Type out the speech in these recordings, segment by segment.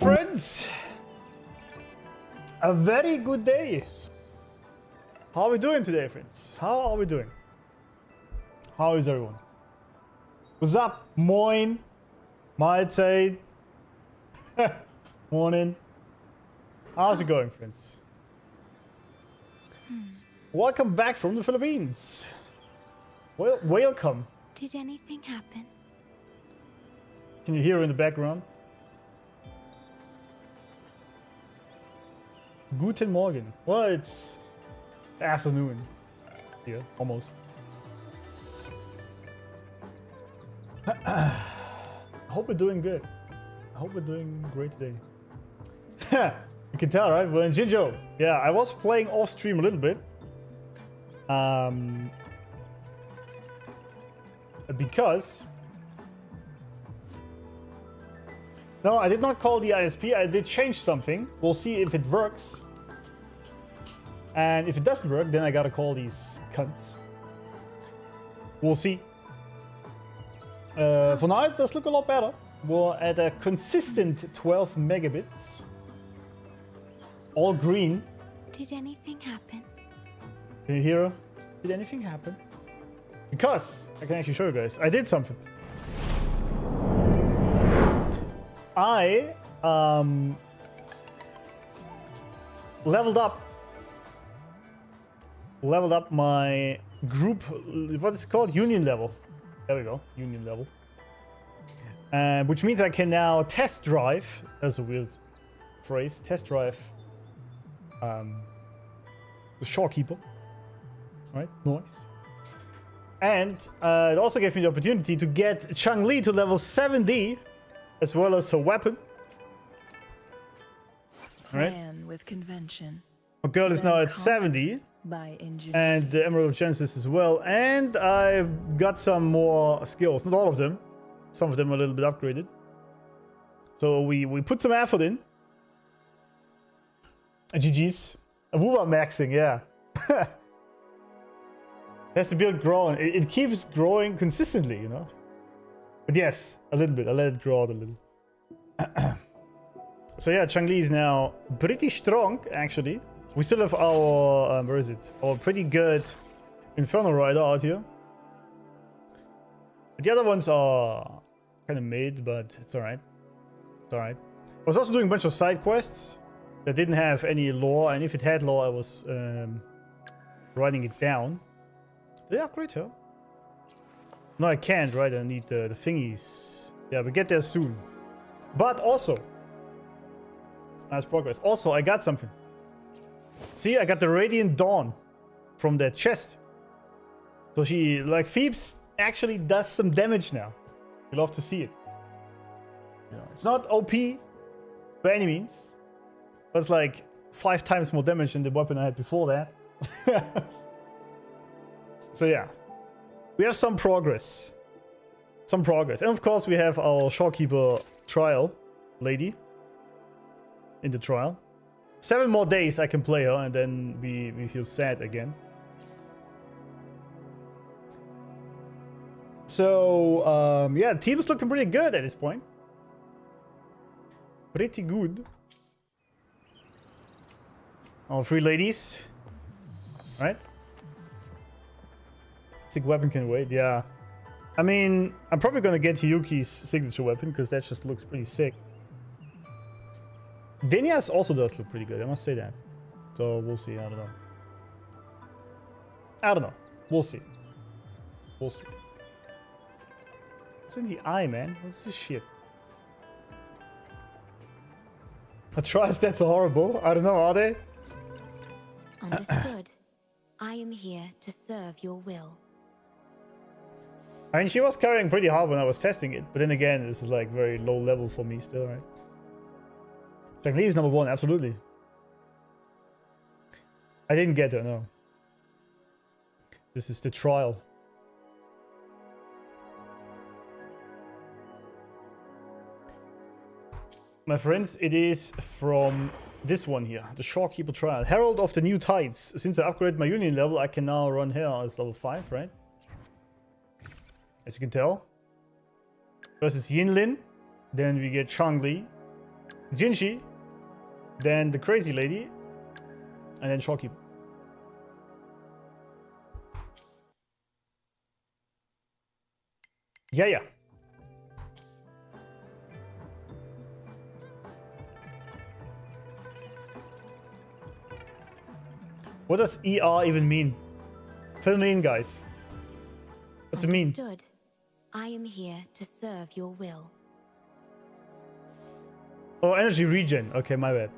friends. A very good day. How are we doing today, friends? How are we doing? How is everyone? What's up? Moin. Mahlzeit. Morning. How's it going, friends? Welcome back from the Philippines. Well, welcome. Did anything happen? Can you hear in the background? Guten Morgen. Well, it's afternoon here, almost. I hope we're doing good. I hope we're doing great today. You can tell, right? We're in Jinjo. Yeah, I was playing off stream a little bit. Because... No, I did not call the ISP. I did change something. We'll see if it works. And if it doesn't work, then I gotta call these cunts. We'll see. For now, it does look a lot better. We're at a consistent 12 megabits. All green. Did anything happen? Can you hear? Did anything happen? Because I can actually show you guys. I did something. I leveled up my group. What is it called? Union level. There we go. Union level. Which means I can now test drive. That's a weird phrase. Test drive the Shorekeeper. Alright, nice. And it also gave me the opportunity to get Chang-Li to level 70, as well as her weapon. Alright. With convention. Our girl is now at 70. And the Emerald of Genesis as well. And I got some more skills. Not all of them. Some of them are a little bit upgraded. So we put some effort in. GG's. Wuva maxing, yeah. Has to build growing. It keeps growing consistently, you know. But yes, a little bit. I let it grow out a little. So yeah, Chang-Li is now pretty strong, actually. We still have our, where is it? Our pretty good Inferno Rider out here. The other ones are kind of mid, but it's alright. It's alright. I was also doing a bunch of side quests that didn't have any lore, and if it had lore, I was writing it down. Did I upgrade her? No, I can't, right? I need the thingies. Yeah, we get there soon. But also, nice progress. Also, I got something. See, I got the Radiant Dawn from that chest. So she, like, Phoebes actually does some damage now. You love to see it. You know, it's not OP by any means, but it's like 5 times more damage than the weapon I had before that. So yeah, we have some progress. Some progress. And of course we have our Shorekeeper trial lady in the trial. 7 more days I can play her and then we feel sad again. So yeah, team's looking pretty good at this point. Pretty good. All 3 ladies. Right? Sick weapon can wait, yeah. I mean, I'm probably gonna get Hiyuki's signature weapon because that just looks pretty sick. Denia's also does look pretty good, I must say that. So we'll see, I don't know. I don't know. We'll see. We'll see. What's in the eye, man? What's this shit? A trust that's horrible. I don't know, are they? Understood. I am here to serve your will. I mean, she was carrying pretty hard when I was testing it, but then again, this is like very low level for me still, right? Chang-Li is number 1, absolutely. I didn't get her, no. This is the trial. My friends, it is from this one here, the Shorekeeper trial. Herald of the New Tides. Since I upgraded my Union level, I can now run here as level 5, right? As you can tell. Versus Yinlin. Then we get Chang-Li. Jinshi, then the crazy lady, and then Shorekeeper. Yeah. What does ER even mean? Fill me in, guys. What's it mean? Understood. I am here to serve your will. Oh, energy regen. Okay, my bad.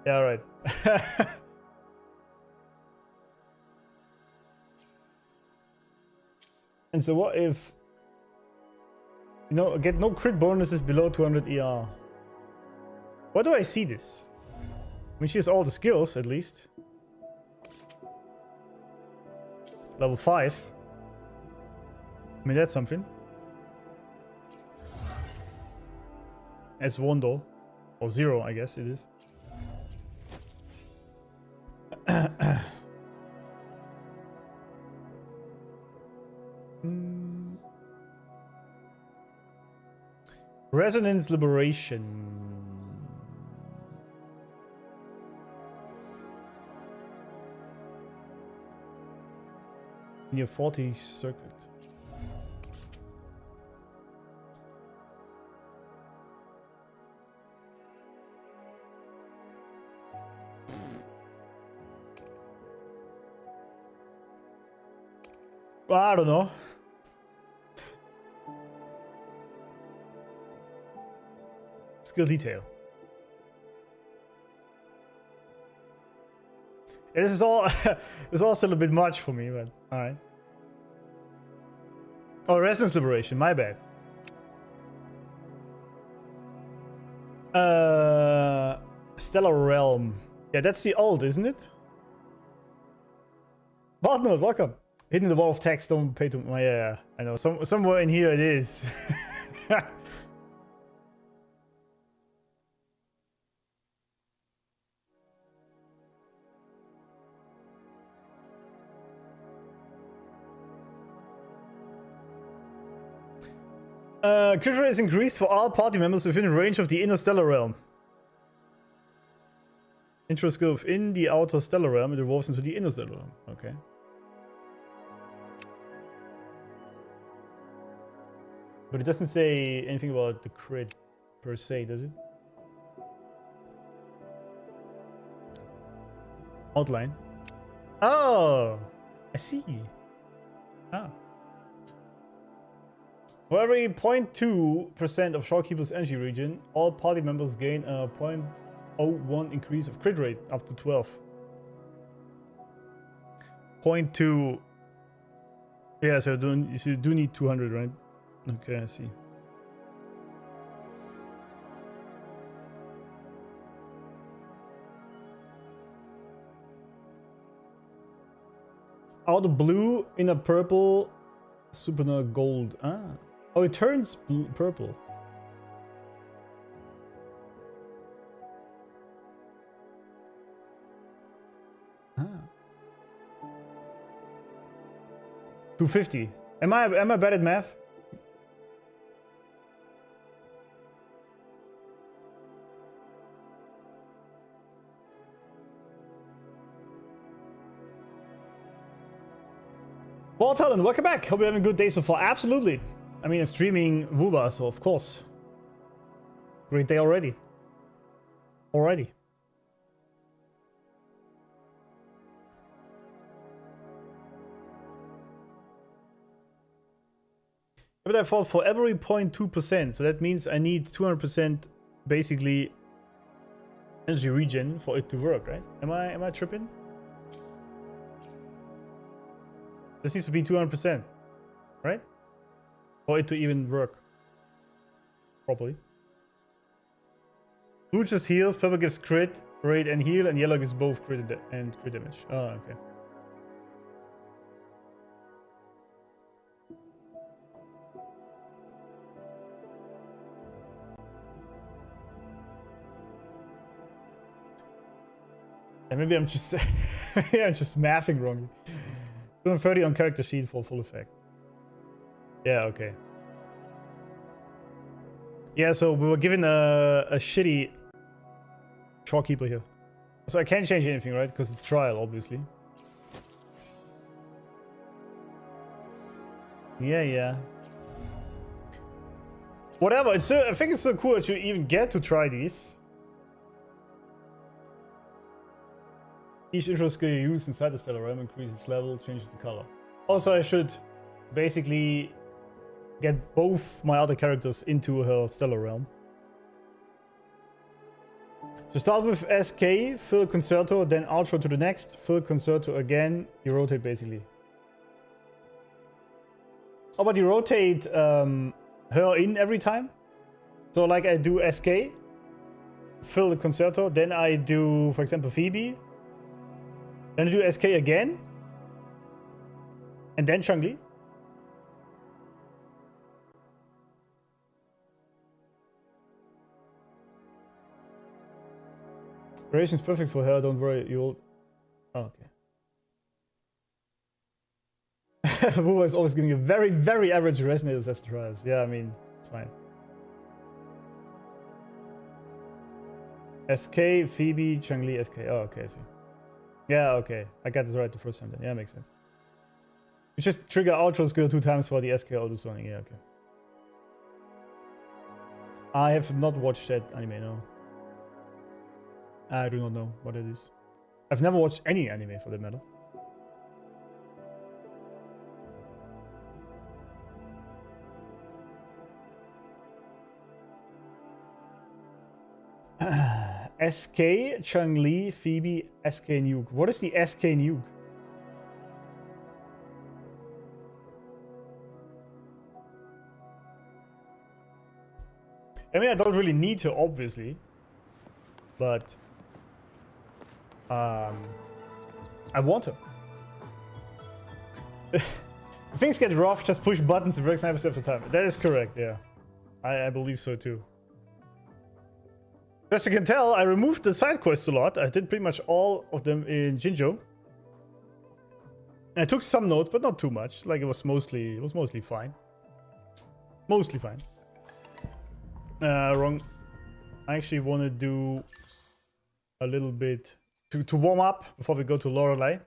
Yeah, alright. And so what if... You know, get no crit bonuses below 200 ER. Why do I see this? I mean, she has all the skills, at least. Level 5. I mean, that's something. S1 though. Or 0, I guess it is. Resonance liberation. Near 40 circuit. Well, I don't know. Skill detail. Yeah, this is all it's all still a bit much for me, but alright. Oh, resonance liberation, my bad. Stellar Realm. Yeah, that's the old, isn't it? Botnode, welcome. Hidden the wall of text, don't pay too. Oh, yeah, I know. Somewhere in here it is. Crit rate is increased for all party members within range of the inner stellar realm. Intro skill within the outer stellar realm, it evolves into the inner stellar realm. Okay. But it doesn't say anything about the crit per se, does it? Outline. Oh, I see. Ah. For every 0.2% of Shorekeeper's energy region, all party members gain a 0.01 increase of crit rate up to 12. 0.2. Yeah, so you do need 200, right? Okay, I see. Out of blue, in a purple, supernova gold. Ah. Oh, it turns blue, purple. Ah. 250. Am I bad at math? Well, Talon, welcome back. Hope you're having a good day so far. Absolutely. I mean, I'm streaming Wuba, so of course. Great day already. But I thought for every 0.2%, so that means I need 200% basically energy regen for it to work, right? Am I tripping? This needs to be 200%, right? For it to even work properly. Blue just heals, purple gives crit, rate and heal, and yellow gives both crit and crit damage. Oh, okay. And maybe I'm just maybe I'm just mathing wrongly. 230 on character sheet for full effect. Yeah, okay. Yeah, so we were given a shitty Shorekeeper here. So I can't change anything, right? Because it's trial, obviously. Yeah. Whatever, it's I think it's so cool that you even get to try these. Each intro skill you use inside the Stellar Realm increases its level, changes the color. Also, I should basically get both my other characters into her Stellar Realm. So start with SK, fill Concerto, then outro to the next, fill Concerto again, you rotate basically. Oh, but you rotate her in every time? So like I do SK, fill the Concerto, then I do, for example, Phoebe, then I do SK again, and then Chun-Li. Duration is perfect for her, don't worry, you'll... Oh, okay. Wu is always giving you very, very average resonators as tries. Yeah, I mean, it's fine. SK, Phoebe, Chun-Li, SK. Oh, okay, I see. Yeah, okay. I got this right the first time then. Yeah, makes sense. You just trigger outro skill 2 times for the SK auto zoning. Yeah, okay. I have not watched that anime, no. I do not know what it is. I've never watched any anime for that matter. SK, Chun-Li, Phoebe, SK Nuke. What is the SK Nuke? I mean, I don't really need to, obviously. But... I want to. If things get rough, just push buttons and break snipers after time. That is correct, yeah. I believe so too. As you can tell, I removed the side quests a lot. I did pretty much all of them in Jinjo. I took some notes, but not too much. Like it was mostly fine. Mostly fine. Wrong. I actually want to do a little bit to warm up before we go to Lorelei.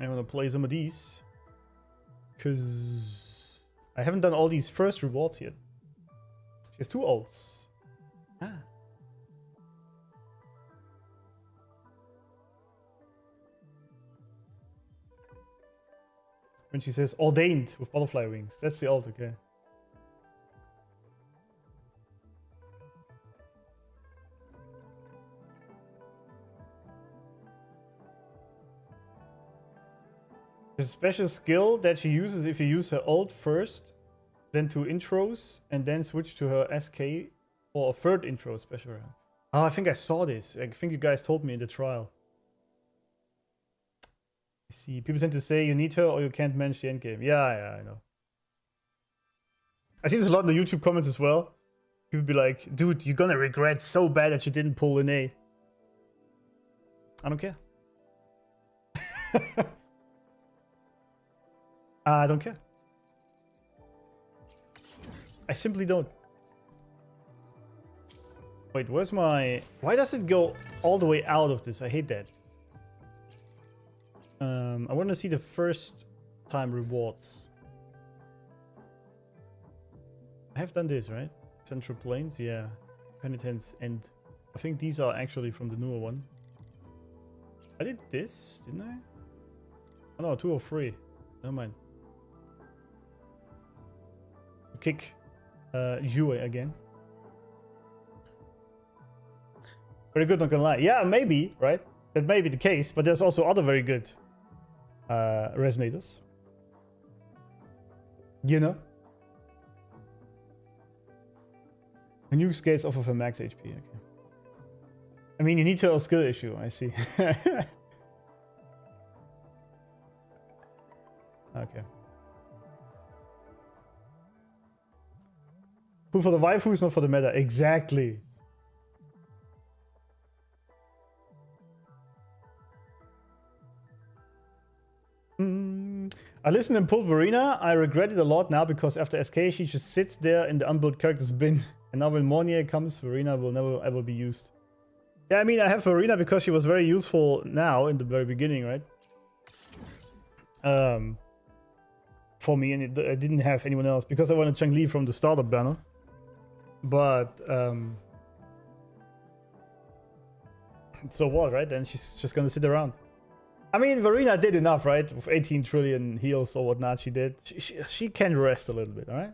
I want to play some of these because I haven't done all these first rewards yet. She has 2 ults. Ah. When she says ordained with butterfly wings, that's the ult, okay. There's a special skill that she uses if you use her ult first, then 2 intros, and then switch to her SK for a 3rd intro special round. Oh, I think I saw this. I think you guys told me in the trial. I see. People tend to say you need her or you can't manage the endgame. Yeah, I know. I see this a lot in the YouTube comments as well. People be like, dude, you're gonna regret so bad that you didn't pull an A. I don't care. I don't care. I simply don't. Wait, where's my... Why does it go all the way out of this? I hate that. I want to see the first time rewards. I have done this, right? Central Plains, yeah. Penitence End. I think these are actually from the newer one. I did this, didn't I? Oh no, 2 or 3. Never mind. Kick Jue again. Very good, not gonna lie. Yeah, maybe, right? That may be the case, but there's also other very good resonators. You know? A new skates off of a max HP, okay. I mean, you need to have a skill issue, I see. Okay. Who for the waifus, not for the meta. Exactly. I listened and pulled Verena. I regret it a lot now because after SK she just sits there in the unbuilt characters bin. And now when Mornier comes, Verena will never ever be used. Yeah, I mean, I have Verena because she was very useful now in the very beginning, right? For me, and I didn't have anyone else because I wanted Chang-Li from the startup banner. But so what, right? Then she's just gonna sit around. I mean, Verena did enough, right? With 18 trillion heals or whatnot, she did. She can rest a little bit, all right?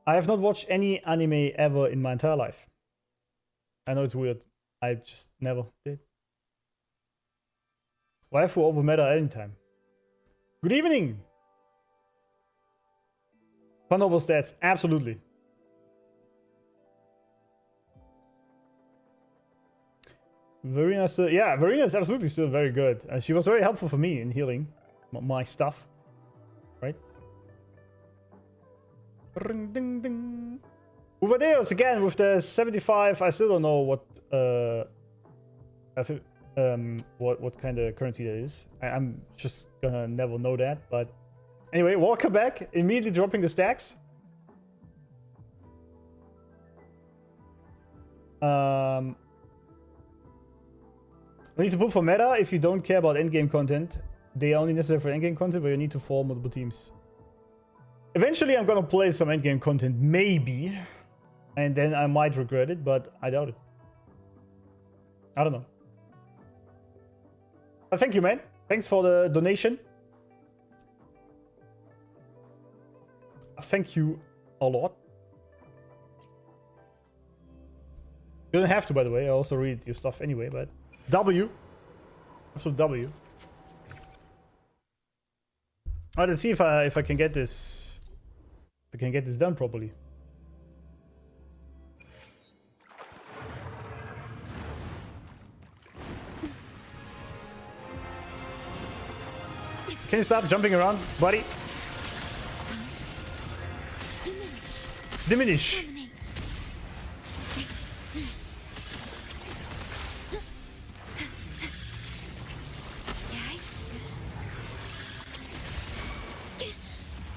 I have not watched any anime ever in my entire life. I know it's weird. I just never did. Waifu over meta anytime. Good evening! Fun over stats, absolutely. Verena still, yeah, Verena is absolutely still very good. She was very helpful for me in healing my stuff, right? Ding, ding, ding. Uvadeus again with the 75. I still don't know what what kind of currency that is. I'm just gonna never know that. But anyway, welcome back. Immediately dropping the stacks. I need to pull for meta if you don't care about endgame content. They are only necessary for endgame content, but you need to form multiple teams. Eventually, I'm gonna play some endgame content, maybe. And then I might regret it, but I doubt it. I don't know. But thank you, man. Thanks for the donation. Thank you a lot. You don't have to, by the way. I also read your stuff anyway, but... W. Absolute W. Alright, let's see if I can get this... If I can get this done properly. Can you stop jumping around, buddy? Diminish.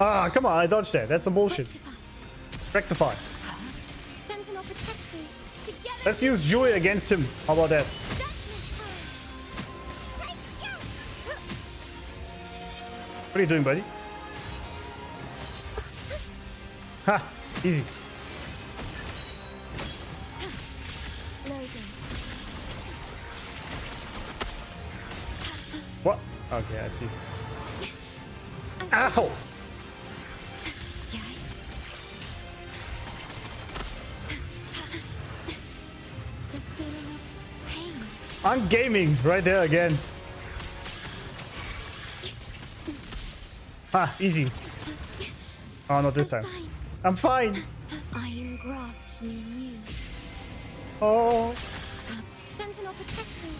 Ah, come on, I dodged that. That's some bullshit. Rectify. Let's use Julie against him. How about that? What are you doing, buddy? Ha! Easy. What? Okay, I see. Ow! I'm gaming right there again. Ah, easy. Oh, not this time. I'm fine. I engraft you new. Oh. Sentinel protect me.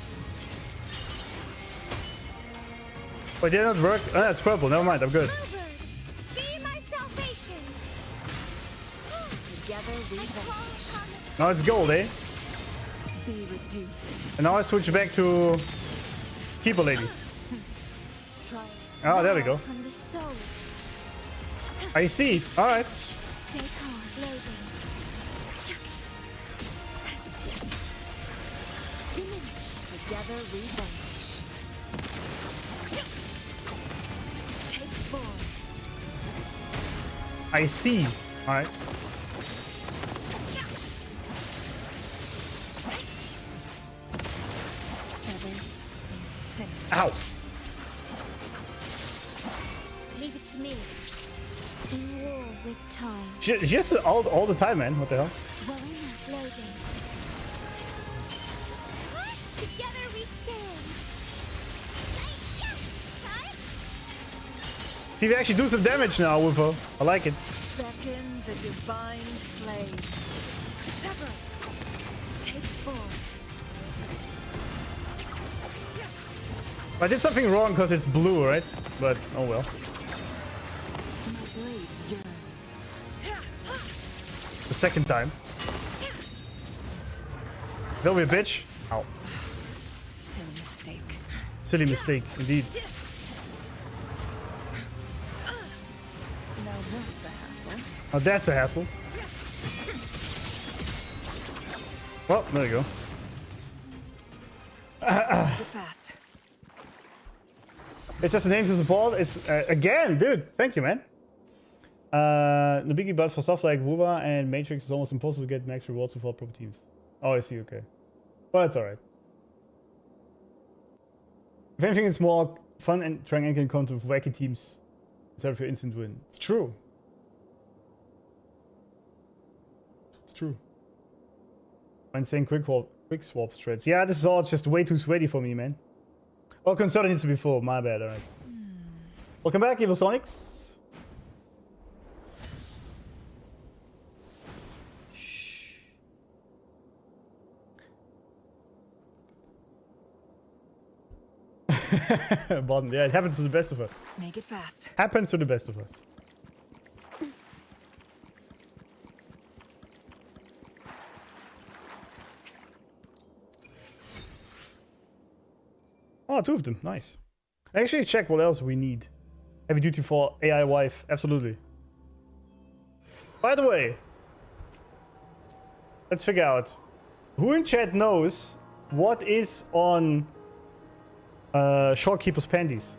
Wait, did it not work? Oh, that's purple. Never mind. I'm good. Be my salvation. Together we vanish. Now it's gold, eh? Be reduced. And now I switch back to Keeper Lady. Oh, there we go. From the soul. I see. All right. Stay calm, loading. Diminish. Together we vanish. Take form. I see. All right. Feathers and sin. Ow. Leave it to me. In war with time. She just all the time, man. What the hell? Loading. Together we stand. See, we actually do some damage now with her. I like it. Beckon the divine flame. Sever. Take form. I did something wrong because it's blue, right? But oh well. My blade yearns. The second time. Don't be a bitch. Ow. So mistake. Silly mistake, indeed. Now that's a hassle. Oh, that's a hassle. Well, there you go. Get fast. It's just a name to support. It's again, dude. Thank you, man. The biggie, but for stuff like WoWa and Matrix, it's almost impossible to get max rewards without proper teams. Oh, I see. Okay, well, that's all right. If anything, it's more fun and trying and content with wacky teams instead of your instant win. It's true. It's true. I'm saying quick swap strats. Yeah, this is all just way too sweaty for me, man. Oh, consider needs to be full. My bad. All right. Welcome back, Evil Sonics. Bottom. Yeah, it happens to the best of us. Make it fast. Happens to the best of us. Oh, 2 of them. Nice. Actually, check what else we need. Heavy duty for AI wife. Absolutely. By the way, let's figure out who in chat knows what is on Shorekeeper's panties.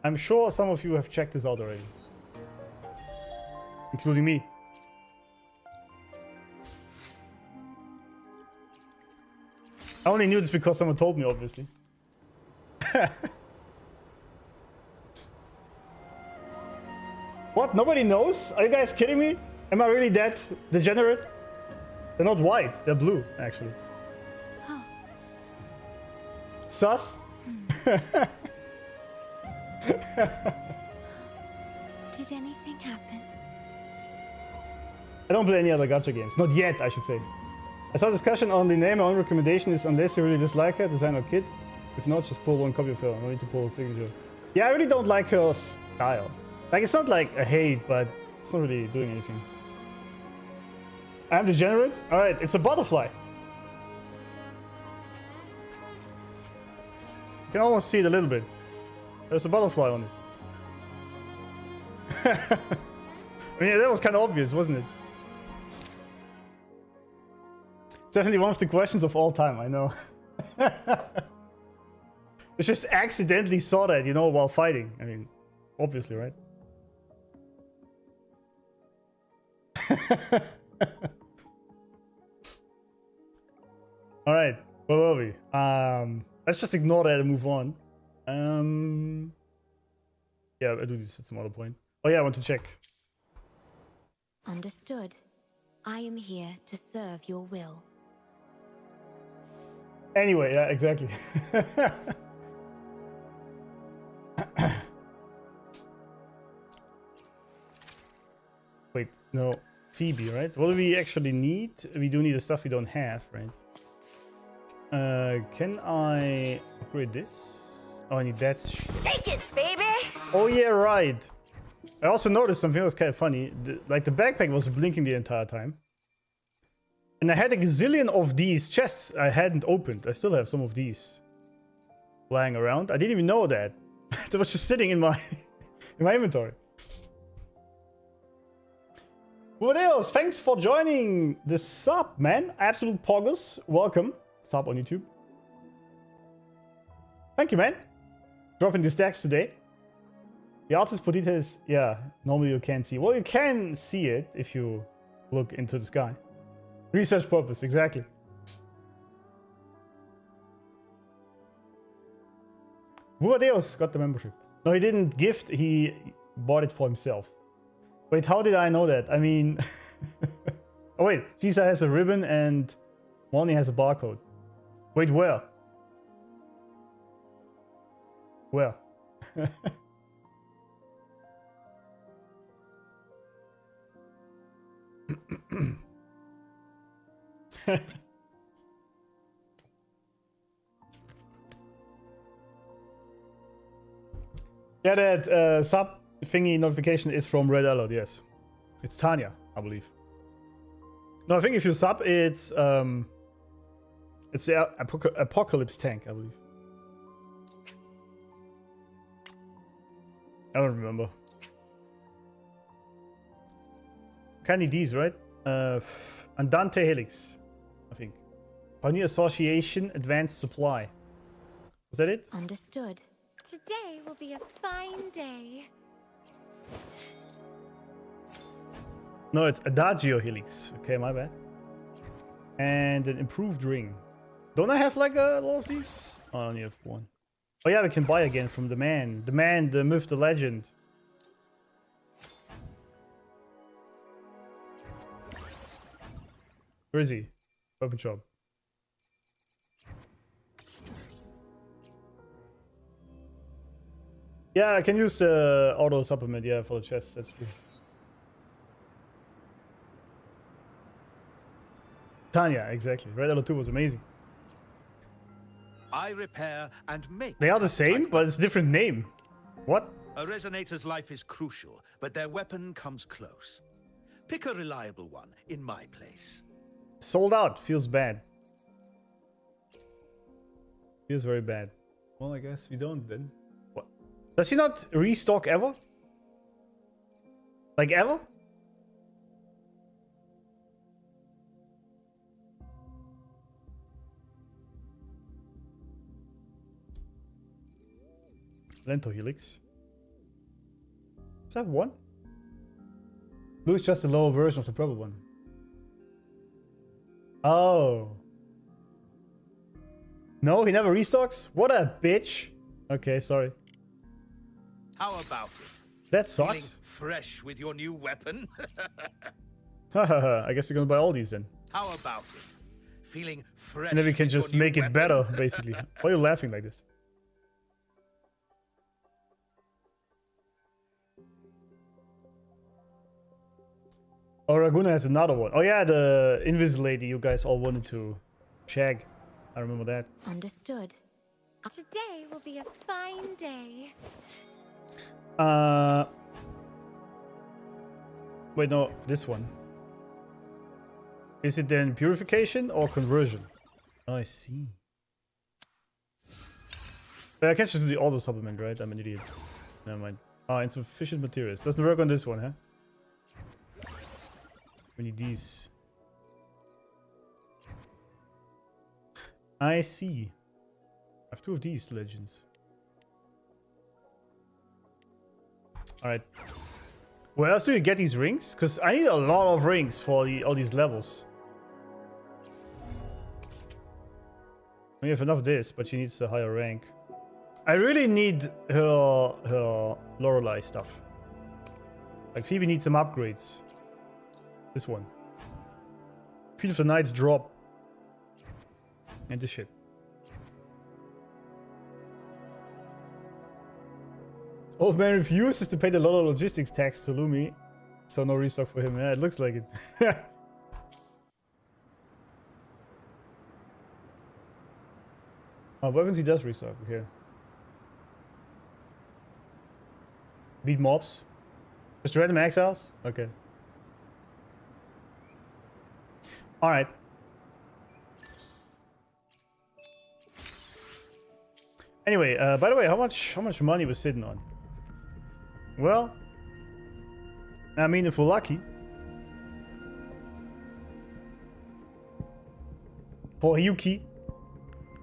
I'm sure some of you have checked this out already, including me. I only knew this because someone told me, obviously. What? Nobody knows? Are you guys kidding me? Am I really that degenerate? They're not white, they're blue, actually. Oh. Sus? Did anything happen? I don't play any other gacha games. Not yet, I should say. I saw discussion on the name. My own recommendation is unless you really dislike her, design or kit. If not, just pull one copy of her. No need to pull a signature. Yeah, I really don't like her style. Like, it's not like a hate, but it's not really doing anything. I'm degenerate? Alright, it's a butterfly. You can almost see it a little bit. There's a butterfly on it. I mean, yeah, that was kind of obvious, wasn't it? It's definitely one of the questions of all time, I know. It's just accidentally saw that, you know, while fighting. I mean, obviously, right? All right, where were we? Let's just ignore that and move on. Yeah, I'll do this at some other point. Oh yeah, I want to check. Understood. I am here to serve your will. Anyway, yeah, exactly. Wait, no, Phoebe, right? What do we actually need? We do need the stuff we don't have, right? Can I upgrade this? Oh, I need that shit. Take it, baby! Oh yeah, right. I also noticed something that was kind of funny. Like the backpack was blinking the entire time. And I had a gazillion of these chests I hadn't opened. I still have some of these lying around. I didn't even know that. They was just sitting in my inventory. What else? Thanks for joining the sub, man. Absolute poggers. Welcome. Sub on YouTube. Thank you, man. Dropping the stacks today. The artist put details, yeah, normally you can't see. Well, you can see it if you look into the sky. Research purpose, exactly. Vuadeus got the membership. No, he didn't gift, he bought it for himself. Wait, how did I know that? I mean... oh wait, Gisa has a ribbon and Moni has a barcode. Wait, where? Where? Yeah, that sub thingy notification is from Red Alert, yes. It's Tanya, I believe. No, I think if you sub, it's the apocalypse tank, I believe. I don't remember. Candy D's, right? Andante Helix, I think. Pioneer Association Advanced Supply. Was that it? Understood. Today will be a fine day. No, it's Adagio Helix. Okay, my bad. And an improved ring. Don't I have like a lot of these? Oh, I only have one. Oh yeah, we can buy again from the man. The man, the myth, the legend. Where is he? Open shop. Yeah, I can use the auto supplement, yeah, for the chest. That's good. Tanya, exactly. Red Alert 2 was amazing. I repair and make. They are the same, but it's a different name. What? A resonator's life is crucial, but their weapon comes close. Pick a reliable one in my place. Sold out. Feels bad. Feels very bad. Well, I guess we don't then. What? Does he not restock ever? Like ever? Lento Helix. Is that one? Blue is just a lower version of the purple one. Oh. No, he never restocks? What a bitch. Okay, sorry. How about it? That Feeling sucks. fresh with your new weapon? Hahaha, I guess you're gonna buy all these then. How about it? Feeling fresh. And then we can with your just new make it weapon? better, basically. Why are you laughing like this? Oh, Raguna has another one. Oh yeah, the Invis lady you guys all wanted to shag. I remember that. Understood. Today will be a fine day. Wait, no, this one. Is it then purification or conversion? Oh, I see. But I can't just do the auto supplement, right? I'm an idiot. Never mind. Oh, insufficient materials. Doesn't work on this one, huh? We need these. I see. I have two of these legends. Alright. Where else do you get these rings? Because I need a lot of rings for all these levels. We have enough of this, but she needs a higher rank. I really need her Lorelei stuff. Like Phoebe needs some upgrades. This one. Feel of the Night's drop. And this shit. Old man refuses to pay the lot of logistics tax to Lumi. So no restock for him. Yeah, it looks like it. Oh, weapons he does restock here. Beat mobs. Just random exiles? Okay. Alright. Anyway, by the way, how much money we're sitting on? Well, I mean, if we're lucky. For Yuki.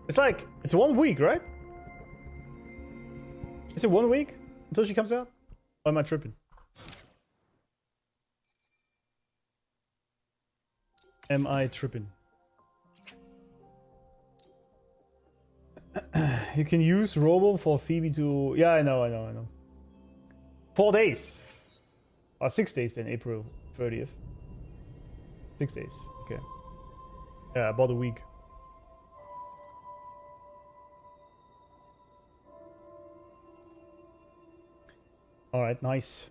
It's like, it's 1 week, right? Is it 1 week until she comes out? Or am I tripping? Am I tripping? You can use Robo for Phoebe to... Yeah, I know. 4 days. Or 6 days then, April 30th. 6 days, okay. Yeah, about a week. Alright, nice.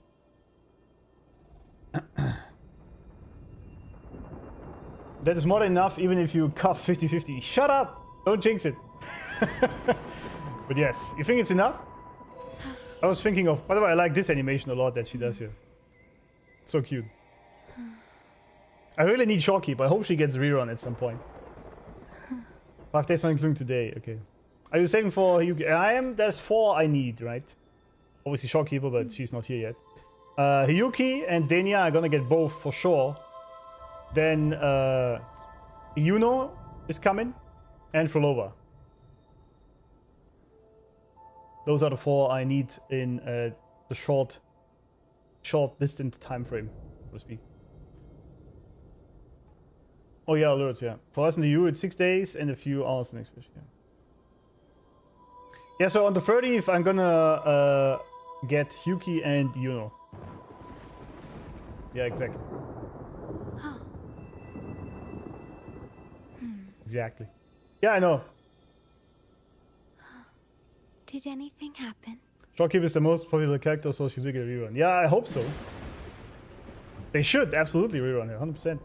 That is more than enough, even if you cuff 50-50. Shut up! Don't jinx it. But yes, you think it's enough? I was thinking of... By the way, I like this animation a lot that she does here. So cute. I really need Shorekeeper. I hope she gets rerun at some point. 5 days not including today. Okay. Are you saving for Yuki? I am. There's 4 I need, right? Obviously Shorekeeper, but she's not here yet. Hiyuki and Denya are gonna get both for sure. Then Yuno is coming, and Frolova. Those are the 4 I need in the short distant time frame, so to speak. Oh yeah, alerts, yeah. For us in the EU, it's 6 days and a few hours next week. Yeah. Yeah, so on the 30th, I'm gonna get Hyuki and Yuno. Yeah, exactly. Exactly. Yeah, I know. Did anything happen? Shorekeeper is the most popular character, so she will get a rerun. Yeah, I hope so. They should absolutely rerun it, 100%.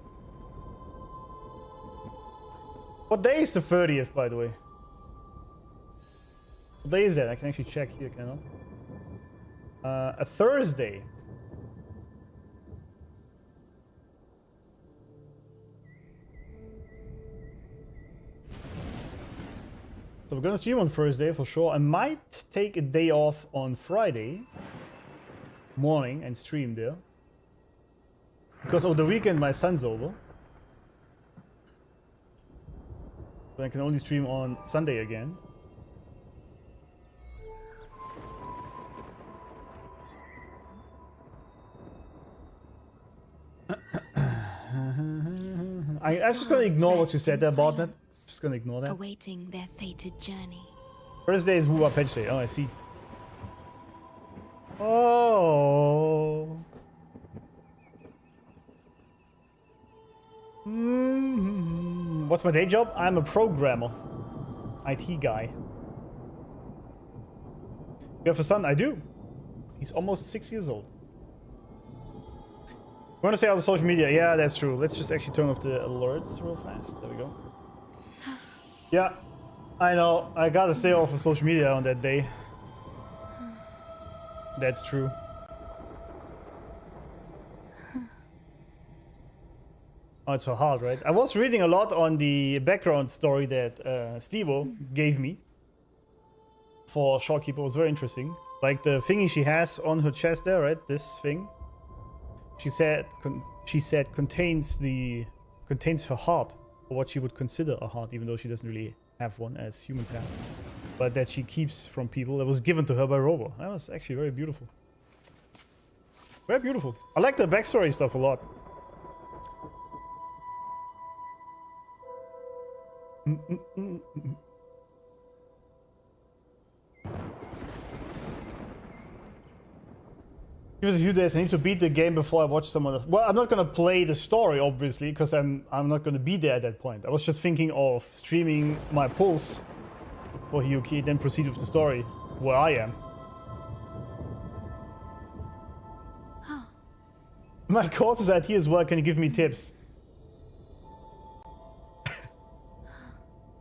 What day is the 30th, by the way? What day is that? I can actually check here, can I? A Thursday. So we're gonna stream on Thursday for sure. I might take a day off on Friday morning and stream there. Because over the weekend my son's over. So I can only stream on Sunday again. I'm just gonna ignore what you said there, Botnet. Just gonna ignore that. Awaiting their fated journey. Thursday is Woo Patch Day. Oh, I see. Oh. What's my day job? I'm a programmer. IT guy. You have a son? I do. He's almost 6 years old. You want to say all the social media? Yeah, that's true. Let's just actually turn off the alerts real fast. There we go. Yeah, I know. I gotta stay off of social media on that day. That's true. Oh, it's so hard, right? I was reading a lot on the background story that Stevo gave me for Shorekeeper. It was very interesting. Like the thingy she has on her chest there, right? This thing. She said contains her heart, or what she would consider a heart, even though she doesn't really have one as humans have. But that she keeps from people. That was given to her by Robo. That was actually very beautiful. Very beautiful. I like the backstory stuff a lot. Give us a few days. I need to beat the game before I watch some other. Well, I'm not gonna play the story obviously because I'm not gonna be there at that point. I was just thinking of streaming my pulse for Hyuki, then proceed with the story where I am. My course is IT as well. Can you give me tips?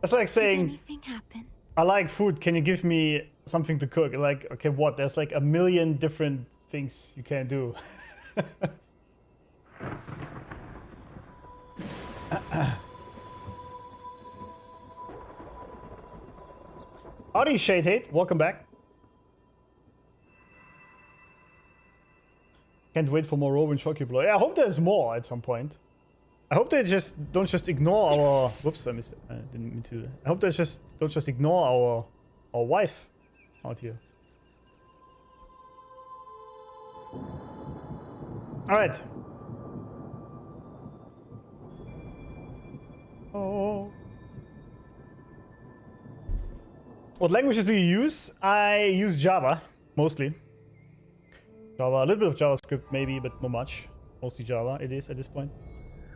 That's like saying, Did anything happen? I like food. Can you give me something to cook? Like, okay, what? There's like a million different things you can do. Howdy, Shade Hate. Welcome back. Can't wait for more Robin Shorekeeper. Yeah, I hope there's more at some point. I hope they don't just ignore our. Whoops, I missed it. I didn't mean to. I hope they don't just ignore our wife out here. All right. Oh. What languages do you use? I use Java mostly. Java, a little bit of JavaScript maybe, but not much. Mostly Java. It is at this point.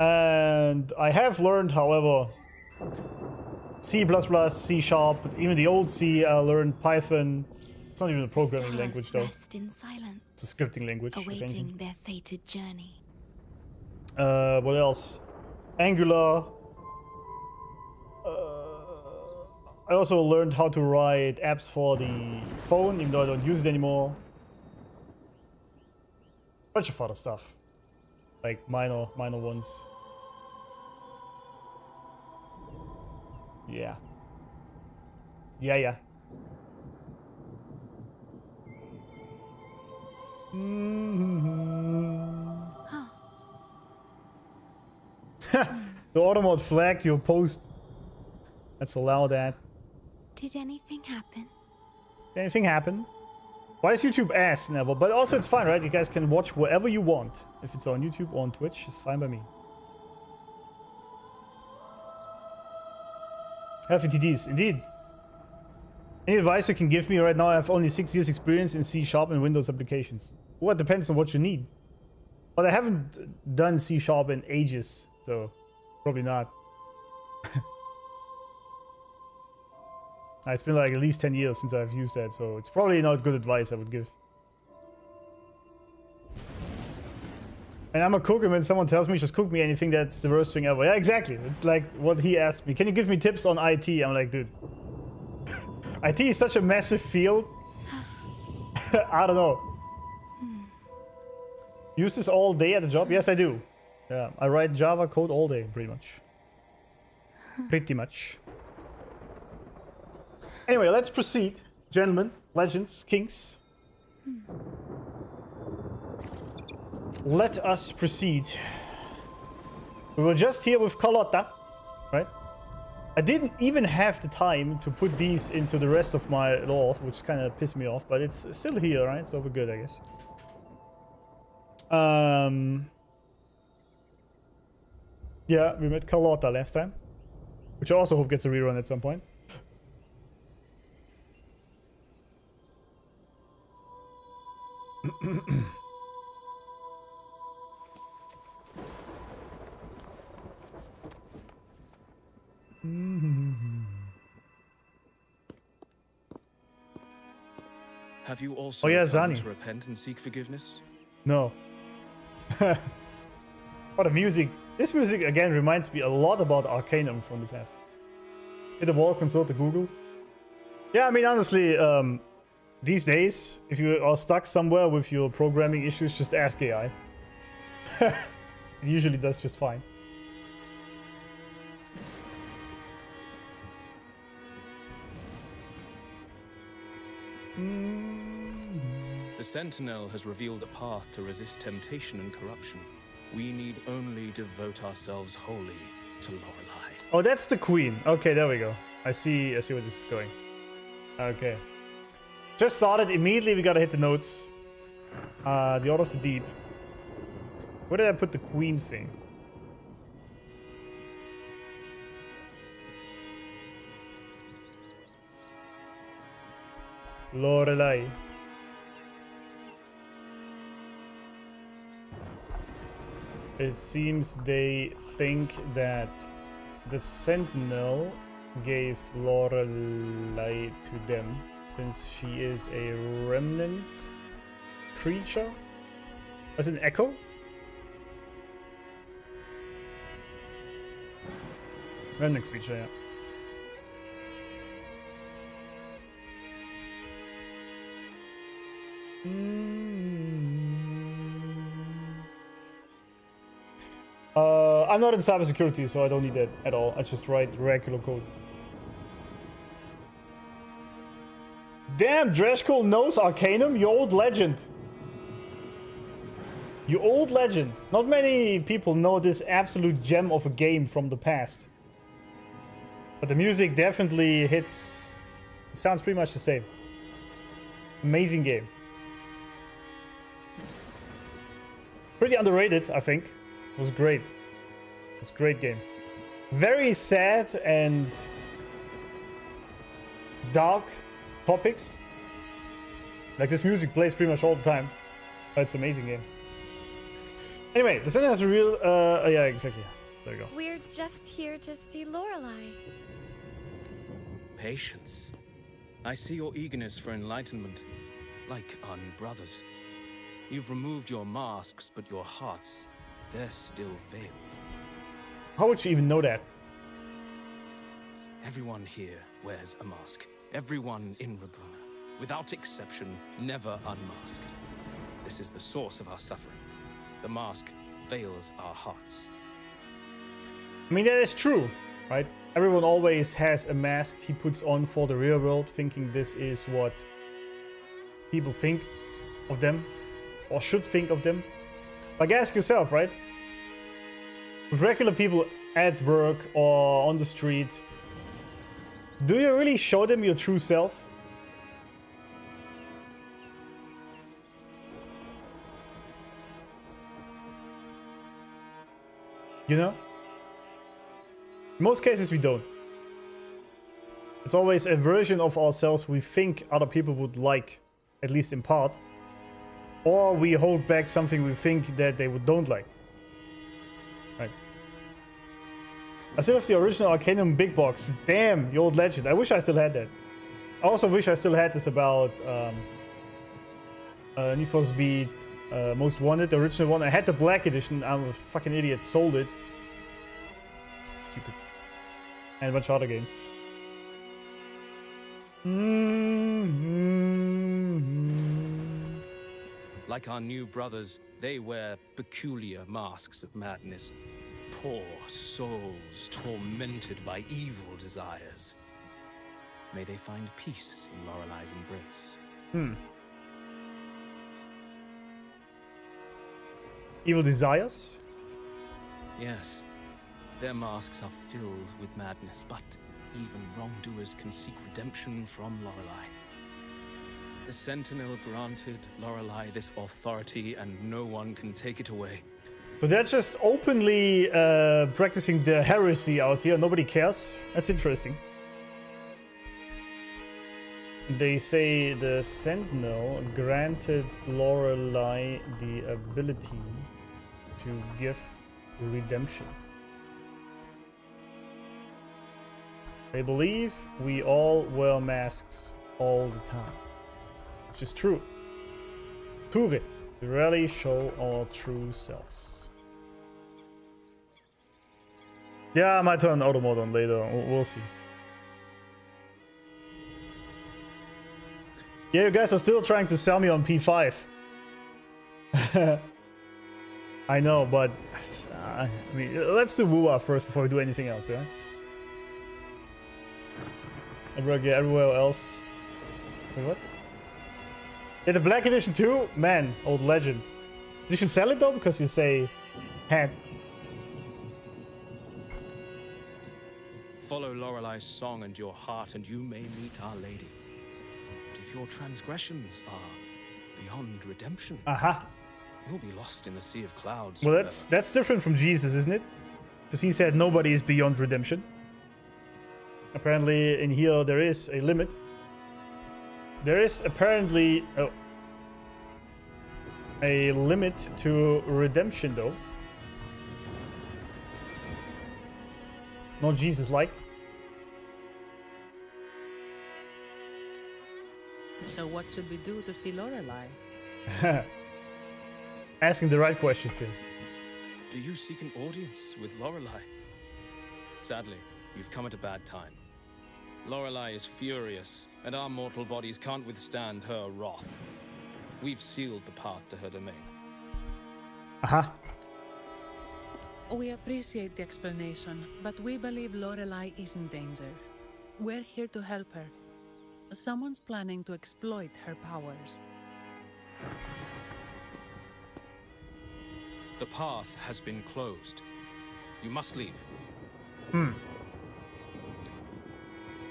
And I have learned, however, C++, C#, even the old C. I learned Python. It's not even a programming language, though. Rest in silence, it's a scripting language. awaiting their fated journey. What else? Angular. I also learned how to write apps for the phone, even though I don't use it anymore. Bunch of other stuff, like minor ones. Yeah. Yeah. The auto mode flagged your post. Let's allow that. Did anything happen? Did anything happen? Why is YouTube ass, Neville? But also it's fine, right? You guys can watch wherever you want. If it's on YouTube or on Twitch, it's fine by me. FTTs, indeed. Any advice you can give me right now? I have only 6 years experience in C# and Windows applications. Well, it depends on what you need. But I haven't done C# in ages, so probably not. It's been like at least 10 years since I've used that, so it's probably not good advice I would give. And I'm a cook, and when someone tells me just cook me anything, that's the worst thing ever. Yeah, exactly. It's like what he asked me. Can you give me tips on IT? I'm like, dude. IT is such a massive field. I don't know. Use this all day at the job? Yes, I do. Yeah, I write Java code all day, pretty much. Pretty much. Anyway, let's proceed. Gentlemen, legends, kings. Let us proceed. We were just here with Carlotta, right? I didn't even have the time to put these into the rest of my lore, which kind of pissed me off, but it's still here, right? So we're good, I guess. Yeah, we met Carlotta last time, which I also hope gets a rerun at some point. Have you also yeah, come Zani. to repent and seek forgiveness? No. What a music. This music again reminds me a lot about Arcanum from the past. Hit a wall, consult to Google. Yeah, I mean, honestly, these days, if you are stuck somewhere with your programming issues, just ask AI. It usually does just fine. The Sentinel has revealed a path to resist temptation and corruption. We need only devote ourselves wholly to Lorelei. Oh, that's the queen. Okay, there we go. I see where this is going. Okay. Just started. Immediately we gotta hit the notes. The Order of the Deep. Where did I put the queen thing? Lorelei. It seems they think that the Sentinel gave Lorelei to them since she is a remnant creature. As an echo? Remnant creature, yeah. I'm not in cybersecurity, so I don't need that at all. I just write regular code. Damn, Dreshkol knows Arcanum, you old legend. You old legend. Not many people know this absolute gem of a game from the past. But the music definitely hits. It sounds pretty much the same. Amazing game. Pretty underrated, I think. It was great. It was a great game. Very sad and dark topics. Like this music plays pretty much all the time. But it's an amazing game. Anyway, the Sentinel has a real yeah, exactly. There you go. We're just here to see Lorelei. Patience. I see your eagerness for enlightenment, like our new brothers. You've removed your masks, but your hearts, they're still veiled. How would you even know that? Everyone here wears a mask. Everyone in Rabuna, without exception, never unmasked. This is the source of our suffering. The mask veils our hearts. I mean, that is true, right? Everyone always has a mask he puts on for the real world, thinking this is what people think of them or should think of them. Like, ask yourself, right? With regular people at work or on the street, do you really show them your true self? You know? In most cases, we don't. It's always a version of ourselves we think other people would like, at least in part. Or we hold back something we think that they don't like. Right. I still have the original Arcanum big box. Damn, the old legend. I wish I still had that. I also wish I still had this about Need for Speed Most Wanted, the original one. I had the black edition. I'm a fucking idiot. Sold it. Stupid. And a bunch of other games. Like our new brothers, they wear peculiar masks of madness. Poor souls tormented by evil desires. May they find peace in Lorelei's embrace. Evil desires? Yes, their masks are filled with madness, but even wrongdoers can seek redemption from Lorelei. The Sentinel granted Lorelei this authority, and no one can take it away. So they're just openly practicing the heresy out here. Nobody cares. That's interesting. They say the Sentinel granted Lorelei the ability to give redemption. They believe we all wear masks all the time. Which is true. Ture, we rarely show our true selves. Yeah, I might turn auto mode on later. We'll see. Yeah, you guys are still trying to sell me on P5. I know, but I mean, let's do Wua first before we do anything else, yeah? Everywhere else. Wait, what? Yeah, the black edition too? Man, old legend. You should sell it though, because you say hand. Follow Lorelei's song and your heart, and you may meet Our Lady. But if your transgressions are beyond redemption, you'll be lost in the sea of clouds. Well, forever. that's different from Jesus, isn't it? Because he said nobody is beyond redemption. Apparently, in here there is a limit. There is apparently a limit to redemption, though. Not Jesus-like. So what should we do to see Lorelei? Asking the right questions here. Do you seek an audience with Lorelei? Sadly, you've come at a bad time. Lorelei is furious, and our mortal bodies can't withstand her wrath. We've sealed the path to her domain. We appreciate the explanation, but we believe Lorelei is in danger. We're here to help her. Someone's planning to exploit her powers. The path has been closed. You must leave.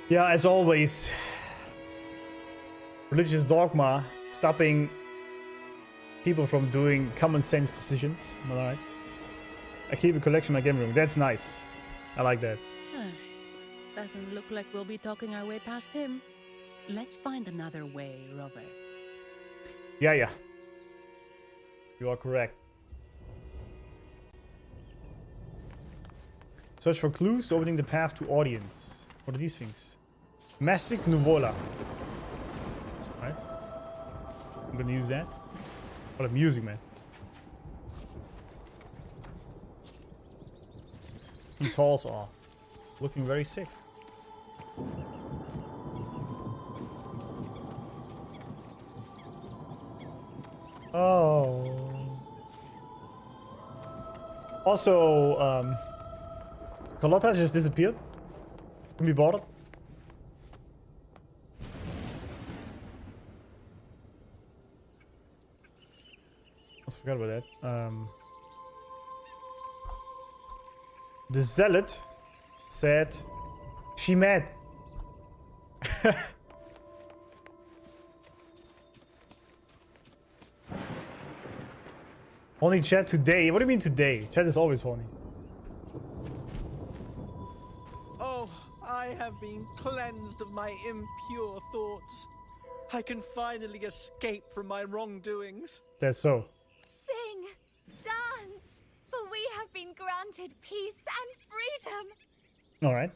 Yeah, as always, religious dogma stopping people from doing common sense decisions. Am I right? I keep a collection in my game room. That's nice. I like that. Doesn't look like we'll be talking our way past him. Let's find another way, Robert. Yeah. You are correct. Search for clues to opening the path to audience. What are these things? Massic Nuvola. Right. I'm gonna use that. What a music, man. These halls are looking very sick. Oh. Also, Carlotta just disappeared. Can be bothered. I forgot about that. The zealot said she mad. Horny chat today. What do you mean today? Chat is always horny. Oh, I have been cleansed of my impure thoughts. I can finally escape from my wrongdoings. That's so. Sing, dance, for we have been granted peace and freedom. All right.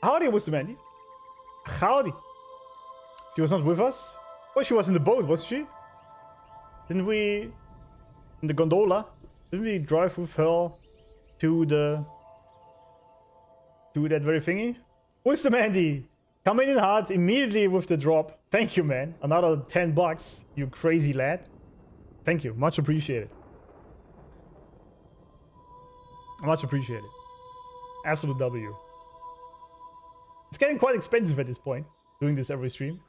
Howdy, Mandy. Howdy. She was not with us? Oh, she was in the boat, wasn't she? Didn't we... In the gondola? Didn't we drive with her to the... to that very thingy? Mandy, coming in hard immediately with the drop. Thank you, man. Another 10 bucks, you crazy lad. Thank you. Much appreciated. Much appreciated. Absolute W. It's getting quite expensive at this point, doing this every stream.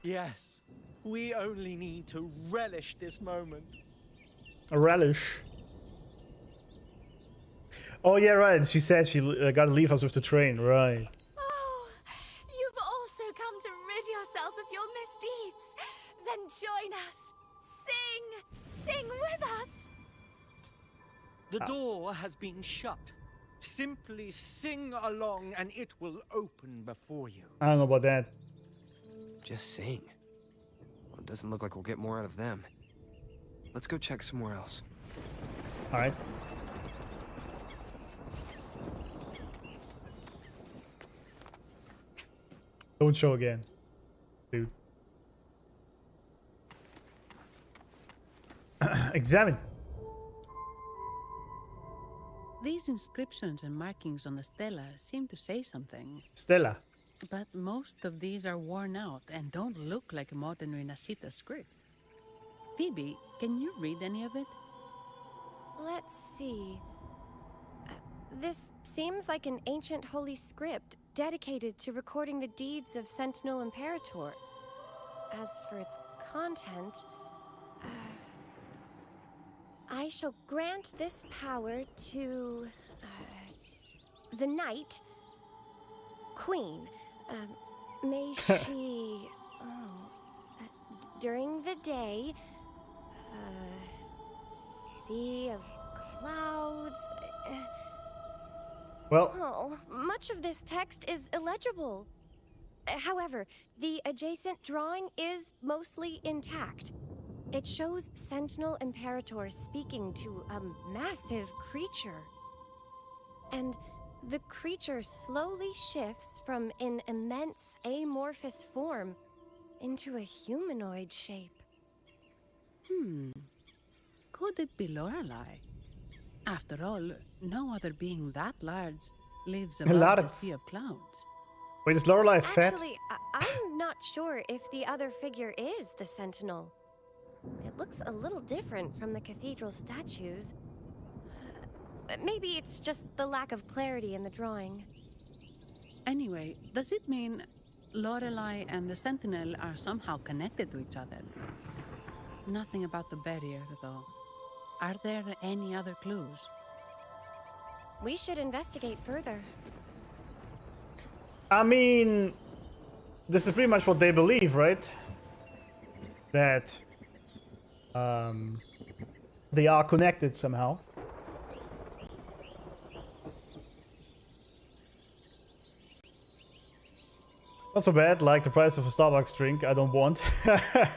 Yes, we only need to relish this moment. A relish. Oh yeah, right. She said she gotta leave us with the train, right? Oh, you've also come to rid yourself of your misdeeds. Then join us. Sing with us. The door has been shut. Simply sing along and it will open before you. I don't know about that. Just sing. Well, it doesn't look like we'll get more out of them. Let's go check somewhere else. All right. Don't show again, dude. Examine. These inscriptions and markings on the stela seem to say something. Stella. But most of these are worn out and don't look like a modern Renacita script. Phoebe, can you read any of it? Let's see. This seems like an ancient holy script dedicated to recording the deeds of Sentinel Imperator. As for its content, I shall grant this power to the Knight Queen. May she, during the day, sea of clouds. Well, Oh, much of this text is illegible. However, the adjacent drawing is mostly intact. It shows Sentinel Imperator speaking to a massive creature. And the creature slowly shifts from an immense amorphous form into a humanoid shape. Could it be Lorelei? After all, no other being that large lives above the Large. sea of clouds. wait, is Lorelei fat? Actually, I'm not sure if the other figure is the Sentinel. It looks a little different from the cathedral statues. Maybe it's just the lack of clarity in the drawing. Anyway, does it mean Lorelei and the Sentinel are somehow connected to each other? Nothing about the barrier, though. Are there any other clues? We should investigate further. I mean, this is pretty much what they believe, right? That they are connected somehow. Not so bad, like the price of a Starbucks drink I don't want.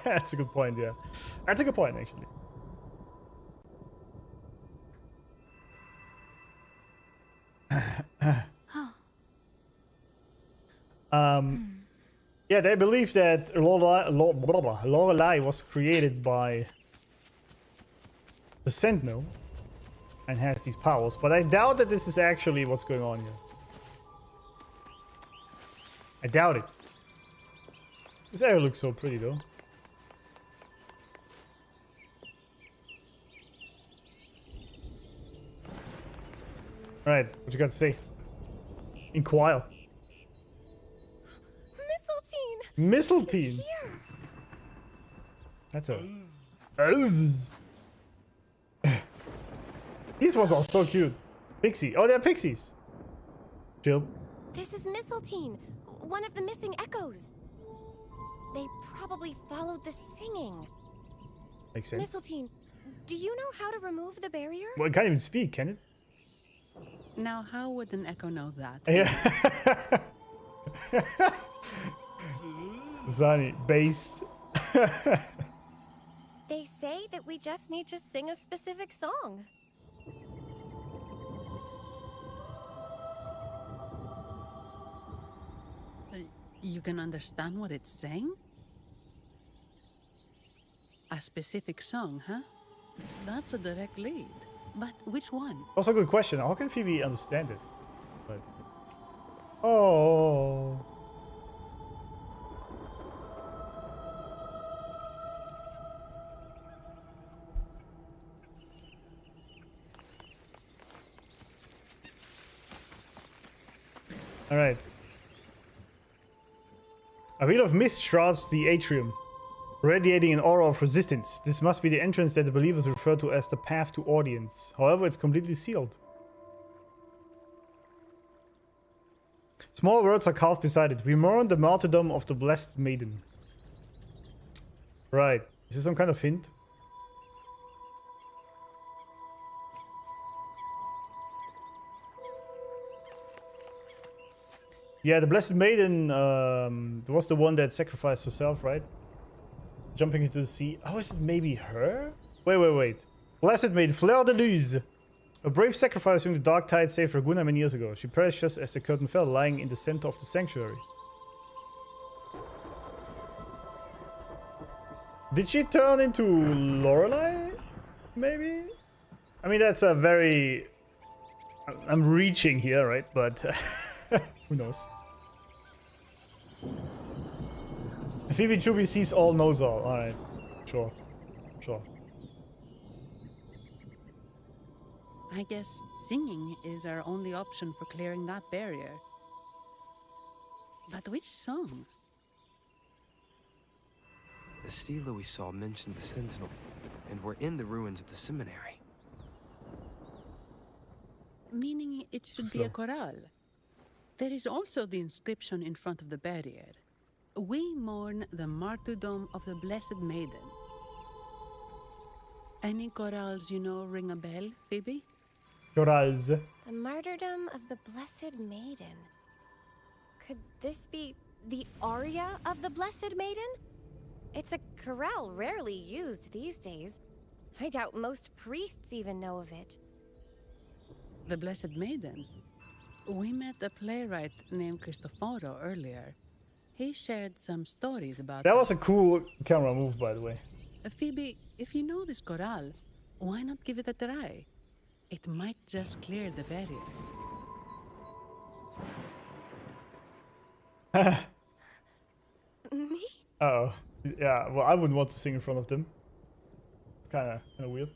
That's a good point, yeah. That's a good point, actually. Yeah, they believe that Lorelei was created by the Sentinel and has these powers, but I doubt that this is actually what's going on here. I doubt it. This area looks so pretty, though. Alright, what you got to say? Inquire. Mistletoe. Here. That's a... These ones are so cute. Pixie. Oh, they're pixies. Chill. This is Mistletoe, one of the missing echoes. They probably followed the singing. Makes sense. Mistletoe, do you know how to remove the barrier? Well, it can't even speak, can it? Now, how would an echo know that? Yeah. Zani, based. They say that we just need to sing a specific song. You can understand what it's saying? A specific song, huh? That's a direct lead. But which one? Also a good question. How can Phoebe understand it? But... Oh. Alright. A wheel of mist shrouds the atrium, radiating an aura of resistance. This must be the entrance that the believers refer to as the path to audience. However, it's completely sealed. Small words are carved beside it. We mourn the martyrdom of the blessed maiden. Right. Is this some kind of hint? Yeah, the Blessed Maiden was the one that sacrificed herself, right? Jumping into the sea. Oh, is it maybe her? Wait. Blessed Maiden, Fleur de Luz. A brave sacrifice during the Dark Tide saved Raguna many years ago. She perished just as the curtain fell, lying in the center of the sanctuary. Did she turn into Lorelei? Maybe? I mean, that's a very... I'm reaching here, right? But... who knows? Phoebe Chubby sees all, knows all. Alright. Sure. I guess singing is our only option for clearing that barrier. But which song? The stela we saw mentioned the Sentinel, and we're in the ruins of the seminary. Meaning it should be a chorale. There is also the inscription in front of the barrier. We mourn the martyrdom of the Blessed Maiden. Any chorales you know ring a bell, Phoebe? Chorales. The martyrdom of the Blessed Maiden. Could this be the aria of the Blessed Maiden? It's a chorale rarely used these days. I doubt most priests even know of it. The Blessed Maiden? We met a playwright named Cristoforo earlier. He shared some stories about That was a cool camera move, by the way. Phoebe, if you know this chorale, why not give it a try? It might just clear the barrier. Me? Uh-oh. Yeah, well, I wouldn't want to sing in front of them. It's kind of weird.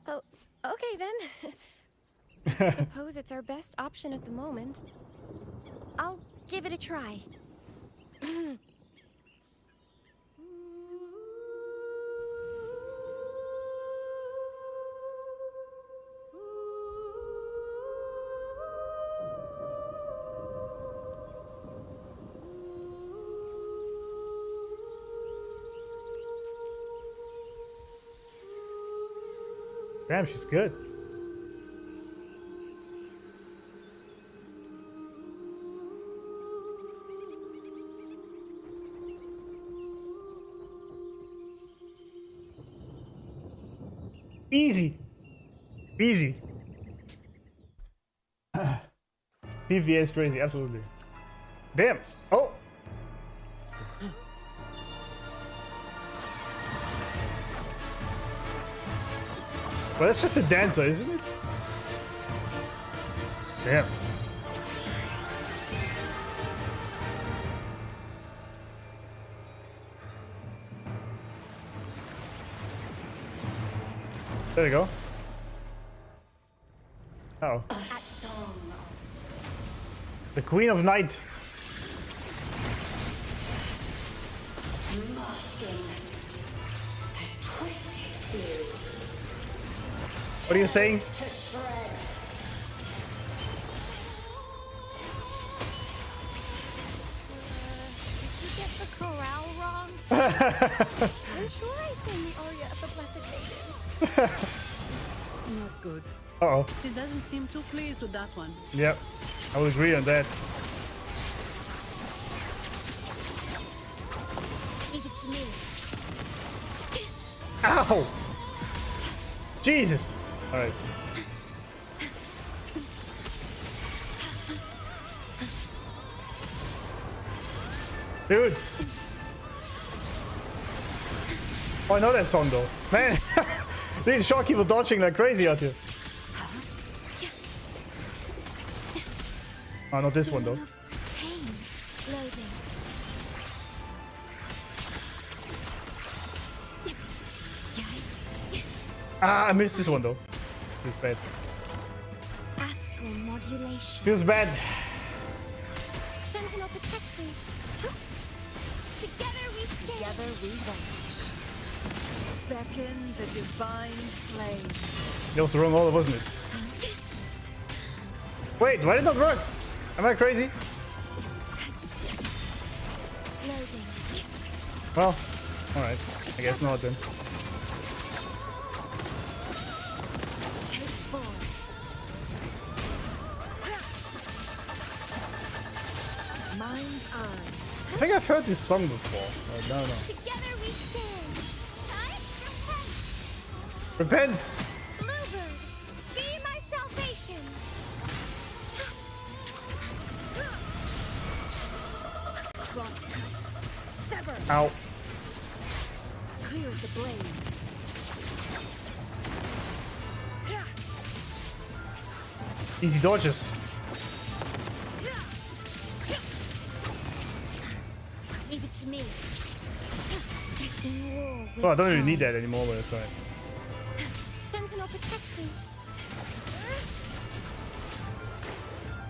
Oh, okay then. Suppose it's our best option at the moment. I'll give it a try. Damn, she's good. Easy. PVA is crazy, absolutely. Damn. Oh. Well, that's just a dancer, isn't it? Damn. There we go. Uh-oh. The Queen of Night. What are you saying? Did you get the chorale wrong? I'm sure I sang the aria of the Blessed Maiden. Not good. Uh-oh. She doesn't seem too pleased with that one. Yep. I would agree on that. Leave it to me. Ow! Jesus! Alright. Dude! Oh, I know that song though. Man! These Shorekeeper dodging like crazy out here. Oh, not this one though. Pain. Loading. Ah, I missed this one though. Feels bad. Astral modulation. Feels bad. Sentinel protects me. Together we stand. Together we vanish. Beckon the divine flame. That was the wrong order, wasn't it? Wait, why did it not work? Am I crazy? Loading. Well, alright. I guess not then. Take form. Mind's eye. I think I've heard this song before. No. Together we stand. I Repent! Bluebird, be my salvation. Cross. Sever. Ow. Clear as the blaze. Easy dodges. Leave it to me. In war with Oh, I don't even time. need that anymore, but it's alright. Sentinel protects me.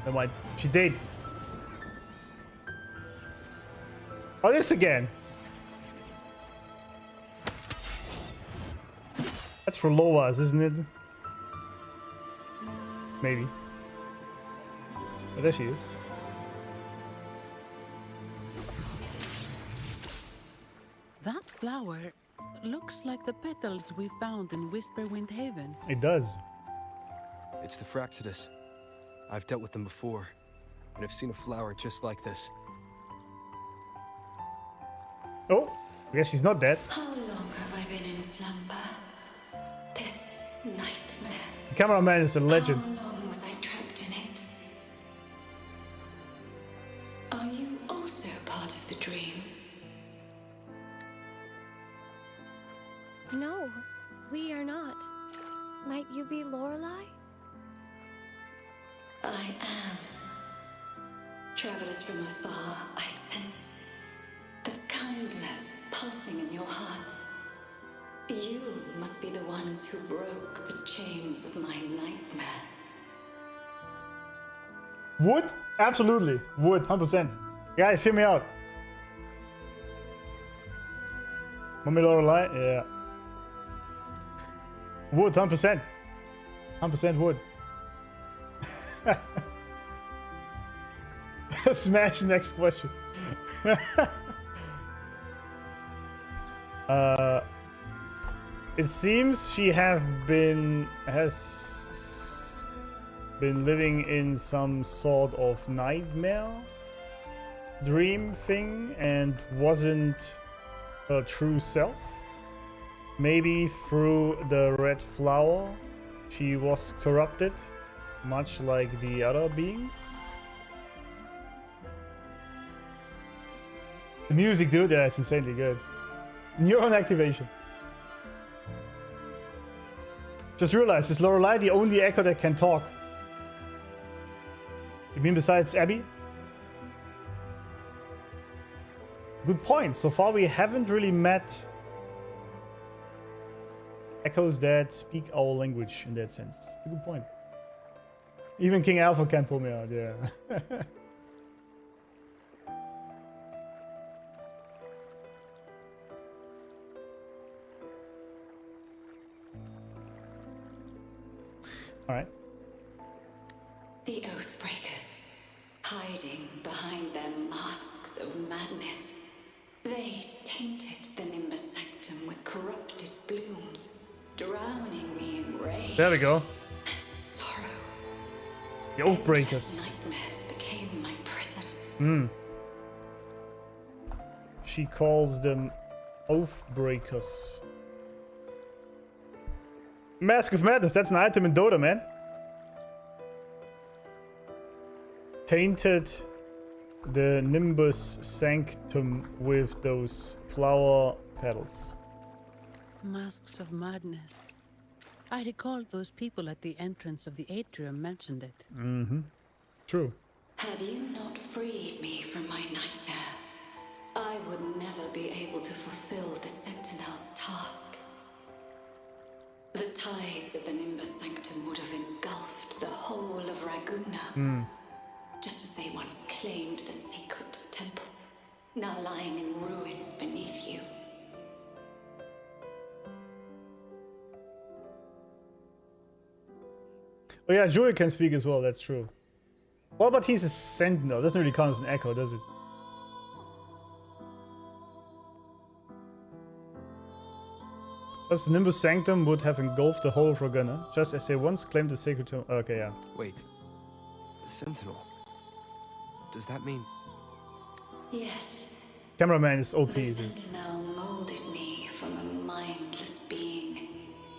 Never mind. She did. Oh, this again. That's for Loas, isn't it? Maybe. Oh, there she is. That flower looks like the petals we found in Whisperwind Haven. It does. It's the Fraxidus. I've dealt with them before, and I've seen a flower just like this. Oh, I guess she's not dead. How long have I been in slumber? This nightmare. The cameraman is a legend. How long was I trapped in it? Are you also part of the dream? No, we are not. Might you be Lorelei? I am. Travelers from afar, I sense the kindness pulsing in your hearts. You must be the ones who broke the chains of my nightmare. Would? Absolutely. Would. 100%. Guys, hear me out. Mommy Lorelei? Yeah. Would. 100%. 100% would. Smash next question. It seems she has been living in some sort of nightmare dream thing and wasn't her true self. Maybe through the red flower she was corrupted, much like the other beings. The music, dude, yeah, it's insanely good. Neuron activation. Just realized, is Lorelei the only echo that can talk? You mean besides Abby? Good point. So far we haven't really met echoes that speak our language in that sense. It's a good point. Even King Alpha can't pull me out, yeah. Alright. The Oathbreakers, hiding behind their masks of madness. They tainted the Nimbus Sanctum with corrupted blooms, drowning me in rage. There we go. And sorrow. The Oathbreakers. Endless nightmares became my prison. She calls them Oathbreakers. Mask of Madness, that's an item in Dota, man. Tainted the Nimbus Sanctum with those flower petals. Masks of Madness. I recall those people at the entrance of the Atrium mentioned it. True. Had you not freed me from my nightmare, I would never be able to fulfill the Sentinel's task. The tides of the Nimbus Sanctum would have engulfed the whole of Raguna, just as they once claimed the sacred temple, now lying in ruins beneath you. Oh yeah, Joey can speak as well, that's true. What about he's a sentinel? Doesn't really count as an echo, does it? Thus, the Nimbus Sanctum would have engulfed the whole of Raguna, just as they once claimed the sacred temple. Okay, yeah. Wait. The Sentinel. Does that mean... Yes. Cameraman is OP. The Sentinel molded me from a mindless being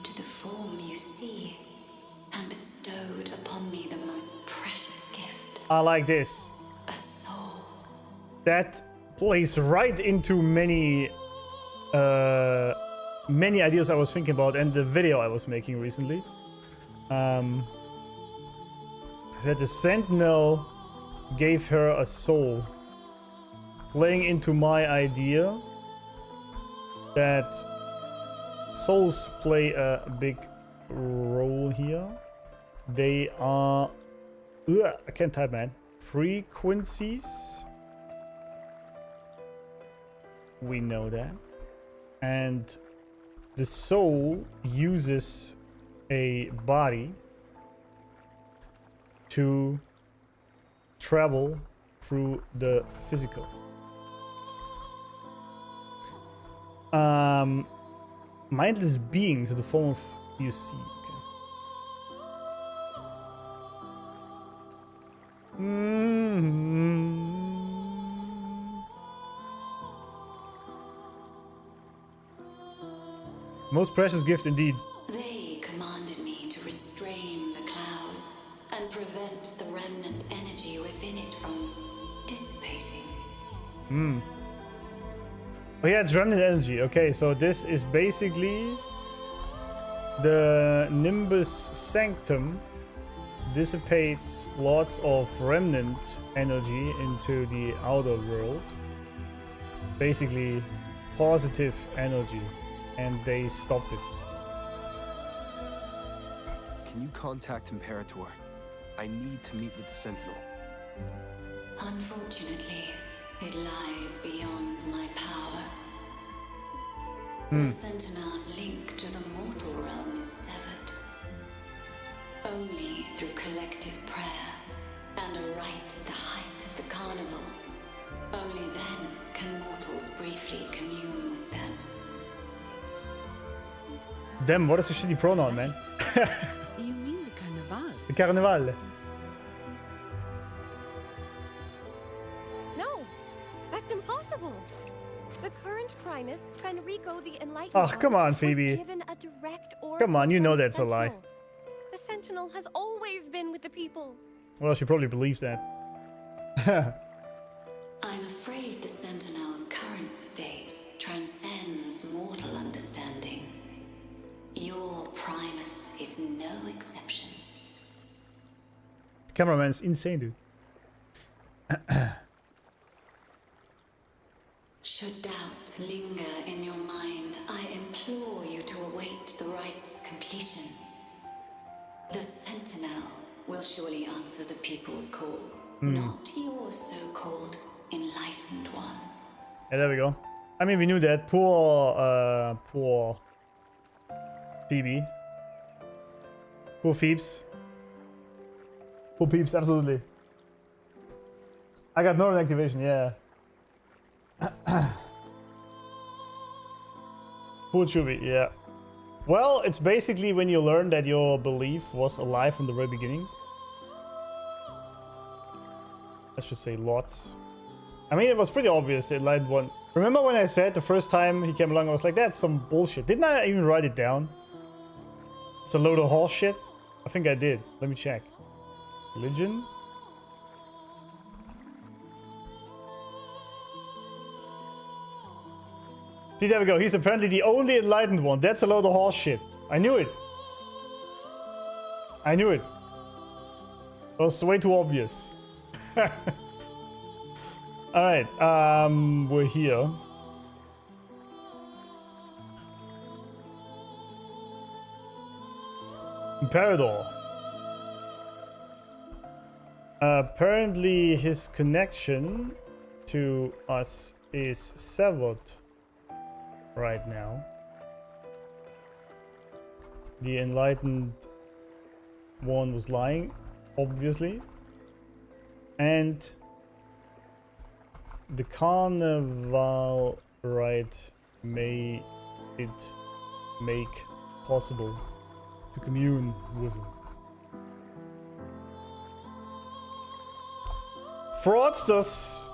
to the form you see, and bestowed upon me the most precious gift. I like this. A soul. That plays right into many ideas I was thinking about and the video I was making recently. That the Sentinel gave her a soul, playing into my idea that souls play a big role here. They are... I can't type, man. Frequencies. We know that. And the soul uses a body to travel through the physical. Mindless being to the form of you see. Most precious gift indeed. They commanded me to restrain the clouds and prevent the remnant energy within it from dissipating. Oh yeah, it's remnant energy. Okay, so this is basically the Nimbus Sanctum dissipates lots of remnant energy into the outer world. Basically positive energy. And they stopped it. Can you contact Imperator? I need to meet with the Sentinel. Unfortunately, it lies beyond my power. The Sentinel's link to the mortal realm is severed. Only through collective prayer and a rite at the height of the carnival. Only then can mortals briefly commune with them. Damn, what is a shitty pronoun, man? You mean the Carnival? The Carnival. No, that's impossible. The current Primus, Fenrico the Enlightened Oh, come on, was Phoebe. given a direct order Come on, you know from the that's a lie. Sentinel. The Sentinel has always been with the people. Well, she probably believes that. I'm afraid the Sentinel's current state transcends mortal understanding. Your Primus is no exception. Cameraman's insane, dude. Should doubt linger in your mind, I implore you to await the right people's call, not your so-called enlightened one. Yeah, there we go. I mean, we knew that. Poor Phoebe. Poor Phoebes. Poor Peeps, absolutely. I got Northern activation, yeah. Poor Chubby, yeah. Well, it's basically when you learn that your belief was a lie from the very beginning. I should say lots. I mean, it was pretty obvious that Enlightened one. Remember when I said the first time he came along, I was like, that's some bullshit. Didn't I even write it down? It's a load of horse shit. I think I did. Let me check. Religion? See, there we go. He's apparently the only enlightened one. That's a load of horse shit. I knew it. I knew it. It was way too obvious. Alright, we're here. Imperador. Apparently his connection to us is severed right now. The enlightened one was lying, obviously. And the carnival rite may it make possible to commune with him. Fraudsters!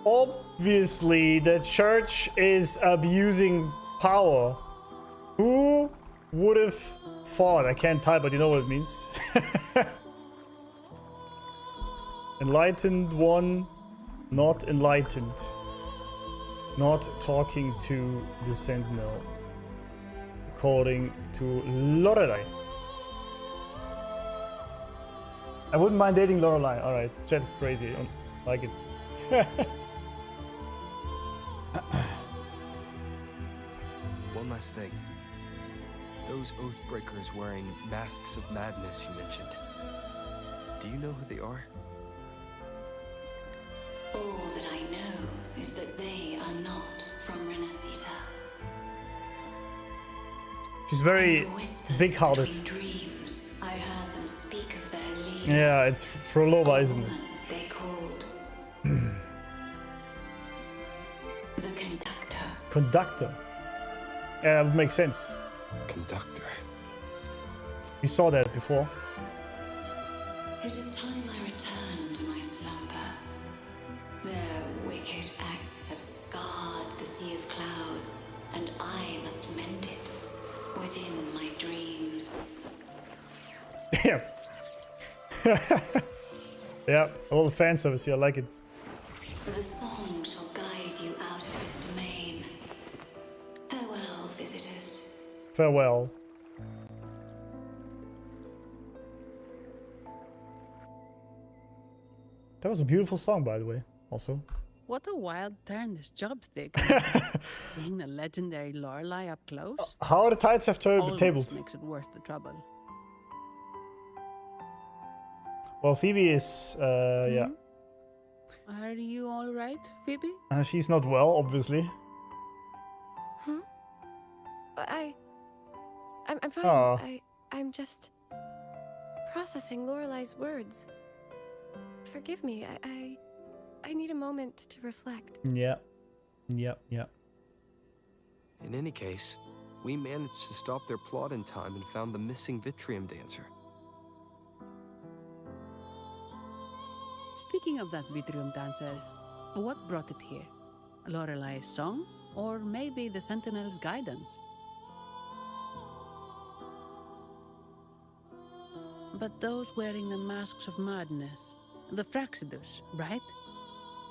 Obviously, the church is abusing power. Who would have thought? I can't type, but you know what it means. Enlightened one, not enlightened. Not talking to the Sentinel. According to Lorelei. I wouldn't mind dating Lorelei. Alright, chat is crazy. I like it. One last thing. Those Oathbreakers wearing masks of madness you mentioned. Do you know who they are? All that I know is that they are not from Renacita. She's very big-hearted. Dreams, I heard them speak of their leader. Yeah, it's Frolova, isn't it? They called the Conductor. Conductor. Yeah, that would make sense. Conductor. We saw that before. It is time I return to my slumber. Their wicked acts have scarred the sea of clouds, and I must mend it within my dreams. Damn. Yeah, a lot of fan service here, I like it. The song shall guide you out of this domain. Farewell, visitors. Farewell. That was a beautiful song, by the way, also. What a wild turn this job's taken. Seeing the legendary Lorelei up close. How the tides have almost tabled. makes it worth the trouble. Well, Phoebe is, yeah. Are you all right, Phoebe? She's not well, obviously. I'm fine. Aw. I'm just processing Lorelei's words. Forgive me. I need a moment to reflect. Yeah. Yeah. In any case, we managed to stop their plot in time and found the missing Vitrium dancer. Speaking of that Vitrium dancer, what brought it here? Lorelei's song? Or maybe the Sentinel's guidance? But those wearing the masks of madness, the Fraxidus, right?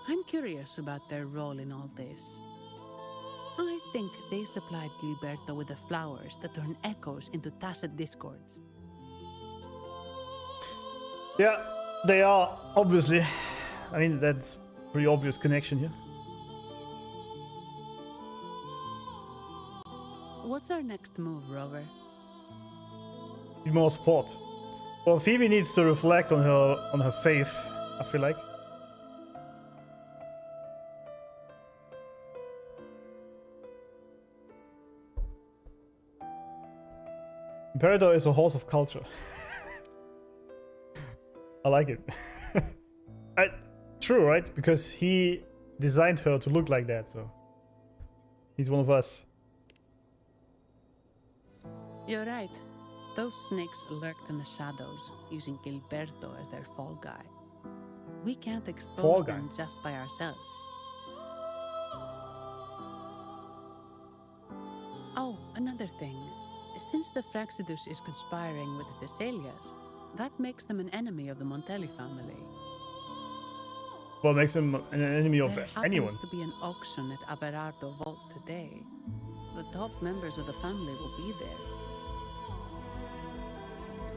I'm curious about their role in all this. I think they supplied Gilberto with the flowers that turn echoes into tacit discords. Yeah, they are, obviously. I mean, that's pretty obvious connection here. What's our next move, Rover? Need more support. Well, Phoebe needs to reflect on her faith, I feel like. Imperator is a horse of culture. I like it. True, right? Because he designed her to look like that, so he's one of us. You're right. Those snakes lurked in the shadows, using Gilberto as their fall guy. We can't expose them just by ourselves. Oh, another thing. Since the Fraxidus is conspiring with the Vesalias, that makes them an enemy of the Montelli family. Well, makes him an enemy of anyone. There happens to be an auction at Averardo Vault today. The top members of the family will be there.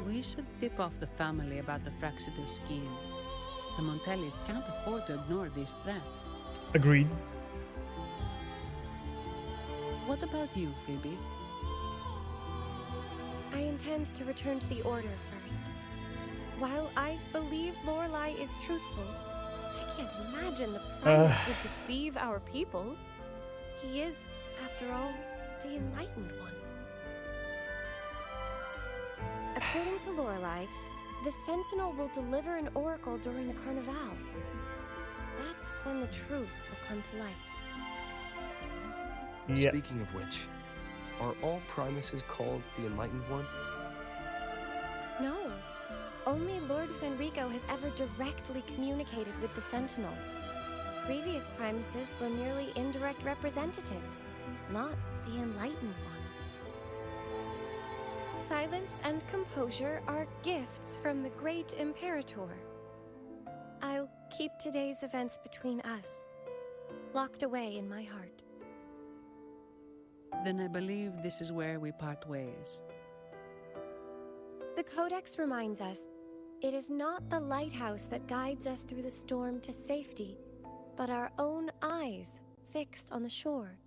We should tip off the family about the Fraxidus scheme. The Montellis can't afford to ignore this threat. Agreed. What about you, Phoebe? I intend to return to the Order first. While I believe Lorelei is truthful, I can't imagine the Primus would deceive our people. He is, after all, the Enlightened One. According to Lorelei, the Sentinel will deliver an oracle during the Carnival. That's when the truth will come to light. Yeah. Speaking of which, are all Primuses called the Enlightened One? No. Only Lord Fenrico has ever directly communicated with the Sentinel. Previous Primuses were merely indirect representatives, not the Enlightened One. Silence and composure are gifts from the great Imperator. I'll keep today's events between us, locked away in my heart. Then I believe this is where we part ways. The Codex reminds us, it is not the lighthouse that guides us through the storm to safety, but our own eyes fixed on the shore.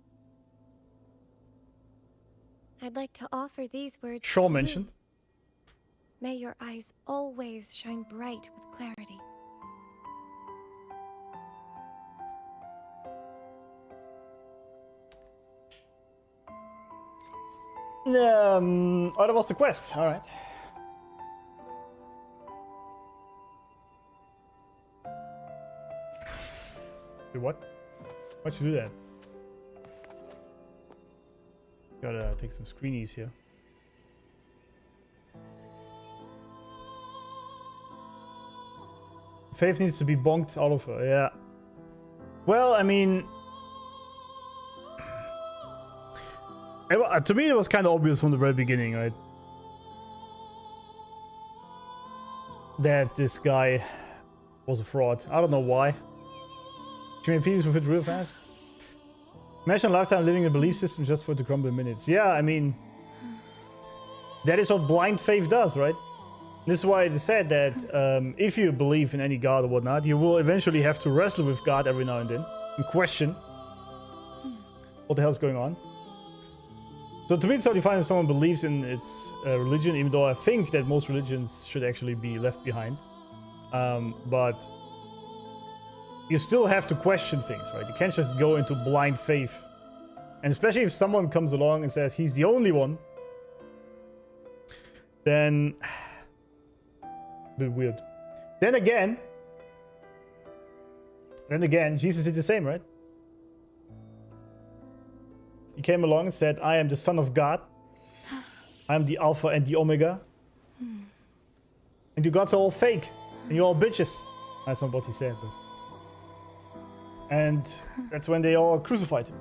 I'd like to offer these words to you. Mentioned. May your eyes always shine bright with clarity. Oh, that was the quest. All right. Wait, what? Why'd you do that? Gotta take some screenies here. Faith needs to be bonked out of her. Yeah. Well, I mean, to me, it was kind of obvious from the very beginning, right? That this guy was a fraud. I don't know why. She made peace with it real fast. Imagine a lifetime living in a belief system just for it to crumble in minutes. Yeah, I mean, that is what blind faith does, right? This is why it is said that if you believe in any god or whatnot, you will eventually have to wrestle with God every now and then and question what the hell's going on. So to me, it's totally fine if someone believes in its religion, even though I think that most religions should actually be left behind. But you still have to question things, right? You can't just go into blind faith. And especially if someone comes along and says he's the only one, then a bit weird. Then again, Jesus did the same, right? He came along and said, I am the Son of God. I am the Alpha and the Omega. And you gods are all fake. And you're all bitches. That's not what he said, but... And that's when they all crucified him.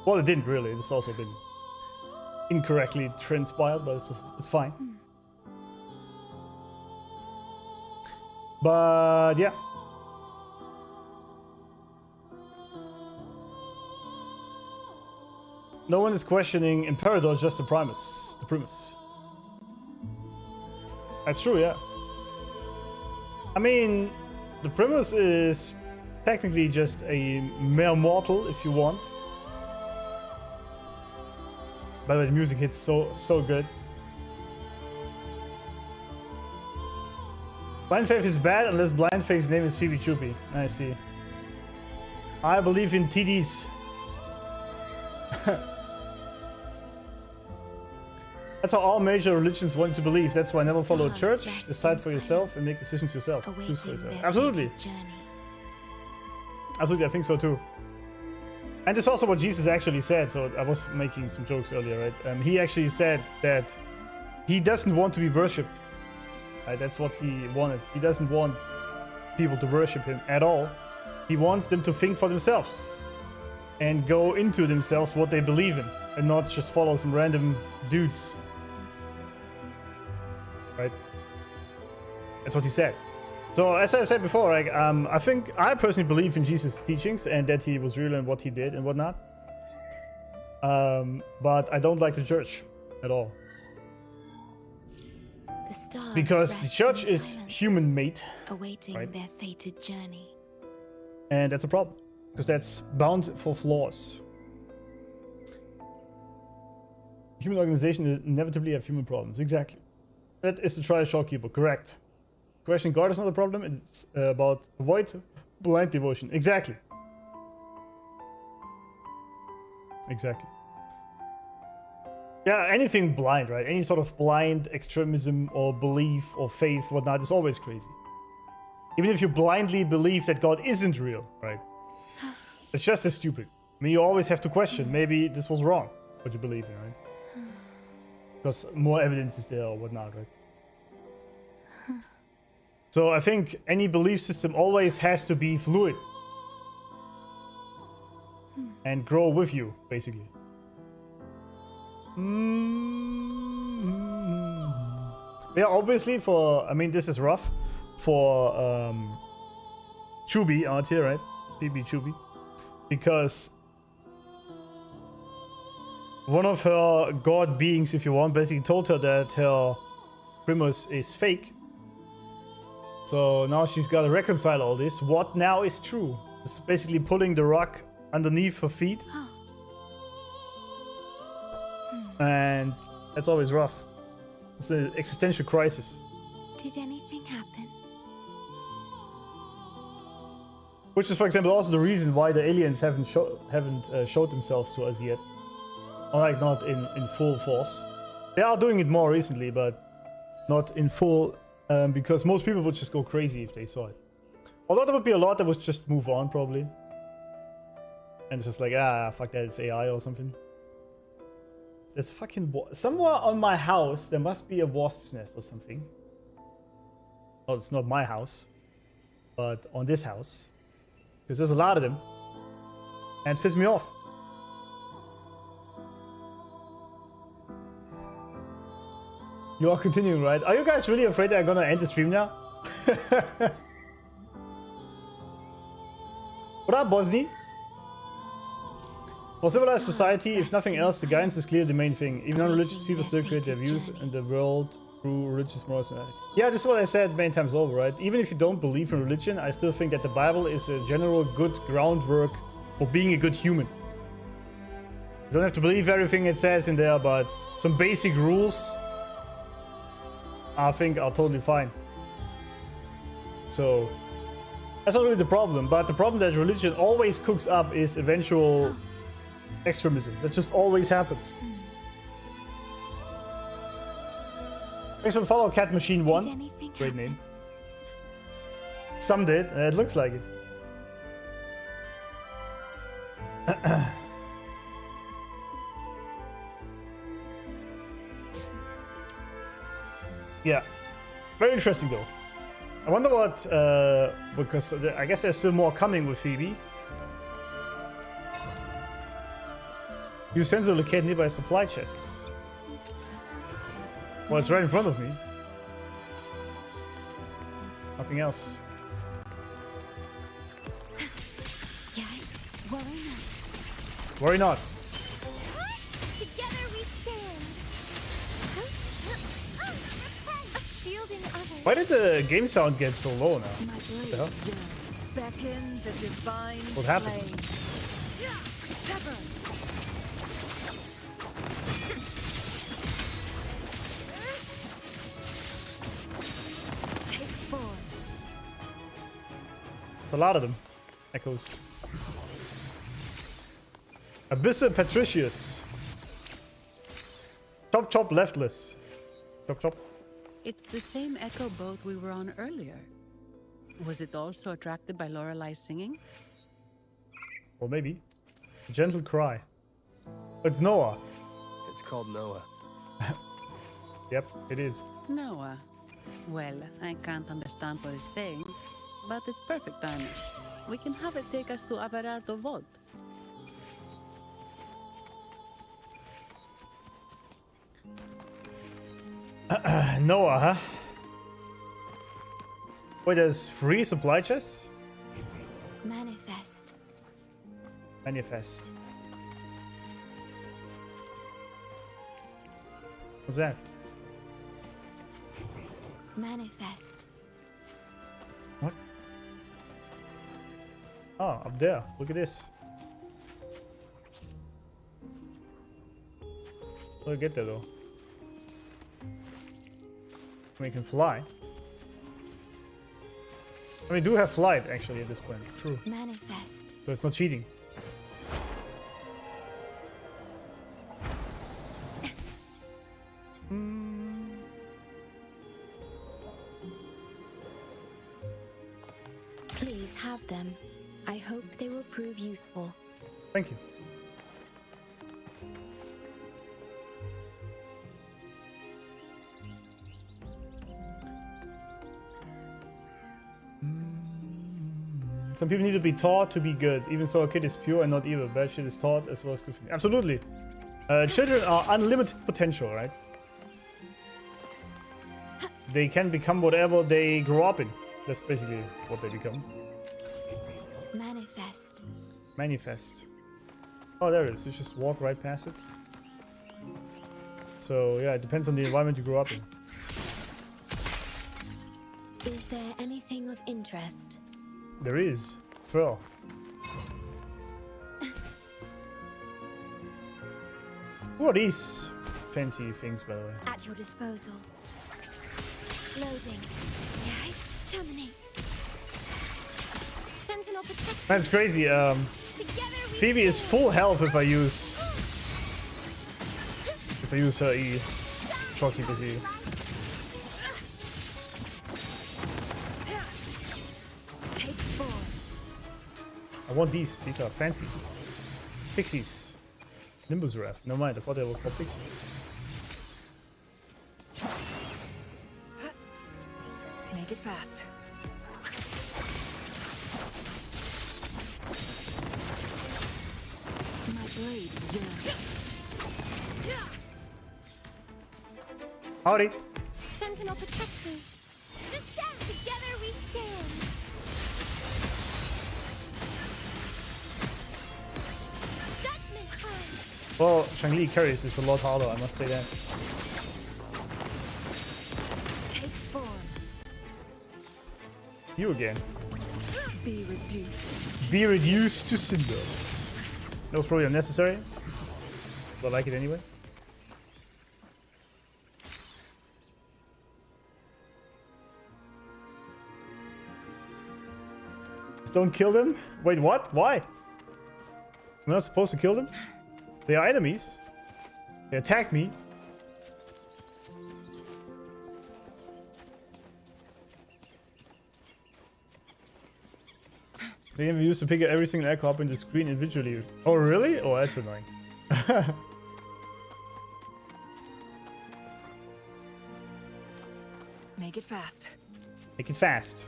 Well, it didn't really. It's also been incorrectly transpired, but it's fine. But yeah. No one is questioning Imperator, just the Primus. The Primus. That's true, yeah. I mean, the Primus is technically just a mere mortal, if you want. By the way, the music hits so good. Blind faith is bad unless blind faith's name is Phoebe Choopy. I see. I believe in TDs. That's how all major religions want to believe. That's why I never follow a church. Decide for yourself and make decisions yourself. Choose for yourself. Absolutely. Absolutely, I think so too. And it's also what Jesus actually said. So I was making some jokes earlier, right? He actually said that he doesn't want to be worshipped. Right? That's what he wanted. He doesn't want people to worship him at all. He wants them to think for themselves and go into themselves what they believe in and not just follow some random dudes. Right? That's what he said. So as I said before, like, I think I personally believe in Jesus' teachings and that he was real and what he did and whatnot. But I don't like the church at all. Because the church is human-made, awaiting right? their fated journey. And that's a problem, because that's bound for flaws. Human organization inevitably have human problems. Exactly. That is the trial Shorekeeper, correct. Question God is not a problem, it's about avoid blind devotion. Exactly. Exactly. Yeah, anything blind, right? Any sort of blind extremism or belief or faith, whatnot, is always crazy. Even if you blindly believe that God isn't real, right? It's just as stupid. I mean, you always have to question, maybe this was wrong, what you believe in, right? Because more evidence is there or whatnot, right? So I think any belief system always has to be fluid. And grow with you, basically. Yeah, obviously for, I mean, this is rough for Choopy out here, right? PB Choopy. Because one of her god beings, if you want, basically told her that her Primus is fake. So now she's got to reconcile all this. What now is true? It's basically pulling the rock underneath her feet. And that's always rough. It's an existential crisis. Did anything happen? Which is, for example, also the reason why the aliens haven't showed themselves to us yet. Or like not in full force. They are doing it more recently, but not in full, because most people would just go crazy if they saw it. Although there would be a lot that would just move on, probably. And it's just like, fuck that, it's AI or something. There's fucking... Somewhere on my house, there must be a wasp's nest or something. Well, it's not my house. But on this house. Because there's a lot of them. And it pisses me off. You are continuing, right? Are you guys really afraid that I'm gonna end the stream now? What up, Bosny? For civilized society, if nothing else, the guidance is clearly the main thing. Even non-religious people still create their views in the world through religious morals. Yeah, this is what I said many times over, right? Even if you don't believe in religion, I still think that the Bible is a general good groundwork for being a good human. You don't have to believe everything it says in there, but some basic rules, I think, are totally fine. So, that's not really the problem. But the problem that religion always cooks up is eventual extremism. That just always happens. Thanks for the follow, Cat Machine 1. Great name. Some did. It looks like it. Yeah. Very interesting, though. I wonder what... because I guess there's still more coming with Phoebe. Use sensor locate nearby supply chests. Well, it's right in front of me. Nothing else. Yeah, worry not. Worry not. Together we stand. Shielding others. Why did the game sound get so low now? My blade The hell? yearns. Beckon the divine What happened? flame. Sever. Take form. It's a lot of them. Echoes. Abyssa Patricius. Chop chop leftless. Chop chop. It's the same echo boat we were on earlier. Was it also attracted by Lorelei's singing? Or maybe. A gentle cry. It's Noah. It's called Noah. Yep, it is. Noah. Well, I can't understand what it's saying, but it's perfect timing. We can have it take us to Averardo Vault. Noah, huh? Wait, there's 3 supply chests? Manifest. Manifest. What's that? Manifest. What? Oh, up there. Look at this. How do I get there though? We can fly. I mean, we do have flight actually at this point. True. Manifest. So it's not cheating. Please have them. I hope they will prove useful. Thank you. Some people need to be taught to be good. Even so, a kid is pure and not evil. Bad shit is taught as well as good. Absolutely. Children are unlimited potential, right? They can become whatever they grow up in. That's basically what they become. Manifest. Manifest. Oh, there it is. You just walk right past it. So, yeah, it depends on the environment you grew up in. Is there anything of interest? There is. Fur. What are these fancy things, by the way? At your disposal. Loading. Right? Terminate. Sentinel protect. That's crazy. Phoebe is full health if I use her E. Shorekeeper's E. Take 4. I want these. These are fancy. Pixies. Nimbus Ref. Never mind. I thought they were called Pixies. Make it fast. My blade yearns. Howdy. Sentinel protect me. Descend. Together we stand. Judgment time. Well, Shang-Li carries is a lot harder, I must say that. Take form. You again. Be reduced. Be reduced to cinder. That was probably unnecessary, but I like it anyway. Don't kill them? Wait, what? Why? I'm not supposed to kill them? They are enemies. They attack me. They can be used to pick every single echo up in the screen individually. Oh, really? Oh, that's annoying. Make it fast. Make it fast.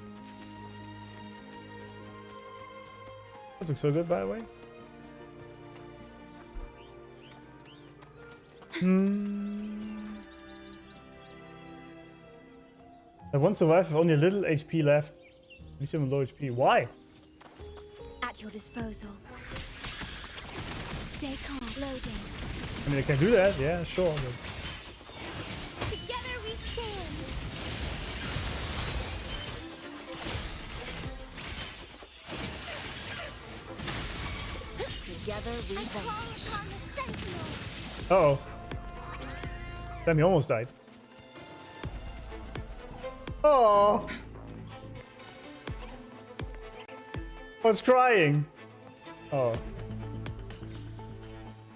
This looks so good, by the way. I won't survive with only a little HP left. At least I'm low HP. Why? At your disposal. Stay calm. Loading. I mean, I can do that. Yeah, sure. But... Together we stand. Together we I call vanquish. upon the sentinel. Uh-oh. Damn, he almost died. Oh. What's crying? Oh.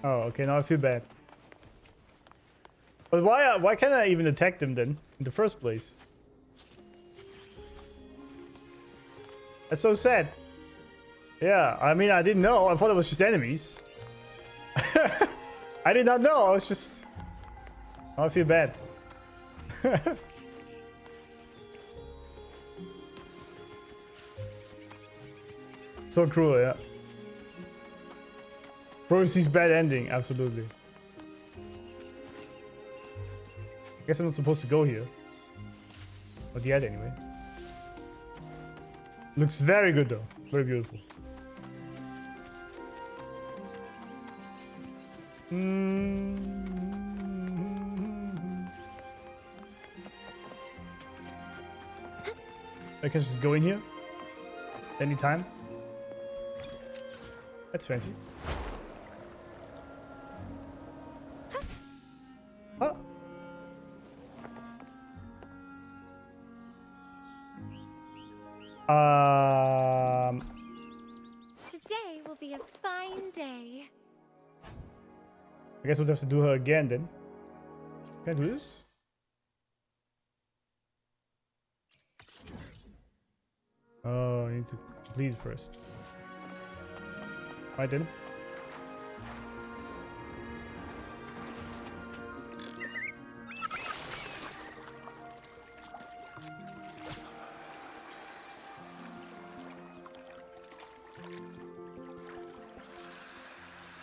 Oh, okay, now I feel bad. But why can't I even attack them then, in the first place? That's so sad. Yeah, I mean, I didn't know. I thought it was just enemies. I did not know. I was just... Now I feel bad. So cruel, yeah. Procy's bad ending, absolutely. Guess I'm not supposed to go here. Not yet, anyway. Looks very good, though. Very beautiful. I can just go in here anytime. That's fancy. Huh? Today will be a fine day. I guess we'll have to do her again then. Can I do this? Oh, I need to complete it first. Right then.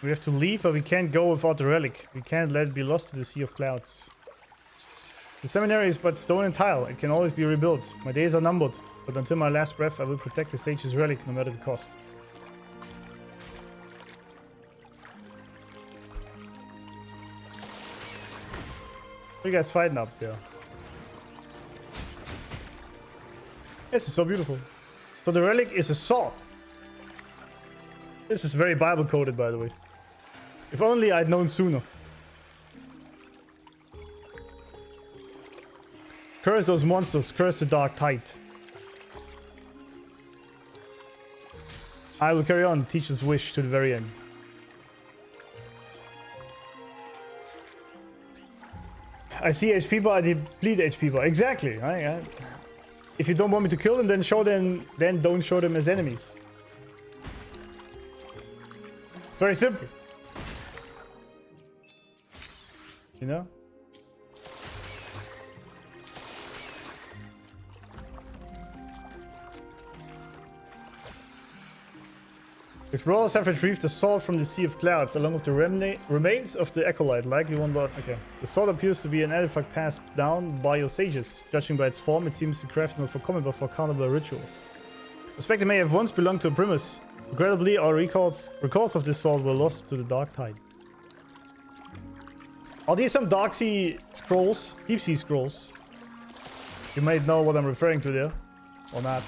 We have to leave, but we can't go without the relic. We can't let it be lost to the sea of clouds. The seminary is but stone and tile. It can always be rebuilt. My days are numbered, but until my last breath, I will protect the sage's relic no matter the cost. What are you guys fighting up there? This is so beautiful. So the relic is a sword. This is very Bible coded, by the way. If only I'd known sooner. Curse those monsters, curse the dark tide. I will carry on, teacher's wish to the very end. I see HP bar, I deplete HP bar. Exactly. If you don't want me to kill them, then show them. Then don't show them as enemies. It's very simple. You know? Explorers have retrieved the sword from the Sea of Clouds, along with the remains of the acolyte, likely one but okay. The sword appears to be an artifact passed down by your sages. Judging by its form, it seems to craft not for common but for carnival rituals. The spectre may have once belonged to a primus. Regrettably, our records of this sword were lost to the dark tide. Are these some dark sea scrolls? Deep sea scrolls? You might know what I'm referring to there, or not.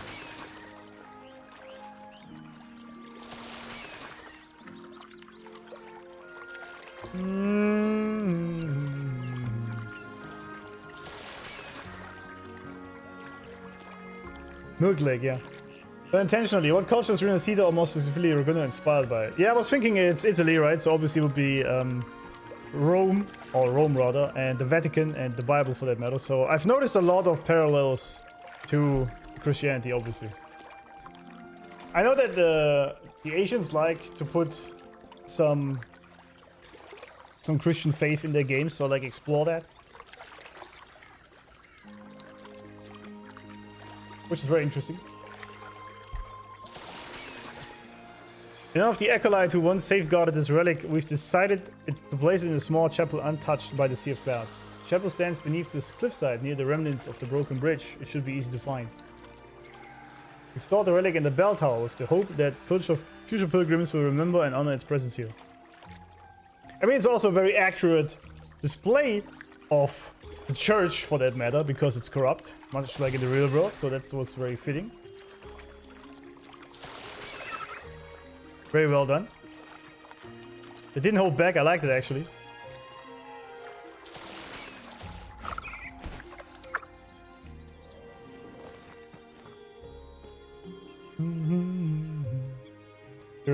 Milk Lake, yeah. But intentionally, what cultures Reno Cedar are most specifically Ragunna inspired by? Yeah, I was thinking it's Italy, right? So obviously it would be Rome, or Rome rather, and the Vatican and the Bible for that matter. So I've noticed a lot of parallels to Christianity, obviously. I know that the Asians like to put some Christian faith in their games, so like explore that. Which is very interesting. You know, of the acolyte who once safeguarded this relic, we've decided to place it in a small chapel untouched by the Sea of Clouds. The chapel stands beneath this cliffside near the remnants of the broken bridge. It should be easy to find. We've stored the relic in the bell tower with the hope that future pilgrims will remember and honor its presence here. I mean, it's also a very accurate display of the church, for that matter, because it's corrupt, much like in the real world, so that's what's very fitting. Very well done. It didn't hold back, I liked it actually.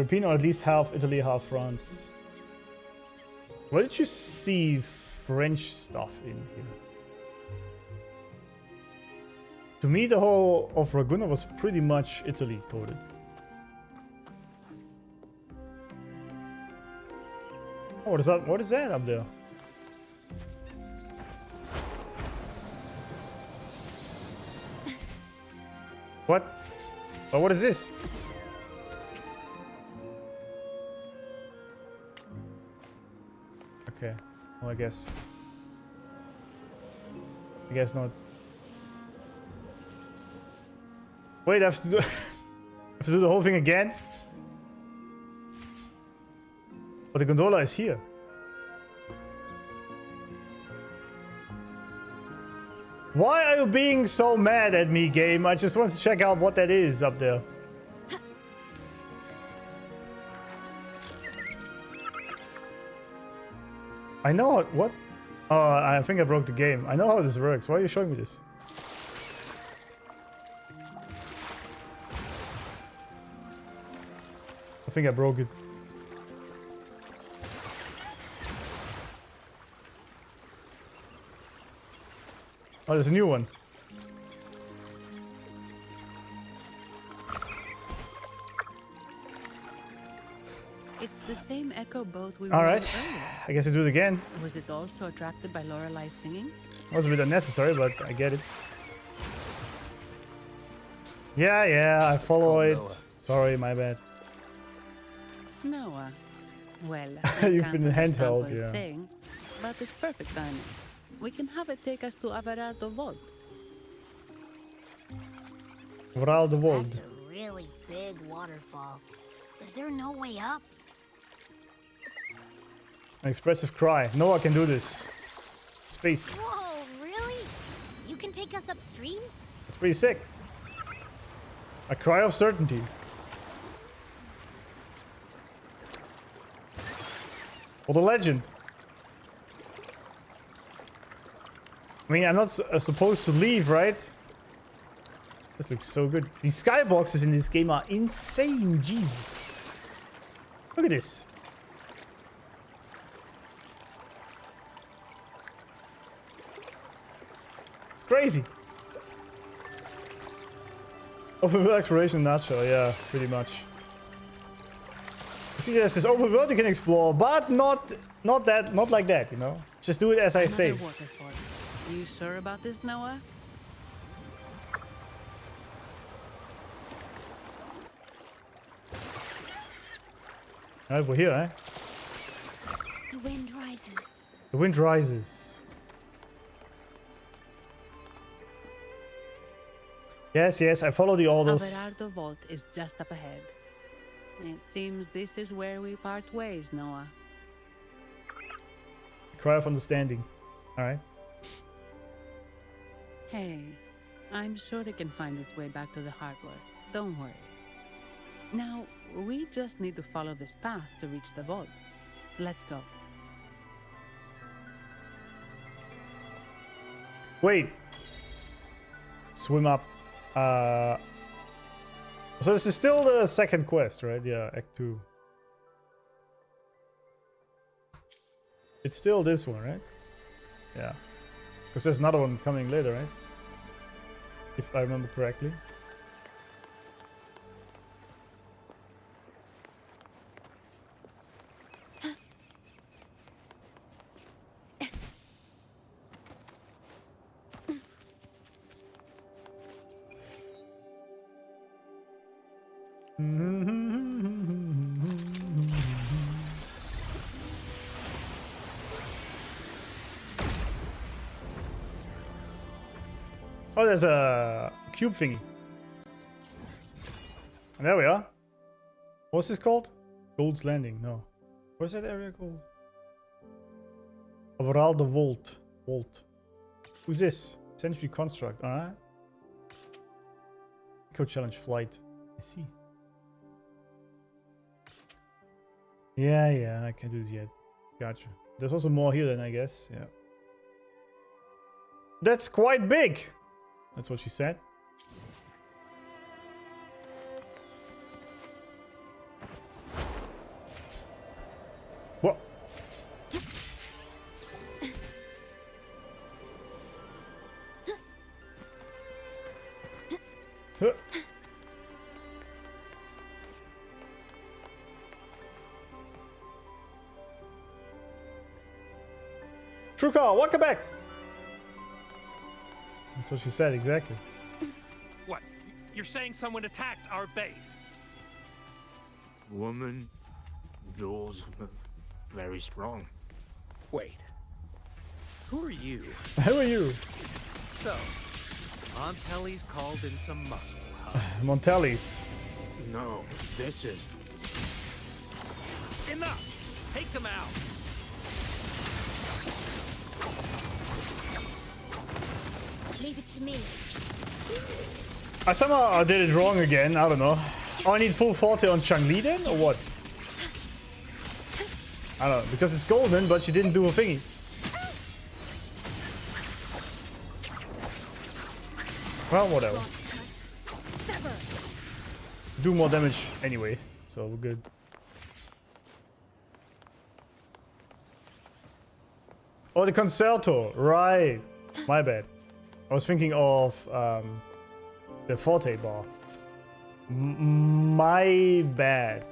European or at least half Italy, half France. Where did you see French stuff in here? To me, the whole of Ragunna was pretty much Italy coded. Oh, what is that? What is that up there? What? Oh, what is this? Okay. Well, I guess not. Wait, I have to do, I have to do the whole thing again? But the gondola is here. Why are you being so mad at me, game? I just want to check out what that is up there. I know what? Oh, I think I broke the game. I know how this works. Why are you showing me this? I think I broke it. Oh, there's a new one. It's the same echo boat we All were right. earlier. I guess I do it again. Was it also attracted by Lorelei's singing? It was a bit unnecessary, but I get it. Yeah, I follow it. Noah. Sorry, my bad. Noah. Well, You've I been can't understand handheld, what it's yeah. saying, but it's perfect timing. We can have it take us to Averardo Vault. Vooral de That's Wold. a really big waterfall. Is there no way up? An expressive cry. Noah can do this. Space. Whoa, really? You can take us upstream? That's pretty sick. A cry of certainty. For the legend. I mean, I'm not supposed to leave, right? This looks so good. These skyboxes in this game are insane, Jesus. Look at this. It's crazy. Open world exploration in a nutshell, yeah, pretty much. You see, there's this open world you can explore, but not like that, you know? Just do it as I say. Another waterfall. You sure about this, Noah? Alright, we're here, eh? The wind rises. The wind rises. Yes, I follow the orders. Averardo Vault is just up ahead. It seems this is where we part ways, Noah. Cry of understanding. Alright. Hey, I'm sure it can find its way back to the hardware. Don't worry. Now, we just need to follow this path to reach the vault. Let's go. Wait. Swim up. So this is still the second quest, right? Yeah, Act 2. It's still this one, right? Yeah. Because there's another one coming later, right? If I remember correctly. Oh, there's a cube thingy. And there we are. What's this called? Gold's Landing. No. What's that area called? Overall the Vault. Who's this? Century Construct. Alright. Eco Challenge Flight. I see. Yeah, I can't do this yet. Gotcha. There's also more here then, I guess. Yeah. That's quite big. That's what she said. True call, welcome back. That's what she said, exactly. What? You're saying someone attacked our base? Woman, Jules, very strong. Wait. Who are you? Who are you? So, Montelli's called in some muscle, huh? Montelli's. No, this is... Enough! Take them out! Leave it to me. I somehow did it wrong again, I don't know. Oh, I need full forte on Chang-Li then, or what? I don't know, because it's golden, but she didn't do a thingy. Well, whatever. Do more damage anyway, so we're good. Oh, the concerto, right. My bad. I was thinking of the forte bar. My bad.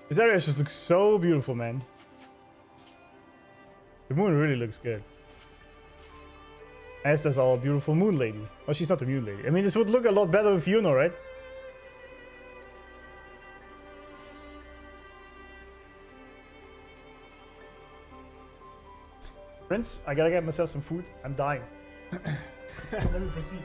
This area just looks so beautiful, man. The moon really looks good. As does our beautiful moon lady. Oh, she's not the moon lady. I mean, this would look a lot better with Yuno, right? Prince, I gotta get myself some food. I'm dying. Let me proceed.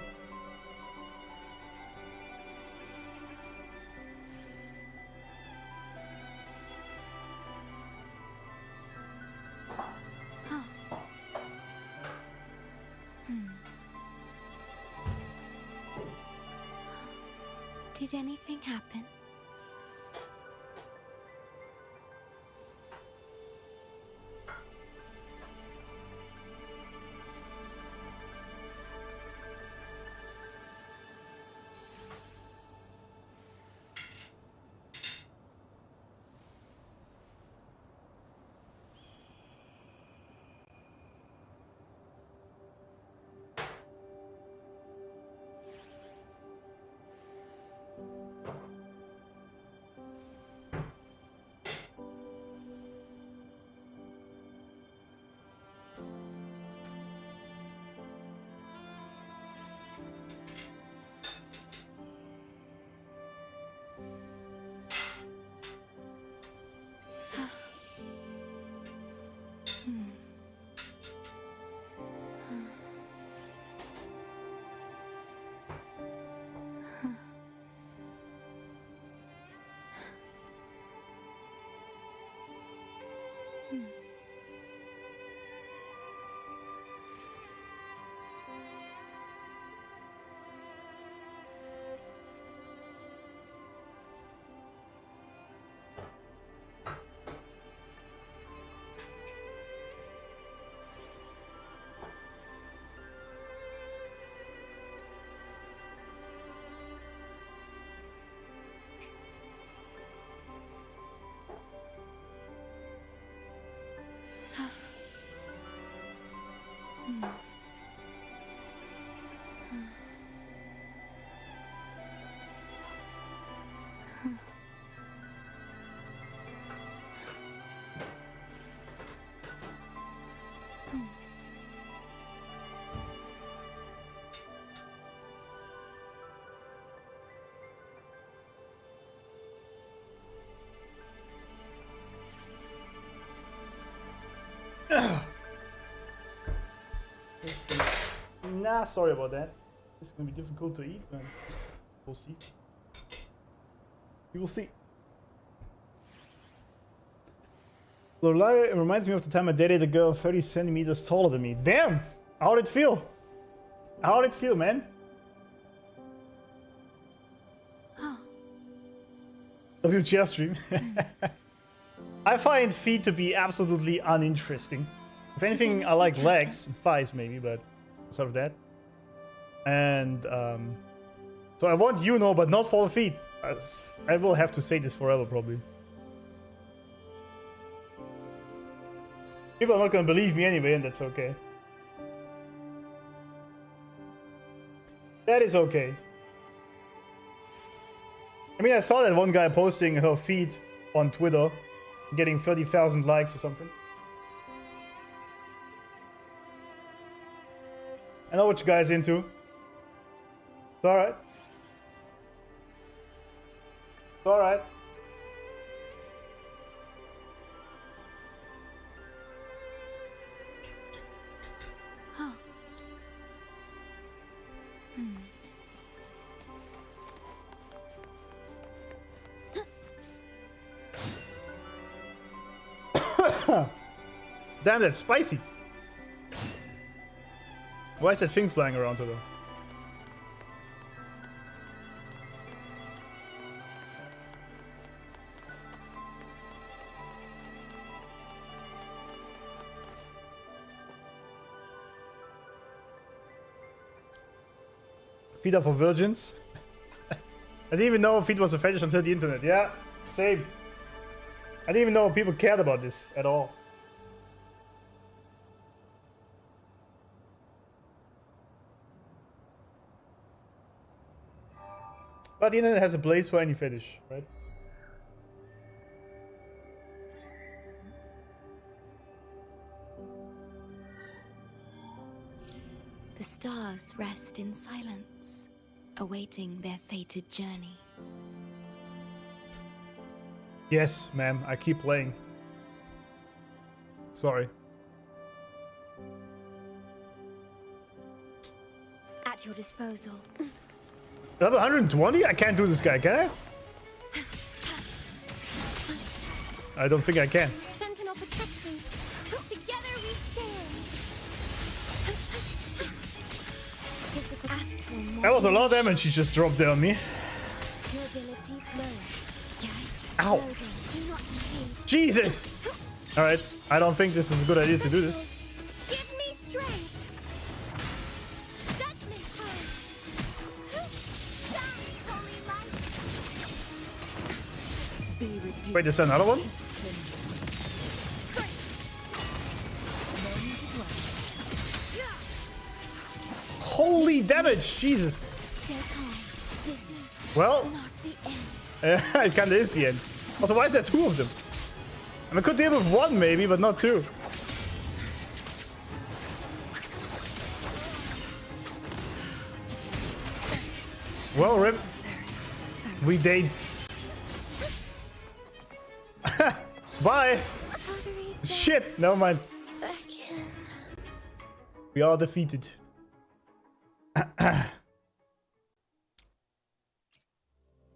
Did anything happen? Nah, sorry about that. It's gonna be difficult to eat, but we'll see. You will see. Lorelei reminds me of the time I dated a girl 30 centimeters taller than me. Damn! How'd it feel? How'd it feel, man? WGR stream. I find feet to be absolutely uninteresting. If anything, I like legs and thighs maybe, but sort of that. And So I want Juno, but not for the feet. I will have to say this forever, probably. People are not gonna believe me anyway, and that's okay. That is okay. I mean, I saw that one guy posting her feet on Twitter, getting 30,000 likes or something. I know what you guys into. It's alright. It's alright. Oh. Damn, that's spicy. Why is that thing flying around her though? Feet are for virgins. I didn't even know feet was a fetish until the internet. Yeah, same. I didn't even know people cared about this at all. But the internet has a place for any fetish, right? The stars rest in silence, awaiting their fated journey. Yes, ma'am. I keep playing. Sorry. At your disposal. Level 120? I can't do this guy, can I? I don't think I can. Sentinel protects me. Together we stand. Physical astral. That was a lot of damage she just dropped there on me. Durability lower. Ow. Loading. Do not impede. Jesus! Alright, I don't think this is a good idea to do this. Give me strength. Judgment time. Shine, holy light. Be reduced. Wait, is there another one? to cinders. Holy damage! Jesus! Stay calm. This is Well, not the end. it kinda is the end. Also, why is there two of them? I mean, I could deal with one maybe, but not two. Well, Rip, we date. Bye! Shit! Never mind. We are defeated.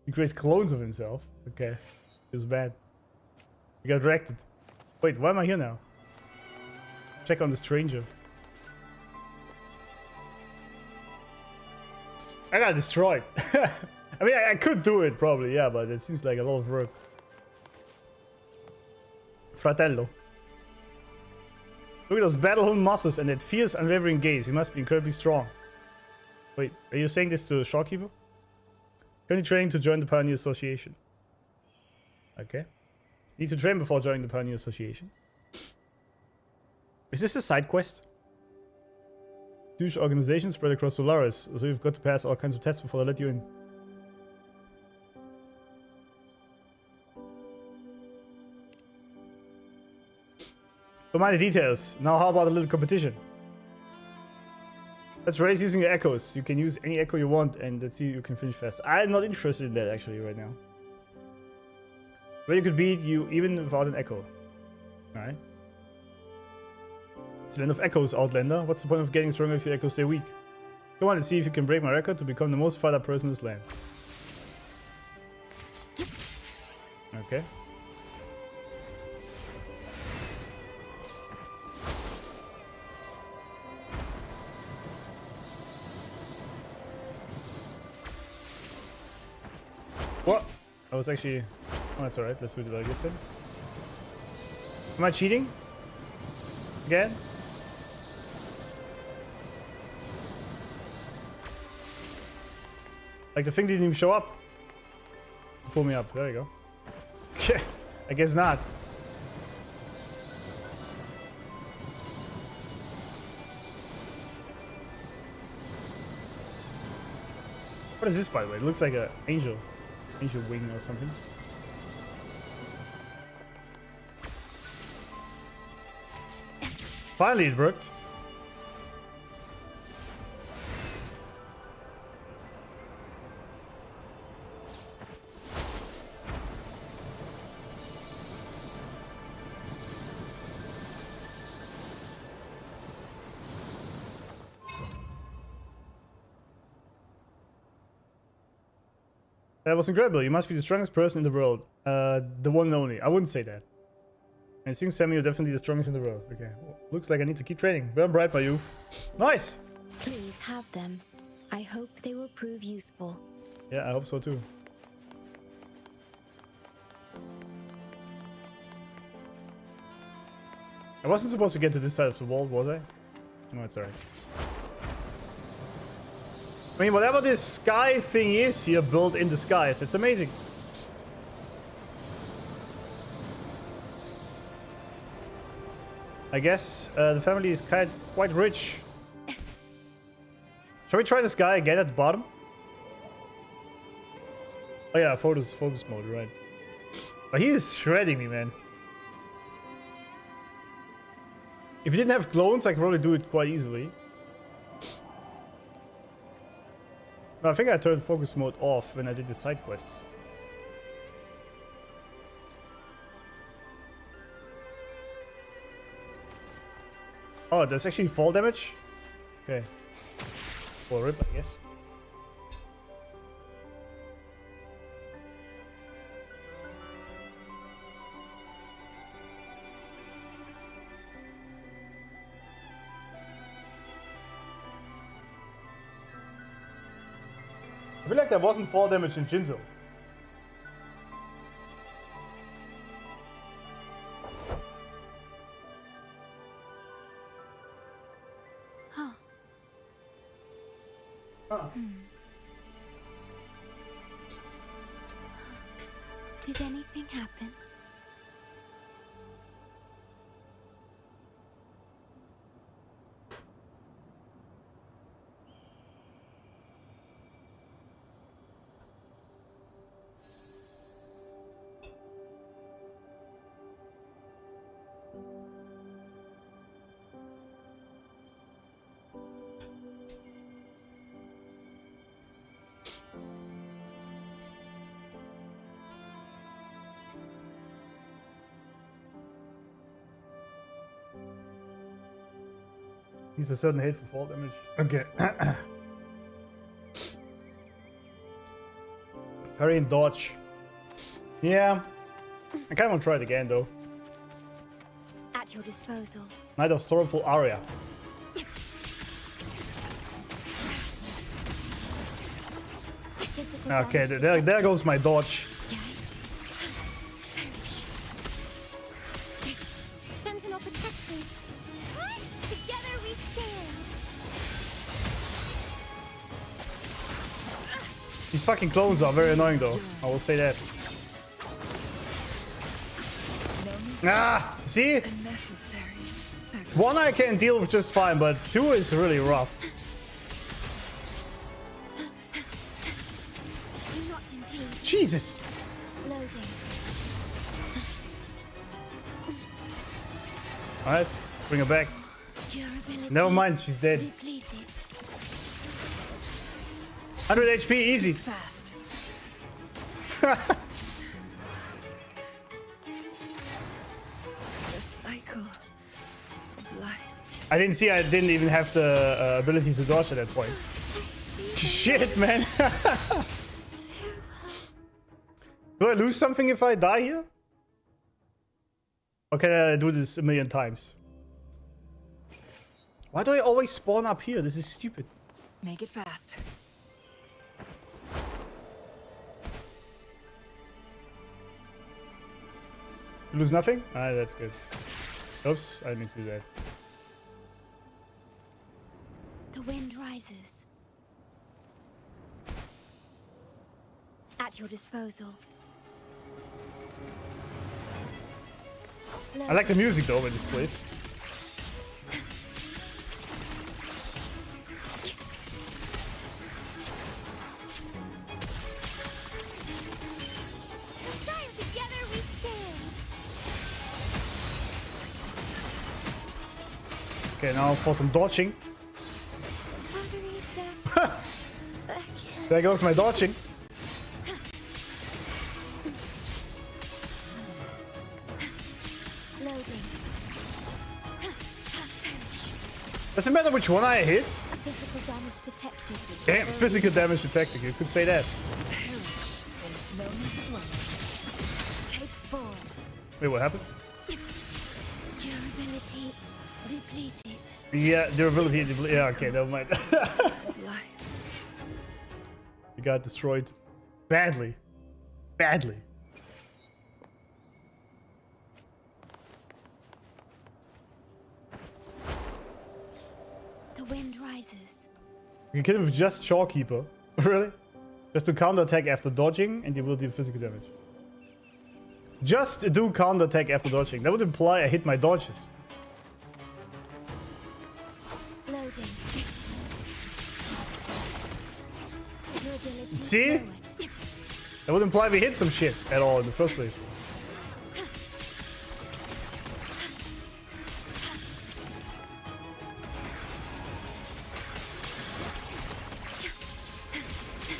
He creates clones of himself. Okay. Feels bad. He got directed. Wait, why am I here now? Check on the stranger. I got destroyed. I mean, I could do it probably, yeah, but it seems like a lot of work. Fratello. Look at those battle-honed muscles and that fierce, unwavering gaze. He must be incredibly strong. Wait, are you saying this to Shorekeeper? Currently training to join the Pioneer Association. Okay. Need to train before joining the Pioneer Association. Is this a side quest? Huge organization spread across Solaris, so you've got to pass all kinds of tests before they let you in. Don't mind the details. Now how about a little competition? Let's race using your echoes. You can use any echo you want and let's see if you can finish fast. I'm not interested in that actually right now. But you could beat you even without an echo. Alright. It's the land of echoes, Outlander. What's the point of getting stronger if your echoes stay weak? Come on, let's see if you can break my record to become the most fired up person in this land. Okay. What? I was actually... Oh, that's alright. Let's do it like this then. Am I cheating? Again? Like the thing didn't even show up. Pull me up. There you go. I guess not. What is this, by the way? It looks like an angel wing or something. Finally, it worked. That was incredible. You must be the strongest person in the world. The one and only. I wouldn't say that. I think Sammy, you're definitely the strongest in the world. Okay. Well, looks like I need to keep training. Burn bright, my youth. Nice! Please have them. I hope they will prove useful. Yeah, I hope so too. I wasn't supposed to get to this side of the wall, was I? No, it's alright. I mean, whatever this sky thing is here built in the skies, it's amazing. I guess the family is quite rich. Shall we try this guy again at the bottom? Oh yeah, focus mode, right. But he is shredding me, man. If you didn't have clones, I could probably do it quite easily. No, I think I turned focus mode off when I did the side quests. Oh, there's actually fall damage? Okay. Or rip, I guess. I feel like there wasn't fall damage in Jinzo. Huh. Did anything happen? He's a certain hate for fall damage. Okay. Parry and dodge. Yeah. I kind of want to try it again though. At your disposal. Night of Sorrowful Aria. Okay, there goes my dodge. Sentinel protects me. Together we stand. These fucking clones are very annoying though. I will say that. Ah, see? One I can deal with just fine, but two is really rough. Do not impede. Jesus. Loading. Alright, bring her back. Durability Never mind, she's dead. depleted. 100 HP, easy. Fast. The cycle of life. I didn't even have the ability to dodge at that point. Shit, man. Do I lose something if I die here? Or can I do this a million times? Why do I always spawn up here? This is stupid. Make it fast. Lose nothing? Ah, that's good. Oops, I didn't mean to do that. The wind rises. at your disposal. I like the music though in this place. Together we stand. Okay, now for some dodging. There goes my dodging. Doesn't matter which one I hit. Physical damage detected. Damn, physical damage detected. You could say that. Take 4. Wait, what happened? Durability depleted. Yeah, durability. Yeah, okay, never mind. You got destroyed badly. Badly. The wind rises. You can kill him with just Shorekeeper. Really? Just do counterattack after dodging and you will deal physical damage. Just do counterattack after dodging. That would imply I hit my dodges. Loading. Durability See? lowered. That would imply we hit some shit at all in the first place.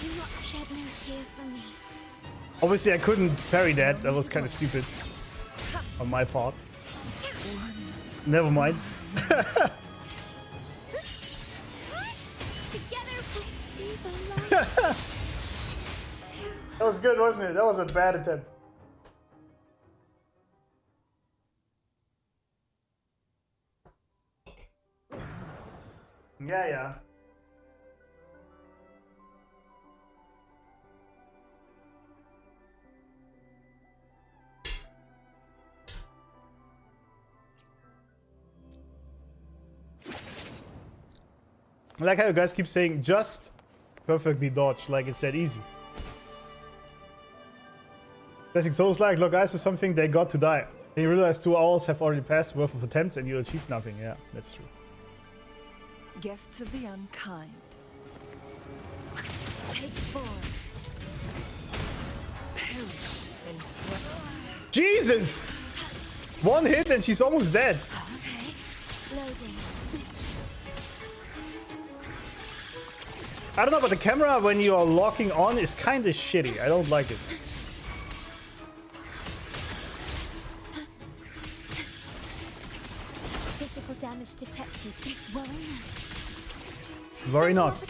Do not shed no tear for me. Obviously I couldn't parry that. That was kind of stupid on my part. Never mind. Together we see the light. That was good, wasn't it? That was a bad attempt. Yeah. I like how you guys keep saying just perfectly dodge, like it's that easy. Classic Souls like, look guys, for something they got to die. Then you realize 2 hours have already passed worth of attempts and you achieved nothing. Yeah, that's true. Guests of the unkind. Take 4. Jesus! 1 hit and she's almost dead. Okay. Loading. I don't know, but the camera when you are locking on is kind of shitty. I don't like it. Physical damage detected. Worry Worry not. not.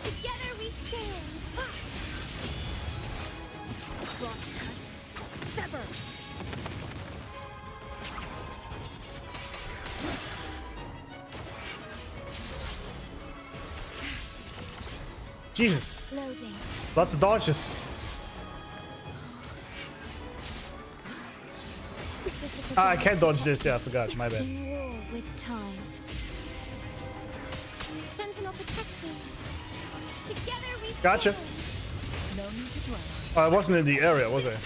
Together we stand. Sever. Jesus. Loading. Lots of dodges. Ah, I can't dodge this. Yeah, I forgot. My bad. In war with time. Sentinel protects me. Together we stand. Gotcha. No need to dwell. Oh, I wasn't in the area, was I? And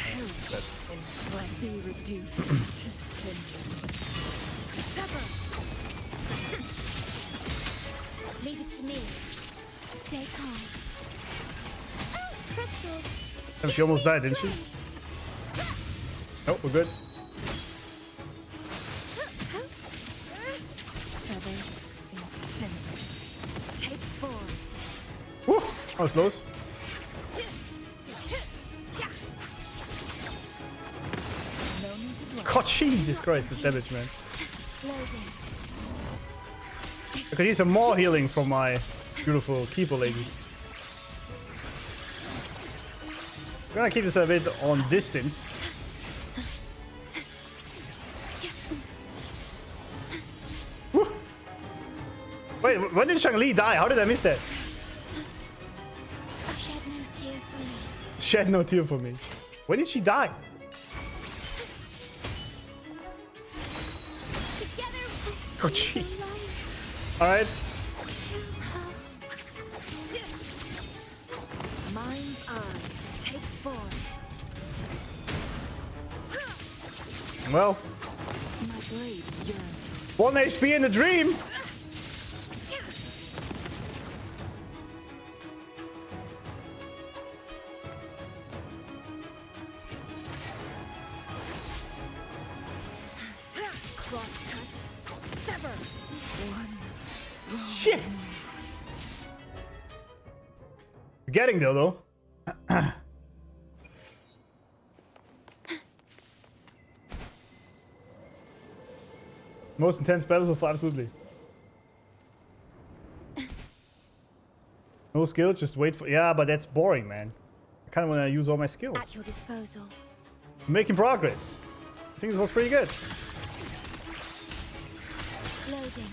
be reduced to cinders. Sever. Leave it to me. Stay calm. Oh, crystals. And she almost died, didn't she? Nope, we're good. Feathers in cinders. Take 4. Woo! That was close. No need to dwell. God, Jesus Christ, the damage, man. Loading. I could use some more healing from my beautiful keeper lady. I'm gonna keep this a bit on distance. Woo. Wait, when did Shang-Li die? How did I miss that? Shed no tear for me. Shed no tear for me. When did she die? Together we Oh, Jesus. Alright. Mind's eye. Take form. Well, My blade yearns. 1 HP in the dream. Crosscut. Sever. Shit. Getting there though. Most intense battles of absolutely. No skill, just wait for. Yeah, but that's boring, man. I kind of want to use all my At skills. your disposal. Making progress. I think this was pretty good. Loading.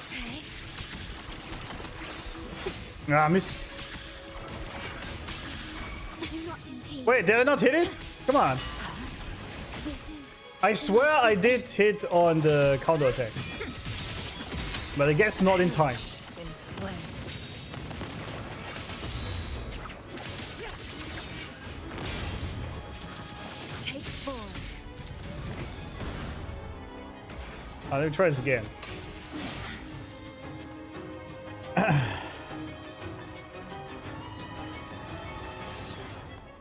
Okay. Ah, miss. Do not impede. Wait, did I not hit it? Come on. This is. I swear I did hit on the counter attack. But I guess not in time. In flames. Take form. Let me try this again.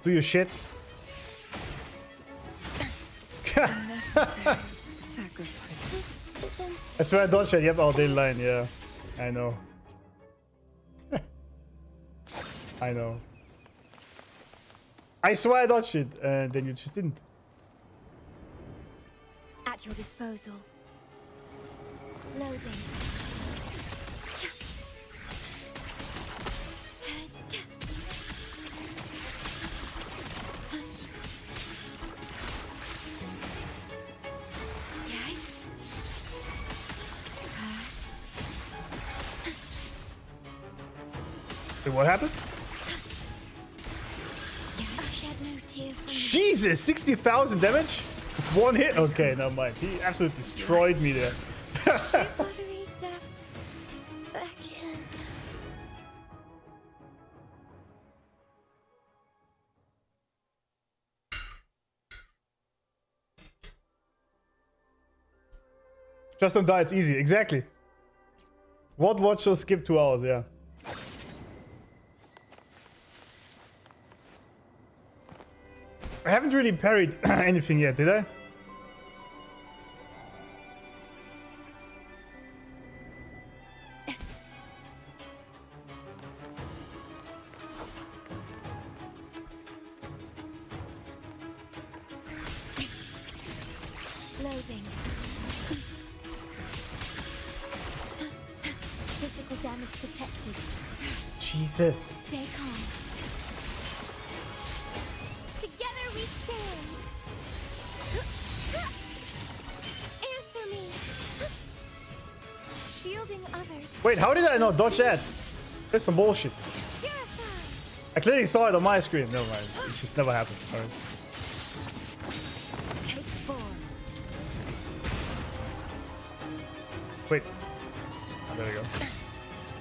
Do your shit. Unnecessary sacrifice. I swear I dodged it. Yep, all day line. Yeah, I know. I know. I swear I dodged it, and then you just didn't. At your disposal. Loading. Okay. Wait, what happened? Shed no tear from Jesus, 60,000 damage? With 1 hit? Okay, never mind. He absolutely destroyed me there. watery depths. Back in. Just don't die, it's easy. Exactly. What watcher skip 2 hours, yeah. I haven't really parried anything yet, did I? Loading. Physical damage detected. Jesus. Stay calm. Together we stand. Answer me. Shielding others. Wait, how did I not dodge that? That's some bullshit. Purify. I clearly saw it on my screen. Never mind. It just never happened. Alright. Take form. Wait. Oh, there we go.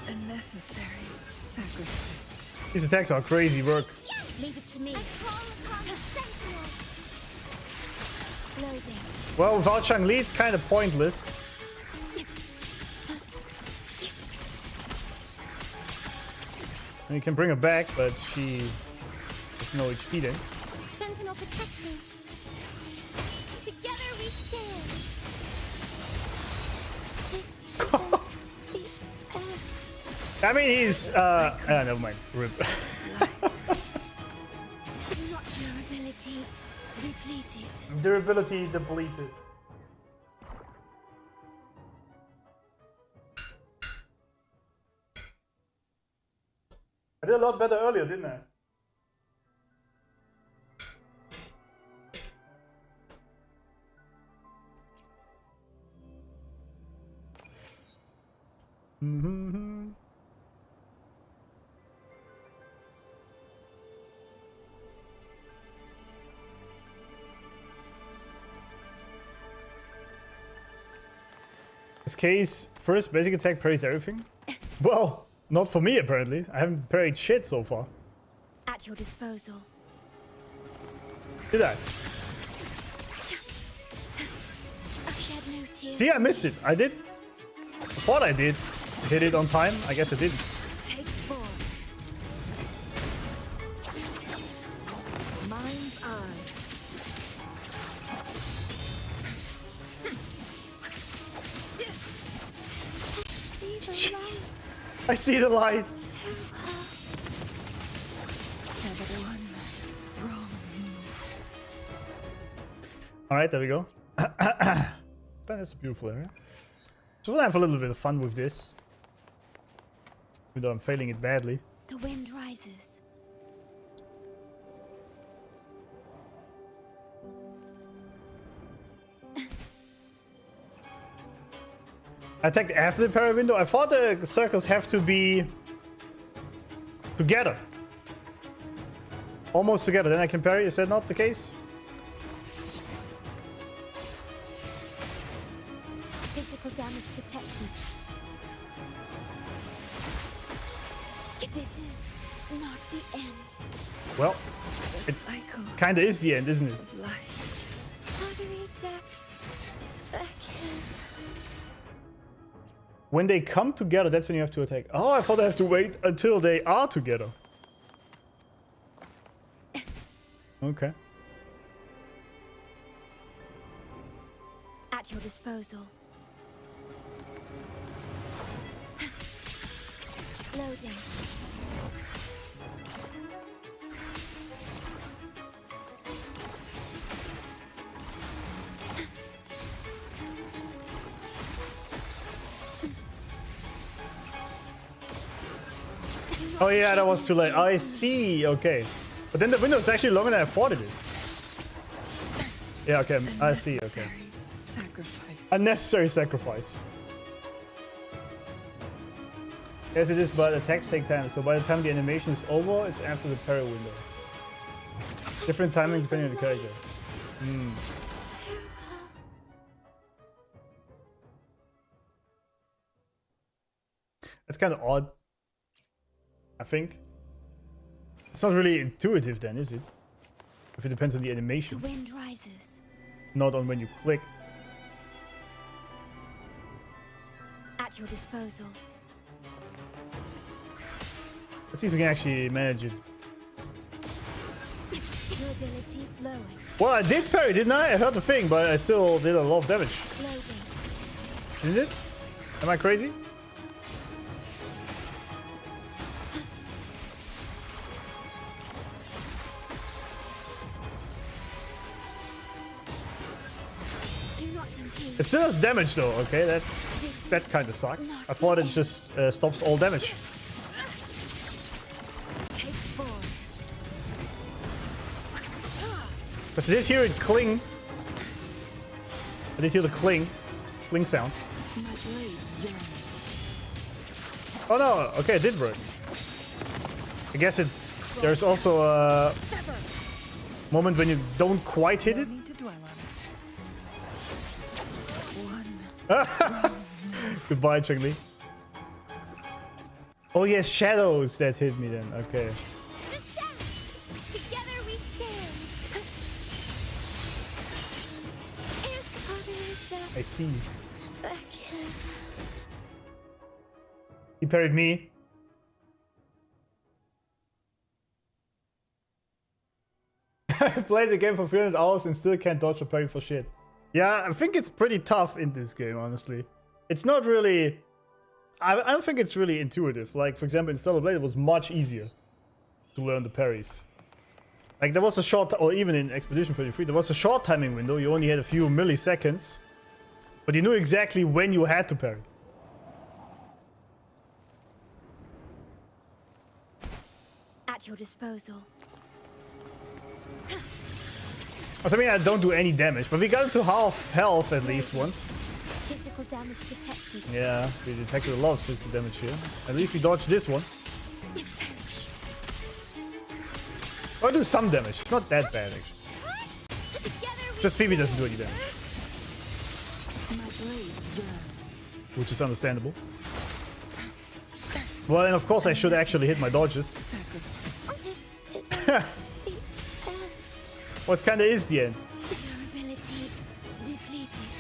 A necessary sacrifice. These attacks are crazy work. Leave it to me. I call upon the sentinel. Loading. Well, without Chang-Li, it's kind of pointless. And you can bring her back, but she has no HP then. Sentinel protect me. Together we stand. This isn't the end. I mean, he's, never mind. Rip. Not durability depleted. Durability depleted. I did a lot better earlier, didn't I? Mm-hmm. This case, first basic attack parries everything. Well, Not for me, apparently. I haven't parried shit so far. At your disposal. Did I? I shed no tears. See, I missed it. I did. I thought I did. Hit it on time. I guess I didn't. Take 4. Mind's eye. See the light. I see the light. All right, there we go. That's a beautiful area. So we'll have a little bit of fun with this. Even though I'm failing it badly. The wind rises. I attacked after the parry window. I thought the circles have to be together. Almost together. Then I can parry. Is that not the case? Physical damage detected. This is not the end. Well, it kind of is the end, isn't it? Pottery depths. When they come together, that's when you have to attack. Oh, I thought I have to wait until they are together. Okay. At your disposal. Loading. Oh yeah, that was too late. I see. Okay. But then the window is actually longer than I thought it is. Yeah, okay. I see. Okay. Unnecessary sacrifice. Yes, it is, but attacks take time. So by the time the animation is over, it's after the parry window. Different timing depending on the character. That's kind of odd. I think. It's not really intuitive then, is it? If it depends on the animation. The wind rises. Not on when you click. At your disposal. Let's see if we can actually manage it. Durability lowered. Well, I did parry, didn't I? I heard the thing, but I still did a lot of damage. Loading. Didn't it? Am I crazy? It still has damage though, okay? That kind of sucks. I thought it just stops all damage. Because I did hear it cling. I did hear the cling sound. Oh no, okay, it did work. I guess there's also a moment when you don't quite hit it. Goodbye, Chun-Li. Oh yes, shadows that hit me then. Okay. Together we stand. I see. He parried me. I've played the game for 300 hours and still can't dodge a parry for shit. Yeah, I think it's pretty tough in this game, honestly. It's not really... I don't think it's really intuitive. Like, for example, in Stellar Blade, it was much easier to learn the parries. Like, there was a short... Or even in Expedition 33, there was a short timing window. You only had a few milliseconds. But you knew exactly when you had to parry. At your disposal. I mean, I don't do any damage, but we got to half health at least once. Physical damage detected. Yeah, we detected a lot of physical damage here. At least we dodged this one. Or do some damage. It's not that bad, actually. Just Phoebe doesn't do any damage. Which is understandable. Well, and of course I should actually hit my dodges. Sacrifice. This isn't the end. What kinda is the end? Durability depleted.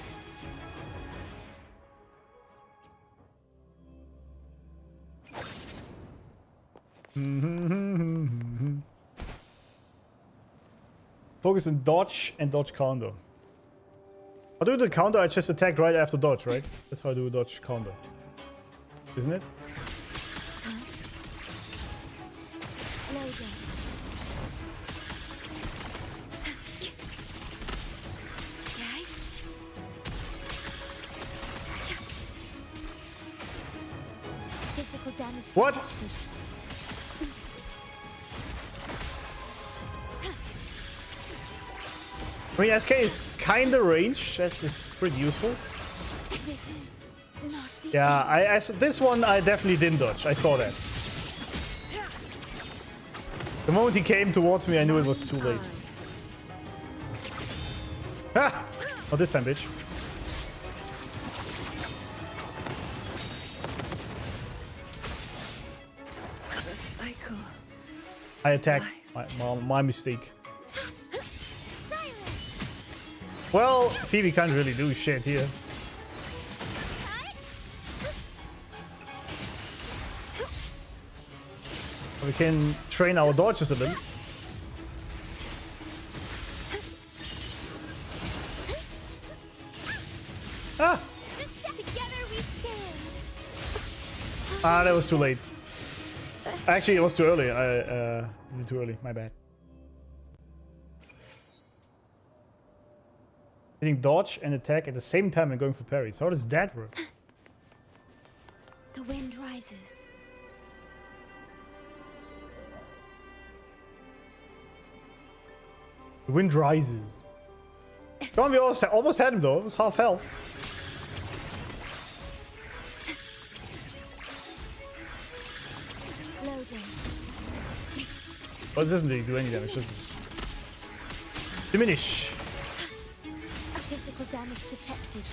Focus on dodge and dodge counter. I do the counter, I just attack right after dodge, right? That's how I do a dodge counter. Isn't it? Loading. Okay. Physical damage What? detected. I mean, SK is kinda ranged. That is pretty useful. This is not the Yeah, this one I definitely didn't dodge. I saw that. The moment he came towards me, I knew it was too late. Ha! Not this time, bitch. The cycle. I attacked. My mistake. Well, Phoebe can't really do shit here. We can train our dodges a bit. Ah! Together we stand. Ah, that was too late. Actually, it was too early. I did it too early. My bad. Hitting dodge and attack at the same time and going for parries. How does that work? The wind rises. The wind rises. Come on, we almost had him though. It was half health. Loading. Well, this doesn't really do any damage, does it? Diminish. Physical damage detected.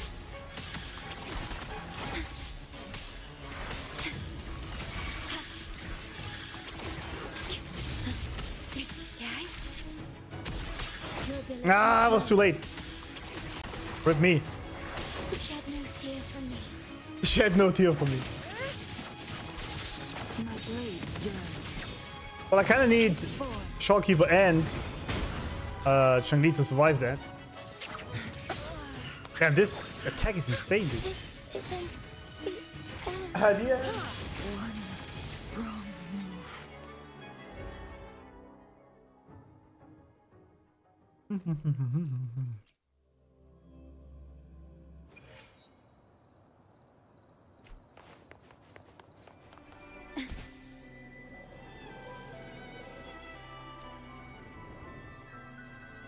Ah, it was too late. Rip me. Shed no tear for me. Shed no tear for me. My blade yearns. Well, I kind of need Shorekeeper and Chang-Li to survive that. Damn, this attack is insane, dude. This isn't the end. Idea. One wrong move.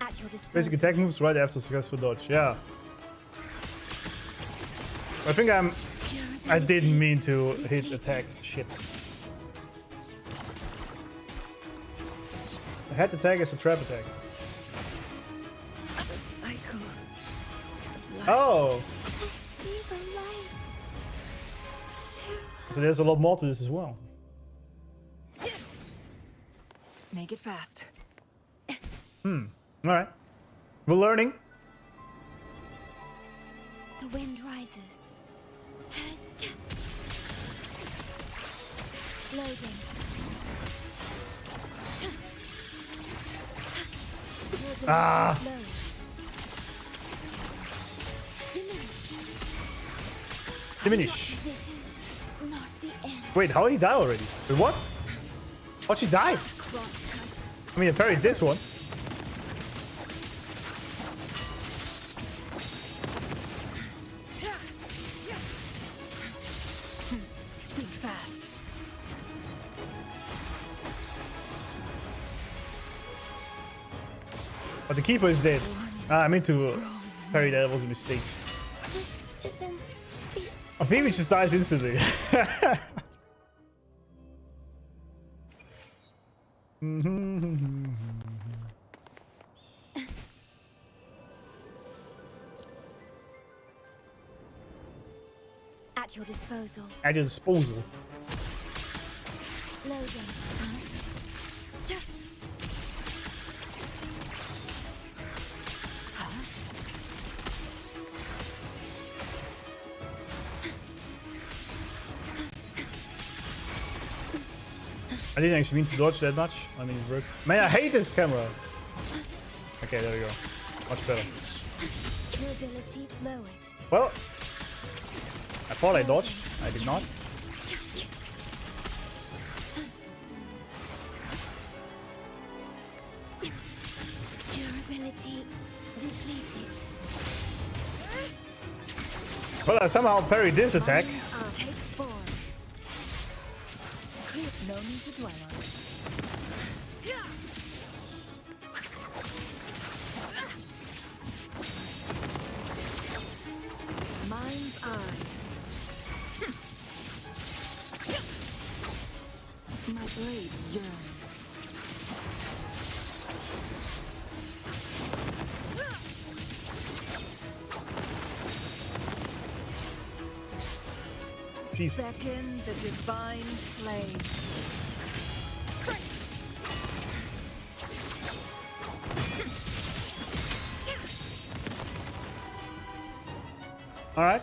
At your disposal. Basic attack moves right after successful dodge. Yeah. I think I didn't mean to hit attack. Shit. The head attack is a trap attack. The cycle. Oh. I see the light. So there's a lot more to this as well. Make it fast. Alright. We're learning. The wind rises. Loading. Ah. Diminish. This is not the end. Wait, how did he die already? Wait, what? How'd she die? I mean, I parried this one. Think fast. But the keeper is dead. Ah, I meant to parry that. It was a mistake. This isn't the I think he just dies instantly. at your disposal. At your disposal. Loading. I didn't actually mean to dodge that much. I mean, it worked. Man, I hate this camera. Okay, there we go. Much better. Durability lowered. Well, I thought I dodged. I did not. Durability depleted. Well, I somehow parried this attack. Take 4. No need to dwell on it. Mind's eye. My blade yearns. Jeez. Beckon the divine flame. All right.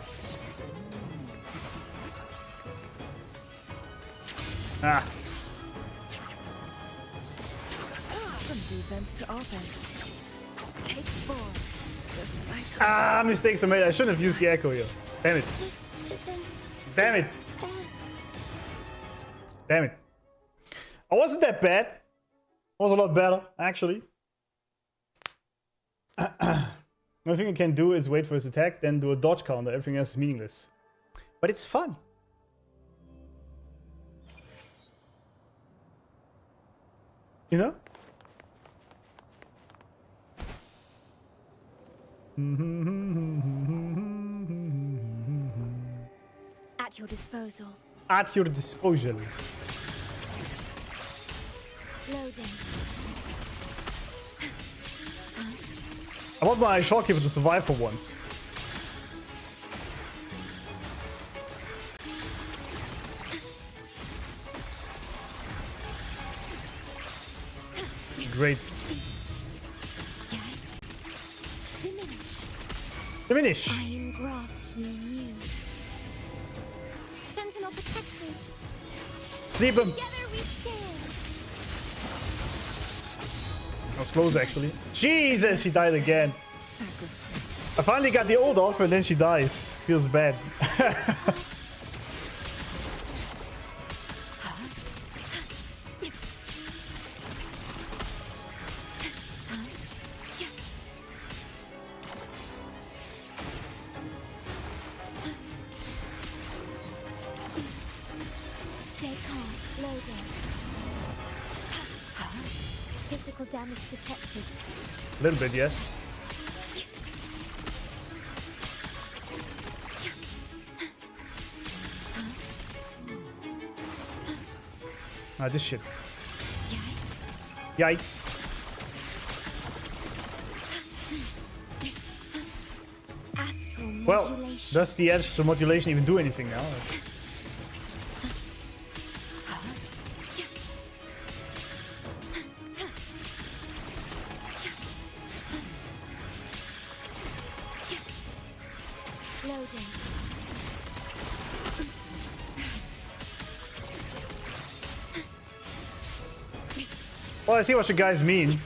Ah. From defense to offense. Take 4. The cycle. Ah, mistakes are made. I shouldn't have used the echo here. Damn it. Damn it. Damn it. I wasn't that bad. I was a lot better, actually. The only thing I can do is wait for his attack, then do a dodge counter. Everything else is meaningless. But it's fun. You know? At your disposal. At your disposal. Loading. I want my Shorekeeper to survive for once. Great. Diminish. I engraft you new. Sentinel protects me. Sleep him. Together we stand. That was close, actually. Jesus, she died again. I finally got the ult off and then she dies. Feels bad. Stay calm. Loading. Physical damage detected. A little bit, yes. Ah, this shit. Yikes. Astral Well, modulation. does the astral modulation even do anything now? Loading. Well, I see what you guys mean.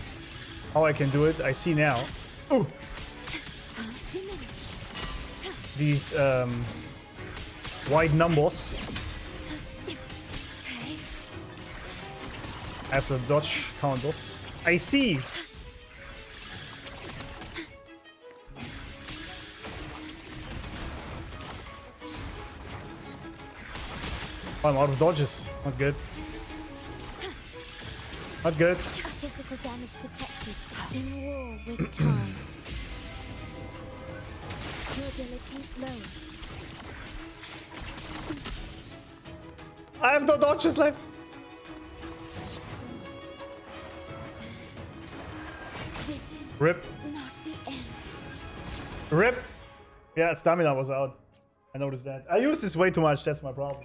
How I can do it, I see now. Ooh. These white numbers. After dodge counters. I see. Oh, I'm out of dodges. Not good. Not good. Physical damage detected. In war with time. Durability lowered. I have no dodges left. This is Rip. not the end. Rip. Yeah, stamina was out. I noticed that. I use this way too much. That's my problem.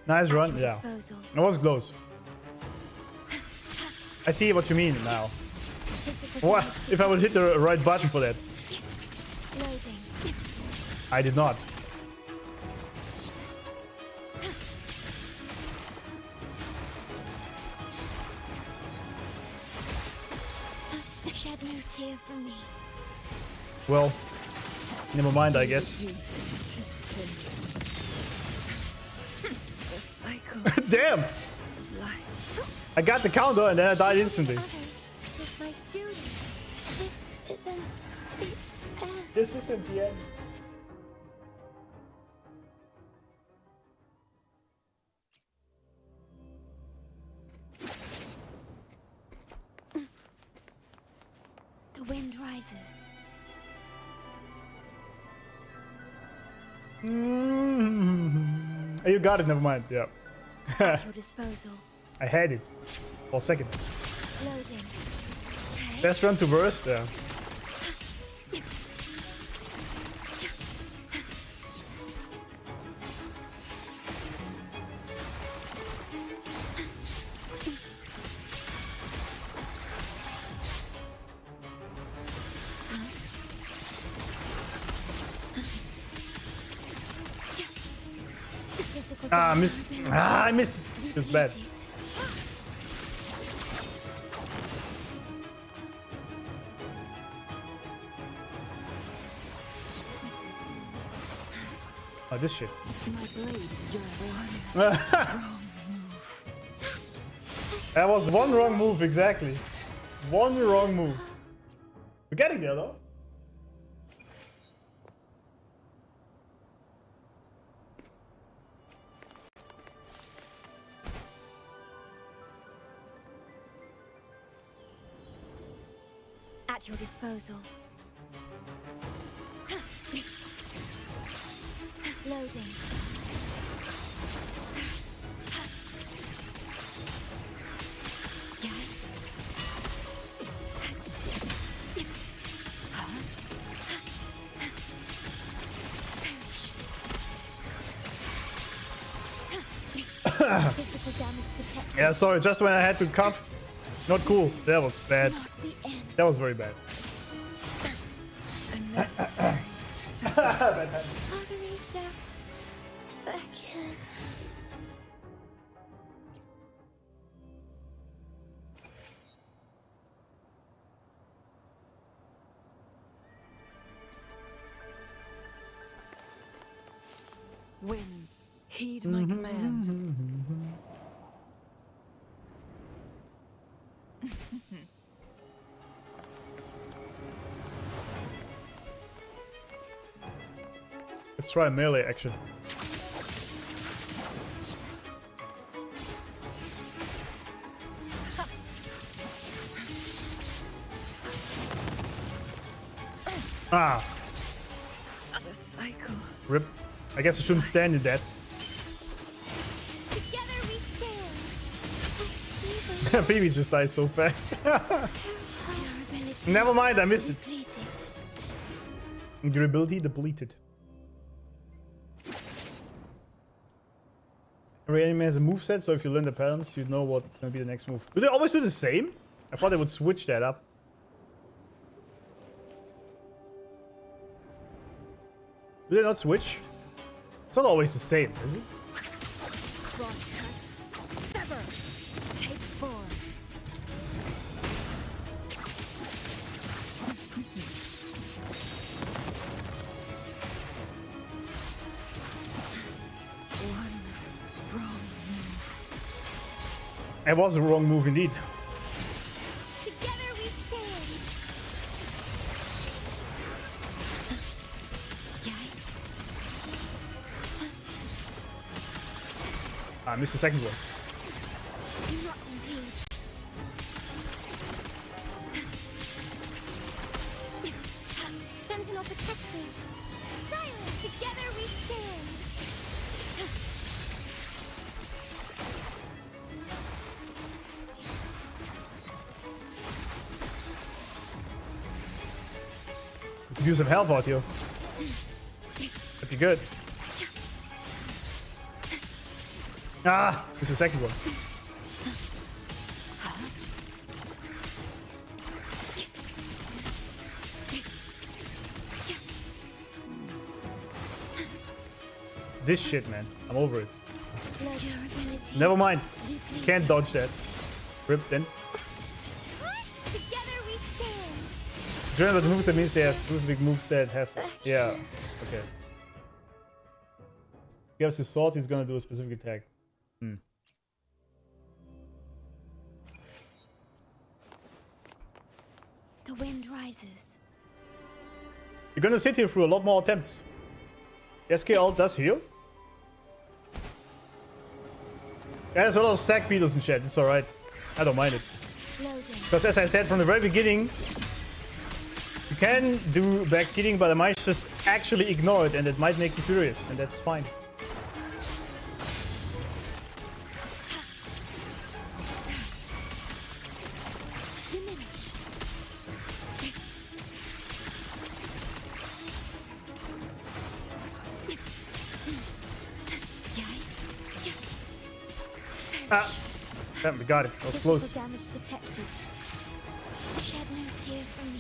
Nice run. your Yeah. disposal. It was close. I see what you mean now. Physical What damage if I would hit the right button for that? loading. I did not. Shed no tear for me. Well, never mind, I guess. Reduced to cinders. The cycle Damn! of life. I got the counter and then I died instantly. Others, this might do you. This isn't the end. This isn't the end. The wind rises. You got it, never mind. Yeah. At your disposal. I had it. For a second. Loading. Best run to worst? Yeah. Physical Ah, damage missed. will be Ah, I missed. It was bad. depleted. Oh, this shit. My blade yearns. That was one wrong move, exactly. One wrong move. We're getting there, though. At your disposal. Loading. Yeah. Physical damage detected. Yeah, sorry, just when I had to cough. Not cool. That was bad. Not the end. That was very bad. Unnecessary. Wuthering depths again. Winds, heed my command. Let's try melee action. Ah, The cycle. rip. I guess I shouldn't stand in that. Together we stand. I see the Phoebe just died so fast. your ability Never mind, I missed it. depleted. Durability depleted. Every enemy has a moveset, so if you learn the patterns, you know what's gonna be the next move. Do they always do the same? I thought they would switch that up. Do they not switch? It's not always the same, is it? Crosscut. Sever. Take form. One wrong move. It was a wrong move indeed. Together we stand. I missed the second one. Do not impede. Sentinel protects me. Silent. Together we stand. Could use some health out here. That'd be good. Ah, it's the second one. This shit, man. I'm over it. Never mind. Can't dodge that. Rip then. Together we stand. Do you remember the moves that means they have terrific moves that have... Yeah. Okay. He gives his sword, he's gonna do a specific attack. The wind rises. You're gonna sit here through a lot more attempts. SK ult does heal. Yeah, there's a lot of sack beetles and shit. It's alright. I don't mind it. Because as I said from the very beginning, you can do backseating, but I might just actually ignore it and it might make you furious, and that's fine. Ah! Damn, we got it. That was close. Damage detected. Shed no tear from me.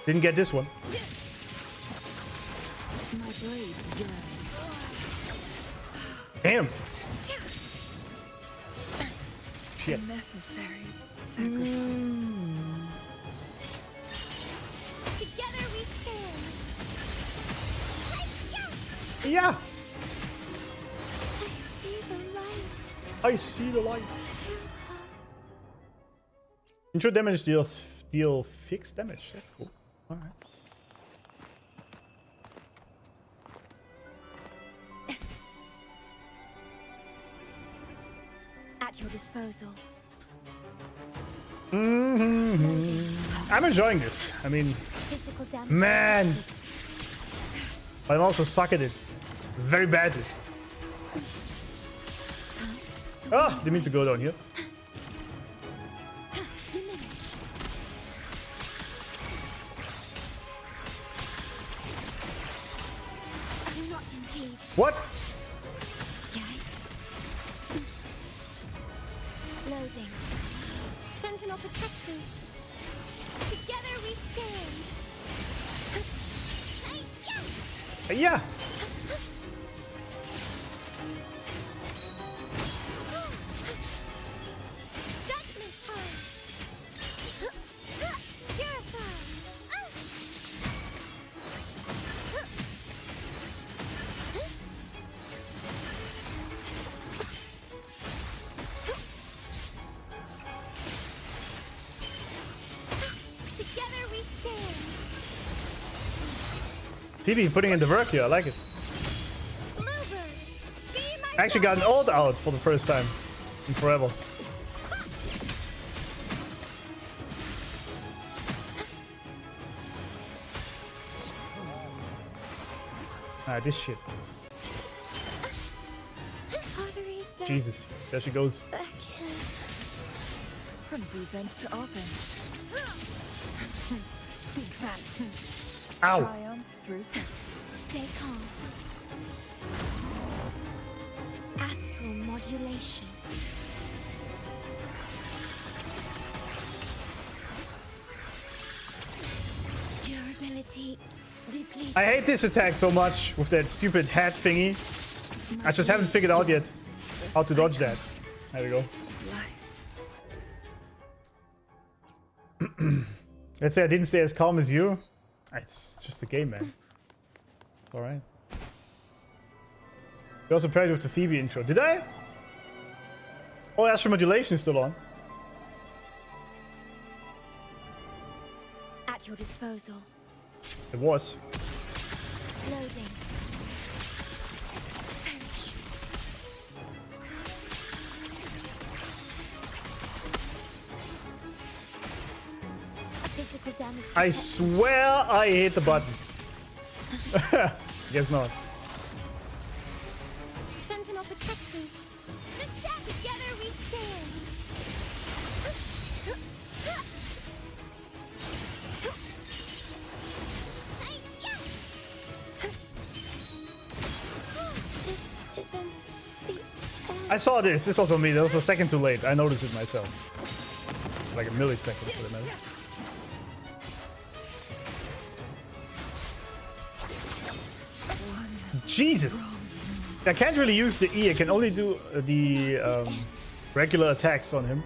Didn't get this one. My blade yearns. Damn! Shit. Necessary sacrifice. Together we stand. Yeah! I see the light. I see the light. Intro damage deal fixed damage. That's cool. Alright. At your disposal. I'm enjoying this. I mean, Physical damage. man! I'm also suck at it. Very badly. Ah! Didn't mean to go down here. Do not impede. What? Loading. Sentinel protect me. Together we stand. Yeah! Judgment time. Purify. Together we stand. TV putting in the work here. I like it. I actually got an ult out for the first time in forever. Ah, this shit. Jesus, there she goes. From defense to offense. Big fat. Ow. Triumph through sin. Stay calm. Astral modulation. Durability depleted. I hate this attack so much with that stupid hat thingy. I just haven't figured out yet how to dodge that. There we go. Let's say I didn't stay as calm as you. It's just a game, man. It's alright. You also paired with the Phoebe intro. Did I? Oh, Astral Modulation is still on. At your disposal. It was. Loading. Perish. Physical damage. I swear I hit the button. Guess not. Sentinel protect me. Together we stand. This isn't the end. I saw this. This was on me. That was a second too late. I noticed it myself. Like a millisecond for the matter. Jesus! I can't really use the E. I can only do the regular attacks on him.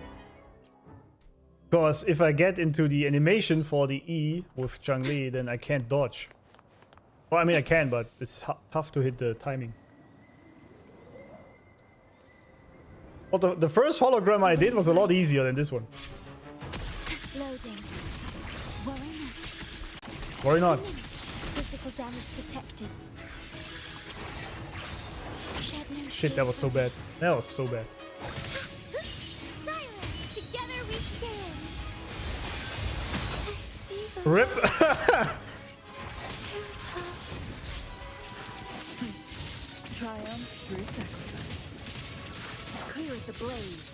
Because if I get into the animation for the E with Zhangli, then I can't dodge. Well, I mean I can, but it's tough to hit the timing. Well, the first hologram I did was a lot easier than this one. Loading. Worry not. Physical damage detected. Shit, that was so bad. That was so bad. Silence. Together we stand. I see the Rip. Triumph through sacrifice. clear as the blaze.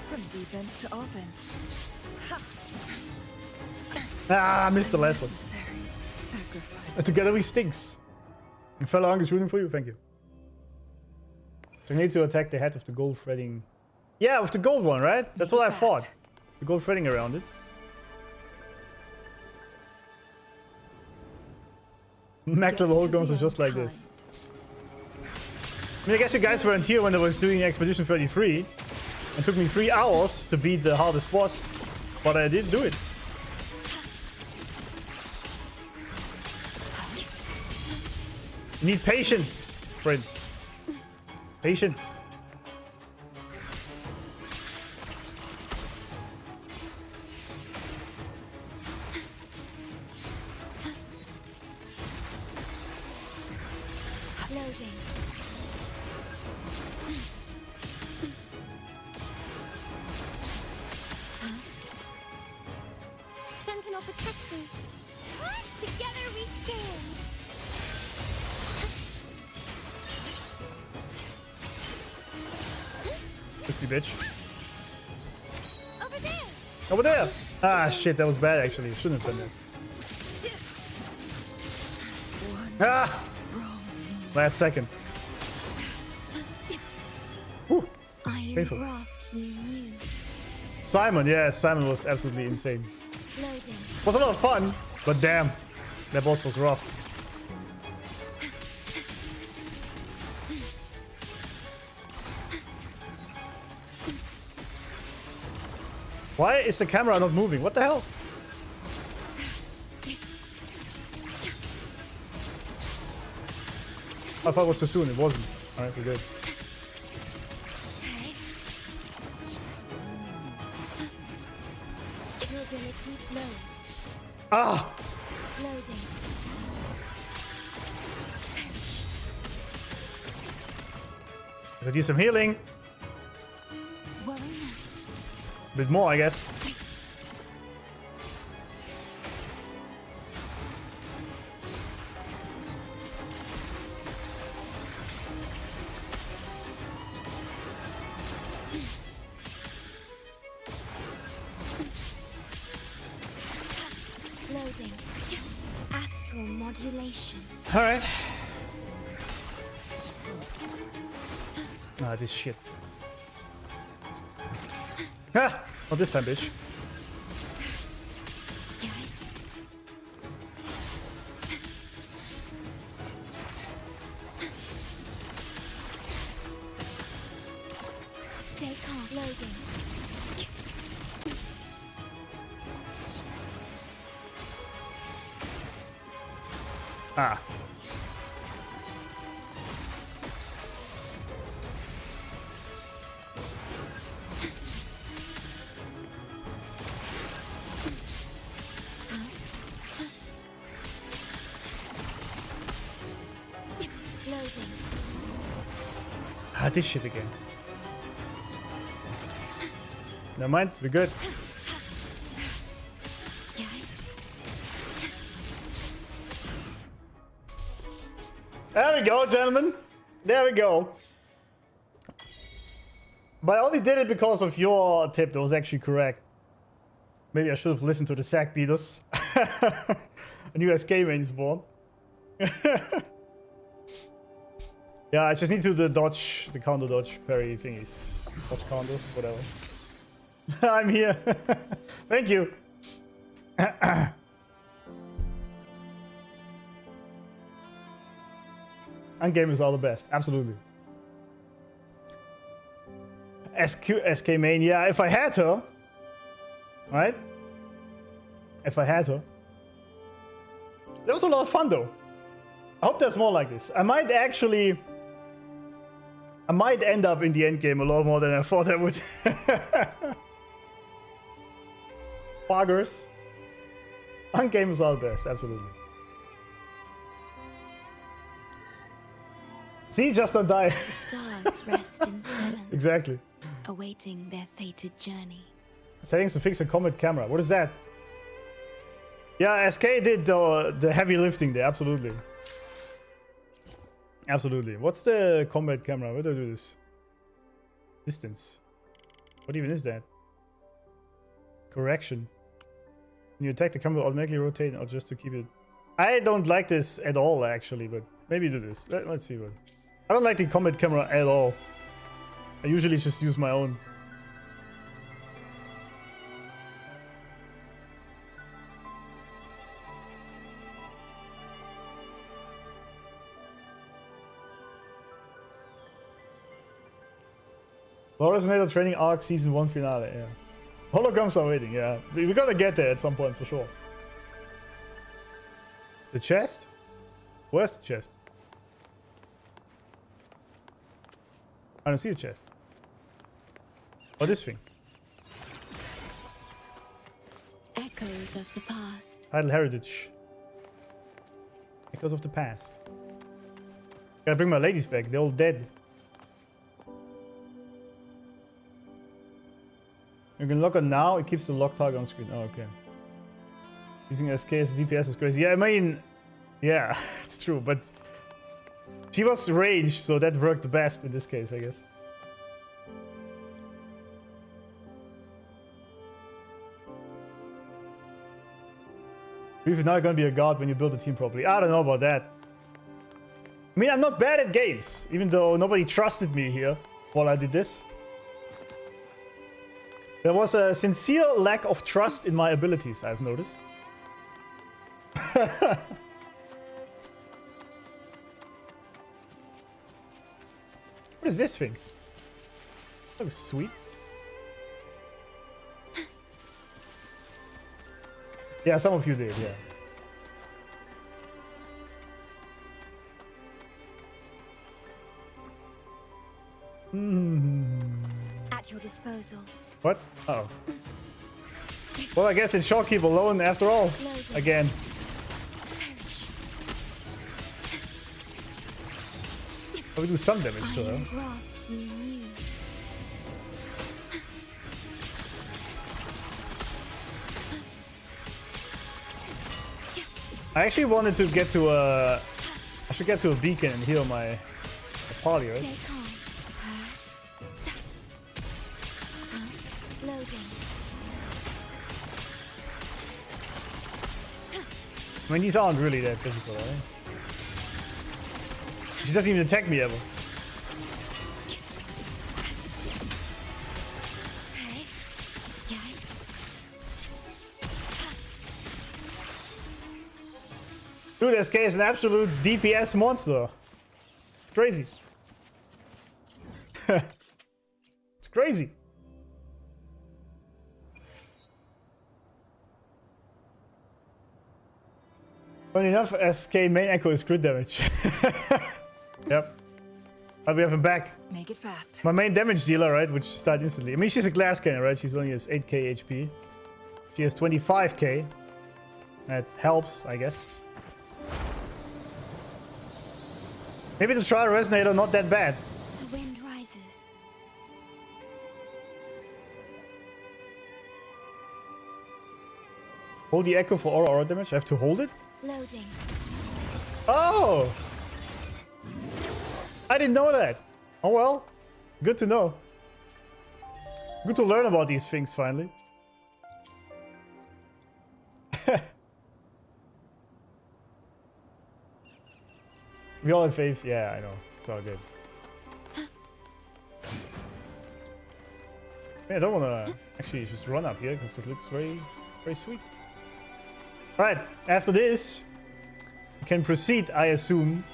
From defense to offense. Ah, I missed the last one. Sacrifice. And together we stinks. And fellow Hung is rooting for you. Thank you. So you need to attack the head of the gold threading. Yeah, with the gold one, right? That's what I thought. The gold threading around it. Max level holograms are just like this. I mean, I guess you guys weren't here when I was doing Expedition 33. It took me 3 hours to beat the hardest boss. But I did do it. You need patience, friends. Patience. Loading. Sentinel protects me. Together we stand. Crispy bitch. Over there. Over there! Ah, shit, that was bad actually. Shouldn't have done that. Ah! Last second. Whew. Painful. Simon, yeah, Simon was absolutely insane. Loading. Was a lot of fun, but damn, that boss was rough. Why is the camera not moving? What the hell? I thought it was too soon. It wasn't. Alright, we're good. Durability load. Ah! Loading. I could use some healing. Worry not. A bit more, I guess. Loading. Astral modulation. Alright. Ah, this shit. Ah! Not this time, bitch. Stay calm. Loading. Ah. Loading. Ah, this shit again. Never mind, we're good. There we go, gentlemen. There we go. But I only did it because of your tip. That was actually correct. Maybe I should have listened to the sack beaters. A new SK main spawn. Yeah, I just need to the dodge, the counter dodge parry thingies. Dodge counters, whatever. I'm here. Thank you. And gamers are the best, absolutely. SK main, yeah, if I had her, right? If I had her. That was a lot of fun though. I hope there's more like this. I might end up in the end game a lot more than I thought I would. Poggers. And gamers are the best, absolutely. See, just don't die. The stars rest in silence. Exactly. Awaiting their fated journey. Settings to fix a combat camera. What is that? Yeah, SK did the heavy lifting there, absolutely. Absolutely. What's the combat camera? Where do I do this? Distance. What even is that? Correction. When you attack, the camera will automatically rotate or just to keep it. I don't like this at all, actually, but maybe do this. Let's see what. I don't like the combat camera at all. I usually just use my own. Resonator Training Arc Season 1 finale, yeah. Holograms are waiting, yeah. We gotta get there at some point for sure. The chest? Where's the chest? I don't see the chest. Oh, this thing. Echoes of the past. Title Heritage. Echoes of the past. Gotta bring my ladies back, they're all dead. You can lock on now, it keeps the lock target on screen. Oh, okay. Using SK as DPS is crazy. Yeah, I mean, yeah, it's true, but she was ranged, so that worked the best in this case, I guess. We're not gonna be a god when you build a team properly. I don't know about that. I mean, I'm not bad at games, even though nobody trusted me here while I did this. There was a sincere lack of trust in my abilities, I've noticed. What is this thing? That looks sweet. Yeah, some of you did, yeah. At your disposal. What? Uh-oh. Well, I guess it's Shorekeeper alone after all. Again. Oh, we do some damage to her. I actually wanted to get to a... I should get to a beacon and heal my party, right? I mean, these aren't really that difficult, right? She doesn't even attack me ever. Dude, SK is an absolute DPS monster. It's crazy. It's crazy. Funny enough, SK main echo is crit damage. Yep. But we have him back. Make it fast. My main damage dealer, right? Which started instantly. I mean, she's a glass cannon, right? She's only has 8k HP. She has 25k. That helps, I guess. Maybe the trial resonator not that bad. The wind rises. Hold the echo for aura damage. I have to hold it? Loading. Oh! I didn't know that. Oh well. Good to know. Good to learn about these things finally. We all have faith. Yeah, I know. It's all good. Yeah, I don't want to actually just run up here because it looks very, very sweet. All right, after this, we can proceed, I assume,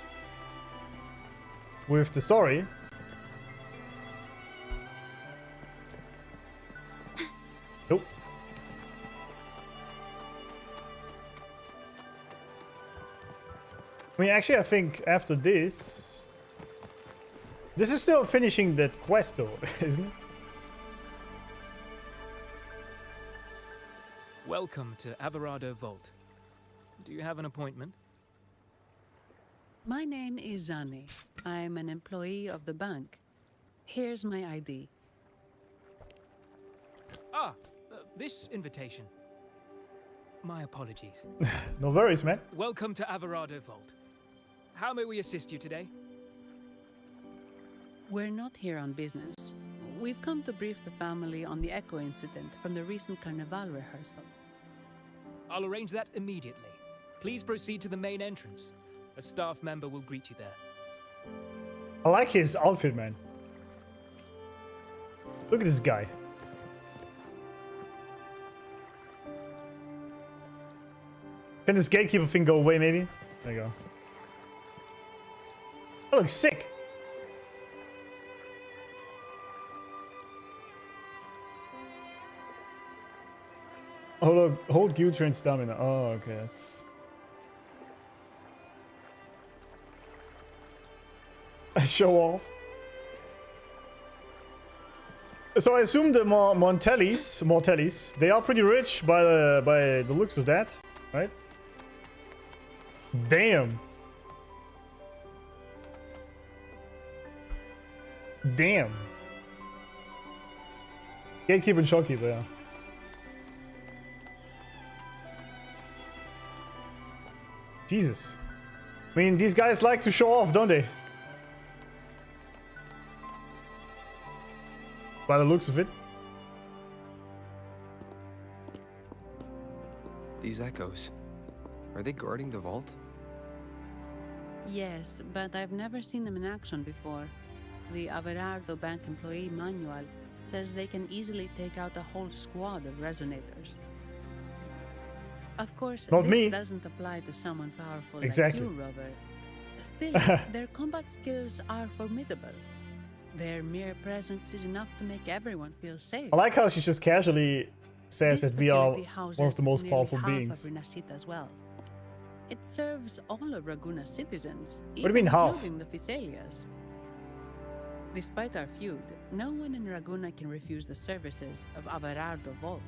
with the story. Nope. I mean, actually, I think after this... This is still finishing that quest, though, isn't it? Welcome to Averado Vault. Do you have an appointment? My name is Zani. I'm an employee of the bank. Here's my ID. This invitation. My apologies. No worries, man. Welcome to Averado Vault. How may we assist you today? We're not here on business. We've come to brief the family on the Echo incident from the recent Carnival rehearsal. I'll arrange that immediately. Please proceed to the main entrance. A staff member will greet you there. I like his outfit, man. Look at this guy. Can this gatekeeper thing go away, maybe? There you go. That looks sick. Oh look, hold Q train stamina. Oh, okay, that's... Show off. So I assume the Mortellis, they are pretty rich by the looks of that, right? Damn. Damn. Gatekeeper and Shorekeeper, yeah. Jesus. I mean, these guys like to show off, don't they? By the looks of it. These echoes, are they guarding the vault? Yes, but I've never seen them in action before. The Averardo Bank employee manual says they can easily take out a whole squad of resonators. Of course, Not this me. doesn't apply to someone powerful Exactly. like you, Rover. Still, their combat skills are formidable. Their mere presence is enough to make everyone feel safe. I like how she just casually says This that we are facility houses one of the most nearly powerful half beings. of Renacita's wealth. It serves all of Raguna's citizens, What do you mean half? including the Physaelias. Despite our feud, no one in Raguna can refuse the services of Averardo Vault.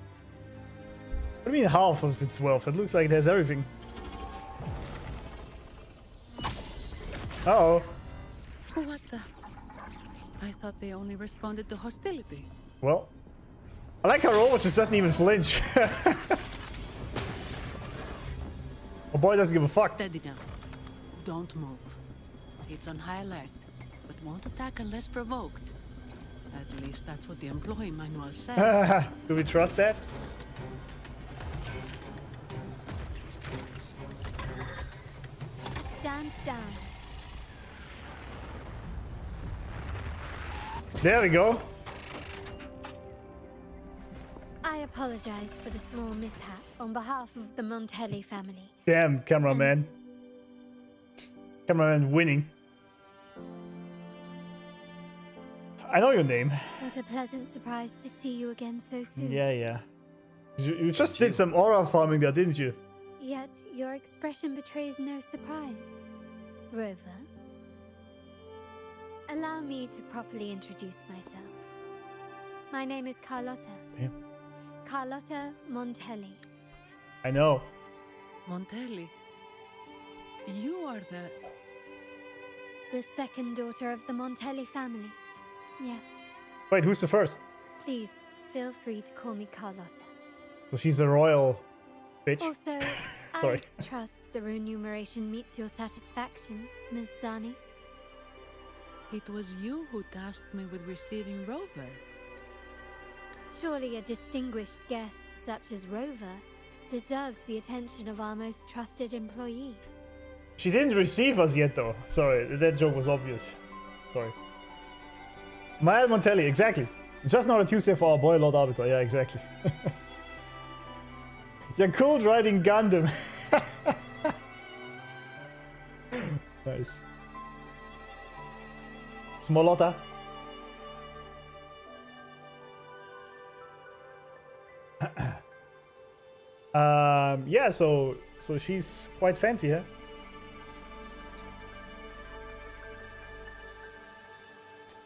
What do you mean half of its wealth? It looks like it has everything. Uh-oh. What the? I thought they only responded to hostility. Well, I like how Robot just doesn't even flinch. Oh boy doesn't give a fuck. Steady now. Don't move. It's on high alert, but won't attack unless provoked. At least that's what the employee manual says. Do we trust that? Stand down. There we go. I apologize for the small mishap on behalf of the Montelli family. Damn, cameraman. Cameraman winning. I know your name. What a pleasant surprise to see you again so soon. Yeah. You just did some aura farming there, didn't you? Yet your expression betrays no surprise. Rover, allow me to properly introduce myself. My name is Carlotta. Damn. Carlotta Montelli. I know. Montelli, you are The second daughter of the Montelli family. Yes. Wait, who's the first? Please, feel free to call me Carlotta. So she's a royal bitch. Also, Sorry. I trust the remuneration meets your satisfaction, Ms. Zani. It was you who tasked me with receiving Rover. Surely a distinguished guest such as Rover deserves the attention of our most trusted employee. She didn't receive us yet, though. Sorry, that joke was obvious. Sorry. Mild Montelli, exactly. Just not a Tuesday for our boy Lord Arbiter. Yeah, exactly. Yakult riding Gundam. Nice. Smolotta. Yeah, so she's quite fancy, huh?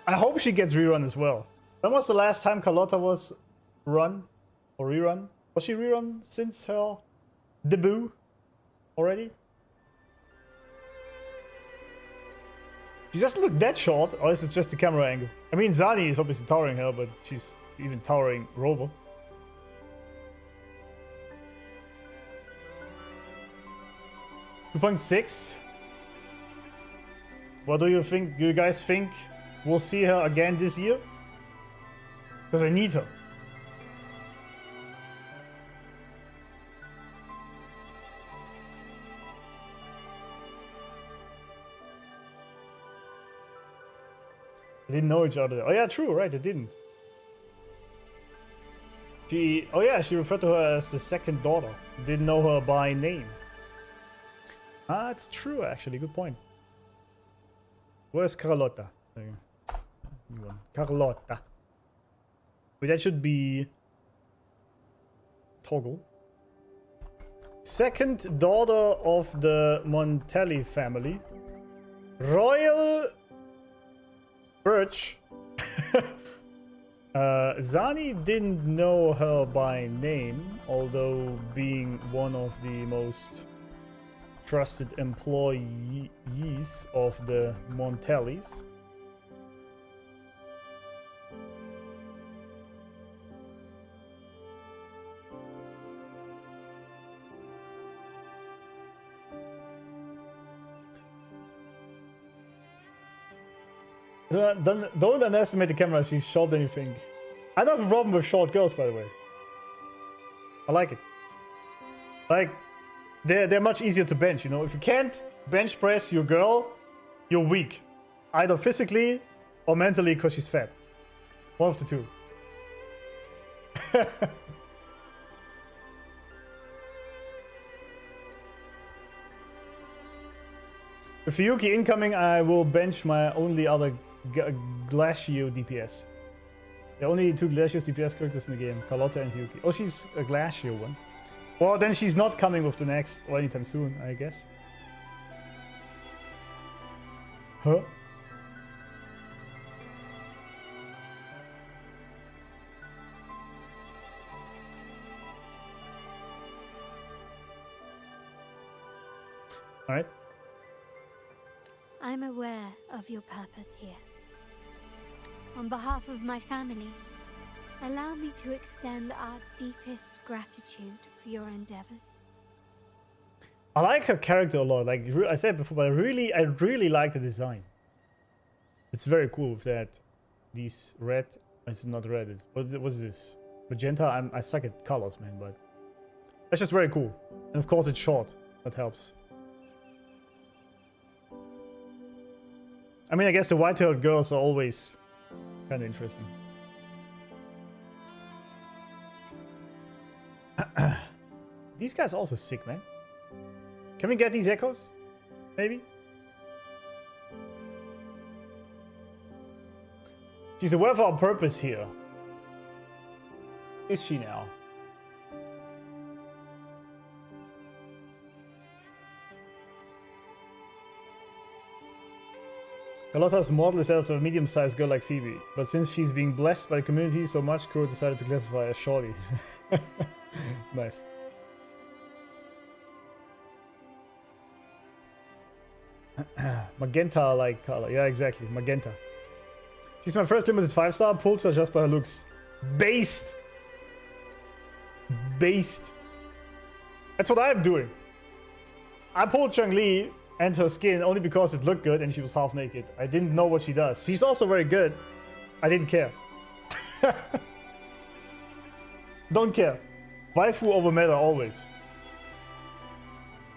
I hope she gets rerun as well. When was the last time Carlotta was run or rerun? Was she rerun since her debut already? She doesn't look that short, or is it just the camera angle? I mean, Zani is obviously towering her, but she's even towering Rover. .6. What do you think? Do you guys think we'll see her again this year? Because I need her. They didn't know each other. Oh yeah, true, right? They didn't. Oh yeah, she referred to her as the second daughter. Didn't know her by name. Ah, it's true actually. Good point. Where's Carlotta? There you go. Carlotta. Wait, that should be Toggle. Second daughter of the Montelli family. Royal Birch. Zani didn't know her by name, although being one of the most trusted employees of the Montellis. Don't underestimate the camera, she's short than you think. I don't have a problem with short girls, by the way. I like it. Like, they're much easier to bench, you know? If you can't bench press your girl, you're weak. Either physically or mentally because she's fat. One of the two. With Yuki incoming, I will bench my only other Glacio DPS. There are only two Glacios DPS characters in the game, Carlotta and Yuki. Oh, she's a Glacio one. Well, then she's not coming with the next, or anytime soon, I guess. Huh? Alright. I'm aware of your purpose here. On behalf of my family, allow me to extend our deepest gratitude for your endeavors. I like her character a lot. Like I said before, but I really like the design. It's very cool with that. These red. It's not red. It's, what is this? Magenta. I suck at colors, man. But that's just very cool. And of course, it's short. That helps. I mean, I guess the white-haired girls are always kind of interesting. These guys are also sick, man. Can we get these echoes? Maybe? She's aware of our purpose here. Is she now? Carlotta's model is set up to a medium-sized girl like Phoebe, but since she's being blessed by the community so much, Kuro decided to classify as shorty. Nice. Magenta-like color. Yeah, exactly. Magenta. She's my first limited 5-star. Pulled her just by her looks. Based. Based. That's what I'm doing. I pulled Chun-Li and her skin only because it looked good and she was half naked. I didn't know what she does. She's also very good. I didn't care. Don't care. Waifu over meta always.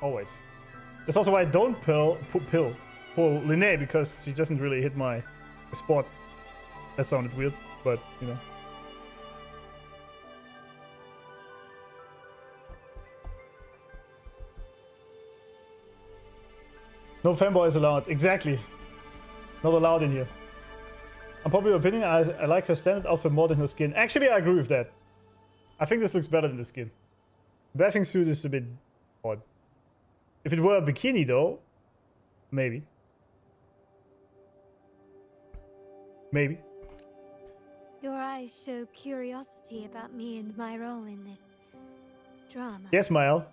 Always. That's also why I don't pull Linnea, because she doesn't really hit my spot. That sounded weird, but you know. No fanboys allowed. Exactly. Not allowed in here. Unpopular opinion, I like her standard outfit more than her skin. Actually, I agree with that. I think this looks better than the skin. Bathing suit is a bit odd. If it were a bikini though, maybe. Maybe. Your eyes show curiosity about me and my role in this drama. Yes, Mael.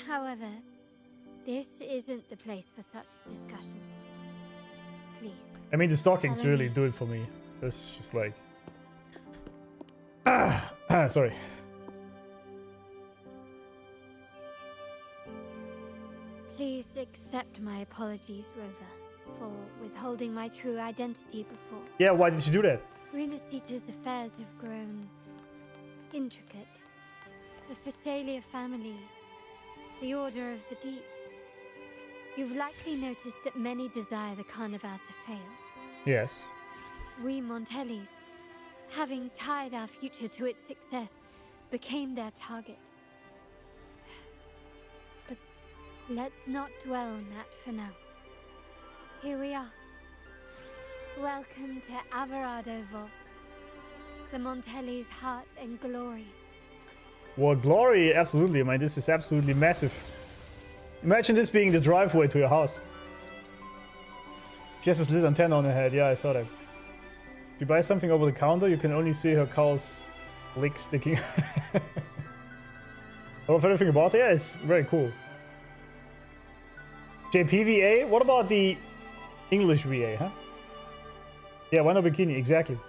However, this isn't the place for such discussions. Please. I mean, the stockings Follow really me. do it for me. That's just like... sorry. Please accept my apologies, Rover, for withholding my true identity before. Yeah, why did you do that? Renacita's affairs have grown intricate. The Phasalia family, the Order of the Deep. You've likely noticed that many desire the Carnival to fail. Yes. We Montellis, having tied our future to its success, became their target. But let's not dwell on that for now. Here we are. Welcome to Averado Vault, the Montellis' heart and glory. Well, glory, absolutely. I mean, this is absolutely massive. Imagine this being the driveway to your house. She has this little antenna on her head. Yeah, I saw that. If you buy something over the counter, you can only see her cow's lick sticking. I love everything about it. Yeah, it's very cool. JPVA? What about the English VA, huh? Yeah, why not bikini? Exactly.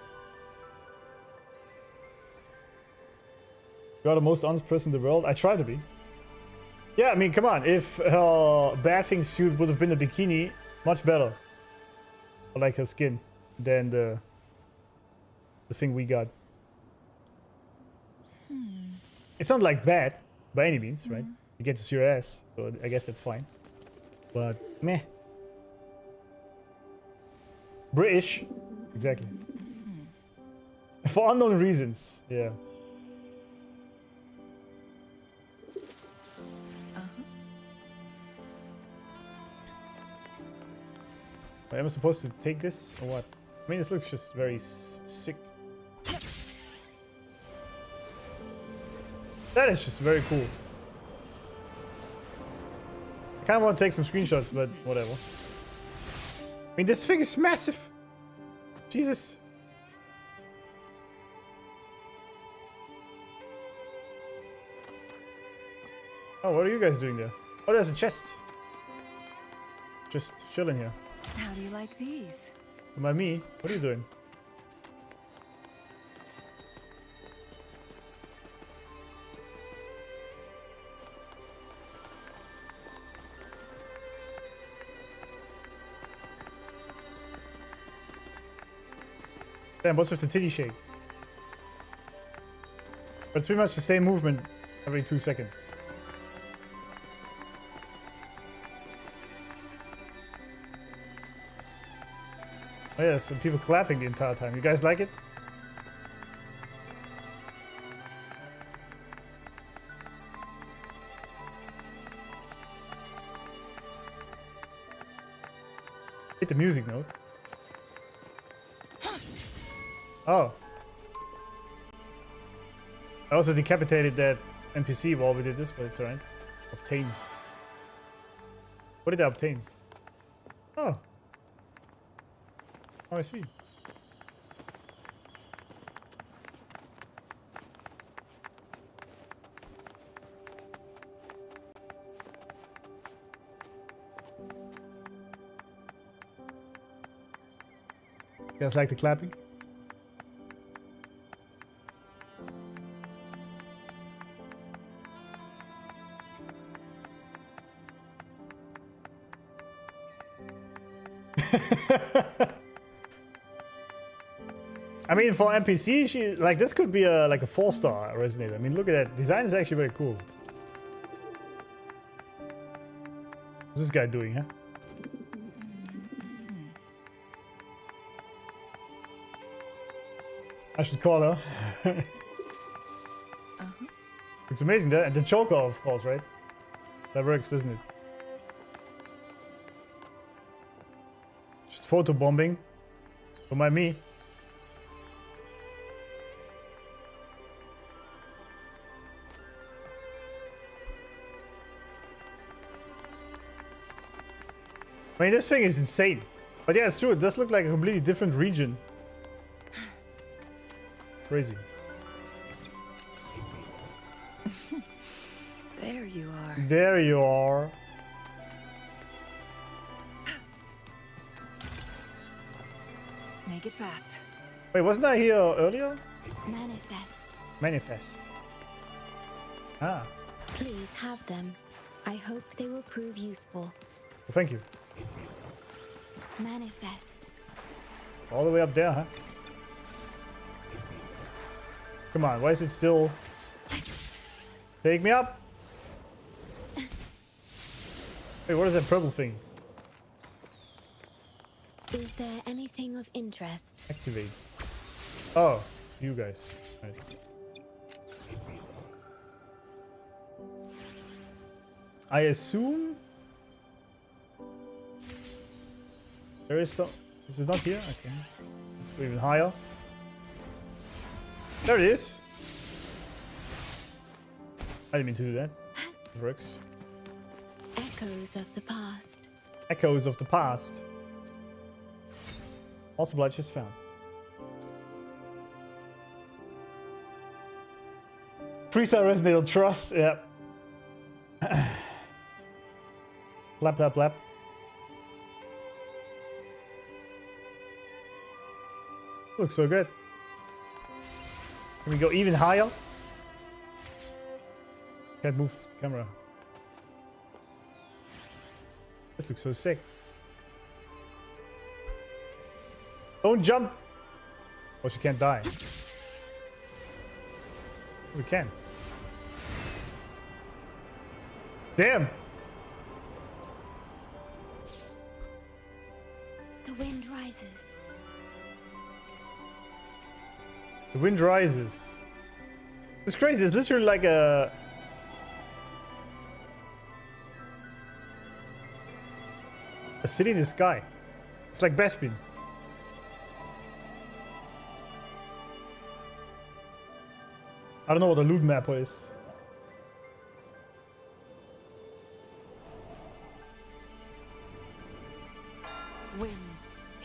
You are the most honest person in the world. I try to be. Yeah, I mean, come on. If her bathing suit would have been a bikini, much better. I like her skin than the thing we got. It's not like bad by any means, right? You get to see your ass, so I guess that's fine. But meh. British, exactly. For unknown reasons, yeah. Am I supposed to take this or what? I mean, this looks just very sick. That is just very cool. I kind of want to take some screenshots, but whatever. I mean, this thing is massive. Jesus. Oh, what are you guys doing there? Oh, there's a chest. Just chilling here. How do you like these? Am I me? What are you doing? Damn, what's with the titty shake? But it's pretty much the same movement every 2 seconds. Oh yeah, some people clapping the entire time. You guys like it? Hit the music note. Oh. I also decapitated that NPC while we did this, but it's alright. Obtain. What did I obtain? Oh. Oh, I see. You guys like the clapping? I mean, for NPC, she like this could be a like a 4-star resonator. I mean, look at that. Design is actually very cool. What's this guy doing, huh? I should call her. It's amazing that, and the choker, of course, right? That works, doesn't it? Just photo bombing. Don't mind me. I mean, this thing is insane. But yeah, it's true. It does look like a completely different region. Crazy. There you are. There you are. Make it fast. Wait, wasn't I here earlier? Manifest. Manifest. Ah. Please have them. I hope they will prove useful. Well, thank you. Manifest. All the way up there, huh? Come on, why is it still... Take me up! Wait, what is that purple thing? Is there anything of interest? Activate. Oh, it's for you guys. Right. I assume... There is some... Is it not here? Okay. Let's go even higher. There it is! I didn't mean to do that. It works. Echoes of the past. Echoes of the past. Also blood just found. 3-star Resident Evil Trust, yeah. Blap, blap, blap. Looks so good. Can we go even higher? Can't move the camera. This looks so sick. Don't jump! Oh, she can't die. We can. Damn! The wind rises. The wind rises. It's crazy. It's literally like a city in the sky. It's like Bespin. I don't know what a loot map is.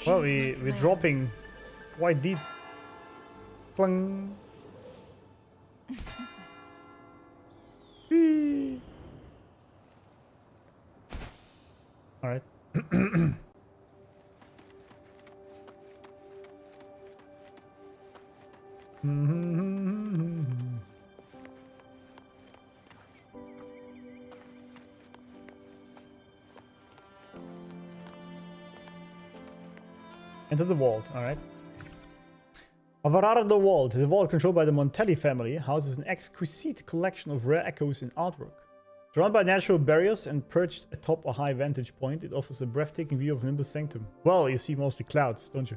Well, we're dropping quite deep. Clang. All right. Enter the vault, alright. Avarada Vault. The vault controlled by the Montelli family houses an exquisite collection of rare echoes and artwork. Surrounded by natural barriers and perched atop a high vantage point, it offers a breathtaking view of Nimbus Sanctum. Well, you see mostly clouds, don't you?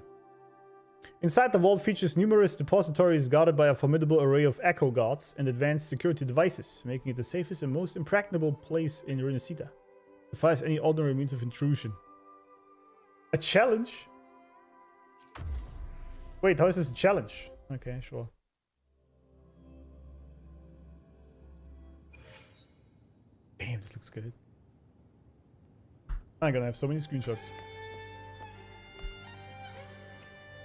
Inside the vault features numerous depositories guarded by a formidable array of echo guards and advanced security devices, making it the safest and most impregnable place in Renacita. Defies any ordinary means of intrusion. A challenge? Wait, how is this a challenge? Okay, sure. Damn, this looks good. I'm gonna have so many screenshots.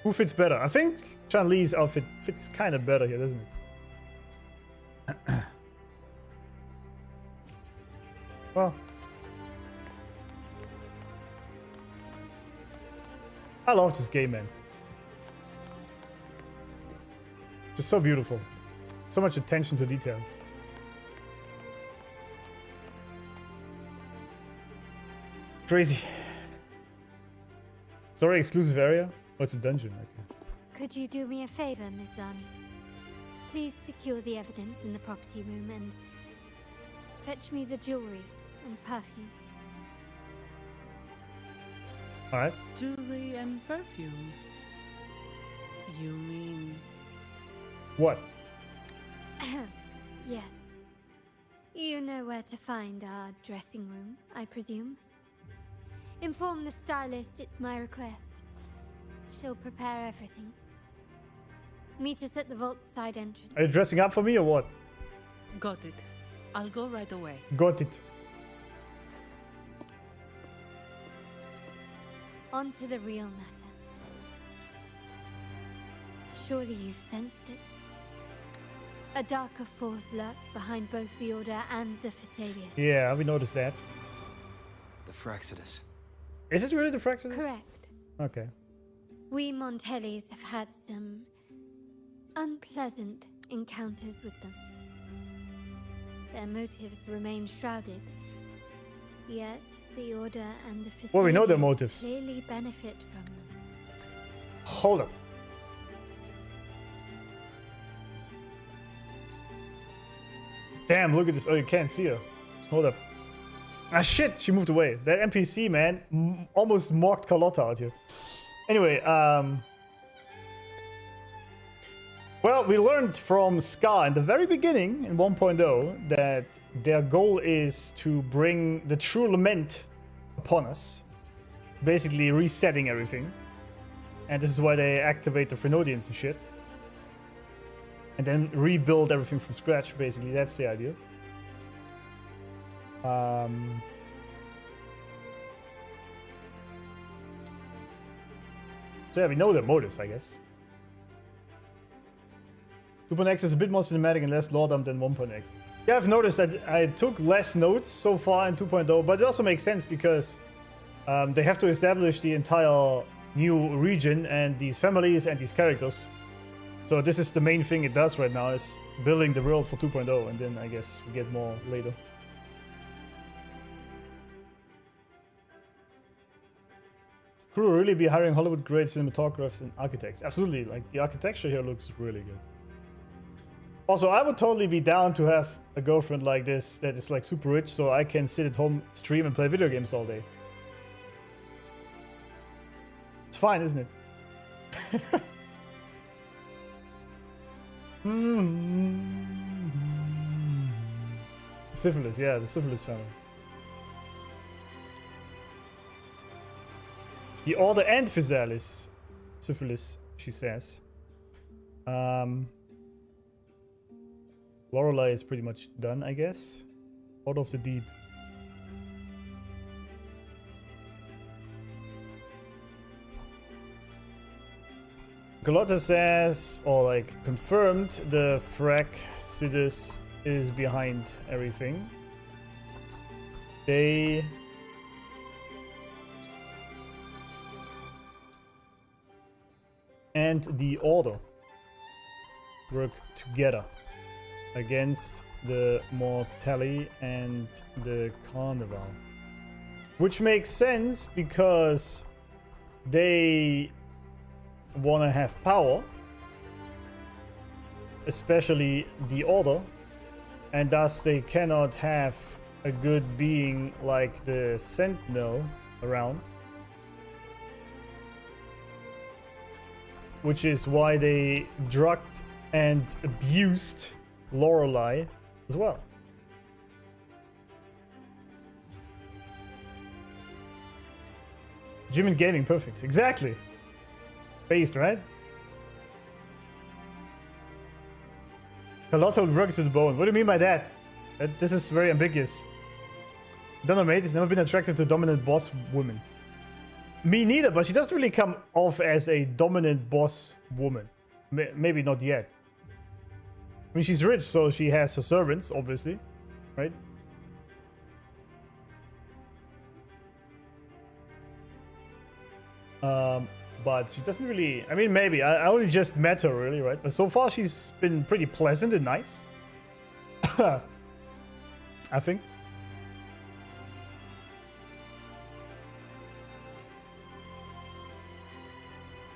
Who fits better? I think Chun-Li's outfit fits kind of better here, doesn't it? Well. I love this game, man. Just so beautiful. So much attention to detail. Crazy. Story exclusive area? Oh, it's a dungeon. Okay. Could you do me a favor, Miss Zani? Please secure the evidence in the property room and fetch me the jewelry and perfume. Alright. Jewelry and perfume. You mean... What? Yes. You know where to find our dressing room, I presume? Inform the stylist it's my request. She'll prepare everything. Meet us at the vault's side entrance. Are you dressing up for me or what? Got it. I'll go right away. Got it. On to the real matter. Surely you've sensed it. A darker force lurks behind both the Order and the Phasaelius. Yeah, we noticed that. The Fraxidus. Is it really the Fraxidus? Correct. Okay. We Montellis have had some unpleasant encounters with them. Their motives remain shrouded. Yet the Order and the Phasaelius Well, we know their motives. clearly benefit from them. Hold up. Damn, look at this. Oh, you can't see her. Hold up. Ah, shit, she moved away. That NPC, man, almost mocked Carlotta out here. Anyway, well, we learned from Scar in the very beginning, in 1.0, that their goal is to bring the true lament upon us. Basically resetting everything. And this is why they activate the Frenodians and shit. And then rebuild everything from scratch, basically. That's the idea. So yeah, we know their motives, I guess. 2.x is a bit more cinematic and less lore dump than 1.x. Yeah, I've noticed that I took less notes so far in 2.0, but it also makes sense because they have to establish the entire new region and these families and these characters. So this is the main thing it does right now, is building the world for 2.0, and then I guess we get more later. Crew will really be hiring Hollywood grade cinematographers and architects. Absolutely, like the architecture here looks really good. Also, I would totally be down to have a girlfriend like this that is like super rich, so I can sit at home, stream and play video games all day. It's fine, isn't it? Syphilis, yeah, the Syphilis family. The Order and Phasaelius. Syphilis, she says. Lorelei is pretty much done, I guess. Out of the Deep. Carlotta says, or like confirmed, the Fraxidus is behind everything. They and the Order work together against the Mortelli and the Carnival. Which makes sense because they want to have power, especially the Order, and thus they cannot have a good being like the Sentinel around. Which is why they drugged and abused Lorelei as well. Gym and gaming, perfect. Exactly. Based, right? Carlotta will work to the bone. What do you mean by that? This is very ambiguous. Don't know, mate. Never been attracted to dominant boss women. Me neither, but she doesn't really come off as a dominant boss woman. Maybe not yet. I mean, she's rich, so she has her servants, obviously. Right? But she doesn't really... I mean, maybe. I only just met her, really, right? But so far, she's been pretty pleasant and nice. I think.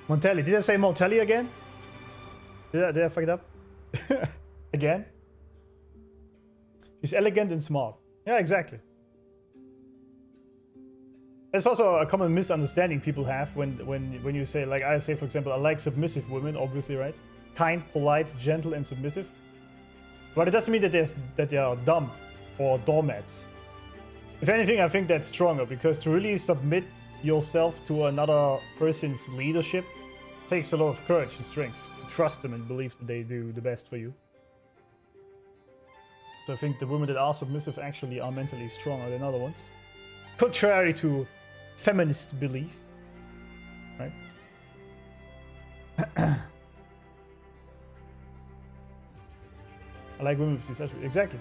Montelli. Did I say Montelli again? Did I fuck it up? Again? She's elegant and smart. Yeah, exactly. It's also a common misunderstanding people have when you say, like I say, for example, I like submissive women, obviously, right? Kind, polite, gentle, and submissive. But it doesn't mean that they are dumb or doormats. If anything, I think that's stronger, because to really submit yourself to another person's leadership takes a lot of courage and strength to trust them and believe that they do the best for you. So I think the women that are submissive actually are mentally stronger than other ones. Contrary to feminist belief, right? I like women with these attributes. Exactly.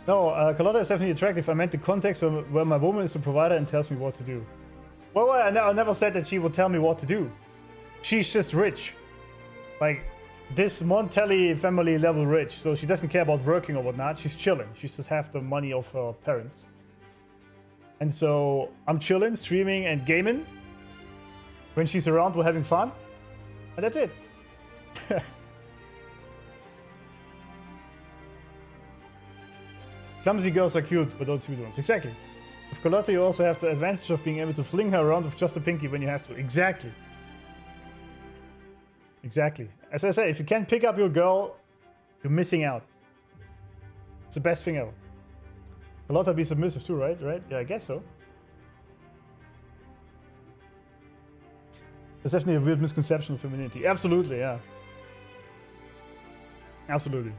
No, Carlotta is definitely attractive. I meant the context where my woman is the provider and tells me what to do. Well, I never said that she would tell me what to do. She's just rich. Like, this Montelli family level rich, so she doesn't care about working or whatnot. She's chilling. She just have the money of her parents. And so I'm chilling, streaming and gaming. When she's around, we're having fun. And that's it. Clumsy girls are cute, but don't sweet ones. Exactly. With Carlotta, you also have the advantage of being able to fling her around with just a pinky when you have to. Exactly. Exactly. As I say, if you can't pick up your girl, you're missing out. It's the best thing ever. Carlotta be submissive too, right? Right? Yeah, I guess so. There's definitely a weird misconception of femininity. Absolutely, yeah. Absolutely.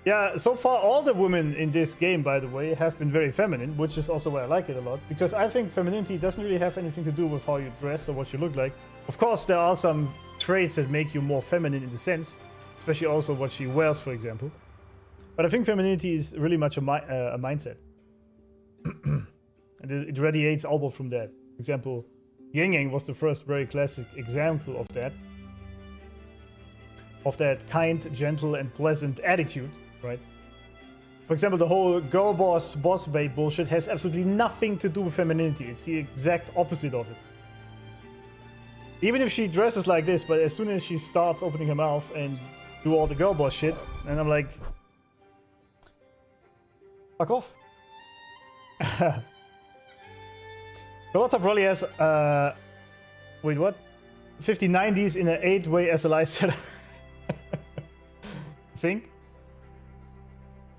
Yeah, so far all the women in this game, by the way, have been very feminine, which is also why I like it a lot. Because I think femininity doesn't really have anything to do with how you dress or what you look like. Of course, there are some traits that make you more feminine in the sense, especially also what she wears, for example. But I think femininity is really much a mindset. And it radiates all from that. For example, Yang Yang was the first very classic example of that. Of that kind, gentle, and pleasant attitude, right? For example, the whole girl boss, boss babe bullshit has absolutely nothing to do with femininity. It's the exact opposite of it. Even if she dresses like this, but as soon as she starts opening her mouth and do all the girl boss shit, and I'm like, fuck off. Carlotta probably has, wait, what? 5090s in an 8-way SLI setup. Think?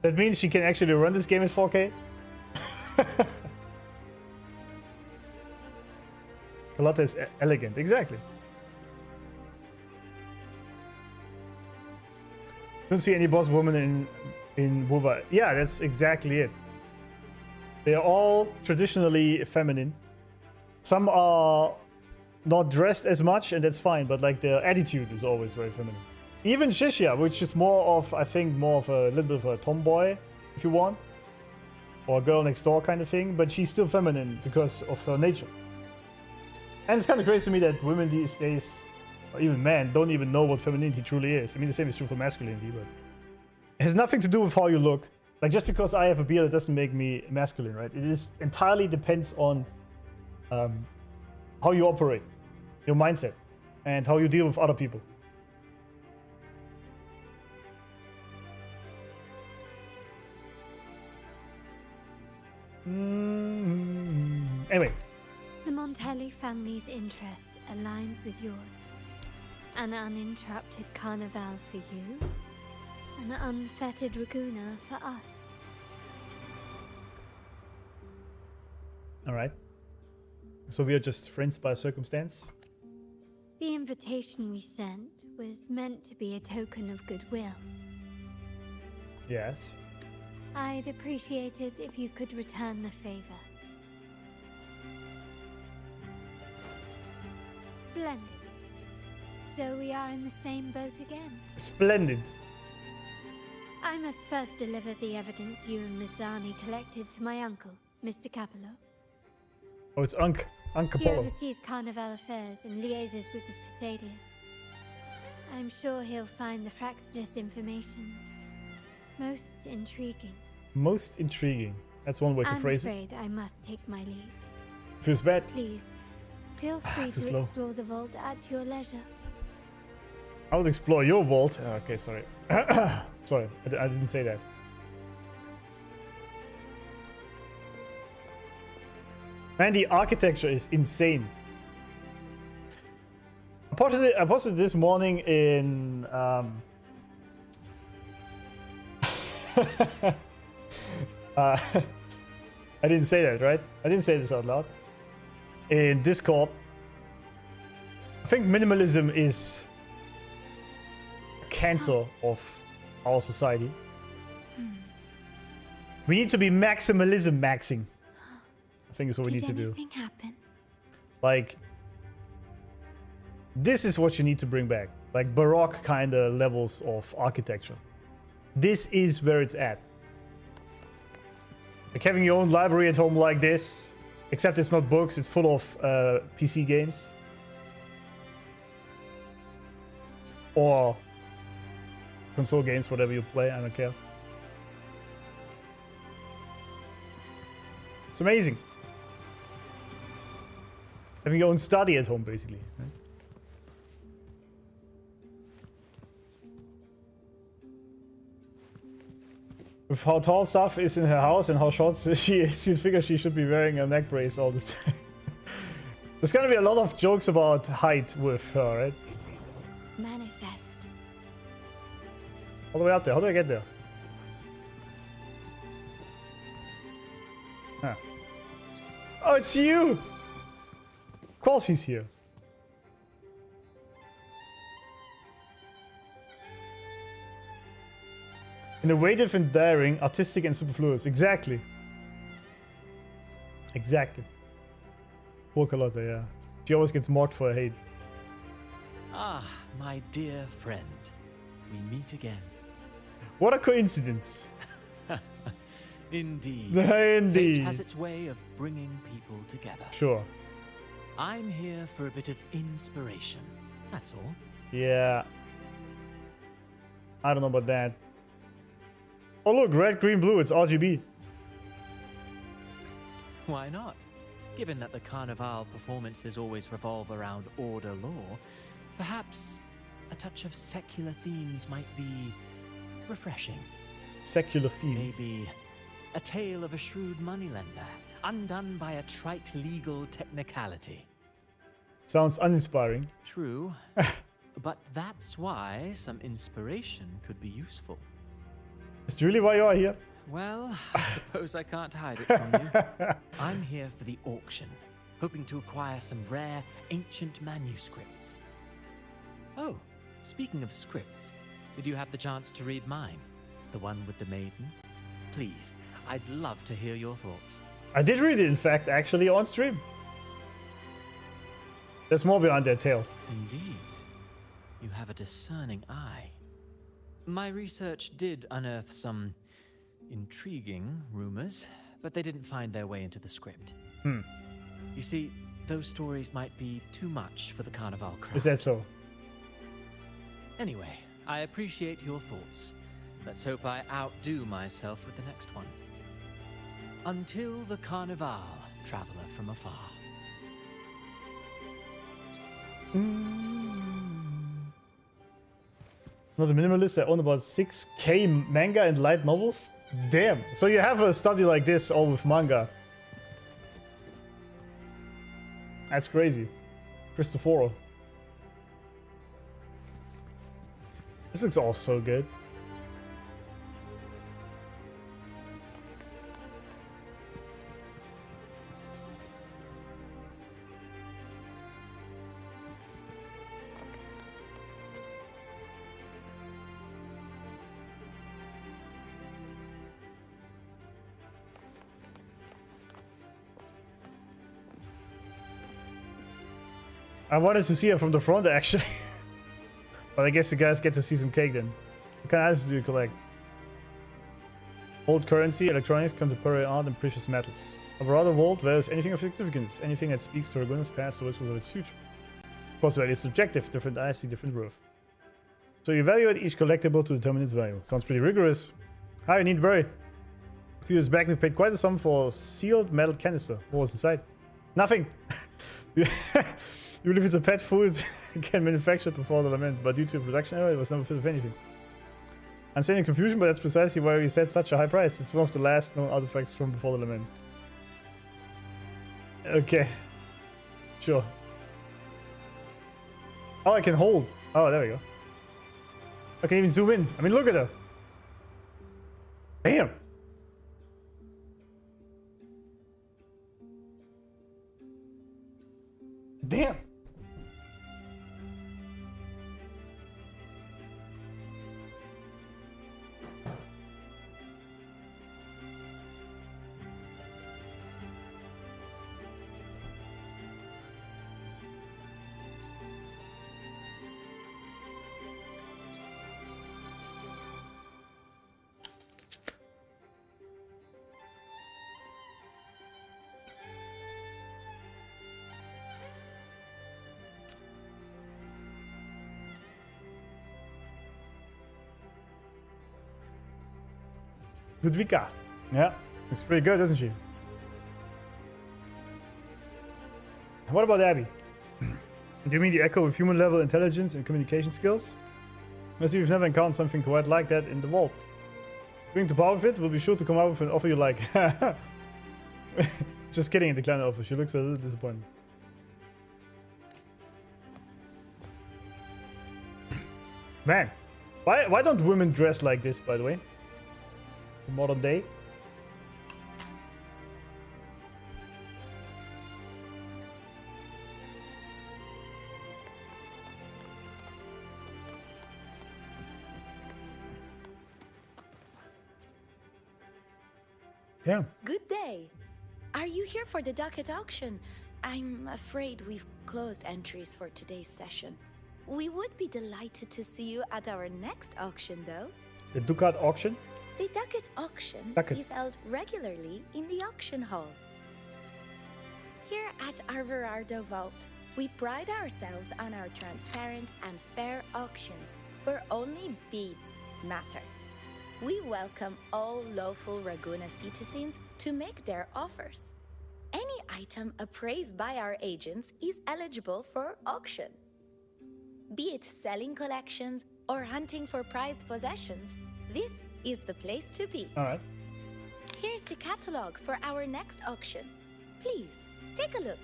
That means she can actually run this game at 4K? Carlotta is elegant, exactly. Don't see any boss woman in WoW. Yeah, that's exactly it. They're all traditionally feminine. Some are not dressed as much, and that's fine, but like their attitude is always very feminine. Even Shishia, which is more of, I think, more of a little bit of a tomboy, if you want. Or a girl next door kind of thing, but she's still feminine because of her nature. And it's kind of crazy to me that women these days, or even men, don't even know what femininity truly is. I mean, the same is true for masculinity, but it has nothing to do with how you look. Like, just because I have a beard, it doesn't make me masculine, right? It is entirely depends on how you operate, your mindset, and how you deal with other people. Anyway. The Montelli family's interest aligns with yours. An uninterrupted carnival for you, an unfettered Raguna for us. Alright. So we are just friends by circumstance? The invitation we sent was meant to be a token of goodwill. Yes. I'd appreciate it if you could return the favor. Splendid. So we are in the same boat again. Splendid. I must first deliver the evidence you and Miss Zani collected to my uncle, Mr. Capello. Oh, it's Unc He Capello. oversees Carnival affairs and liaises with the Thessalians. I'm sure he'll find the Fraxidus information most intriguing. Most intriguing. That's one way to phrase it. I'm afraid I must take my leave. Feels bad. Please, feel free to slow. explore the vault at your leisure. I would explore your vault. Okay, sorry. Sorry, I didn't say that. Man, the architecture is insane. I posted this morning in I didn't say that, right? I didn't say this out loud. In Discord, I think minimalism is a cancer of our society. We need to be maximalism maxing. I think is what we need to do. Did anything happen? Like, this is what you need to bring back. Like Baroque kind of levels of architecture. This is where it's at. Like having your own library at home like this, except it's not books, it's full of PC games. Or console games, whatever you play, I don't care. It's amazing. Having your own study at home, basically. Right? With how tall stuff is in her house and how short she is, you'd figure she should be wearing a neck brace all the time. There's gonna be a lot of jokes about height with her, right? Manifest. All the way up there. How do I get there? Huh. Oh, it's you! Of course he's here. Innovative and daring, artistic and superfluous. Exactly. Exactly. Poor Carlotta, yeah. She always gets mocked for her hate. Ah, my dear friend. We meet again. What a coincidence. Indeed. Indeed. Fate has its way of bringing people together. Sure. I'm here for a bit of inspiration. That's all. Yeah. I don't know about that. Oh look, red, green, blue, it's RGB. Why not? Given that the Carnival performances always revolve around order law, perhaps a touch of secular themes might be refreshing. Secular themes? Maybe a tale of a shrewd moneylender, undone by a trite legal technicality. Sounds uninspiring. True, but that's why some inspiration could be useful. Is really why you are here? Well, I suppose I can't hide it from you. I'm here for the auction, hoping to acquire some rare, ancient manuscripts. Oh, speaking of scripts, did you have the chance to read mine? The one with the maiden? Please, I'd love to hear your thoughts. I did read it, in fact, actually, on stream. There's more behind that tale. Indeed. You have a discerning eye. My research did unearth some intriguing rumors, but they didn't find their way into the script. You see, those stories might be too much for the Carnival crowd. Is that so? Anyway, I appreciate your thoughts. Let's hope I outdo myself with the next one. Until the Carnival, traveler from afar. Not a minimalist, I own about 6k manga and light novels? Damn. So you have a study like this all with manga. That's crazy. Cristoforo. This looks all so good. I wanted to see it from the front, actually. But I guess you guys get to see some cake then. What kind of items do you collect? Old currency, electronics, contemporary art, and precious metals. Overall, the vault values anything of significance, anything that speaks to Raguna's past or whispers of its future. Of course, value is subjective. Different eyes see different worth. So you evaluate each collectible to determine its value. Sounds pretty rigorous. Hi, I need very. A few years back, we paid quite a sum for a sealed metal canister. What was inside? Nothing. You believe it's a pet food can manufactured before the lament, but due to a production error, it was never filled with anything. I'm saying confusion, but that's precisely why we set such a high price. It's one of the last known artifacts from before the lament. Okay. Sure. Oh, I can hold. Oh, there we go. I can even zoom in. I mean, look at her. Damn. Damn. Ludwika. Yeah, looks pretty good, doesn't she? What about Abby? Do you mean the echo of human level intelligence and communication skills? Let's see if you've never encountered something quite like that in the vault. Bring to power fit, we'll be sure to come up with an offer you like. Just kidding, decline the offer. She looks a little disappointed. Man, why don't women dress like this, by the way? Modern day. Yeah. Good day. Are you here for the docket auction? I'm afraid we've closed entries for today's session. We would be delighted to see you at our next auction, though. The Ducat auction? The Ducat auction is held regularly in the auction hall. Here at our Verardo Vault, we pride ourselves on our transparent and fair auctions where only beads matter. We welcome all lawful Raguna citizens to make their offers. Any item appraised by our agents is eligible for auction. Be it selling collections or hunting for prized possessions, this is the place to be. All right. Here's the catalog for our next auction. Please, take a look.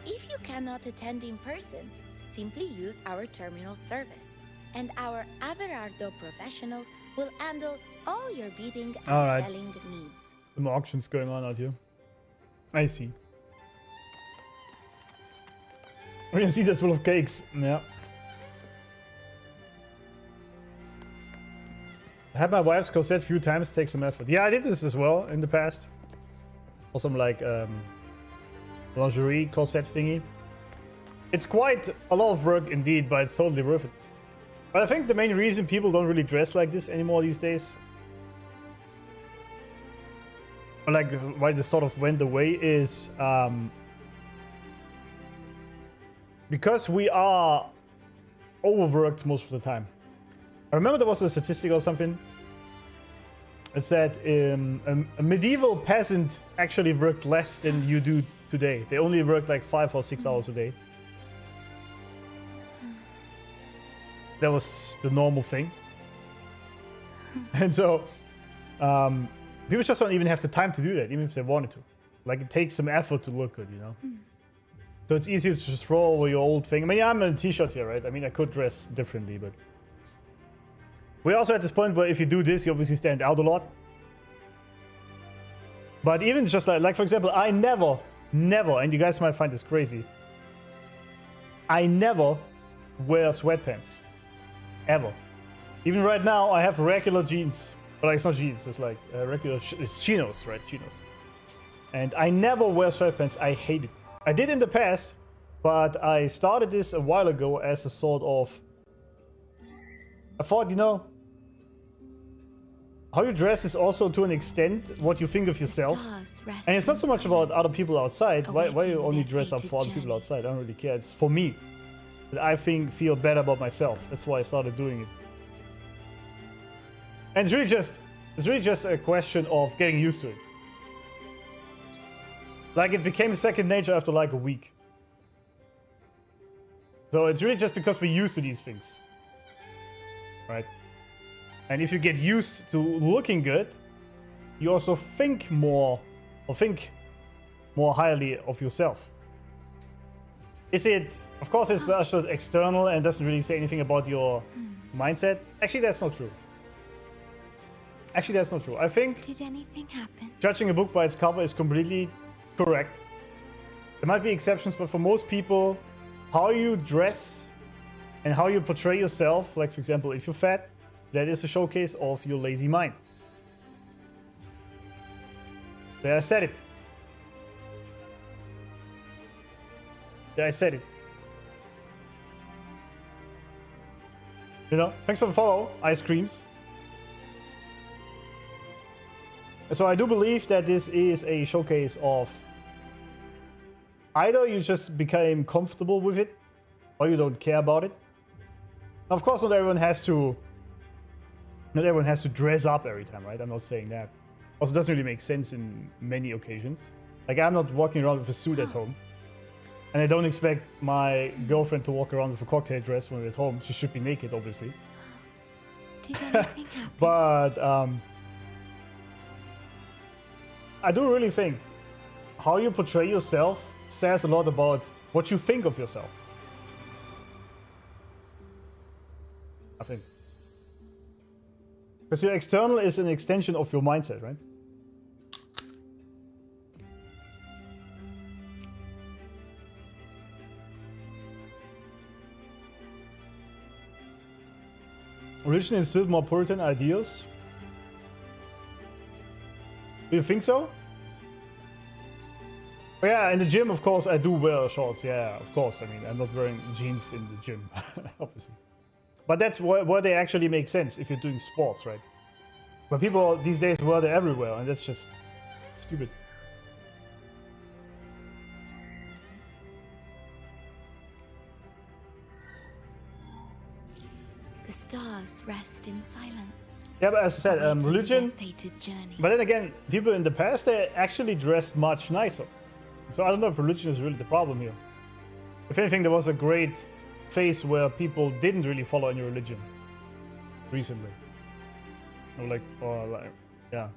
If you cannot attend in person, simply use our terminal service, and our Averardo professionals will handle all your bidding and selling needs. Some auctions going on out here. I see. We can see that's full of cakes. Yeah. I had my wife's corset a few times, take some effort. Yeah, I did this as well in the past. Or some like lingerie corset thingy. It's quite a lot of work indeed, but it's totally worth it. But I think the main reason people don't really dress like this anymore these days, or like why this sort of went away, is because we are overworked most of the time. I remember there was a statistic or something. It said a medieval peasant actually worked less than you do today. They only worked like 5 or 6 hours a day. That was the normal thing. And so people just don't even have the time to do that, even if they wanted to. Like, it takes some effort to look good, you know? So it's easier to just throw over your old thing. I mean, yeah, I'm in a t-shirt here, right? I mean, I could dress differently, but... We're also at this point where if you do this, you obviously stand out a lot. But even just like for example, I never, and you guys might find this crazy, I never wear sweatpants. Ever. Even right now, I have regular jeans. But like, it's not jeans, it's like regular it's chinos, right? Chinos. And I never wear sweatpants. I hate it. I did in the past, but I started this a while ago as a sort of... I thought, you know, how you dress is also to an extent what you think of yourself. And it's not so much about other people outside. Why you only dress up for other people outside? I don't really care. It's for me. That I feel better about myself. That's why I started doing it. And it's really just a question of getting used to it. Like, it became second nature after like a week. So it's really just because we're used to these things. Right? And if you get used to looking good, you also think more, or think more highly of yourself. Is it, of course, it's just external and doesn't really say anything about your mindset. Actually, that's not true. Actually, that's not true. I think Did anything happen? judging a book by its cover is completely correct. There might be exceptions, but for most people, how you dress and how you portray yourself, like for example, if you're fat, that is a showcase of your lazy mind. There, I said it. There, I said it. You know, thanks for the follow, Ice Creams. So I do believe that this is a showcase of either you just became comfortable with it or you don't care about it. Now, of course, not everyone has to dress up every time, right? I'm not saying that. Also, it doesn't really make sense in many occasions. Like, I'm not walking around with a suit at home. And I don't expect my girlfriend to walk around with a cocktail dress when we're at home. She should be naked, obviously. Did anything happen? But I do really think how you portray yourself says a lot about what you think of yourself. I think. Because your external is an extension of your mindset, right? Religion instilled more Puritan ideals. Do you think so? Oh, yeah, in the gym, of course, I do wear shorts. Yeah, of course. I mean, I'm not wearing jeans in the gym, obviously. But that's where they actually make sense if you're doing sports, right? But people these days wear them everywhere, and that's just stupid. The stars rest in silence. Yeah, but as I said, religion. Fated journey. But then again, people in the past, they actually dressed much nicer. So I don't know if religion is really the problem here. If anything, there was a great phase where people didn't really follow any religion recently. Or like, yeah.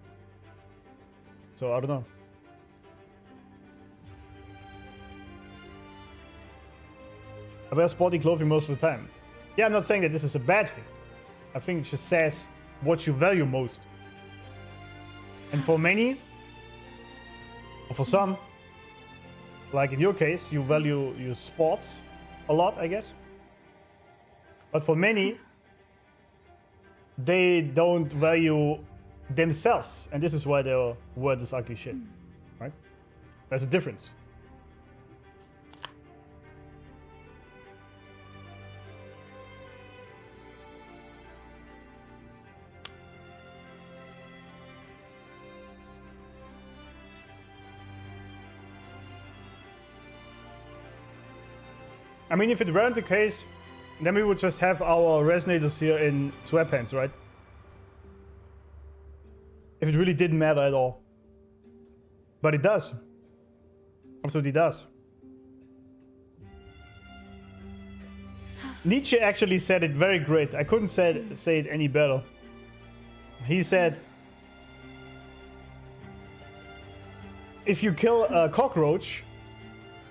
So I don't know. I wear sporty clothing most of the time. Yeah, I'm not saying that this is a bad thing. I think it just says what you value most. And for many, or for some, like in your case, you value your sports a lot, I guess. But for many, they don't value themselves. And this is why they wear this ugly shit, right? There's a difference. I mean, if it weren't the case, then we would just have our resonators here in sweatpants, right? If it really didn't matter at all. But it does. Absolutely does. Nietzsche actually said it very great. I couldn't say it any better. He said, if you kill a cockroach,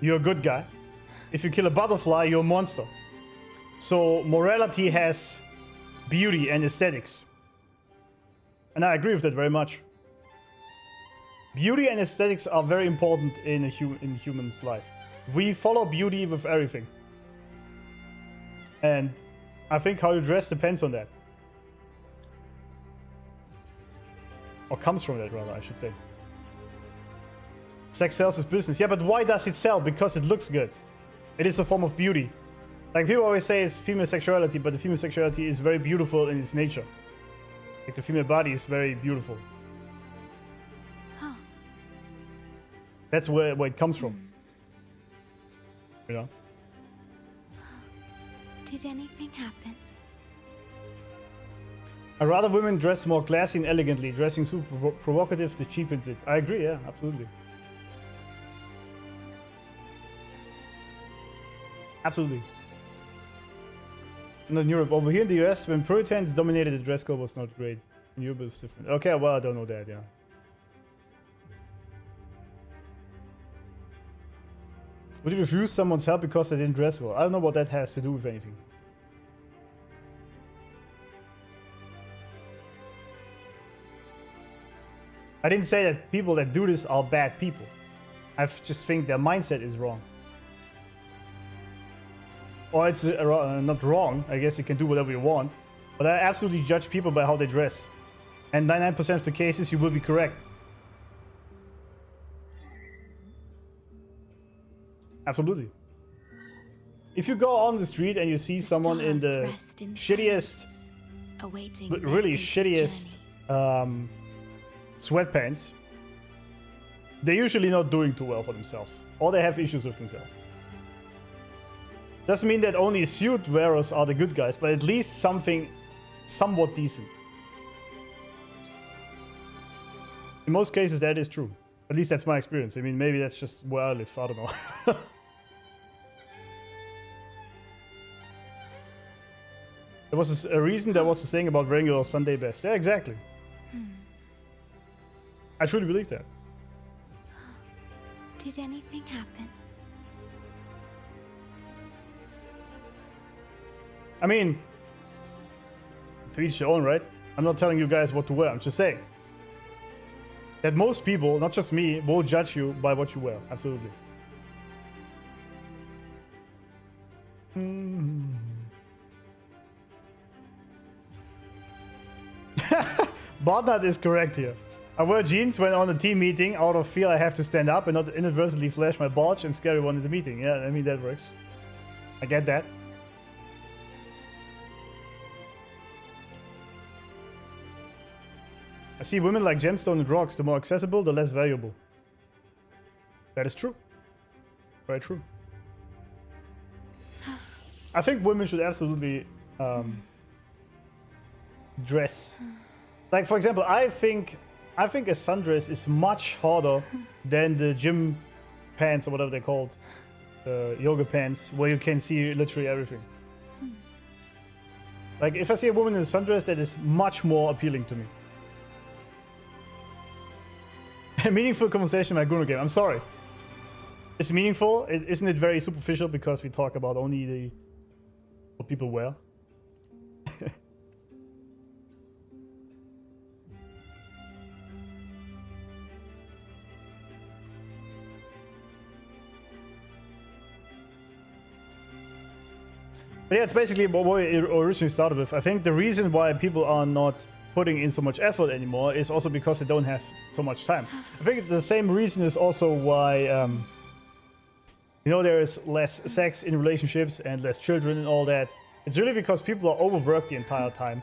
you're a good guy. If you kill a butterfly, you're a monster. So morality has beauty and aesthetics. And I agree with that very much. Beauty and aesthetics are very important in human's life. We follow beauty with everything. And I think how you dress depends on that. Or comes from that, rather, I should say. Sex sells its business. Yeah, but why does it sell? Because it looks good. It is a form of beauty. Like people always say it's female sexuality, but the female sexuality is very beautiful in its nature. Like the female body is very beautiful. Huh. That's where it comes from. You know? Did anything happen? I'd rather women dress more classy and elegantly. Dressing super provocative that cheapens it. I agree, yeah, absolutely. Absolutely. Not in Europe. Over here in the US, when Puritans dominated, the dress code was not great. In Europe it's different. Okay, well, I don't know that, yeah. Would you refuse someone's help because they didn't dress well? I don't know what that has to do with anything. I didn't say that people that do this are bad people. I just think their mindset is wrong. Or it's not wrong. I guess you can do whatever you want. But I absolutely judge people by how they dress. And 99% of the cases, you will be correct. Absolutely. If you go on the street and you see someone in the shittiest, really shittiest sweatpants, they're usually not doing too well for themselves. Or they have issues with themselves. Doesn't mean that only suit wearers are the good guys, but at least something somewhat decent. In most cases, that is true. At least that's my experience. I mean, maybe that's just where I live. I don't know. There was a reason there was a saying about wearing your Sunday best. Yeah, exactly. I truly believe that. Did anything happen? I mean, to each their own, right? I'm not telling you guys what to wear. I'm just saying that most people, not just me, will judge you by what you wear. Absolutely. Barnard is correct here. I wear jeans when on a team meeting out of fear I have to stand up and not inadvertently flash my bulge and scare everyone in the meeting. Yeah, I mean, that works. I get that. I see women like gemstone and rocks. The more accessible, the less valuable. That is true. Very true. I think women should absolutely dress. Like, for example, I think a sundress is much harder than the gym pants or whatever they're called, yoga pants, where you can see literally everything. Like, if I see a woman in a sundress, that is much more appealing to me. A meaningful conversation in my Gruner game. I'm sorry. It's meaningful. Isn't it very superficial because we talk about only what people wear? But yeah, it's basically what we originally started with. I think the reason why people are not putting in so much effort anymore is also because they don't have so much time. I think the same reason is also why, there is less sex in relationships and less children and all that. It's really because people are overworked the entire time.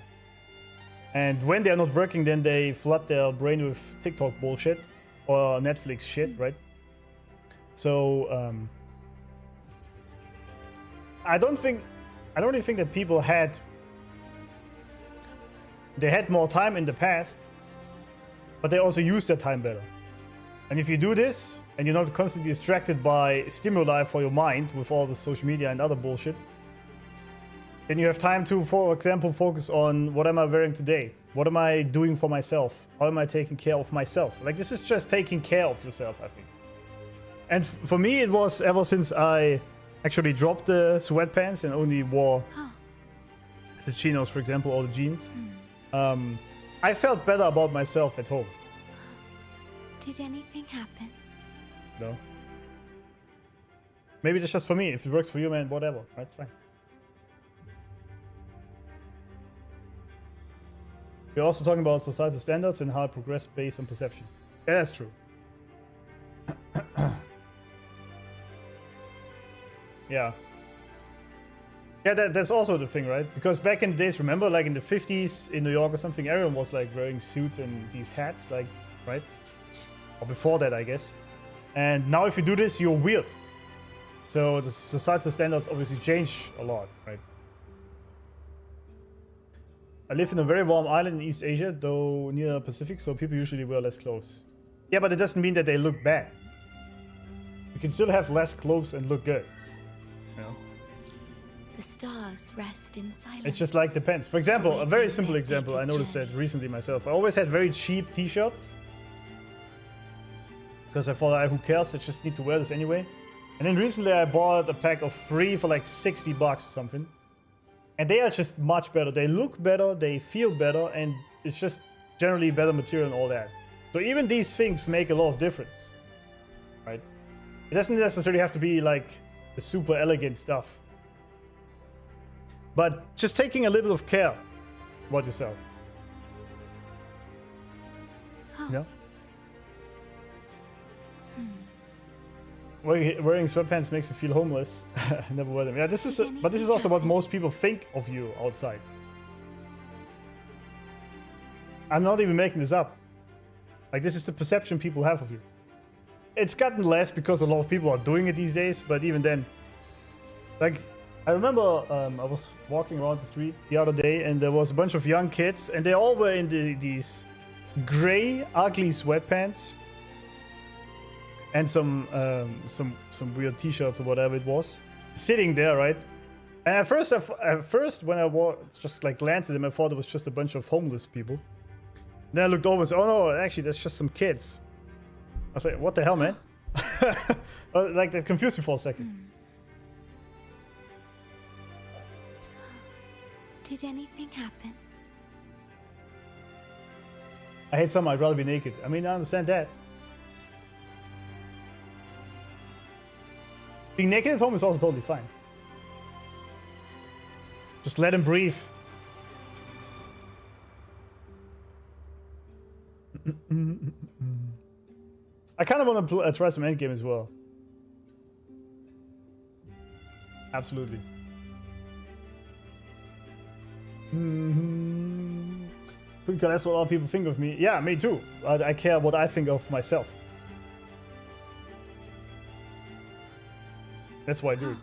And when they're not working, then they flood their brain with TikTok bullshit or Netflix shit, right? So, I don't really think that people had more time in the past, but they also used their time better. And if you do this, and you're not constantly distracted by stimuli for your mind with all the social media and other bullshit, then you have time to, for example, focus on what am I wearing today? What am I doing for myself? How am I taking care of myself? Like, this is just taking care of yourself, I think. And for me, it was ever since I actually dropped the sweatpants and only wore the chinos, for example, or the jeans. I felt better about myself at home. Did anything happen? No. Maybe that's just for me. If it works for you, man, whatever. That's fine. We're also talking about societal standards and how it progressed based on perception. Yeah, that's true. Yeah. Yeah, that's also the thing, right? Because back in the days, remember, like in the 50s in New York or something, everyone was like wearing suits and these hats, like, right? Or before that, I guess. And now if you do this, you're weird. So the societal standards obviously change a lot, right? I live in a very warm island in East Asia, though near the Pacific, so people usually wear less clothes. Yeah, but it doesn't mean that they look bad. You can still have less clothes and look good. You know? The stars rest in silence. It's just like depends. For example, a very simple example, I noticed that recently myself. I always had very cheap t-shirts. Because I thought, who cares, I just need to wear this anyway. And then recently I bought a pack of 3 for like $60 or something. And they are just much better. They look better, they feel better, and it's just generally better material and all that. So even these things make a lot of difference, right? It doesn't necessarily have to be like the super elegant stuff. But just taking a little bit of care about yourself. Yeah. Wearing sweatpants makes you feel homeless. Never wear them. Yeah, this is. But this is also what most people think of you outside. I'm not even making this up. Like, this is the perception people have of you. It's gotten less because a lot of people are doing it these days. But even then, like, I remember I was walking around the street the other day, and there was a bunch of young kids, and they all were in these gray, ugly sweatpants. And some weird t-shirts or whatever it was, sitting there, right? And at first, when I just like glanced at them, I thought it was just a bunch of homeless people. Then I looked over and said, "Oh no, actually, that's just some kids." I was like, "What the hell, man?" Like, that confused me for a second. Did anything happen? I hate summer. I'd rather be naked. I mean, I understand that. Being naked at home is also totally fine. Just let him breathe. I kind of want to try some endgame as well. Absolutely. Because that's what a lot of people think of me. Yeah, me too. I care what I think of myself. That's why I do it.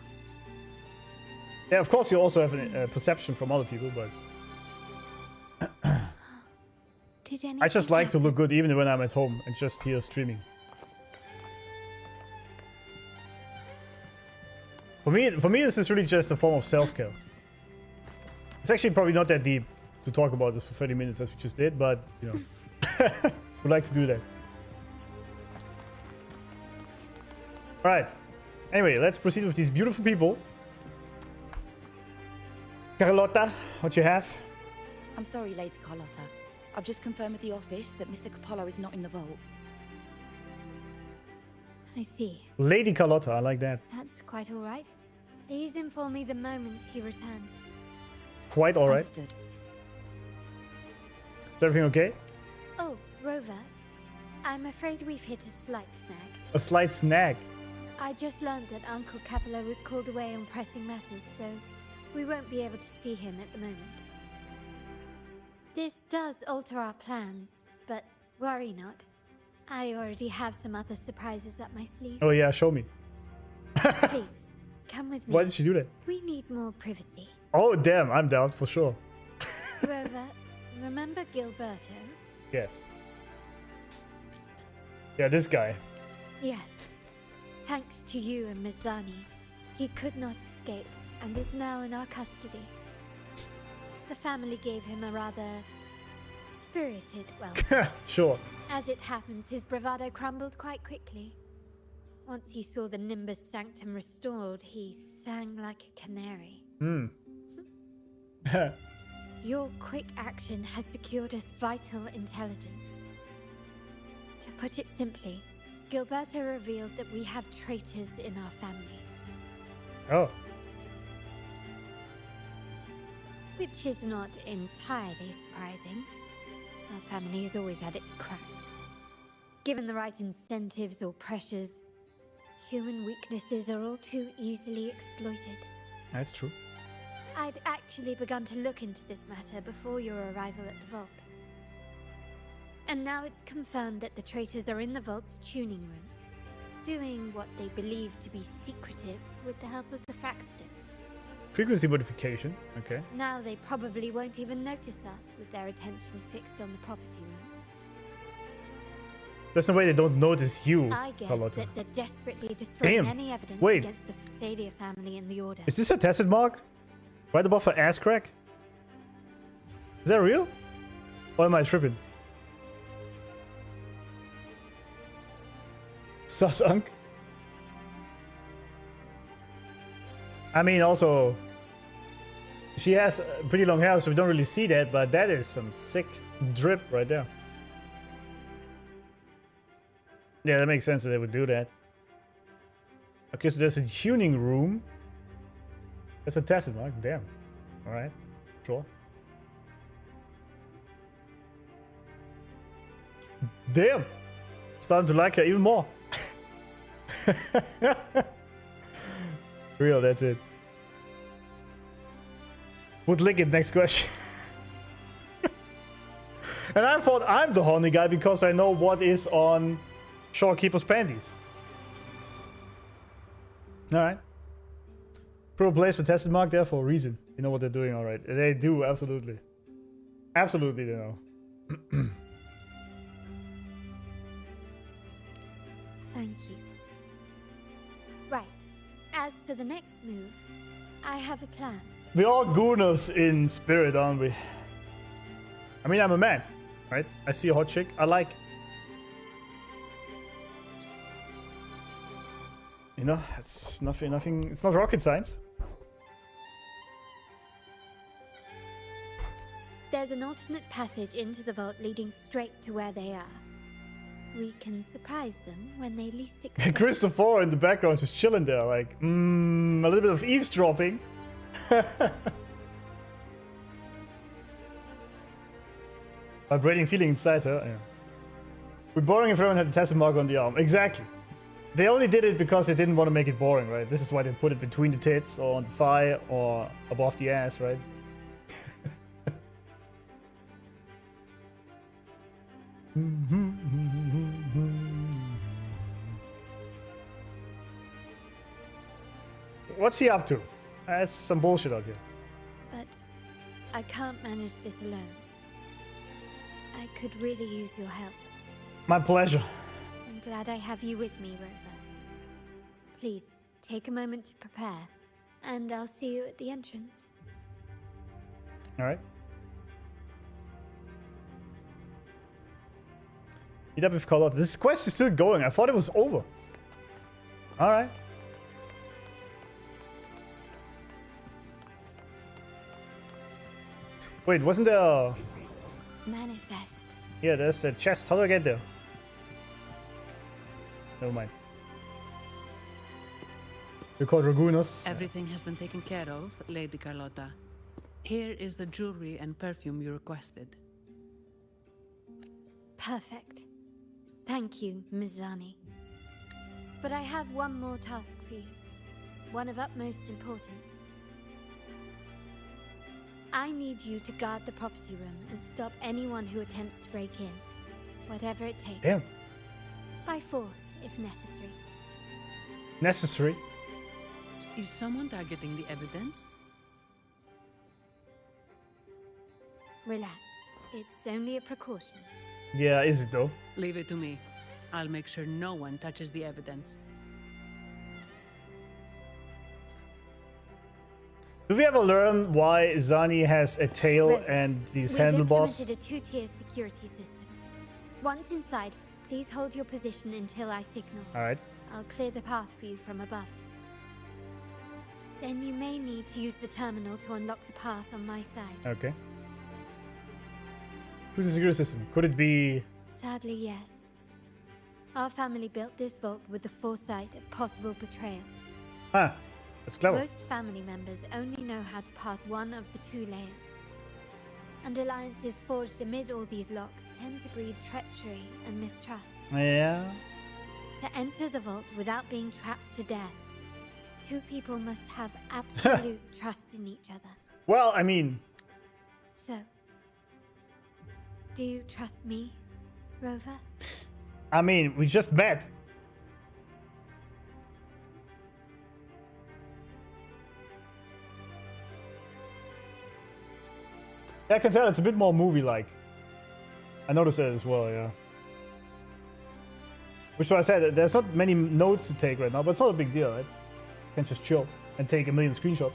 Yeah, of course you also have a perception from other people, but I just like to look good even when I'm at home and just here streaming. For me, this is really just a form of self-care. It's actually probably not that deep to talk about this for 30 minutes as we just did, but you know, would like to do that. All right. Anyway, let's proceed with these beautiful people. Carlotta, what you have? I'm sorry, Lady Carlotta. I've just confirmed with the office that Mr. Capello is not in the vault. I see. Lady Carlotta, I like that. That's quite all right. Please inform me the moment he returns. Quite all right. Understood. Is everything okay? Oh, Rover. I'm afraid we've hit a slight snag. A slight snag? I just learned that Uncle Capello was called away on pressing matters, so we won't be able to see him at the moment. This does alter our plans, but worry not. I already have some other surprises up my sleeve. Oh yeah, show me. Please, come with me. Why did she do that? We need more privacy. Oh damn, I'm down for sure. Rover, remember Gilberto? Yes. Yeah, this guy. Yes. Thanks to you and Miss Zani, he could not escape and is now in our custody. The family gave him a rather spirited welcome. Sure. As it happens, his bravado crumbled quite quickly. Once he saw the Nimbus Sanctum restored, he sang like a canary. Your quick action has secured us vital intelligence. To put it simply, Gilberto revealed that we have traitors in our family. Oh. Which is not entirely surprising. Our family has always had its cracks. Given the right incentives or pressures, human weaknesses are all too easily exploited. That's true. I'd actually begun to look into this matter before your arrival at the vault. And now it's confirmed that the traitors are in the vault's tuning room, doing what they believe to be secretive with the help of the Fraxters. Frequency modification, okay. Now they probably won't even notice us with their attention fixed on the property room. There's no way they don't notice you, I guess Carlotta. that they're desperately destroying Damn. any evidence Wait. against the Phasalia family in the Order. Is this a tested mark? Right above her ass crack? Is that real? Or am I tripping? Sus Unk? I mean, also, she has pretty long hair, so we don't really see that, but that is some sick drip right there. Yeah, that makes sense that they would do that. Okay, so there's a tuning room. That's a test mark. Damn. All right. Sure. Damn. Starting to like her even more. Real, that's it. Would lick it, next question. And I thought I'm the horny guy because I know what is on Shorekeeper's panties. Alright. Pro place a tested mark there for a reason. You know what they're doing, alright. They do, absolutely. Absolutely, they know. Thank you. Right. As for the next move, I have a plan. We're all gooners in spirit, aren't we? I mean, I'm a man, right? I see a hot chick. I like. You know, it's nothing. It's not rocket science. There's an alternate passage into the vault leading straight to where they are. We can surprise them when they least expect. Christopher in the background just chilling there, like, a little bit of eavesdropping. Vibrating feeling inside her. Yeah. We're boring if everyone had a tested mark on the arm. Exactly. They only did it because they didn't want to make it boring, right? This is why they put it between the tits or on the thigh or above the ass, right? What's he up to? That's some bullshit out here. But I can't manage this alone. I could really use your help. My pleasure. I'm glad I have you with me, Rover. Please, take a moment to prepare, and I'll see you at the entrance. Alright. Meet up with Carlotta. This quest is still going. I thought it was over. Alright. Wait, wasn't there a... Manifest. Yeah, there's a chest. How do I get there? Never mind. You're called Dragooners. Everything has been taken care of, Lady Carlotta. Here is the jewelry and perfume you requested. Perfect. Thank you, Ms. Zani. But I have one more task for you. One of utmost importance. I need you to guard the property room and stop anyone who attempts to break in. Whatever it takes. Damn. By force, if necessary. Necessary? Is someone targeting the evidence? Relax. It's only a precaution. Yeah, is it though? Leave it to me. I'll make sure no one touches the evidence. Do we ever learn why Zani has a tail and these handlebars? We've implemented a two-tier security system. Once inside, please hold your position until I signal. Alright. I'll clear the path for you from above. Then you may need to use the terminal to unlock the path on my side. Okay. Who's the security system? Could it be... Sadly, yes. Our family built this vault with the foresight of possible betrayal. Huh. That's clever. Most family members only know how to pass one of the two layers. And alliances forged amid all these locks tend to breed treachery and mistrust. Yeah. To enter the vault without being trapped to death, two people must have absolute trust in each other. Well, I mean... So, do you trust me, Rover? I mean, we just met. Yeah, I can tell it's a bit more movie-like. I noticed that as well, yeah. Which is why I said, there's not many notes to take right now, but it's not a big deal, right? You can just chill and take a million screenshots.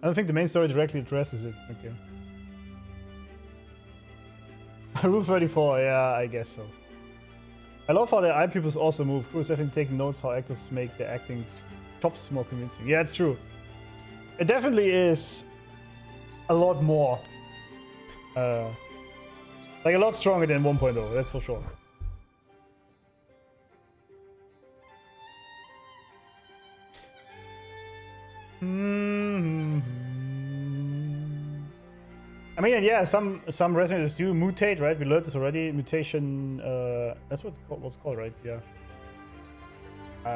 I don't think the main story directly addresses it. Okay. Rule 34, yeah, I guess so. I love how the eye pupils also move. Crew is definitely taking notes how actors make the acting chops more convincing. Yeah, it's true. It definitely is a lot more. Like a lot stronger than 1.0, that's for sure. I mean, yeah, some resonators do mutate, right? We learned this already. Mutation, that's what's called, right? Yeah.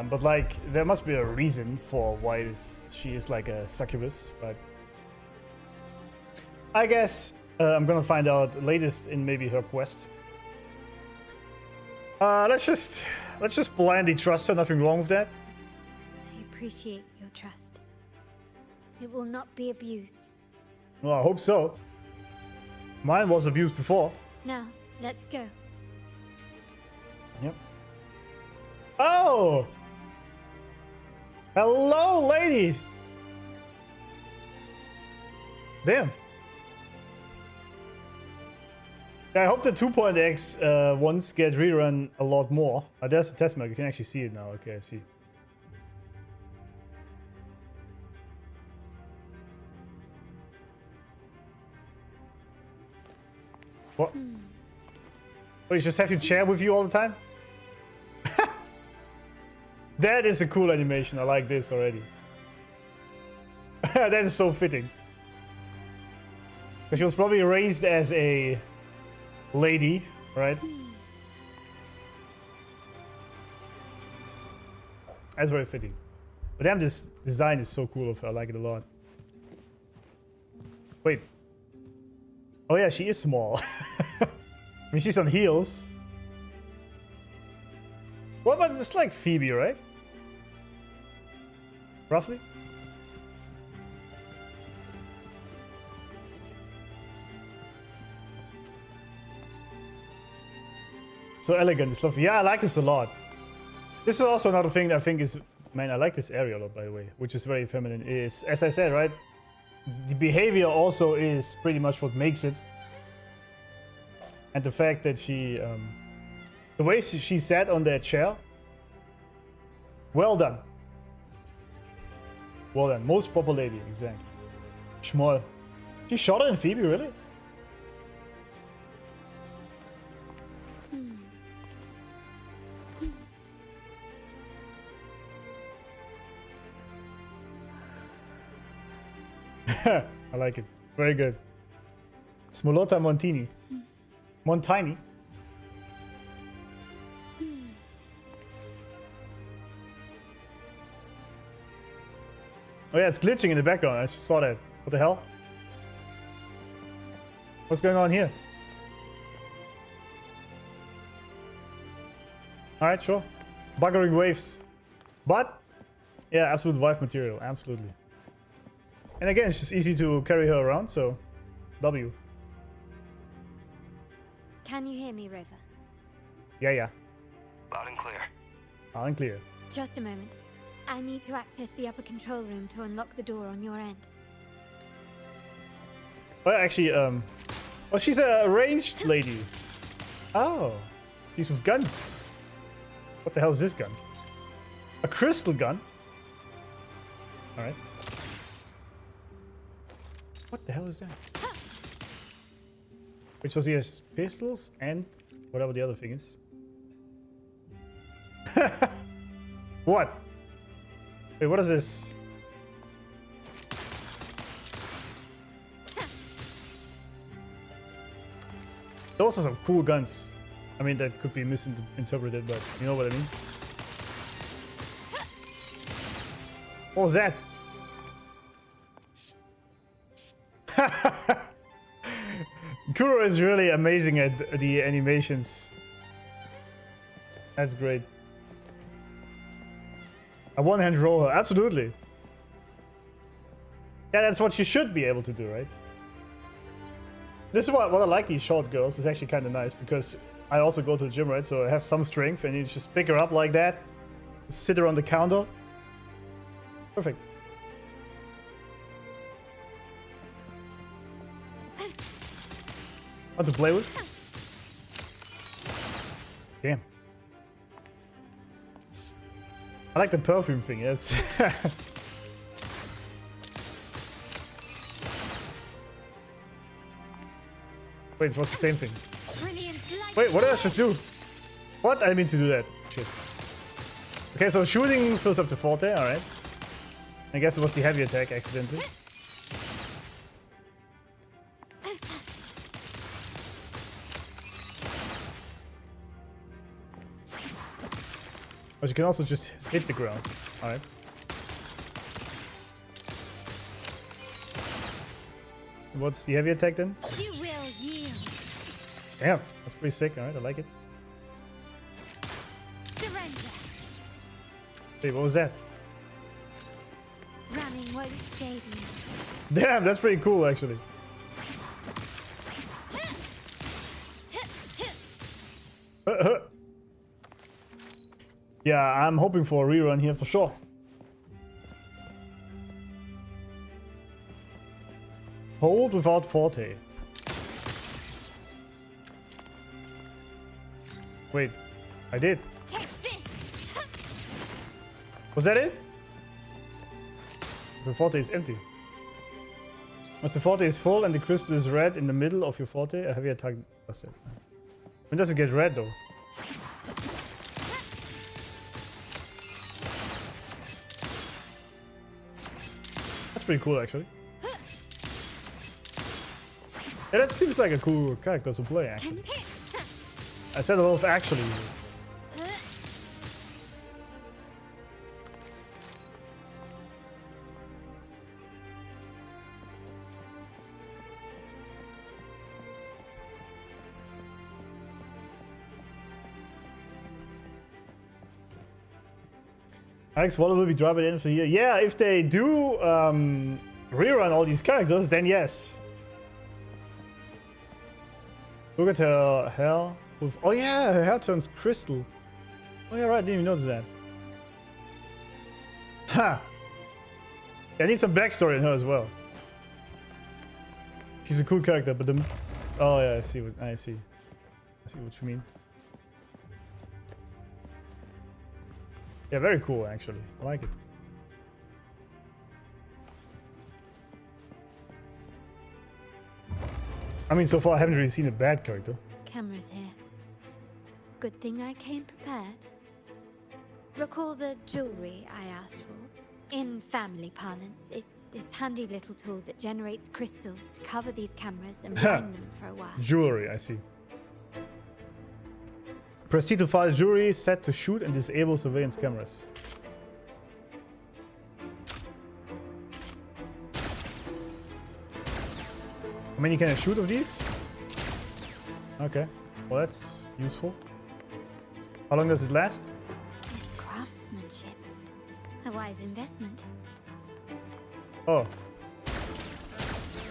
But like, there must be a reason for why she is like a succubus, but I guess I'm gonna find out latest in maybe her quest. Let's just blindly trust her. Nothing wrong with that. I appreciate your trust. It will not be abused. Well, I hope so. Mine was abused before. Now, let's go. Yep. Oh! Hello, lady! Damn. I hope the 2.x ones get rerun a lot more. There's a test map. You can actually see it now. Okay, I see. What? Oh, you just have your chair with you all the time? That is a cool animation. I like this already. That is so fitting. She was probably raised as a lady, right? That's very fitting. But damn, this design is so cool of her. I like it a lot. Wait. Oh yeah, she is small. I mean, she's on heels. What about this, like Phoebe, right? Roughly? So elegant and stuff. Yeah, I like this a lot. This is also another thing that I think is... Man, I like this area a lot, by the way. Which is very feminine. Is, as I said, right? The behavior also is pretty much what makes it. And the fact that she... the way she sat on that chair. Well done. Well done. Most proper lady, exactly. Schmoll. She shot her in Phoebe, really? I like it. Very good. Smolota Montini. Montini. Oh yeah, it's glitching in the background. I just saw that. What the hell? What's going on here? Alright, sure. Buggering waves. But, yeah, absolute wife material. Absolutely. And again, it's just easy to carry her around, so W. Can you hear me, Rover? Yeah. Loud and clear. Loud and clear. Just a moment. I need to access the upper control room to unlock the door on your end. Well, actually, oh, she's a ranged lady. Oh, she's with guns. What the hell is this gun? A crystal gun? Alright. What the hell is that? Which was he has pistols and whatever the other thing is. What? Wait, what is this? Those are some cool guns. I mean, that could be misinterpreted, but you know what I mean. What was that? Kuro is really amazing at the animations. That's great. A one-hand roller, absolutely. Yeah, that's what you should be able to do, right? This is what I like these short girls. It's actually kind of nice because I also go to the gym, right? So I have some strength and you just pick her up like that. Sit her on the counter. Perfect. What to play with? Damn. I like the perfume thing. Yes. Wait, it's what's the same thing? Wait, what did I just do? What? I didn't mean to do that. Shit. Okay, so shooting fills up the forte, alright. I guess it was the heavy attack accidentally. But you can also just hit the ground. Alright. What's the heavy attack then? You will yield. Damn, that's pretty sick. Alright, I like it. Surrender. Wait, what was that? Running won't save you. Damn, that's pretty cool actually. Yeah, I'm hoping for a rerun here for sure. Hold without forte. Wait, I did. Was that it? The forte is empty. Once the forte is full and the crystal is red in the middle of your forte, a heavy attack does it. When does it get red though? That's pretty cool actually. Yeah, that seems like a cool character to play actually. I said a lot of actually. Alex Waller will be dropped at the end of the year. Yeah, if they do rerun all these characters, then yes. Look at her hair. Oh yeah, her hair turns crystal. Oh yeah, right, I didn't even notice that. Ha! Yeah, I need some backstory on her as well. She's a cool character, but the... Oh yeah, I see what you mean. Yeah, very cool actually. I like it. I mean, so far I haven't really seen a bad character. Cameras here. Good thing I came prepared. Recall the jewelry I asked for? In family parlance, it's this handy little tool that generates crystals to cover these cameras and blind them for a while. Jewelry, I see. Press T to fire jewelry set to shoot and disable surveillance cameras. How many can I shoot of these? Okay, well that's useful. How long does it last? This craftsmanship. A wise investment. Oh.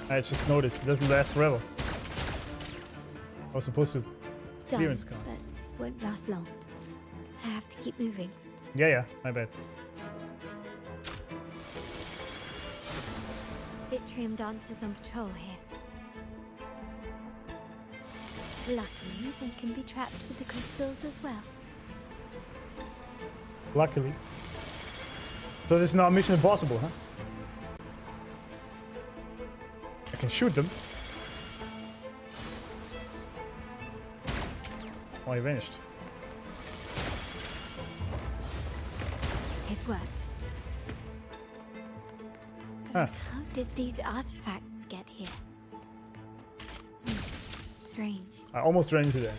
I just noticed, it doesn't last forever. I was supposed to clearance count. But won't last long. I have to keep moving. Yeah, my bad. Atrium dancers on patrol here. Luckily, they can be trapped with the crystals as well. Luckily. So this is now Mission Impossible, huh? I can shoot them. Oh, he vanished. It worked. Huh. How did these artifacts get here? Strange. I almost ran into that.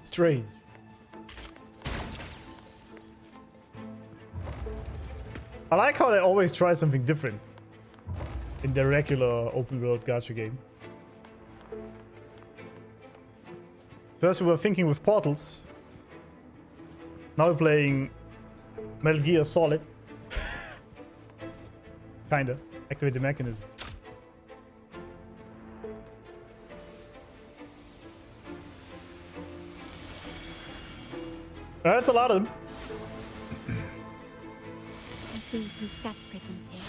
Strange. I like how they always try something different in their regular open world gacha game. First we were thinking with portals. Now we're playing Metal Gear Solid. Kinda. Activate the mechanism. That's a lot of them. I've seen some scatter prisms here.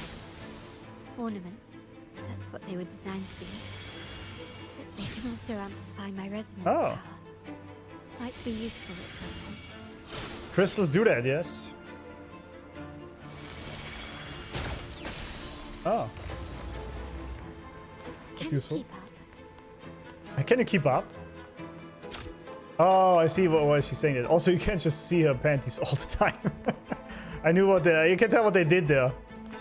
Ornaments. That's what they were designed to be. But They can also amplify my resonance Oh. power. Might be useful at some point. Crystals do that, yes. Oh. That's useful. Can you keep up? Oh, I see why she's saying that. Also, you can't just see her panties all the time. I knew what they... You can tell what they did there.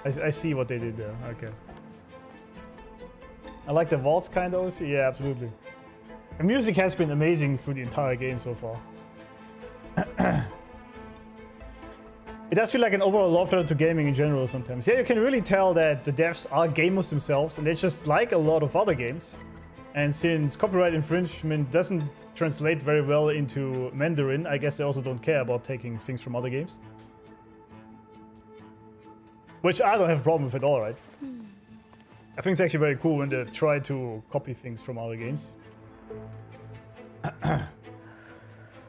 I see what they did there. Okay. I like the vaults kind of. Yeah, absolutely. The music has been amazing through the entire game so far. It does feel like an overall love letter to gaming in general sometimes. Yeah, you can really tell that the devs are gamers themselves, and they just like a lot of other games. And since copyright infringement doesn't translate very well into Mandarin, I guess they also don't care about taking things from other games. Which I don't have a problem with at all, right? I think it's actually very cool when they try to copy things from other games.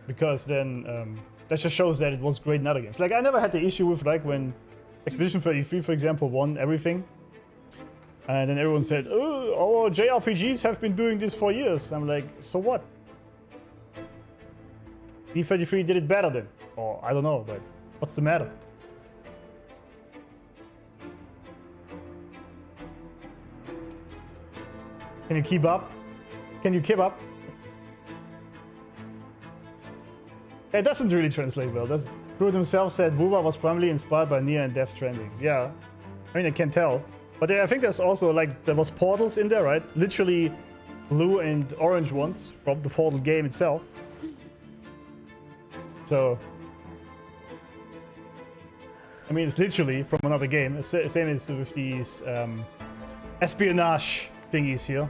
Because then that just shows that it was great in other games. Like, I never had the issue with, like, when Expedition 33, for example, won everything. And then everyone said, oh, our JRPGs have been doing this for years. I'm like, so what? B33 did it better then. Or, I don't know, but what's the matter? Can you keep up? Can you keep up? It doesn't really translate well, does it? Pruitt himself said Wuba was primarily inspired by Nier and Death Stranding. Yeah, I mean, I can tell. But I think there's also, like, there was portals in there, right? Literally blue and orange ones from the Portal game itself. So, I mean, it's literally from another game. It's the same as with these espionage thingies here.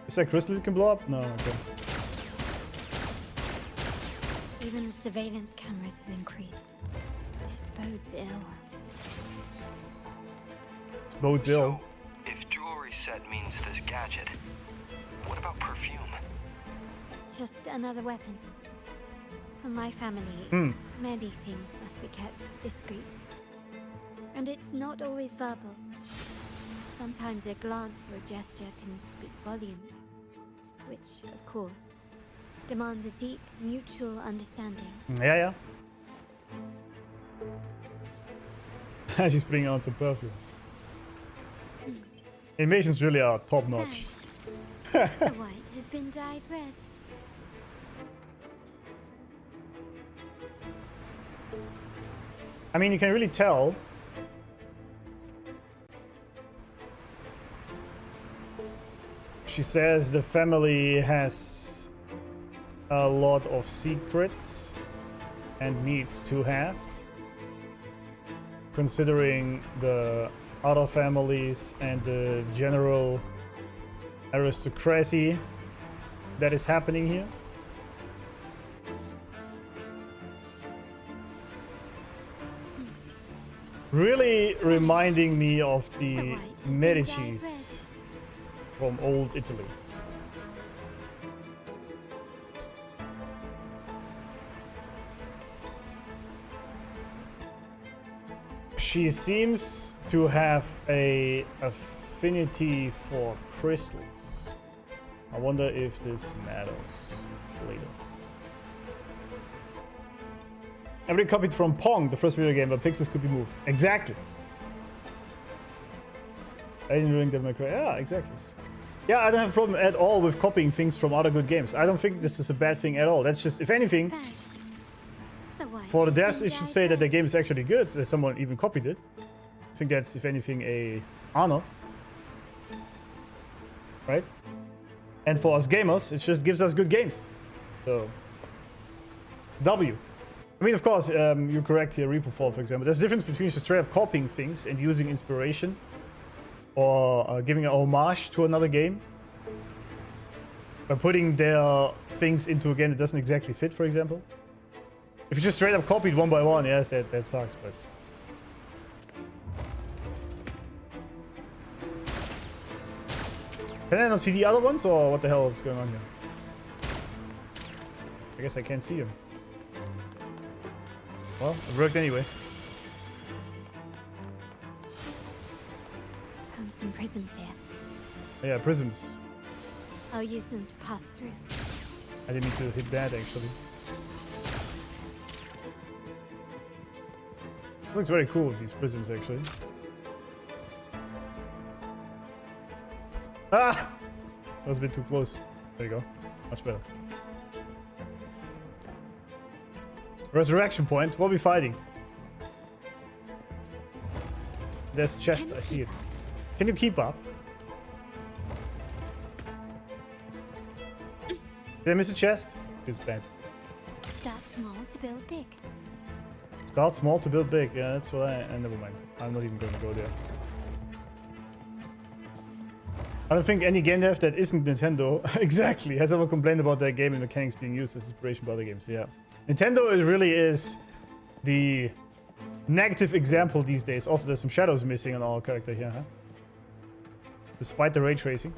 Is that crystal you can blow up? No, okay. Even the surveillance cameras have increased. This bodes ill. This bodes ill. If jewelry set means this gadget, what about perfume? Just another weapon. For my family, many things must be kept discreet. And it's not always verbal. Sometimes a glance or a gesture can speak volumes. Which, of course, demands a deep mutual understanding. Yeah, yeah. She's putting on some perfume. Animations really are top notch. The white has been dyed red. I mean, you can really tell. She says the family has a lot of secrets and needs to have, considering the other families and the general aristocracy that is happening here. Really reminding me of the Medicis from old Italy. She seems to have an affinity for crystals. I wonder if this matters later. Every copied from Pong, the first video game, but pixels could be moved. Exactly. I didn't ring them. Yeah, exactly. Yeah, I don't have a problem at all with copying things from other good games. I don't think this is a bad thing at all. That's just, if anything, for the devs, it should say that the game is actually good, that someone even copied it. I think that's, if anything, a honor. Right? And for us gamers, it just gives us good games. So, W. I mean, of course, you're correct here, Reaperfall, for example. There's a difference between just straight up copying things and using inspiration, or giving an homage to another game by putting their things into a game that doesn't exactly fit, for example. If you just straight up copied one by one, yes, that sucks, but... Can I not see the other ones, or what the hell is going on here? I guess I can't see them. Well, it worked anyway. Found some prisms here. Yeah, prisms. I'll use them to pass through. I didn't mean to hit that actually. It looks very cool with these prisms actually. Ah! That was a bit too close. There you go. Much better. Resurrection point. What are we fighting? There's a chest. I see it. Can you keep up? Did I miss a chest? It's bad. Start small to build big. Start small to build big. Yeah, that's what I... never mind. I'm not even going to go there. I don't think any game dev that isn't Nintendo exactly has ever complained about their game and mechanics being used as inspiration by other games. Yeah. Nintendo really is the negative example these days. Also, there's some shadows missing on our character here, huh? Despite the ray tracing.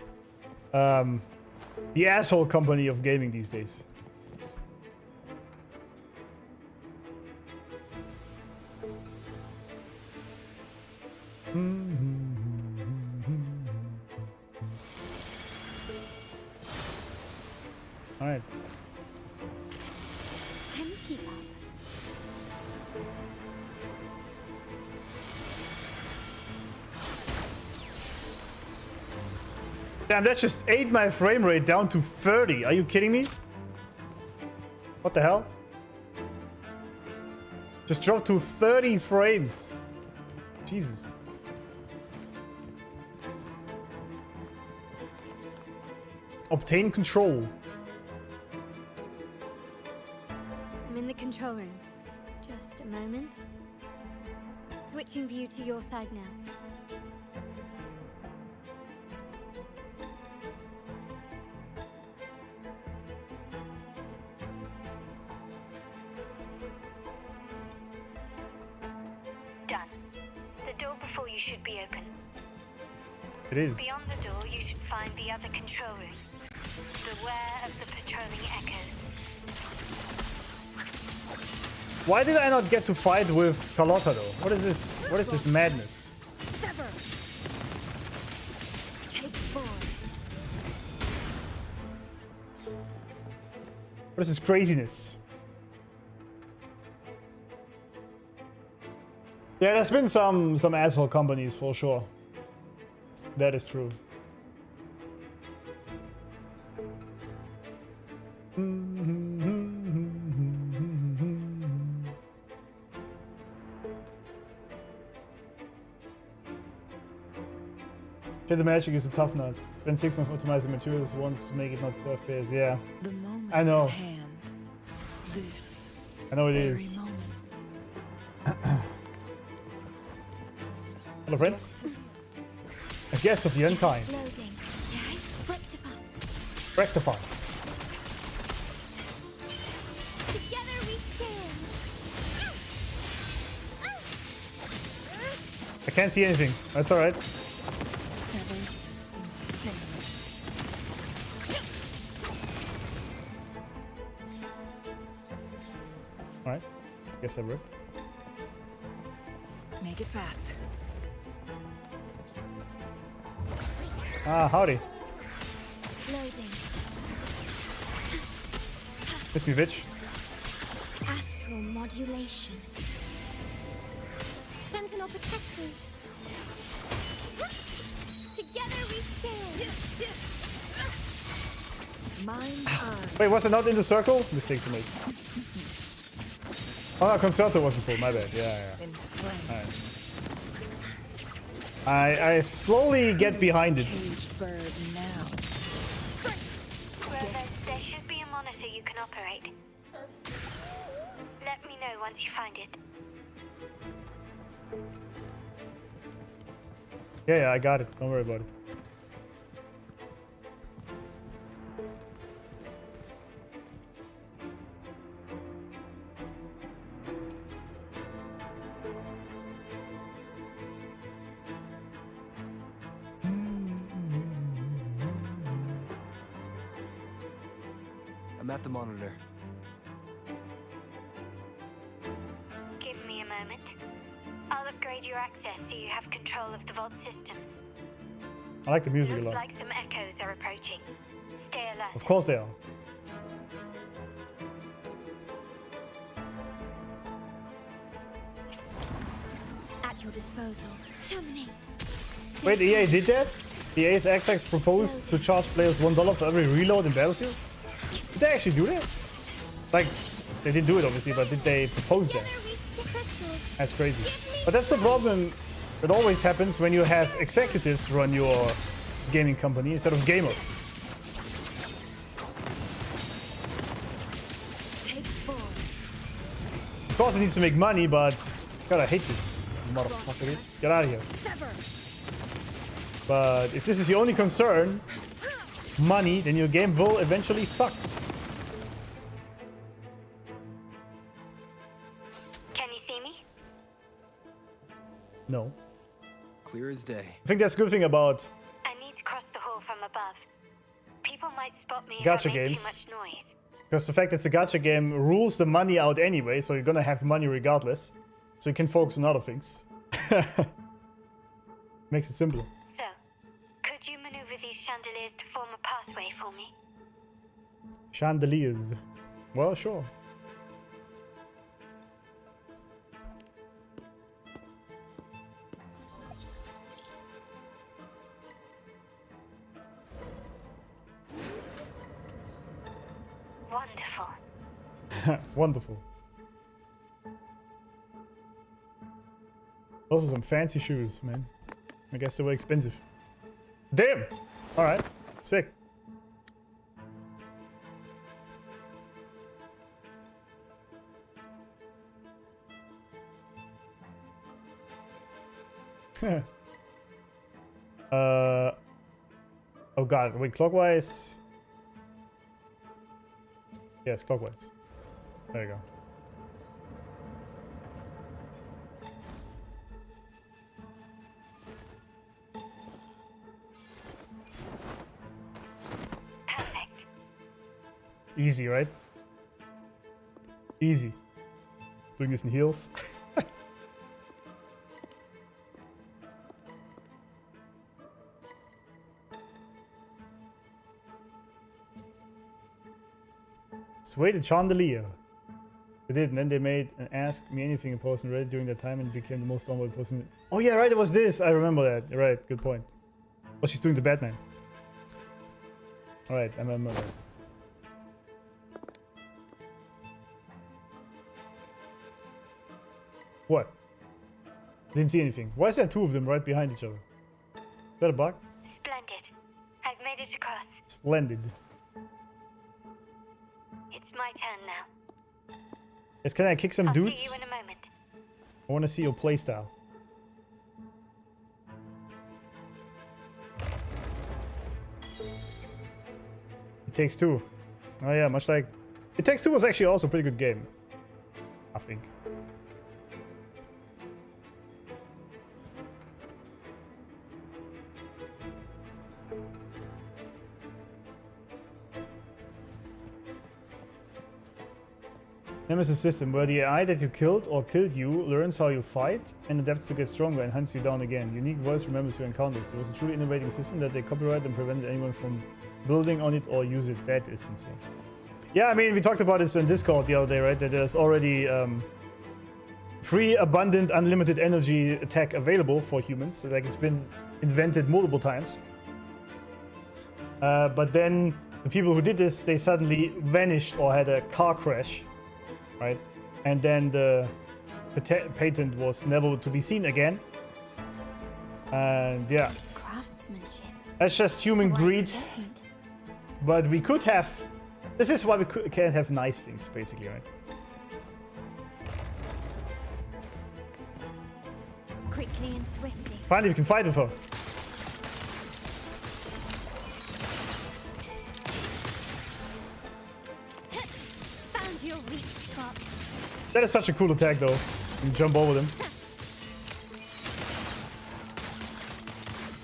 The asshole company of gaming these days. All right. Can you keep up? Damn, that just ate my frame rate down to 30. Are you kidding me? What the hell? Just dropped to 30 frames. Jesus. Obtain control. I'm in the control room. Just a moment. Switching view to your side now. Done. The door before you should be open. It is. Beyond the door, you should find the other control room. Beware of the patrolling echoes. Why did I not get to fight with Carlotta though? What is this? What is this madness? Sever. Take forward. What is this craziness? Yeah, there's been some asshole companies for sure. That is true. The magic is a tough nut. Spend 6 months optimizing materials once to make it not per FPS. Yeah. The moment I know. at hand. This I know it very is. moment. Hello, friends. A guest of the unkind. Loading. Yes. Rectify. Rectify. Together we stand. I can't see anything. That's alright. Alright. Guess I will. Make it fast. Ah, howdy. Loading. Miss me, bitch. Astral modulation. Sentinel protection. Together we stand. Mind Wait, was it not in the circle? Mistakes are made. Oh, no, Concerto wasn't full. My bad. Yeah. Alright. I slowly get behind it. There should be a monitor you can operate. Let me know once you find it. Yeah, I got it. Don't worry about it. I'm at the monitor. Give me a moment. I'll upgrade your access so you have control of the vault system. I like the music a Looks lot. like some echoes are approaching. Stay alert. Of course they are. At your disposal. Terminate. Wait, EA did that? EA's XX proposed to charge players $1 for every reload in Battlefield? Did they actually do that? Like, they didn't do it obviously, but did they propose that? That's crazy. But that's the problem that always happens when you have executives run your gaming company instead of gamers. Of course it needs to make money, but God, I hate this motherfucker, dude. Get out of here. But if this is your only concern, money, then your game will eventually suck. Can you see me? No. Clear as day. I think that's a good thing about I need to cross the hall from above. People might spot me if gacha I make games. too much noise. Because the fact that it's a gacha game rules the money out anyway, so you're gonna have money regardless. So you can focus on other things. Makes it simpler. So, could you maneuver these chandeliers to form a pathway for me? Chandeliers. Well, sure. Wonderful. Wonderful. Those are some fancy shoes, man. I guess they were expensive. Damn! Alright. Sick. Oh god, wait, clockwise? Yes, clockwise. There you go. Easy, right? Easy. Doing this in heels. Swayed chandelier. They did, and then they made an Ask Me Anything post on Reddit during that time and became the most downloaded post. Oh yeah, right, it was this. I remember that. Right, good point. Oh, she's doing the Batman. Alright, I remember that. What? Didn't see anything. Why is there two of them right behind each other? Is that a bug? Splendid. I've made it across. Splendid. It's my turn now. Yes, can I kick some I'll dudes? see you in a moment. I want to see your playstyle. It Takes Two. Oh yeah, much like... It Takes Two was actually also a pretty good game. I think. Nemesis system, where the AI that you killed or killed you learns how you fight and adapts to get stronger and hunts you down again. Unique voice remembers your encounters. It was a truly innovative system that they copyrighted and prevented anyone from building on it or use it. That is insane. Yeah, I mean, we talked about this on Discord the other day, right? That there's already free, abundant, unlimited energy attack available for humans. So, like, it's been invented multiple times. But then the people who did this, they suddenly vanished or had a car crash. Right, and then the patent was never to be seen again. And yeah, Craftsmanship. that's just human greed. But we could have. This is why we can't have nice things, basically, right? Quickly and swiftly. Finally, we can fight with her. Found your weak spot. That is such a cool attack, though. You can jump over them.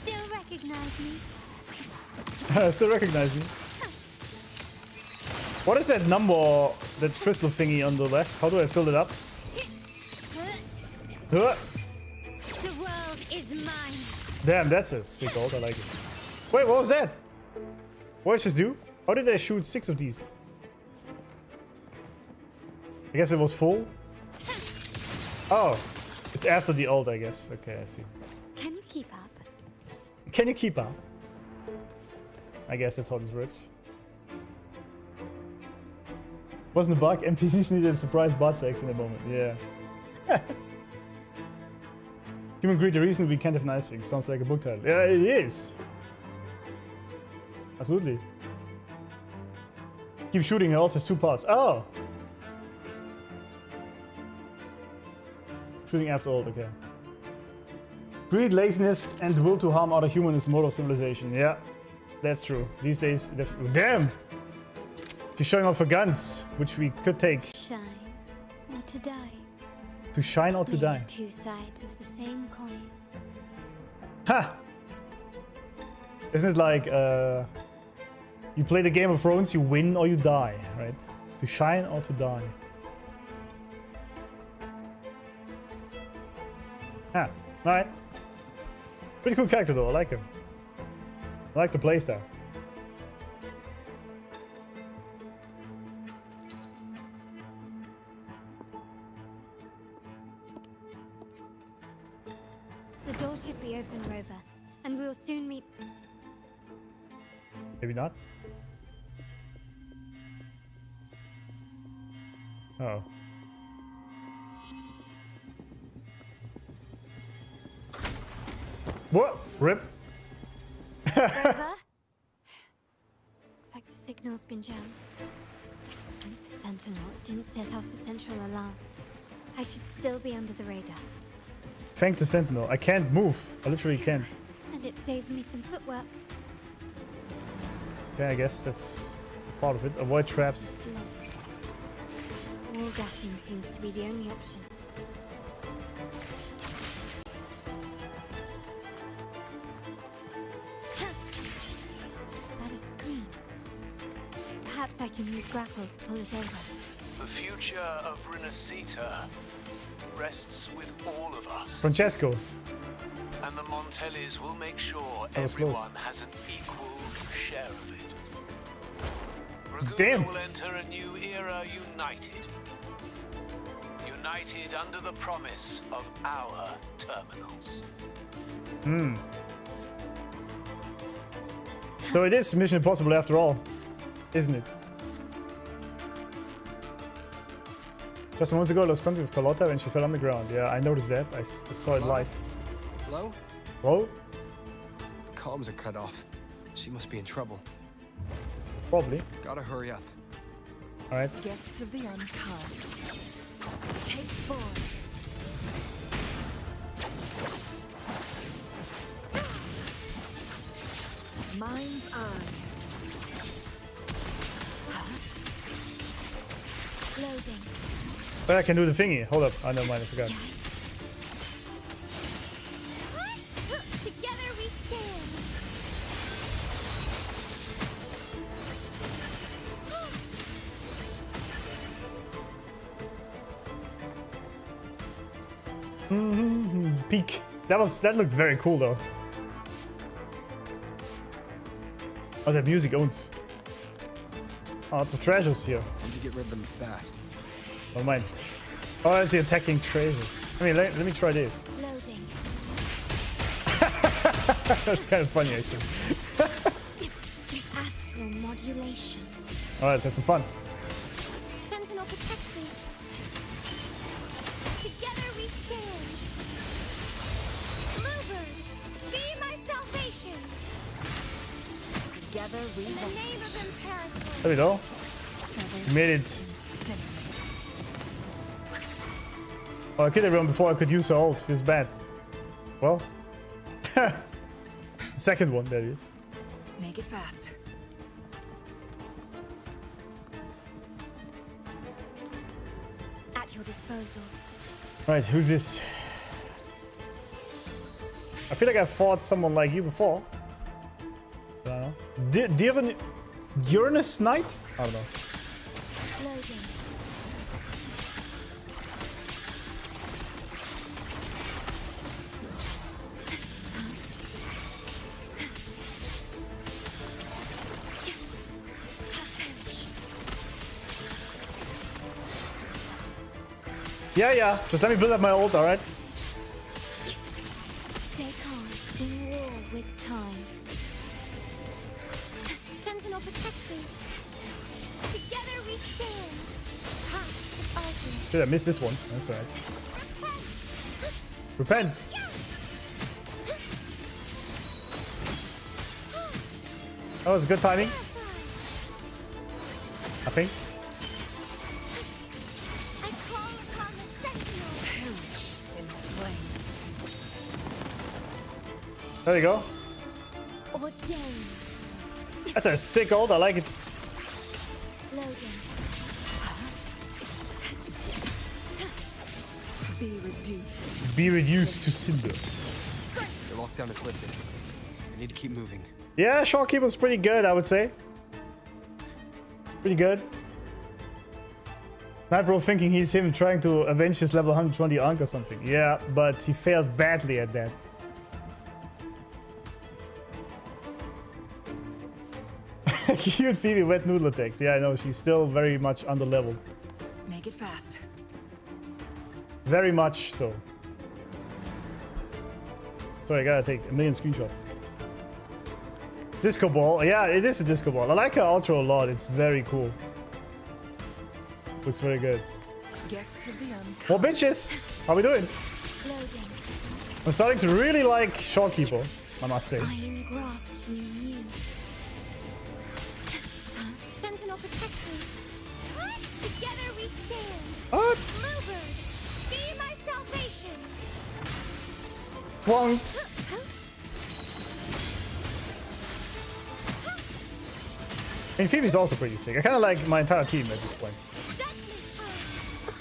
Still recognize me? Still recognize me. What is that number, that crystal thingy on the left? How do I fill it up? The world is mine. Damn, that's a sick ult. I like it. Wait, what was that? What did I just do? How did I shoot 6 of these? I guess it was full. Oh, it's after the ult, I guess. Okay, I see. Can you keep up? Can you keep up? I guess that's how this works. Wasn't a bug. NPCs needed a surprise butt sex in the moment. Yeah. Human greed, the reason we can't have nice things. Sounds like a book title. Yeah, it is. Absolutely. Keep shooting. Ult has 2 parts. Oh. Shooting after ult. Okay. Greed, laziness, and the will to harm other humans is mode of civilization. Yeah, that's true. These days, damn! She's showing off her guns, which we could take. Shine, or to die. To shine or to Maybe die. 2 sides of the same coin. Ha! Isn't it like, you play the Game of Thrones, you win or you die, right? To shine or to die. Ah, alright. Pretty cool character though, I like him. I like the playstyle. The door should be open, Rover, and we'll soon meet. Maybe not. Oh. What? Rip? Rover? Looks like the signal's been jammed. I think the Sentinel didn't set off the central alarm. I should still be under the radar. Thank the Sentinel. I can't move. I literally can't. And it saved me some footwork. Okay, I guess that's part of it. Avoid traps. Wall dashing seems to be the only option. That is screen. Perhaps I can use grapple to pull it over. The future of Renacita rests with all of us. Francesco. And the Montellis will make sure That was close. everyone has an equal share of it. Ragusa Damn. will enter a new era united. United under the promise of our terminals. Hmm. So it is Mission Impossible after all, isn't it? Just moments ago, I lost contact with Carlotta when she fell on the ground. Yeah, I noticed that. I saw it live. Hello? Whoa? Comms are cut off. She must be in trouble. Probably. Gotta hurry up. Alright. Guests of the unkind. Take 4. Mind's eye. Loading. But I can do the thingy. Hold up. Oh, never mind. I forgot. Together we stand. Peak. That looked very cool though. Oh, that music owns. Oh, lots of treasures here. Need to get rid of them fast. Never mind. Oh, that's the attacking treasure. I mean, let me try this. Loading. That's kind of funny actually. Astral modulation. Alright, let's have some fun. Sentinel protects me. Together we stand. Mover, be my salvation. Together we In the name of Imperator. There we go. We made it. Oh, I killed everyone before I could use the ult. Feels bad. Well. The second one, that is. Make it fast. At your disposal. Right, who's this? I feel like I fought someone like you before. I don't know. Uranus Knight? I don't know. Loading. Yeah. Just let me build up my ult, alright? Stay calm. In war with time. Sentinel protects me. Together we stand. Path of Should I missed this one? That's alright. Repent! That was good timing. I think. I call upon the Sentinel. Perish in flames. There you go. Ordained. That's a sick ult. I like it. Loading. Be reduced. Be reduced to cinder. The lockdown is lifted. I need to keep moving. Yeah, Shorekeeper's pretty good, I would say. Pretty good. Nightbro thinking he's him trying to avenge his level 120 Unc or something. Yeah, but he failed badly at that. Cute Phoebe wet noodle attacks. Yeah, I know, she's still very much under level. Make it fast. Very much so. Sorry, I gotta take a million screenshots. Disco ball. Yeah, it is a disco ball. I like her outro a lot. It's very cool. Looks very good. Guests of the uncommon. More bitches! How we doing? Loading. I'm starting to really like Shorekeeper, I must say. I engraft you new. Sentinel protects me. Together we stand. What? Mover, be my salvation. Plonk. And Phoebe's also pretty sick. I kind of like my entire team at this point.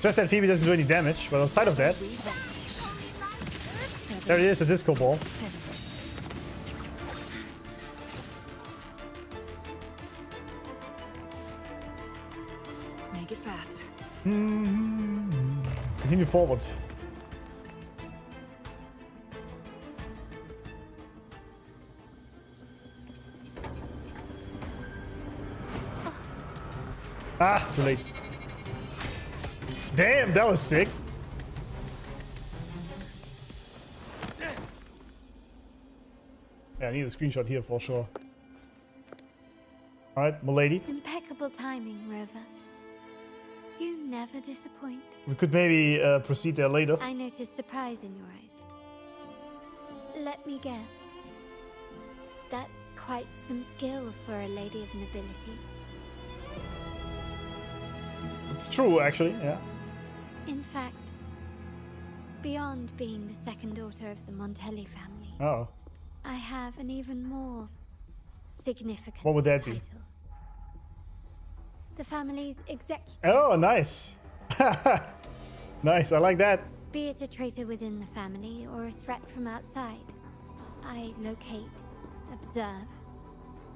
Just that Phoebe doesn't do any damage, but outside of that... There it is, a disco ball. Make it fast. Continue forward. Ah, too late. Damn, that was sick. Yeah, I need a screenshot here for sure. Alright, milady. Impeccable timing, Rover. You never disappoint. We could maybe proceed there later. I noticed surprise in your eyes. Let me guess. That's quite some skill for a lady of nobility. It's true, actually, yeah. In fact, beyond being the second daughter of the Montelli family, Oh. I have an even more significant What would that title. be? The family's executive. Oh, nice. Nice, I like that. Be it a traitor within the family or a threat from outside, I locate, observe,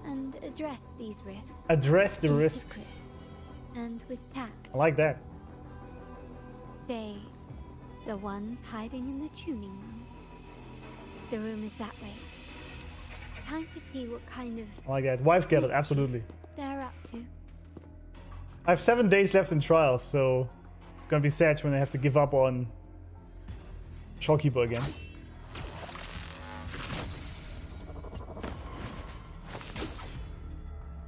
and address these risks. Address the in risks. secret and with tact. I like that. Say, the ones hiding in the tuning room. The room is that way. Time to see what kind of I like that. Wife gathered, absolutely. they're up to. I have 7 days left in trials, so it's gonna be sad when I have to give up on Shorekeeper again.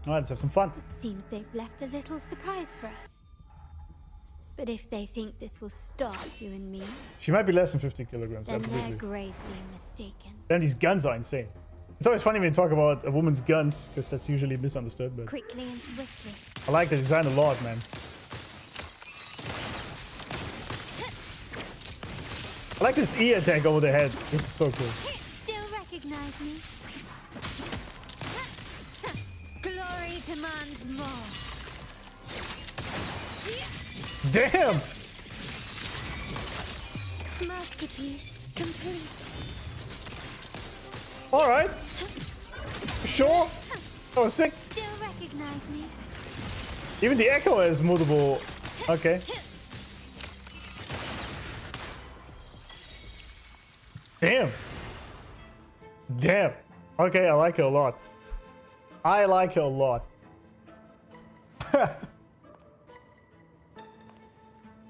Alright, let's have some fun. Seems they've left a little surprise for us. But if they think this will stop you and me, She might be less than 50 kilograms, then they're absolutely. gravely mistaken. Damn, these guns are insane. It's always funny when you talk about a woman's guns, because that's usually misunderstood, but Quickly and swiftly. I like the design a lot, man. I like this E attack over the head. This is so cool. Still recognize me? Glory demands more. Damn! Masterpiece complete. Alright. Sure. That was sick. Still recognize me? Even the echo is movable. Okay. Damn. Damn. Okay, I like it a lot. I like it a lot.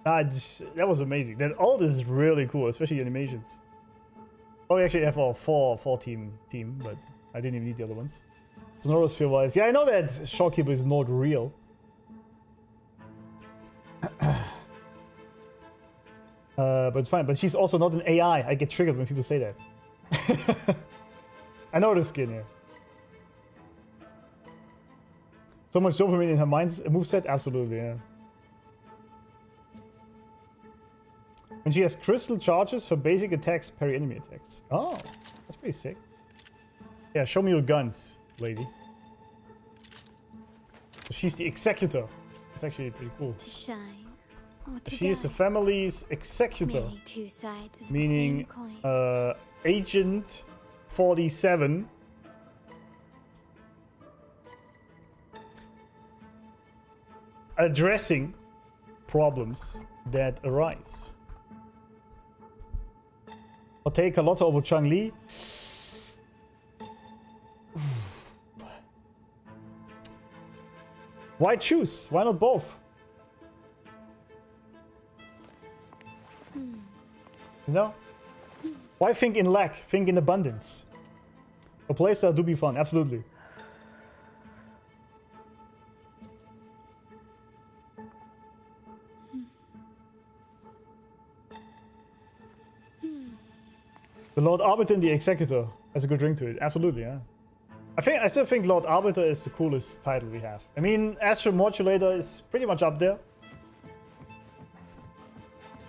That was amazing. That all this is really cool, especially animations. Oh, we actually have our four team, but I didn't even need the other ones. Sonorosphere wife. Yeah, I know that Shorekeeper is not real. But fine. But she's also not an AI. I get triggered when people say that. I know the skin here. So much dopamine in her mind's moveset? Absolutely, yeah. When she has crystal charges, her basic attacks parry enemy attacks. Oh, that's pretty sick. Yeah, show me your guns, lady. So she's the executor. That's actually pretty cool. To shine or to She is the family's executor. Merely two sides of Meaning, the same coin. Agent 47. Addressing problems that arise. I'll take Carlotta over Chang-Li. Why choose? Why not both? You know? Why think in lack? Think in abundance. A playstyle do be fun, absolutely. The Lord Arbiter and the Executor has a good ring to it. Absolutely, yeah. I still think Lord Arbiter is the coolest title we have. I mean, Astral Modulator is pretty much up there.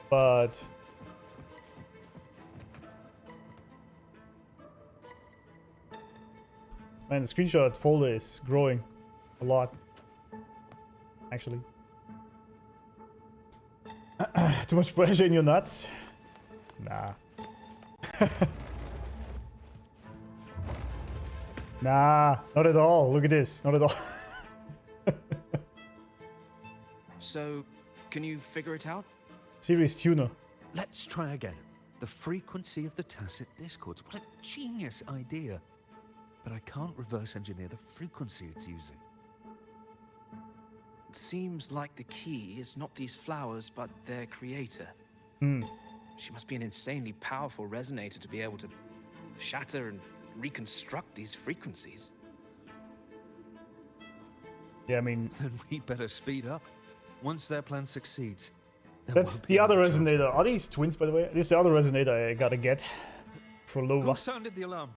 But man, the screenshot folder is growing a lot. Actually. Too much pressure in your nuts? Nah. Nah, not at all. Look at this. Not at all. So, can you figure it out? Serious tuner. Let's try again. The frequency of the tacit discords. What a genius idea. But I can't reverse engineer the frequency it's using. It seems like the key is not these flowers, but their creator. Hmm. She must be an insanely powerful resonator to be able to shatter and reconstruct these frequencies. Yeah, I mean... Then we better speed up. Once their plan succeeds... That's the other resonator. Are these twins, by the way? This is the other resonator I gotta get for Lova. Who sounded the alarm?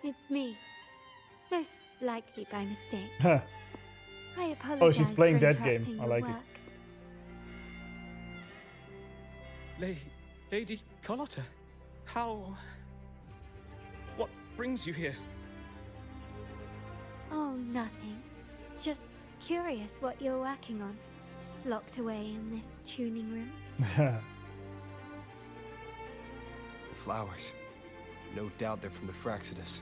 It's me. Most likely by mistake. Huh. I apologize. Oh, she's playing for that game. interrupting I your like work. it. Lady Carlotta, how... What brings you here? Oh, nothing. Just curious what you're working on. Locked away in this tuning room. The flowers. No doubt they're from the Fraxidus.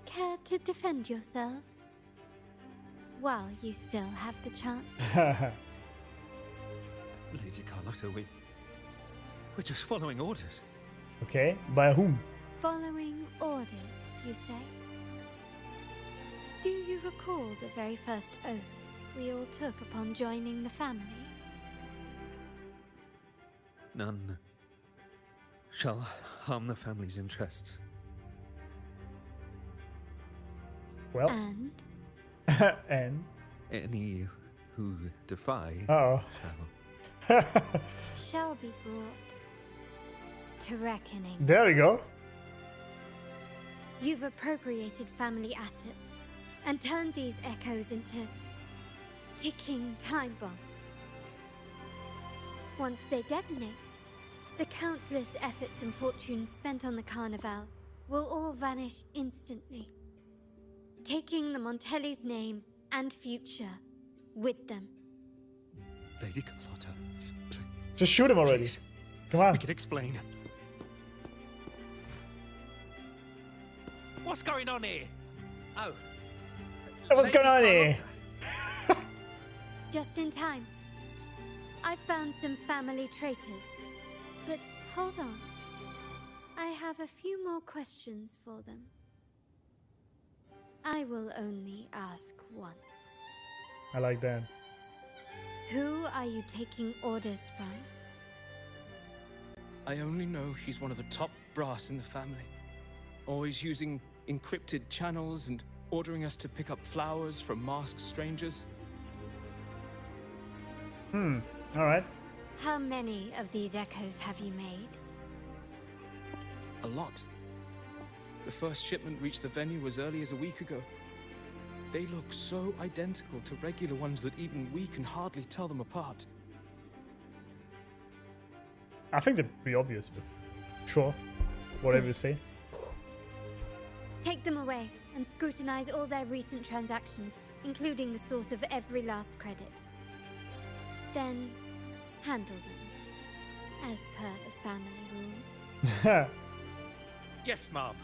Care to defend yourselves? While you still have the chance. Lady Carlotta, we're just following orders. Okay, by whom? Following orders, you say? Do you recall the very first oath we all took upon joining the family? None shall harm the family's interests. Well. And? And? Any who defy shall be brought to reckoning. There we go. You've appropriated family assets and turned these echoes into ticking time bombs. Once they detonate, the countless efforts and fortunes spent on the Carnival will all vanish instantly, taking the Montelli's name and future with them. Lady Carlotta. Just shoot him already. Please. Come on. We can explain. What's going on here? Oh. What's going on here? Just in time. I found some family traitors. But hold on. I have a few more questions for them. I will only ask once. I like that. Who are you taking orders from? I only know he's one of the top brass in the family. Always using encrypted channels and ordering us to pick up flowers from masked strangers. Alright. How many of these echoes have you made? A lot. The first shipment reached the venue as early as a week ago. They look so identical to regular ones that even we can hardly tell them apart. I think they're pretty obvious, but sure. Whatever you say. Take them away and scrutinize all their recent transactions, including the source of every last credit. Then handle them as per the family rules. Yes, Mom.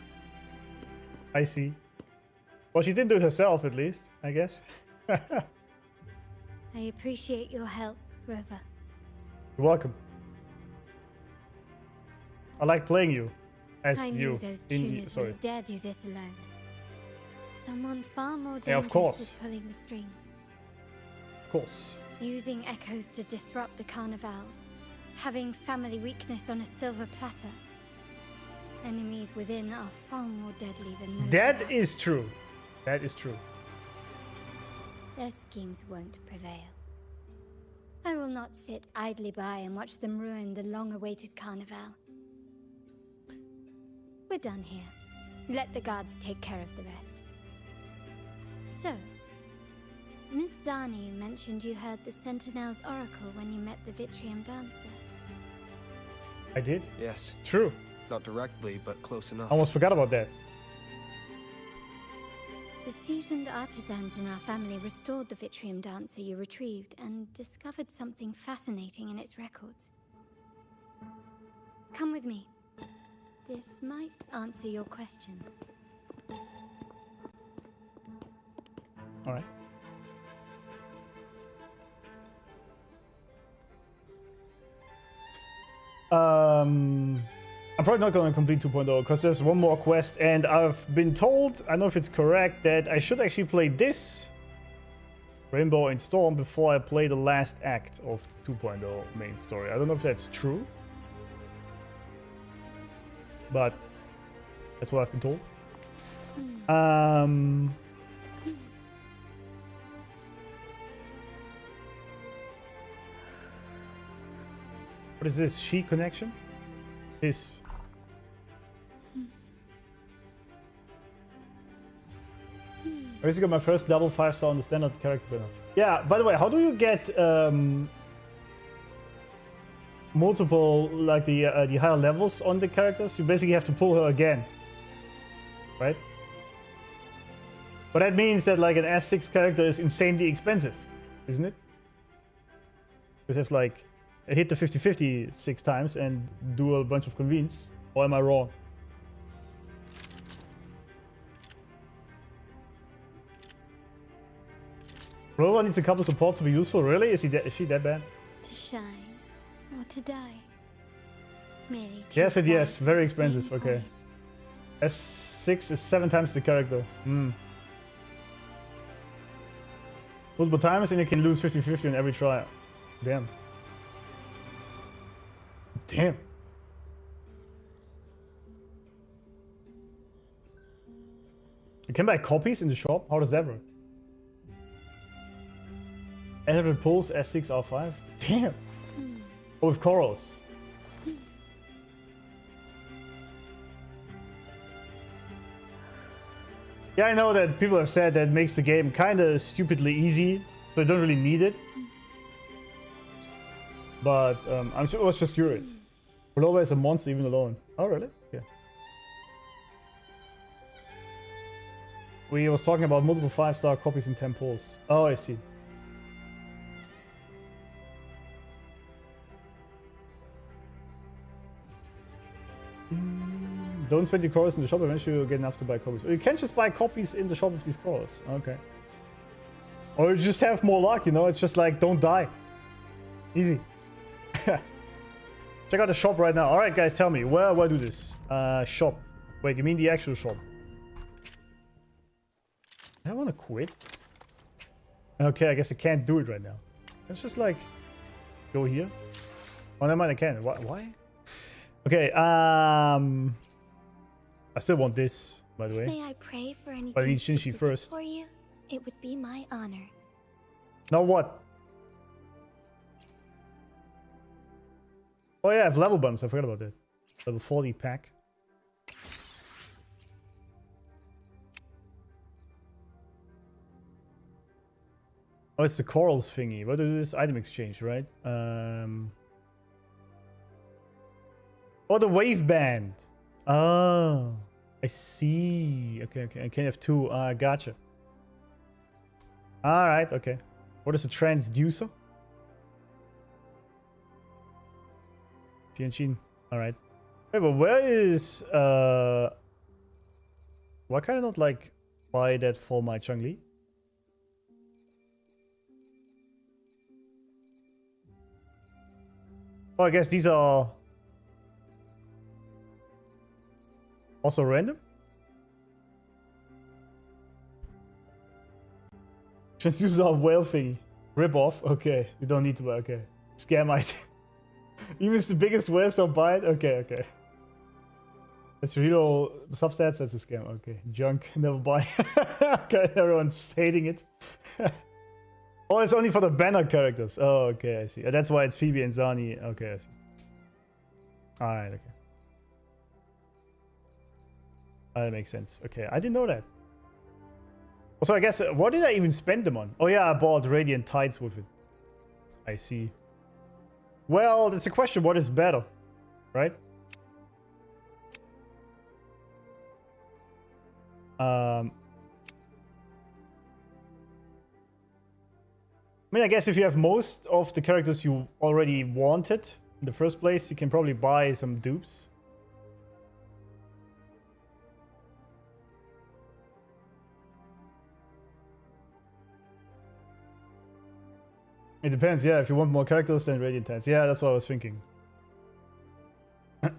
I see. Well, she didn't do it herself, at least, I guess. I appreciate your help, Rover. You're welcome. I like playing you as I you. knew those tuners Sorry. wouldn't dare do this alone. Someone far more dangerous Yeah, of course. is pulling the strings. Of course. Using echoes to disrupt the carnival. Having family weakness on a silver platter. Enemies within are far more deadly than those That without. is true. That is true. Their schemes won't prevail. I will not sit idly by and watch them ruin the long-awaited carnival. We're done here. Let the guards take care of the rest. So, Miss Zani mentioned you heard the Sentinel's oracle when you met the Vitrium dancer. I did? Yes. True. Not directly, but close enough. I almost forgot about that. The seasoned artisans in our family restored the Vitrium dancer you retrieved and discovered something fascinating in its records. Come with me. This might answer your questions. All right. I'm probably not going to complete 2.0 because there's one more quest, and I've been told, I don't know if it's correct, that I should actually play this Rainbow and Storm before I play the last act of the 2.0 main story. I don't know if that's true, but that's what I've been told. What is this? She connection? This. I basically got my first double 5-star on the standard character banner. Yeah, by the way, how do you get multiple, like the higher levels on the characters? You basically have to pull her again, right? But that means that like an S6 character is insanely expensive, isn't it? Because if like I hit the 50-50 6 times and do a bunch of convenes, or am I wrong? Rover needs a couple supports to be useful. Really? Is she that bad? To shine or to die. Merely Yes and yes. Very expensive. Okay. S6 is 7 times the character. Multiple times and you can lose 50-50 on every try. Damn. Damn. You can buy copies in the shop? How does that work? Enter pulls S6 R5? Damn. Oh, with corals. Yeah, I know that people have said that makes the game kind of stupidly easy, so you don't really need it. But I was just curious. Lorelei is a monster even alone. Oh, really? Yeah. We was talking about multiple 5-star copies in 10 pulls. Oh, I see. Don't spend your corals in the shop, eventually you'll get enough to buy copies. Or you can just buy copies in the shop of these corals. Okay. Or you just have more luck, you know? It's just like, don't die. Easy. Check out the shop right now. Alright guys, tell me, where do I do this? Shop. Wait, you mean the actual shop? I want to quit. Okay, I guess I can't do it right now. Let's just like go here. Oh, never mind, I can. Why? Okay, I still want this, by the way. May I pray for anything But I need Shinji specific first. for you? It would be my honor. Now what? Oh yeah, I have level buttons. I forgot about that. Level 40 pack. Oh, it's the corals thingy. What is this? Item exchange, right? Oh, the wave band. Oh, I see. Okay, okay. I can have two. Gotcha. All right. Okay. What is a transducer? Tianjin. All right. Wait, but where is why can I not like buy that for my Changli? Oh, I guess these are also random. Transducers are whale thingy. Rip off. Okay, you don't need to buy. Okay, scam item. Even if the biggest whales don't buy it. Okay, okay. That's real substats. That's a scam. Okay, junk. Never buy. Okay, everyone's hating it. Oh, it's only for the banner characters. Oh, okay, I see. That's why it's Phoebe and Zani. Okay, I see. Alright, okay. That makes sense. Okay, I didn't know that. Also, I guess, what did I even spend them on? Oh yeah, I bought Radiant Tides with it. I see. Well, that's a question. What is better? Right? I mean, I guess if you have most of the characters you already wanted in the first place, you can probably buy some dupes. It depends, yeah. If you want more characters, then Radiant Tides. Yeah, that's what I was thinking. I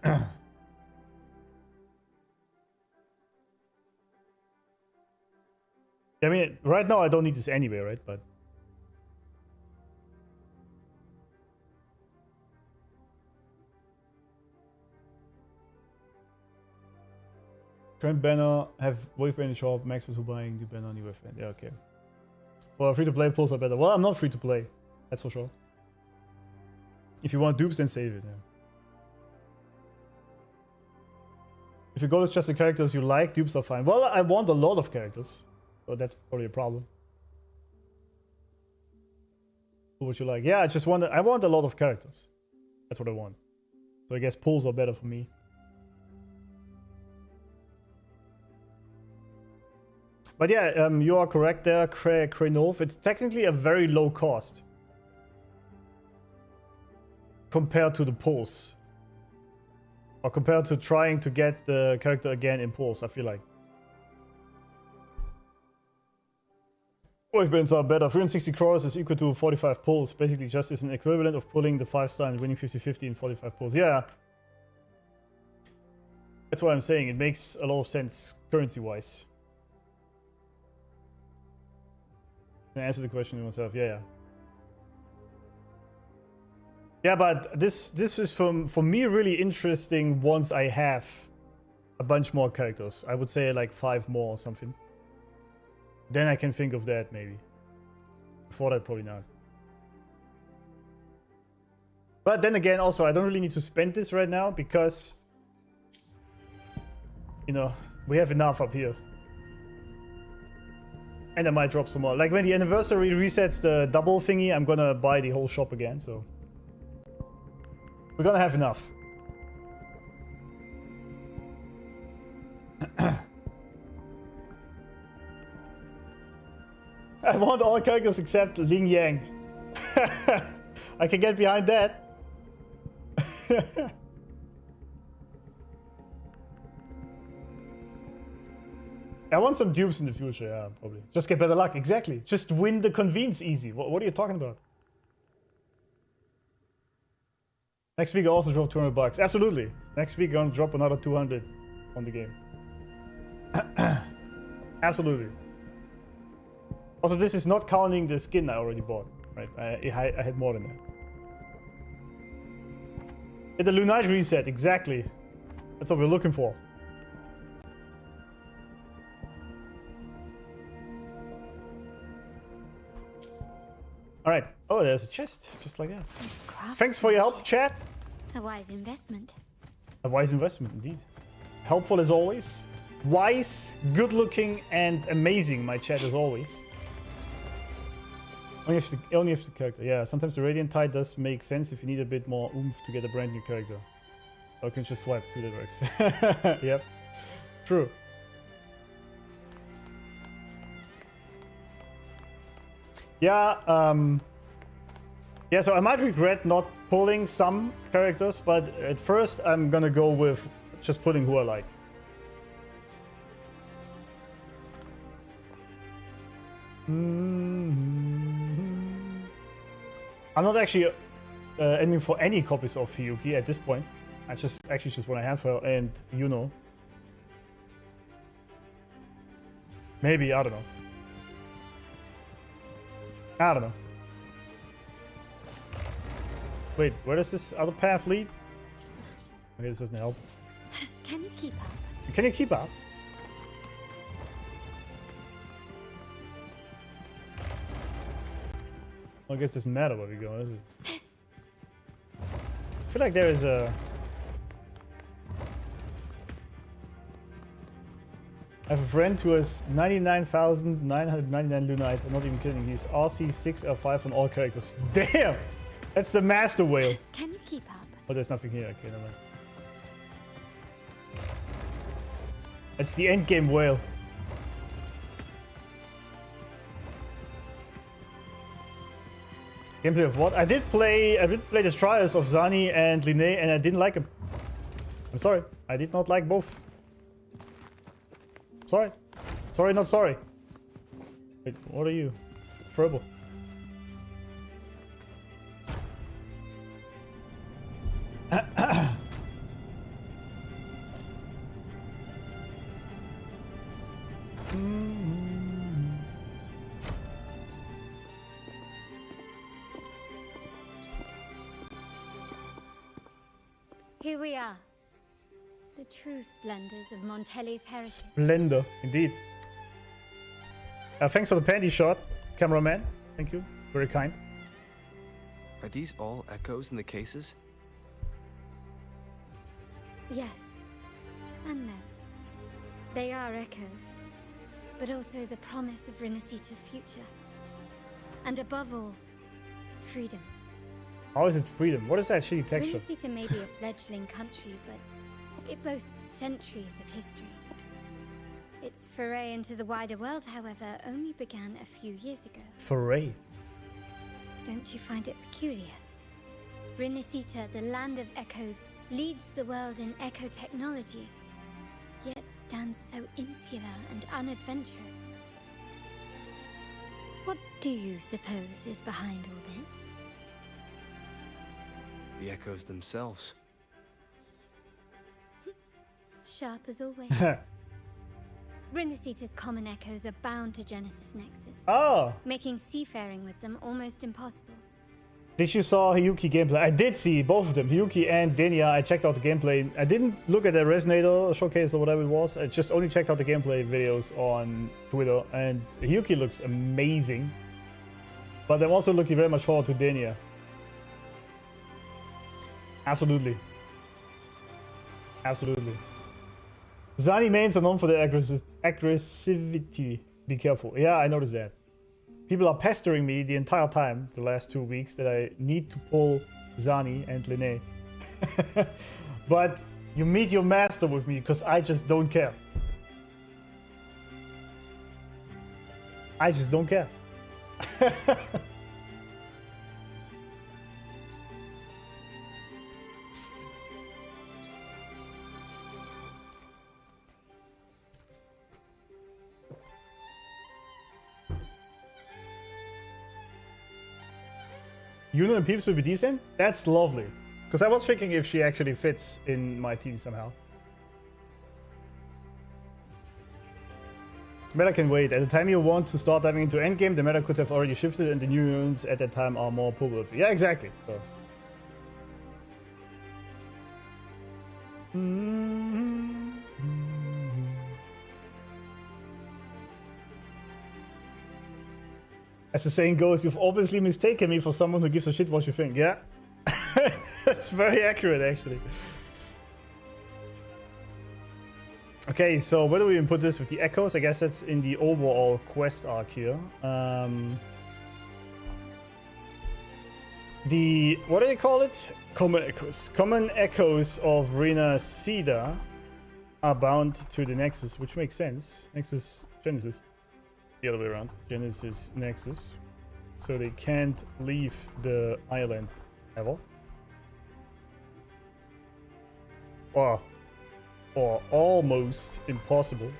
mean, right now I don't need this anyway, right? But current banner have wave banner shop, max for 2 buying, new banner, new wave banner. Yeah, okay. Well, free-to-play pulls are better. Well, I'm not free-to-play. That's for sure. If you want dupes, then save it, yeah. If your goal is just the characters you like, dupes are fine. Well, I want a lot of characters. So that's probably a problem. What you like? Yeah, I want a lot of characters. That's what I want. So I guess pulls are better for me. But yeah, you are correct there, Krenov. It's technically a very low cost compared to the pulls. Or compared to trying to get the character again in pulls, I feel like. Wave bands are better. 360 crores is equal to 45 pulls. Basically just is an equivalent of pulling the 5-star and winning 50-50 in 45 pulls. Yeah. That's why I'm saying it makes a lot of sense currency-wise. Can I answer the question to myself? Yeah. Yeah, but this is for me really interesting once I have a bunch more characters. I would say like 5 more or something. Then I can think of that maybe. Before that, probably not. But then again, also, I don't really need to spend this right now because, you know, we have enough up here. And I might drop some more. Like when the anniversary resets the double thingy, I'm gonna buy the whole shop again, so. We're gonna have enough. I want all characters except Ling Yang. I can get behind that. I want some dupes in the future, yeah, probably. Just get better luck, exactly. Just win the convenes easy. What are you talking about? Next week I also drop 200 bucks. Absolutely. Next week I'm gonna drop another 200 on the game. Absolutely. Also, this is not counting the skin I already bought, right? I had more than that. Yeah, the Lunite reset, exactly. That's what we're looking for. All right. Oh, there's a chest, just like that. Thanks for your help, chat. A wise investment. A wise investment, indeed. Helpful as always. Wise, good-looking, and amazing, my chat, as always. Only if the character. Yeah, sometimes the Radiant Tide does make sense if you need a bit more oomph to get a brand new character. Or you can just swipe to that works. Yep. True. Yeah, yeah, so I might regret not pulling some characters, but at first I'm gonna go with just pulling who I like. I'm not actually aiming for any copies of Hiyuki at this point. I just want to have her and Yuno. Maybe, I don't know. I don't know. Wait, where does this other path lead? Okay, this doesn't help. Can you keep up? Can you keep up? Well, I guess it doesn't matter where we go, does it? I feel like there is a... I have a friend who has 99,999 Lunite. I'm not even kidding. He's RC6L5 on all characters. Damn! That's the master whale. Can you keep up? Oh, there's nothing here. Okay, never mind. That's the endgame whale. Gameplay of what? I did play the trials of Zani and Linné, and I didn't like them. I'm sorry. I did not like both. Sorry. Sorry, not sorry. Wait, what are you? Furbo. Here we are. The true splendors of Montelli's heritage. Splendor, indeed. Thanks for the panty shot, cameraman. Thank you. Very kind. Are these all echoes in the cases? Yes. And no. They are echoes. But also the promise of Renacita's future. And above all, freedom. How is it freedom? What is that shitty texture? Renacita may be a fledgling country, but it boasts centuries of history. Its foray into the wider world, however, only began a few years ago. Foray? Don't you find it peculiar? Renacita, the land of echoes, leads the world in echo technology, yet stands so insular and unadventurous. What do you suppose is behind all this? The echoes themselves. Sharp as always. Renacita's common echoes are bound to Genesis Nexus. Oh! Making seafaring with them almost impossible. Did you saw Hiyuki gameplay? I did see both of them, Hiyuki and Denia. I checked out the gameplay. I didn't look at the Resonator showcase or whatever it was. I just only checked out the gameplay videos on Twitter. And Hiyuki looks amazing. But I'm also looking very much forward to Denia. Absolutely. Absolutely. Zani mains are known for their aggressivity. Be careful. Yeah, I noticed that. People are pestering me the entire time, the last 2 weeks, that I need to pull Zani and Linné. But you meet your master with me, because I just don't care. I just don't care. Yuno and Peeps will be decent? That's lovely. Because I was thinking if she actually fits in my team somehow. Meta can wait. At the time you want to start diving into endgame, the meta could have already shifted and the new units at that time are more popular. Yeah, exactly. So. As the saying goes, you've obviously mistaken me for someone who gives a shit what you think. Yeah, that's very accurate, actually. Okay, so where do we input this with the echoes? I guess that's in the overall quest arc here. The, what do they call it? Common echoes. Common echoes of Rena Cedar are bound to the Nexus, which makes sense. Nexus, Genesis. The other way around. Genesis, Nexus. So they can't leave the island ever. Or almost impossible.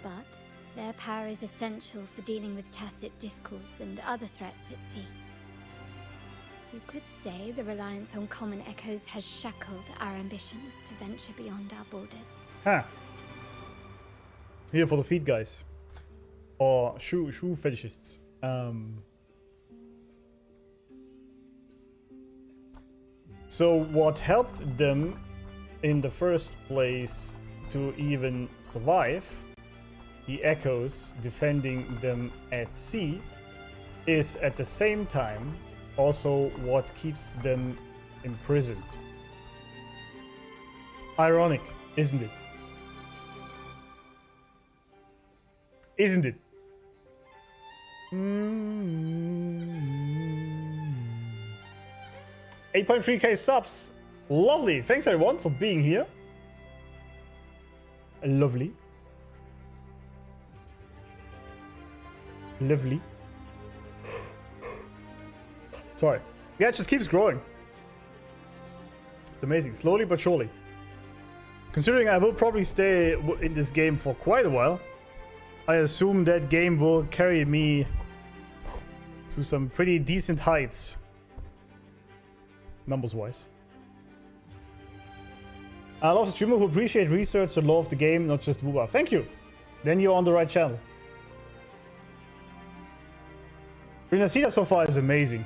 But their power is essential for dealing with tacit discords and other threats at sea. You could say the reliance on common echoes has shackled our ambitions to venture beyond our borders. Huh. Here for the feet guys. Or shoe fetishists. So what helped them in the first place to even survive, the echoes defending them at sea, is at the same time also what keeps them imprisoned. Ironic, isn't it? Isn't it? 8.3k subs. Lovely. Thanks everyone for being here. Lovely. Lovely. Sorry. Yeah, it just keeps growing. It's amazing. Slowly but surely. Considering I will probably stay in this game for quite a while, I assume that game will carry me to some pretty decent heights. Numbers wise. I love the streamer who appreciate research and love the game, not just Wuba. Thank you. Then you're on the right channel. Renacida so far is amazing.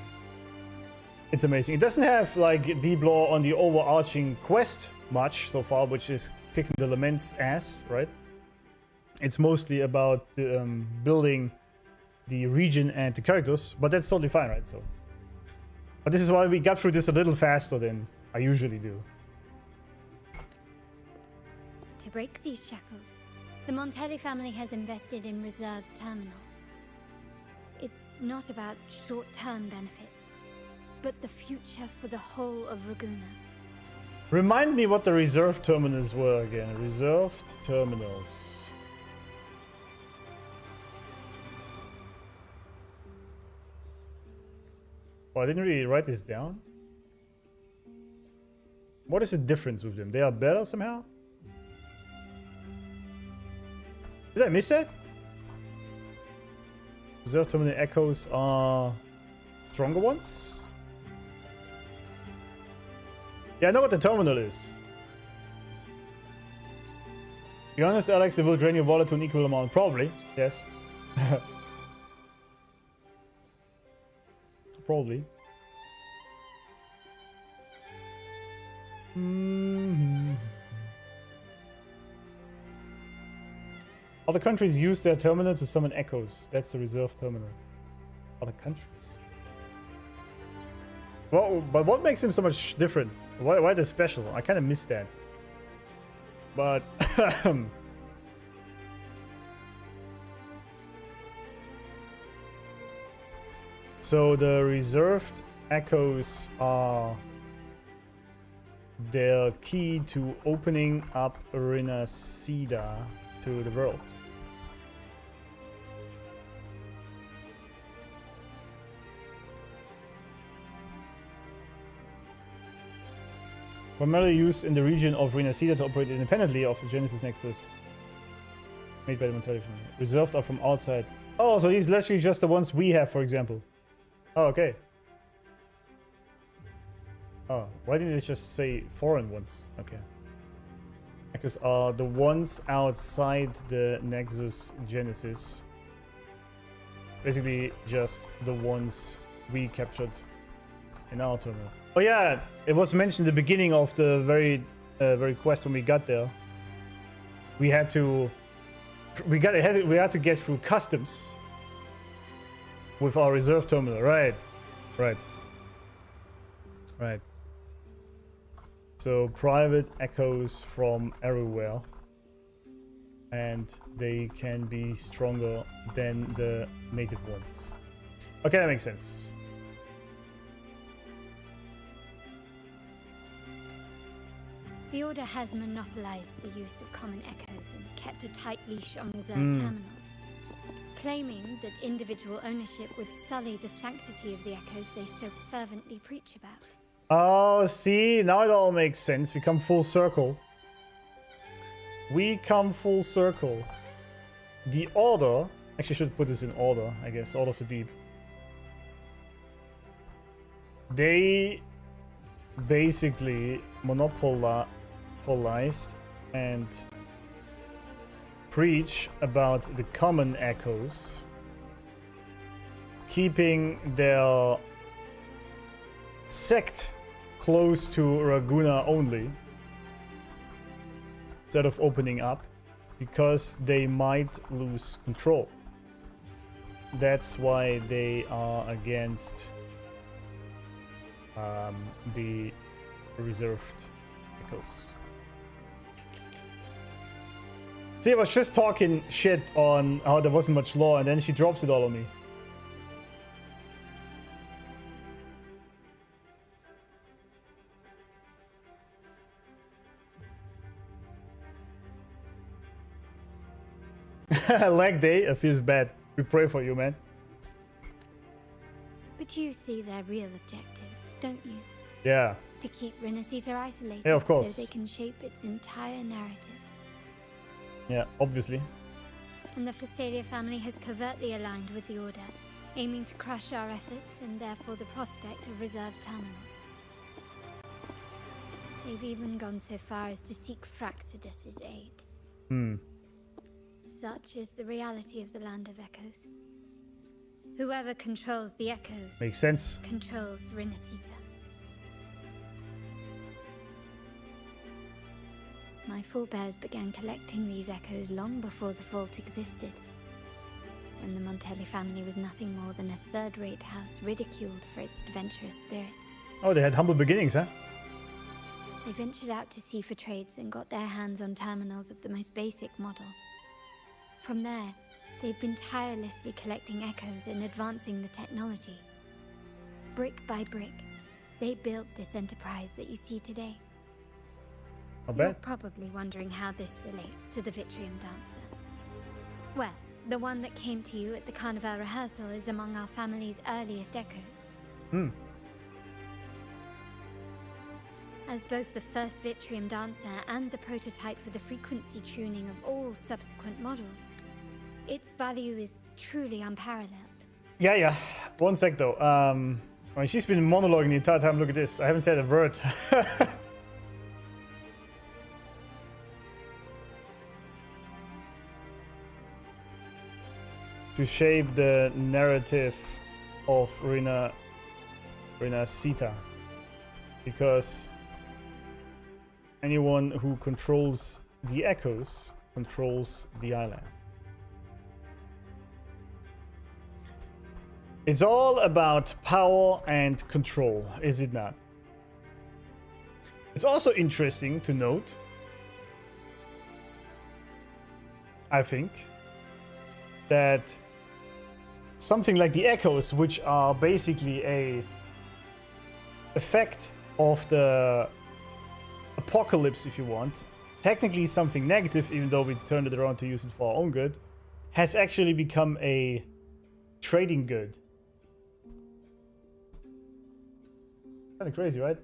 It's amazing. It doesn't have like deep lore on the overarching quest much so far, which is kicking the Lament's ass, right? It's mostly about building the region and the characters, but that's totally fine, right? So, but this is why we got through this a little faster than I usually do. To break these shackles, the Montelli family has invested in reserved terminals. It's not about short-term benefits, but the future for the whole of Raguna. Remind me what the reserved terminals were again. Reserved terminals. Oh, I didn't really write this down. What is the difference with them? They are better somehow? Did I miss that? Reserve terminal echoes are stronger ones? Yeah, I know what the terminal is. Be honest, Alex, it will drain your wallet to an equal amount. Probably, yes. Probably. Other countries use their terminal to summon echoes. That's the reserve terminal. Other countries. Well, but what makes them so much different? Why are they special? I kind of missed that. But so the reserved echoes are their key to opening up Renacida to the world. Primarily used in the region of Renacida to operate independently of the Genesis Nexus made by the Montelli family. Reserved are from outside. Oh, so these literally just the ones we have, for example. Oh, okay. Oh, why didn't it just say foreign ones? Okay. Echoes are the ones outside the Nexus Genesis. Basically, just the ones we captured in our terminal. Oh yeah, it was mentioned at the beginning of the very quest when we got there. We had to get through customs with our reserve terminal. Right. So private echoes from everywhere, and they can be stronger than the native ones. Okay, that makes sense. The Order has monopolized the use of common echoes and kept a tight leash on reserved terminals, claiming that individual ownership would sully the sanctity of the echoes they so fervently preach about. Oh, see, now it all makes sense. We come full circle. The Order, actually should put this in order, I guess, Order of the Deep. They basically monopolized and preach about the common echoes, keeping their sect close to Raguna only, instead of opening up, because they might lose control. That's why they are against the reserved echoes. See, I was just talking shit on how there wasn't much law, and then she drops it all on me. Leg day, it feels bad. We pray for you, man. But you see their real objective, don't you? Yeah. To keep Renacita isolated, Yeah, of course. so they can shape its entire narrative. Yeah, obviously. And the Phasalia family has covertly aligned with the Order, aiming to crush our efforts and therefore the prospect of reserved terminals. They've even gone so far as to seek Fraxidus's aid. Such is the reality of the Land of Echoes. Whoever controls the Echoes Makes sense. controls Renacita. My forebears began collecting these echoes long before the vault existed, when the Montelli family was nothing more than a third-rate house ridiculed for its adventurous spirit. Oh, they had humble beginnings, huh? They ventured out to sea for trades and got their hands on terminals of the most basic model. From there, they've been tirelessly collecting echoes and advancing the technology. Brick by brick, they built this enterprise that you see today. You're probably wondering how this relates to the Vitrium Dancer. Well, the one that came to you at the Carnival rehearsal is among our family's earliest echoes. As both the first Vitrium Dancer and the prototype for the frequency tuning of all subsequent models, its value is truly unparalleled. Yeah. One sec, though. I mean, she's been monologuing the entire time. Look at this. I haven't said a word. To shape the narrative of Renacita, because anyone who controls the echoes controls the island. It's all about power and control, is it not? It's also interesting to note, I think, that something like the echoes, which are basically a effect of the apocalypse, if you want, technically something negative, even though we turned it around to use it for our own good, has actually become a trading good. Kind of crazy, right?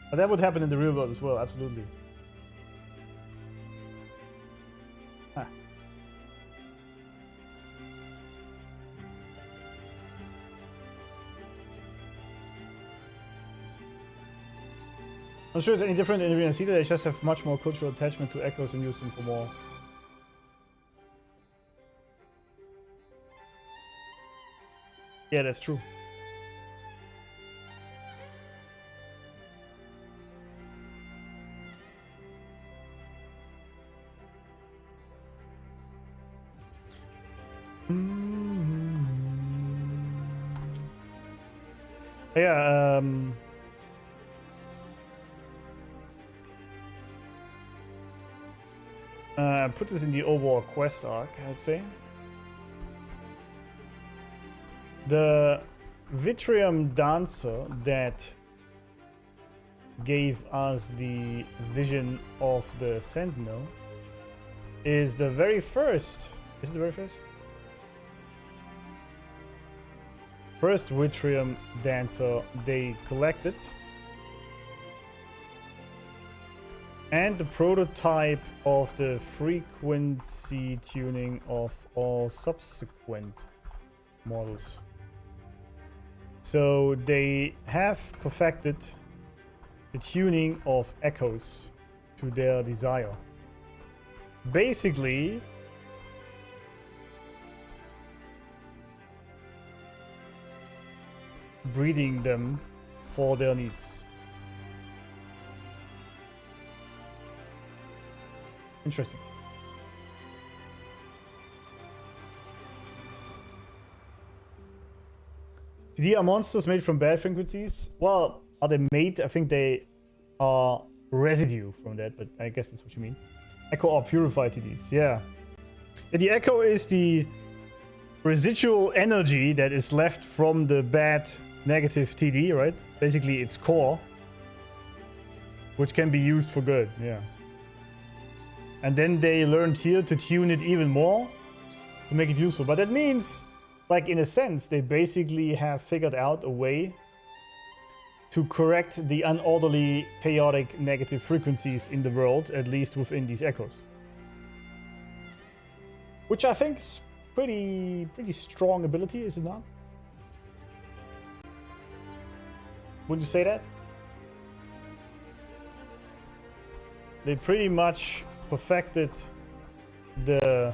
But that would happen in the real world as well, absolutely. I'm sure it's any different in Arena Cedar. They just have much more cultural attachment to echoes and use them for more. Yeah, that's true. Yeah, put this in the overall quest arc, I would say. The Wuthering dancer that gave us the vision of the Sentinel is the very first. Is it the very first? First Wuthering dancer they collected. And the prototype of the frequency tuning of all subsequent models. So they have perfected the tuning of echoes to their desire. Basically, breeding them for their needs. Interesting. TD are monsters made from bad frequencies? Well, are they made? I think they are residue from that, but I guess that's what you mean. Echo or purified TDs, yeah. The echo is the residual energy that is left from the bad negative TD, right? Basically, its core, which can be used for good, yeah. And then they learned here to tune it even more to make it useful. But that means, like in a sense, they basically have figured out a way to correct the unorderly, chaotic, negative frequencies in the world, at least within these echoes. Which I think is pretty strong ability, is it not? Wouldn't you say that? They pretty much perfected the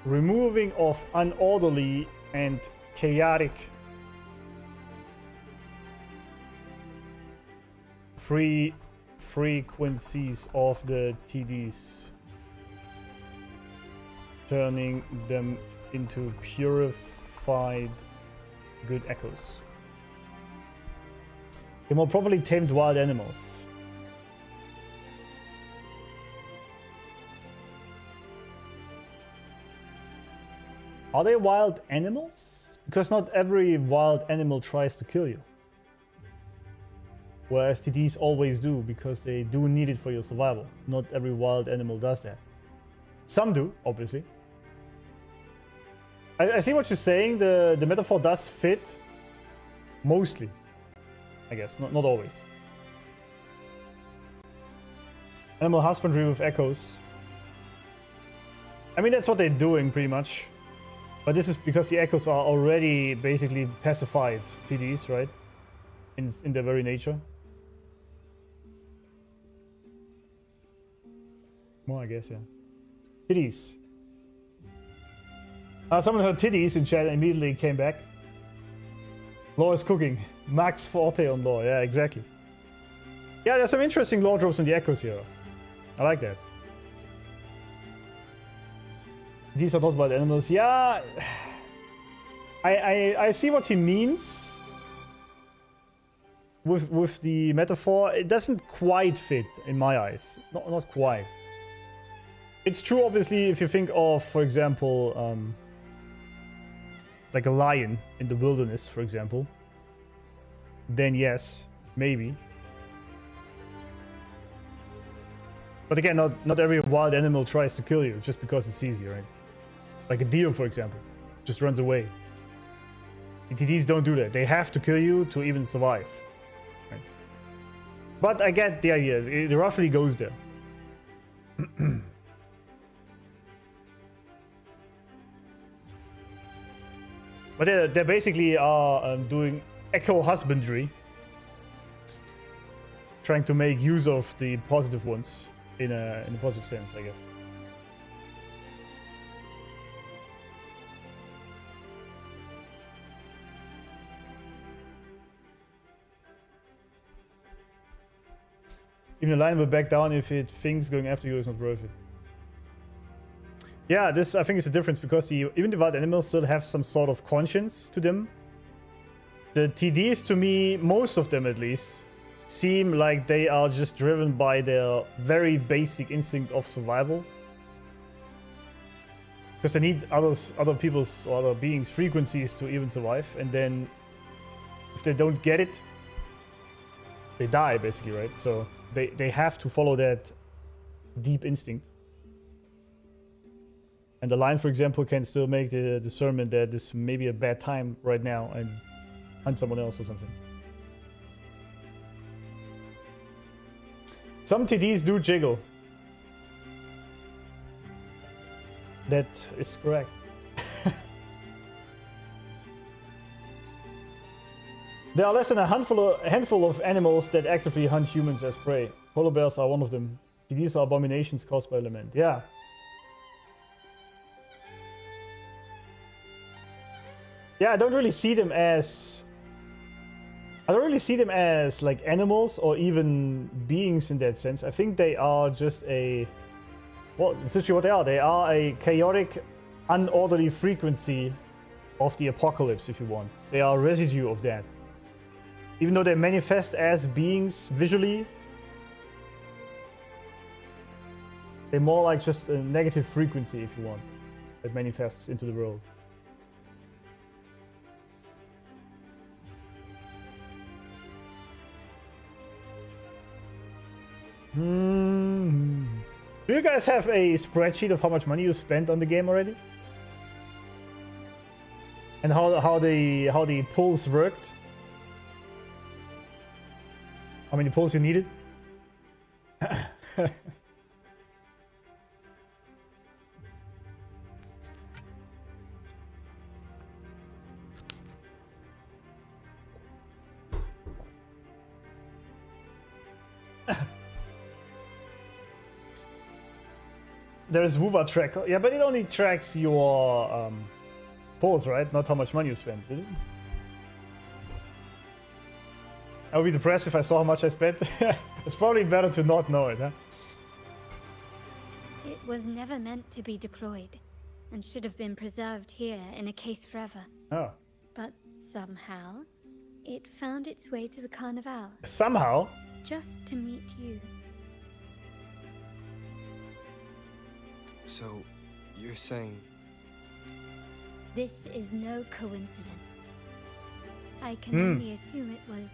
removing of unorderly and chaotic frequencies of the TDs, turning them into purified good echoes. They more properly tamed wild animals. Are they wild animals? Because not every wild animal tries to kill you. Whereas TDs always do, because they do need it for your survival. Not every wild animal does that. Some do, obviously. I see what you're saying. The metaphor does fit. Mostly. I guess, not always. Animal husbandry with echoes. I mean, that's what they're doing, pretty much. But this is because the echoes are already basically pacified TDs, right? In their very nature. More, I guess, yeah. Titties. Someone heard titties in chat and immediately came back. Lore is cooking. Max Forte on lore. Yeah, exactly. Yeah, there's some interesting lore drops in the echoes here. I like that. These are not wild animals. Yeah, I see what he means with the metaphor. It doesn't quite fit in my eyes. Not quite. It's true, obviously, if you think of, for example, like a lion in the wilderness, for example. Then yes, maybe. But again, not every wild animal tries to kill you just because it's easy, right? Like a deer, for example, just runs away. TDs don't do that. They have to kill you to even survive. Right? But I get the idea. It roughly goes there. But they basically are doing echo husbandry. trying to make use of the positive ones in a positive sense, I guess. Even the line will back down if it thinks going after you is not worth it. Yeah, this I think is the difference, because even the wild animals still have some sort of conscience to them. The TDs, to me, most of them at least, seem like they are just driven by their very basic instinct of survival. Because they need other people's or other beings' frequencies to even survive, and then if they don't get it, they die basically, right? So they have to follow that deep instinct. And the lion, for example, can still make the discernment that this may be a bad time right now and hunt someone else or something. Some TDs do jiggle. That is correct. There are less than a handful of animals that actively hunt humans as prey. Polar bears are one of them. TDs are abominations caused by element. Yeah. Yeah, I don't really see them as like animals or even beings in that sense. I think they are just well, essentially what they are. They are a chaotic, unorderly frequency of the apocalypse, if you want. They are a residue of that. Even though they manifest as beings visually, they're more like just a negative frequency, if you want, that manifests into the world. Do you guys have a spreadsheet of how much money you spent on the game already? And how the pulls worked? How many pulls you needed? There's Wuva tracker. Yeah, but it only tracks your pulls, right? Not how much money you spent, did it? I would be depressed if I saw how much I spent. It's probably better to not know it, huh? It was never meant to be deployed, and should have been preserved here in a case forever. Oh. But somehow, it found its way to the Carnival. Somehow? Just to meet you. So, you're saying... This is no coincidence. I can only assume it was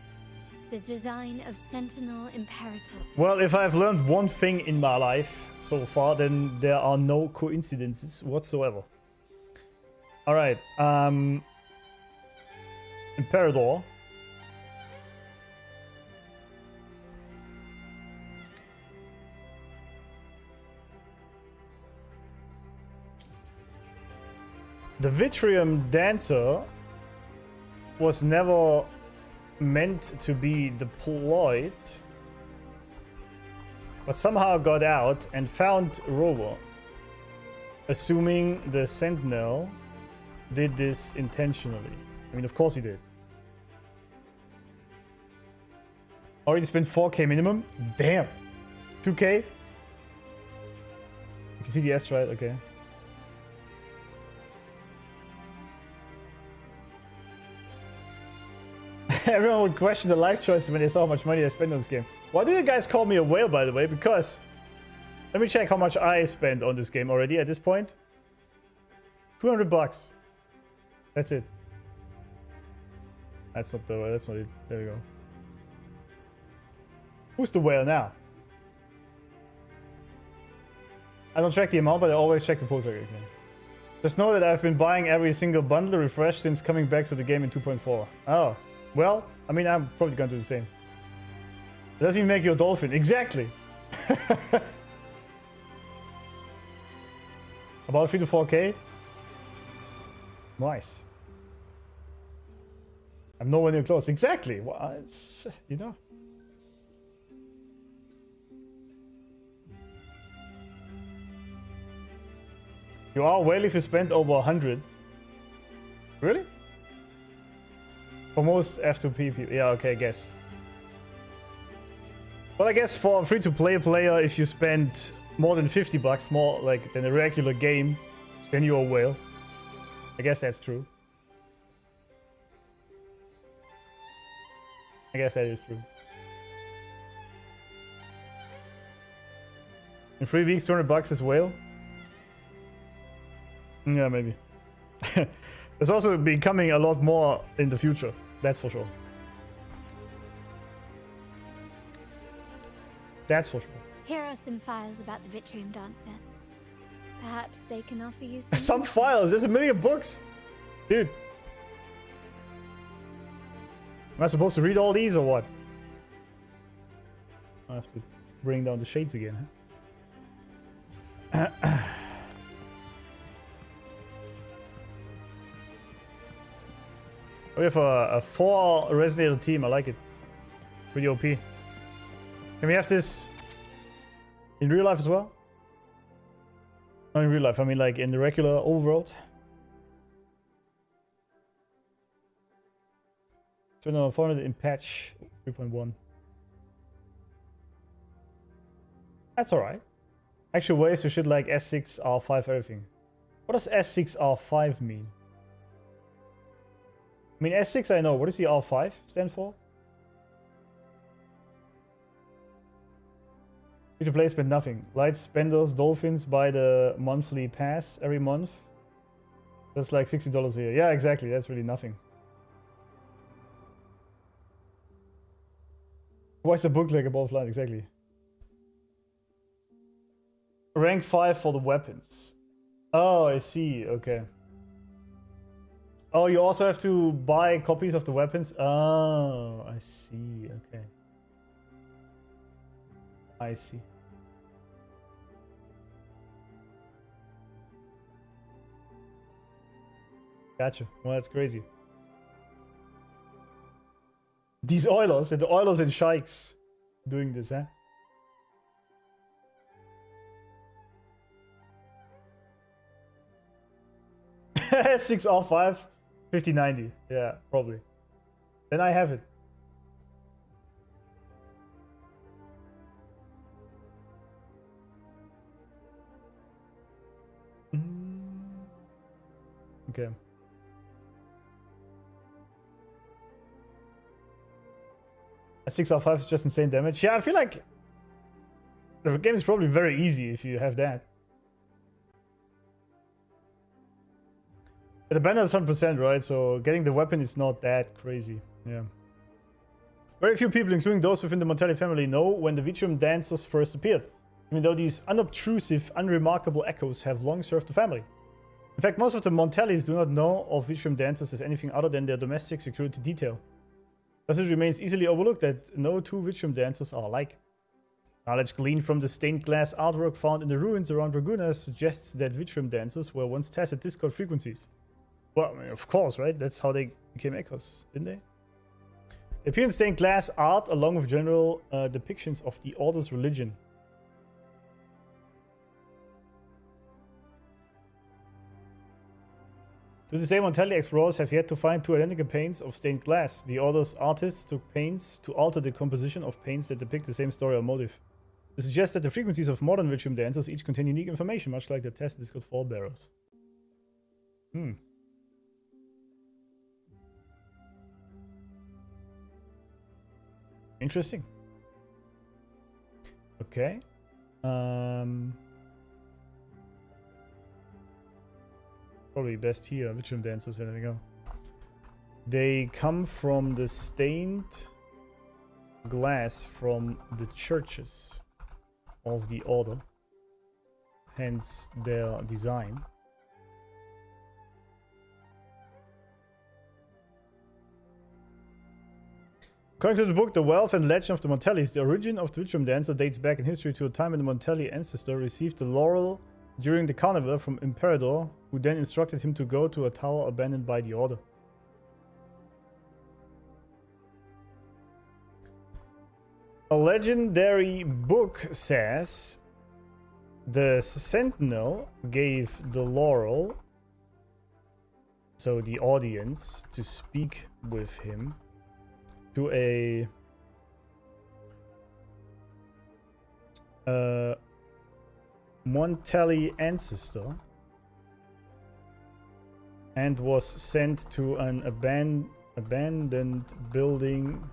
the design of Sentinel Imperator. Well, if I've learned one thing in my life so far, then there are no coincidences whatsoever. Alright, Imperator. The Vitrium Dancer was never meant to be deployed, but somehow got out and found Rover, assuming the Sentinel did this intentionally. I mean, of course he did. Already spent 4k minimum? Damn. 2k? You can see the S, right? Okay. Everyone would question the life choices when they saw how much money I spent on this game. Why do you guys call me a whale, by the way? Because... Let me check how much I spent on this game already at this point. 200 bucks. That's it. That's not it. There we go. Who's the whale now? I don't track the amount, but I always check the pull tracker again. Just know that I've been buying every single bundle refresh since coming back to the game in 2.4. Oh. Well, I mean, I'm probably gonna do the same. It doesn't even make you a dolphin. Exactly! About 3 to 4k? Nice. I'm nowhere near close. Exactly! Well, it's, you know. You are well if you spend over 100. Really? For most F2P people. Yeah, okay, I guess. Well, I guess for a free-to-play player, if you spend more than 50 bucks, more like than a regular game, then you're a whale. I guess that's true. I guess that is true. In 3 weeks, 200 bucks is whale? Yeah, maybe. There's also becoming a lot more in the future. That's for sure. That's for sure. Here are some files about the Vitrium Dancer. Perhaps they can offer you Some files? There's a million books? Dude. Am I supposed to read all these or what? I have to bring down the shades again, huh? We have a 4 Resonator team. I like it. Pretty OP. Can we have this in real life as well? Not in real life, I mean like in the regular overworld. 400 in patch 3.1. That's alright. Actual ways to shit like S6, R5, everything. What does S6, R5 mean? I mean, S6 I know. What does the R5 stand for? Free to play, spend nothing. Light spenders, dolphins buy the monthly pass every month. That's like $60 a year. Yeah, exactly. That's really nothing. Why is the book like above line? Exactly. Rank 5 for the weapons. Oh, I see. Okay. Oh, you also have to buy copies of the weapons? Oh, I see. Okay. I see. Gotcha. Well, that's crazy. These Oilers, the Oilers and Shikes doing this, huh? S6R5, 5090. Yeah, probably. Then I have it. Okay. A 6R5 is just insane damage. Yeah, I feel like the game is probably very easy if you have that. The banner is 100%, right? So getting the weapon is not that crazy. Yeah. Very few people, including those within the Montelli family, know when the Vitrium dancers first appeared, even though these unobtrusive, unremarkable echoes have long served the family. In fact, most of the Montellis do not know of Vitrium dancers as anything other than their domestic security detail. Thus it remains easily overlooked that no two Vitrium dancers are alike. Knowledge gleaned from the stained glass artwork found in the ruins around Raguna suggests that Vitrium dancers were once tested Discord frequencies. Well, I mean, of course, right? That's how they became echoes, didn't they? They appear in stained glass art along with general depictions of the Order's religion. To this day, Montelli explorers have yet to find two identical paints of stained glass. The Order's artists took pains to alter the composition of paints that depict the same story or motive. This suggests that the frequencies of modern Vitrium dancers each contain unique information, much like the test Discord forebearers. Interesting. Okay. Probably best here, Vitrium dancers, there we go. They come from the stained glass from the churches of the Order. Hence their design. According to the book The Wealth and Legend of the Montellis, the origin of the Vitrium dancer dates back in history to a time when the Montelli ancestor received the laurel during the carnival from Imperador, who then instructed him to go to a tower abandoned by the Order. A legendary book says the sentinel gave the laurel, so the audience, to speak with him, to a Montelli ancestor, and was sent to an abandoned building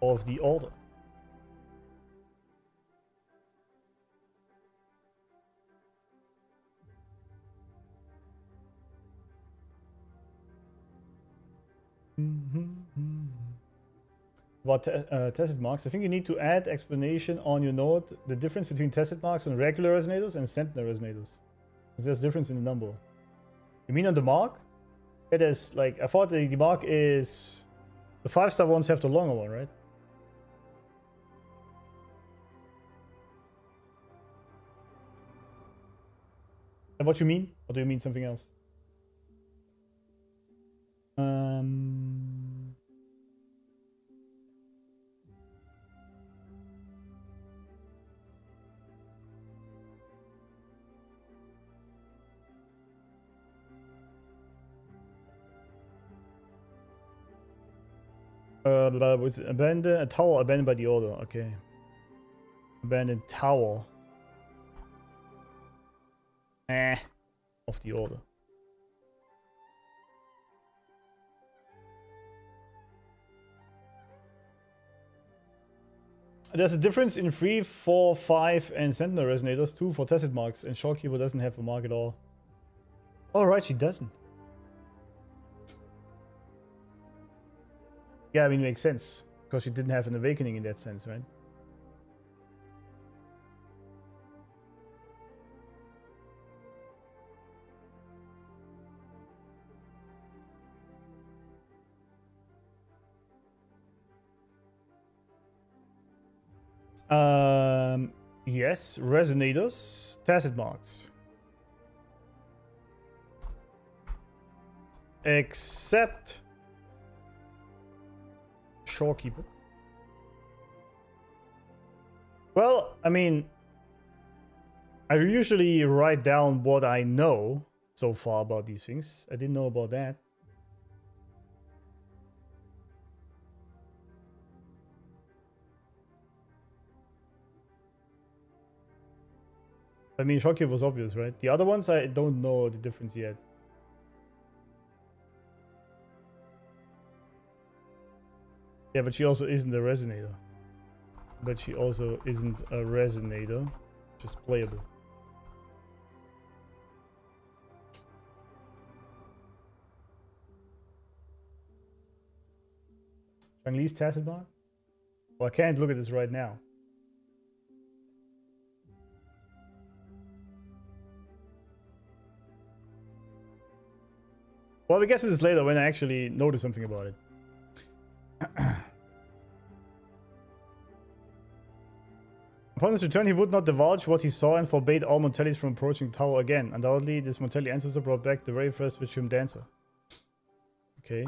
of the order. About tacit marks, I think you need to add explanation on your note the difference between tacit marks on regular resonators and sentinel resonators. There's difference in the number. You mean on the mark? It is like, I thought the mark is the 5-star ones have the longer one, right? And what you mean? Or do you mean something else? Was abandoned, a tower abandoned by the order. Okay. Abandoned tower. Of the order. There's a difference in 3, 4, 5 and sentinel resonators, 2 for tacit marks, and Shorekeeper doesn't have a mark at all. Oh right, she doesn't. Yeah, I mean, it makes sense. Because she didn't have an awakening in that sense, right? Yes, resonators, tacit marks. Except Shorekeeper. Well, I mean, I usually write down what I know so far about these things. I didn't know about that. I mean, Shorekeeper was obvious, right? The other ones, I don't know the difference yet. Yeah, but she also isn't a resonator. But she also isn't a resonator. Just playable. Chang-Li's tacit mark? Well, I can't look at this right now. Well, we get to this later when I actually notice something about it. Upon his return, he would not divulge what he saw and forbade all Montellis from approaching the tower again. Undoubtedly, this Montelli ancestor brought back the very first Atrium dancer. Okay.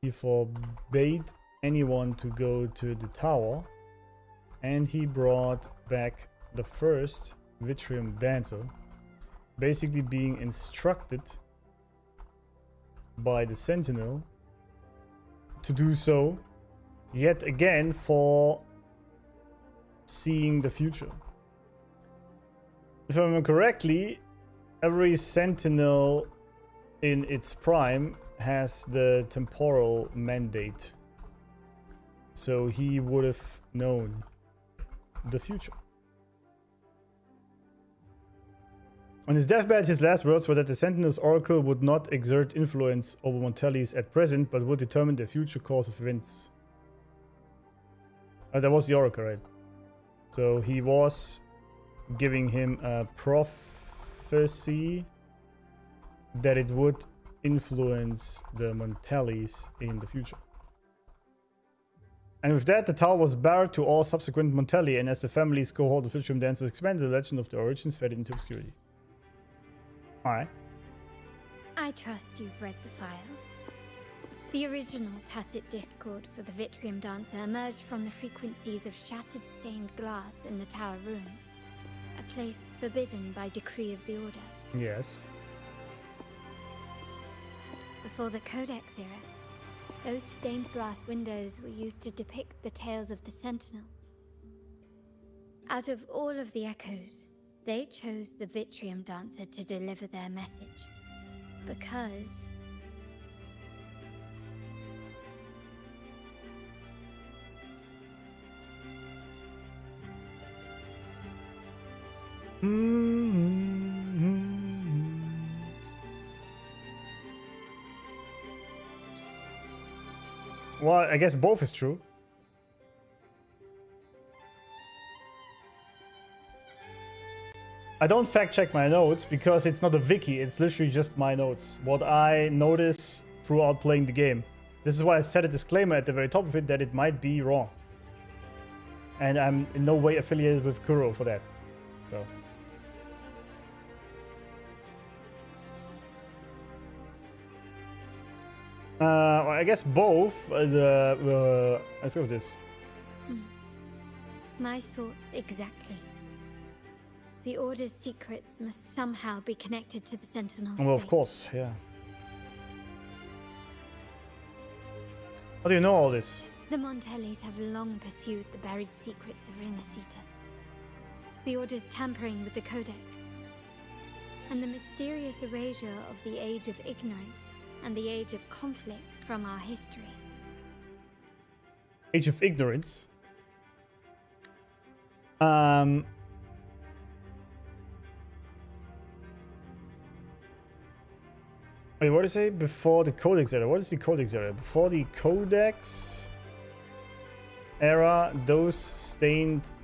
He forbade anyone to go to the tower. And he brought back the first Atrium dancer. Basically being instructed by the Sentinel to do so yet again for seeing the future. If I remember correctly, every Sentinel in its prime has the temporal mandate. So he would have known the future. On his deathbed, his last words were that the Sentinel's oracle would not exert influence over Montellis at present, but would determine the future course of events. That was the oracle, right? So he was giving him a prophecy that it would influence the Montellis in the future. And with that, the tower was barred to all subsequent Montelli, and as the family's cohort of Atrium dancers expanded, the legend of the origins faded into obscurity. Alright. I trust you've read the files. The original tacit discord for the Atrium dancer emerged from the frequencies of shattered stained glass in the tower ruins. a place forbidden by decree of the Order. Yes. Before the Codex era, those stained glass windows were used to depict the tales of the Sentinel. Out of all of the echoes, they chose the Vitrium Dancer to deliver their message. Because... Well, I guess both is true. I don't fact check my notes because it's not a wiki, it's literally just my notes. What I notice throughout playing the game. This is why I set a disclaimer at the very top of it that it might be wrong. And I'm in no way affiliated with Kuro for that. So. Well, I guess both. Let's go with this. My thoughts exactly. The Order's secrets must somehow be connected to the Sentinel's Well, of fate. course, yeah. How do you know all this? The Montellis have long pursued the buried secrets of Renacita. The Order's tampering with the Codex. And the mysterious erasure of the Age of Ignorance and the Age of Conflict from our history. Age of Ignorance? Wait, what did you say? Before the Codex era. What is the Codex era? Before the Codex era, those stained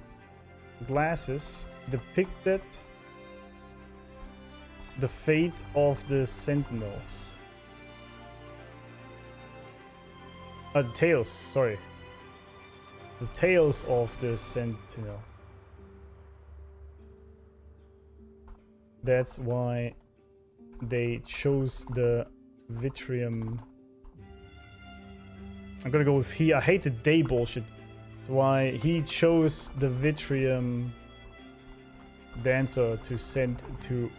glasses depicted the fate of the Sentinels. The tales, sorry. The tales of the Sentinel. That's why they chose the Vitrium. I'm gonna go with he. I hate the day bullshit. Why he chose the Vitrium Dancer to send to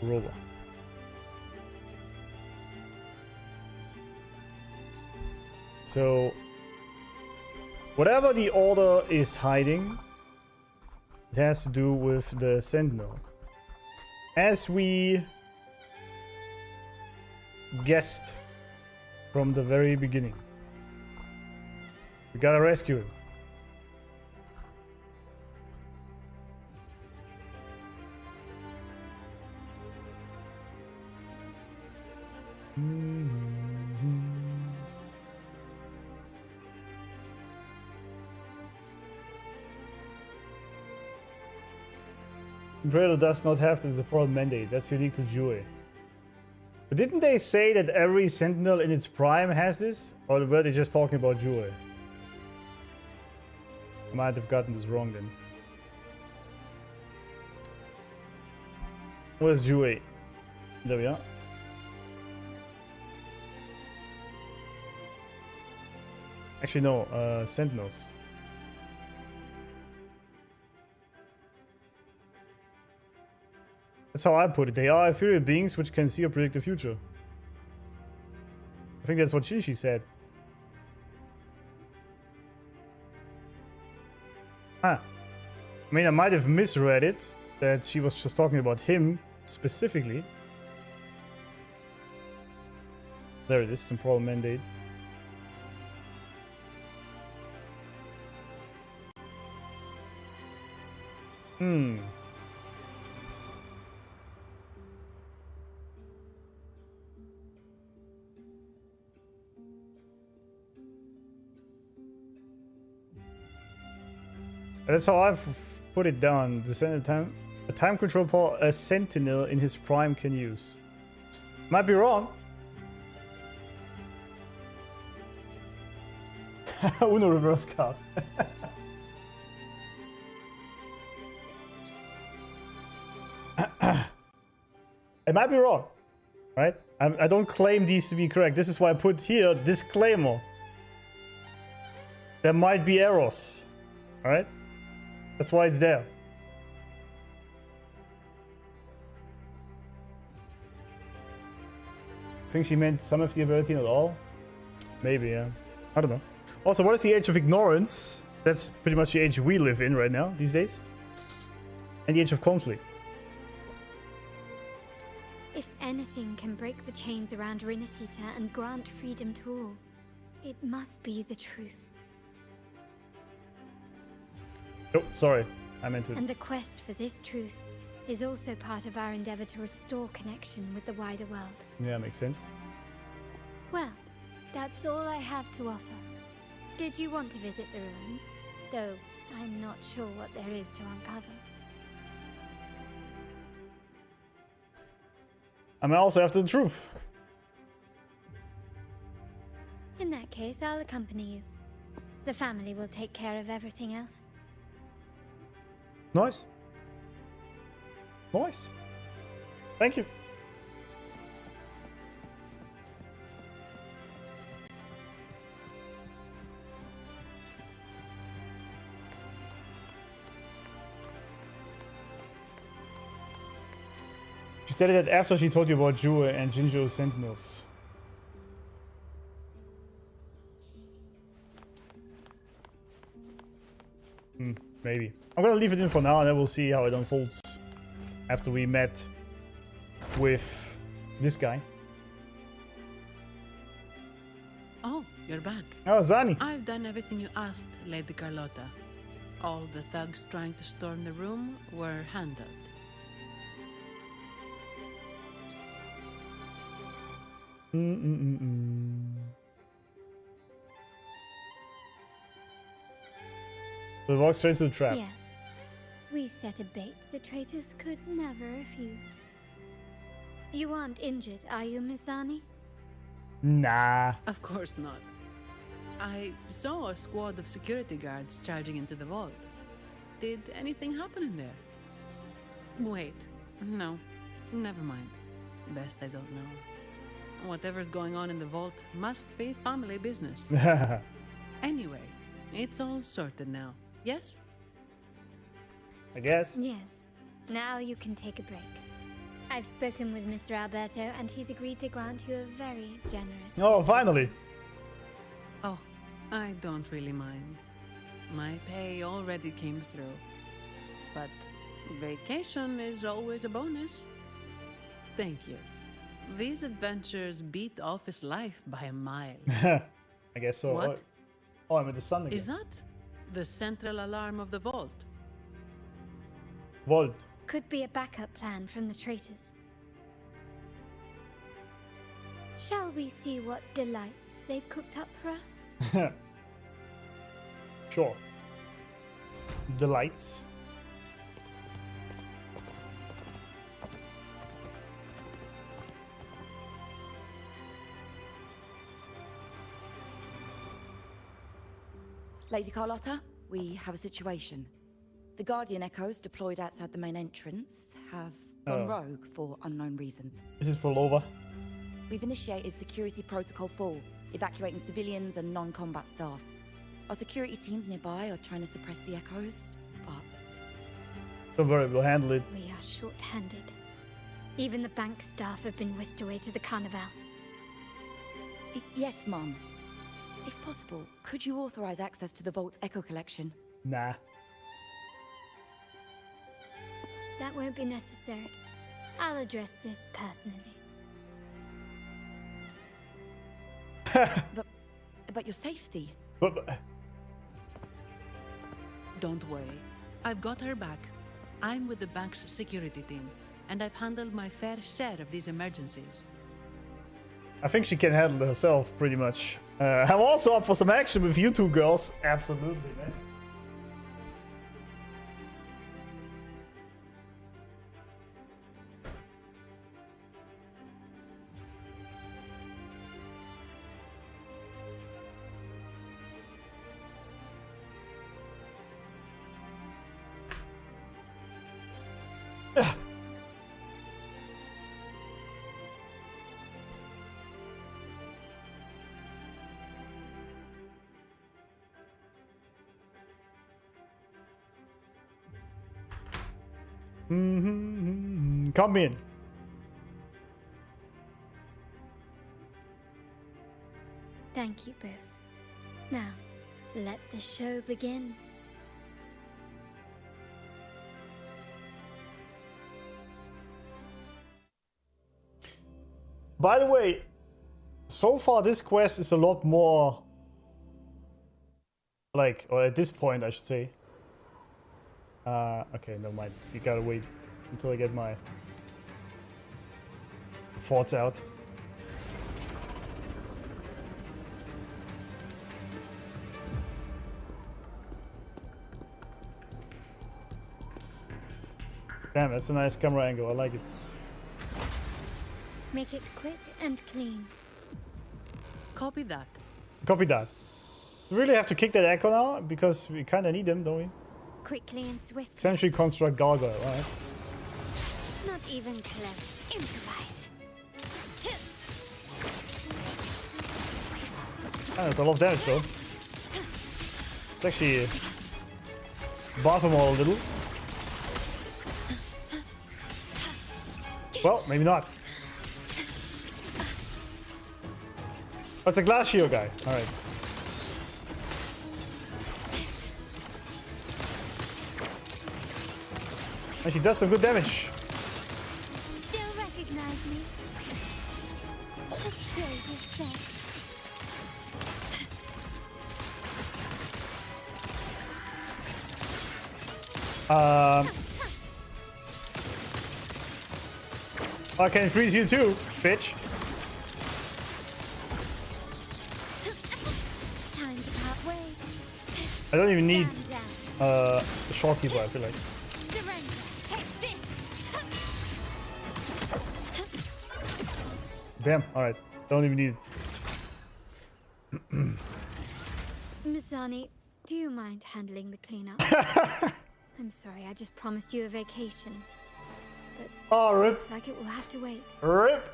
Rolla. So, whatever the Order is hiding, it has to do with the Sentinel. As we guessed from the very beginning. We gotta rescue him. Umbrella does not have the default mandate. That's unique to Jue. But didn't they say that every Sentinel in its prime has this? Or were they just talking about Jue? I might have gotten this wrong then. Where's Jue? There we are. Actually no, Sentinels. That's how I put it. They are ethereal beings which can see or predict the future. I think that's what she said. Ah. I mean, I might have misread it. That she was just talking about him specifically. There it is, temporal mandate. That's how I've put it down. A time control power a Sentinel in his prime can use. Might be wrong. Uno reverse card. It might be wrong, right? I don't claim these to be correct. This is why I put here disclaimer. There might be errors, all right? That's why it's there. think she meant some of the ability, not all. Maybe, yeah. I don't know. Also, what is the age of ignorance? That's pretty much the age we live in right now, these days. And the age of conflict. If anything can break the chains around Rinasita and grant freedom to all, it must be the truth. Oh, sorry. I meant to. And the quest for this truth is also part of our endeavor to restore connection with the wider world. Yeah, makes sense. Well, that's all I have to offer. Did you want to visit the ruins? Though I'm not sure what there is to uncover. I'm also after the truth. In that case, I'll accompany you. The family will take care of everything else. Nice. Nice. Thank you. She said that after she told you about Jue and Jinjo Sentinels. Maybe. I'm gonna leave it in for now and then we'll see how it unfolds after we met with this guy. Oh, you're back. Oh, Zani. I've done everything you asked, Lady Carlotta. All the thugs trying to storm the room were handled. We walk straight to the trap. Yes. We set a bait the traitors could never refuse. You aren't injured, are you, Miss Zani? Nah. Of course not. I saw a squad of security guards charging into the vault. Did anything happen in there? Wait. No. Never mind. Best I don't know. Whatever's going on in the vault must be family business. Anyway, it's all sorted now. Yes? I guess. Yes. Now you can take a break. I've spoken with Mr. Alberto and he's agreed to grant you a very generous... Oh, finally. Oh, I don't really mind. My pay already came through. But vacation is always a bonus. Thank you. These adventures beat office life by a mile. I guess so. What? Oh, I'm at the sun again. Is that the central alarm of the vault? Vault. Could be a backup plan from the traitors. Shall we see what delights they've cooked up for us? Sure. Delights. Lady Carlotta, we have a situation. The Guardian Echoes deployed outside the main entrance have gone rogue for unknown reasons. This is for Lova. We've initiated Security Protocol 4, evacuating civilians and non-combat staff. Our security teams nearby are trying to suppress the Echoes, but... Don't worry, we'll handle it. We are short-handed. Even the bank staff have been whisked away to the Carnival. Yes, Mum. If possible, could you authorize access to the Vault's Echo collection? Nah. That won't be necessary. I'll address this personally. But your safety. But... Don't worry. I've got her back. I'm with the bank's security team, and I've handled my fair share of these emergencies. I think she can handle it herself, pretty much. I'm also up for some action with you two girls. Absolutely, man. Come in. execute both. Now, let the show begin. By the way, so far this quest is a lot more like, or at this point I should say. Okay, never mind. You gotta wait until I get my thoughts out. Damn, that's a nice camera angle. I like it. Make it quick and clean. Copy that. Copy that. We really have to kick that echo now because we kind of need them, don't we? Quickly and swiftly. Century construct gargoyle, right? Not even close. Improvise. Ah, that's a lot of damage though. Let's actually buff them all a little. Well, maybe not. That's a glass shield guy. Alright. And she does some good damage. Still recognize me? The stage is set. I can freeze you too, bitch. Time to part ways. I don't even need the Shorekeeper, I feel like. Surrender. Take this. Damn, alright. Don't even need it. Mizani, do you mind handling the cleanup? I'm sorry, I just promised you a vacation. But oh, rip. looks like it will have to wait. Rip.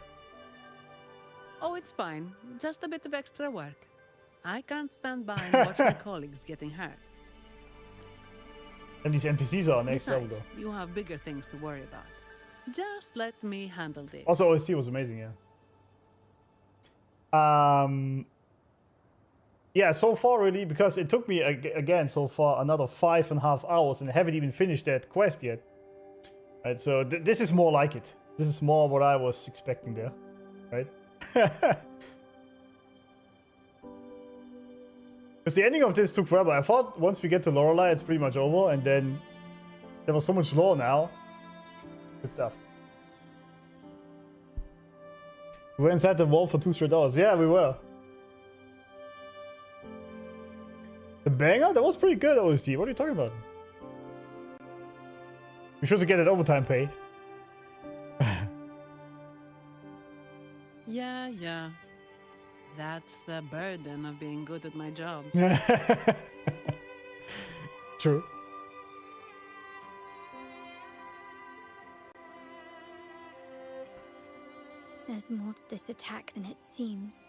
Oh, it's fine. Just a bit of extra work. I can't stand by and watch my colleagues getting hurt. And these NPCs are next level Besides, though. you have bigger things to worry about. Just let me handle this. Also, OST was amazing, yeah. Yeah, so far really, because it took me again so far another 5.5 hours and I haven't even finished that quest yet. Right, so this is more like it. This is more what I was expecting there, right? Because the ending of this took forever. I thought once we get to Lorelei, it's pretty much over, and then there was so much lore now. Good stuff. We were inside the vault for 2 straight hours. Yeah, we were. The banger? That was pretty good, OST. What are you talking about? Be sure to get that overtime pay. Yeah. That's the burden of being good at my job. True. There's more to this attack than it seems.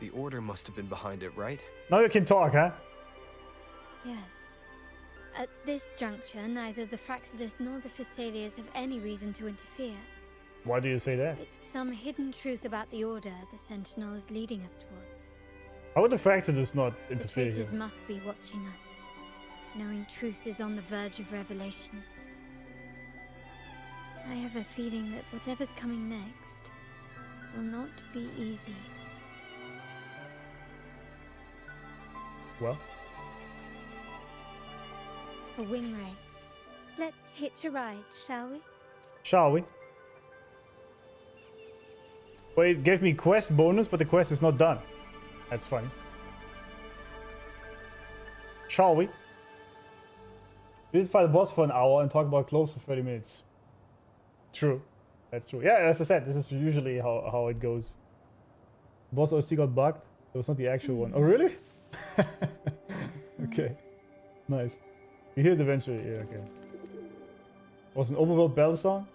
The Order must have been behind it, right? Now you can talk, huh? Yes. At this juncture, neither the Fraxidus nor the Phassalias have any reason to interfere. Why do you say that? It's some hidden truth about the Order the Sentinel is leading us towards. How would the Fraxidus not interfere The traitors here? must be watching us, knowing truth is on the verge of revelation. I have a feeling that whatever's coming next will not be easy. Well, A wing ray. Let's hitch a ride, shall we? shall we? Wait, it gave me quest bonus, but the quest is not done. That's funny. Shall we? We did fight the boss for an hour and talk about clothes for 30 minutes. True. That's true. Yeah, as I said, this is usually how it goes. Boss OST got bugged. It was not the actual one. Oh, really? Okay. Nice. You hear it eventually. Yeah, okay. Was an overworld battle song?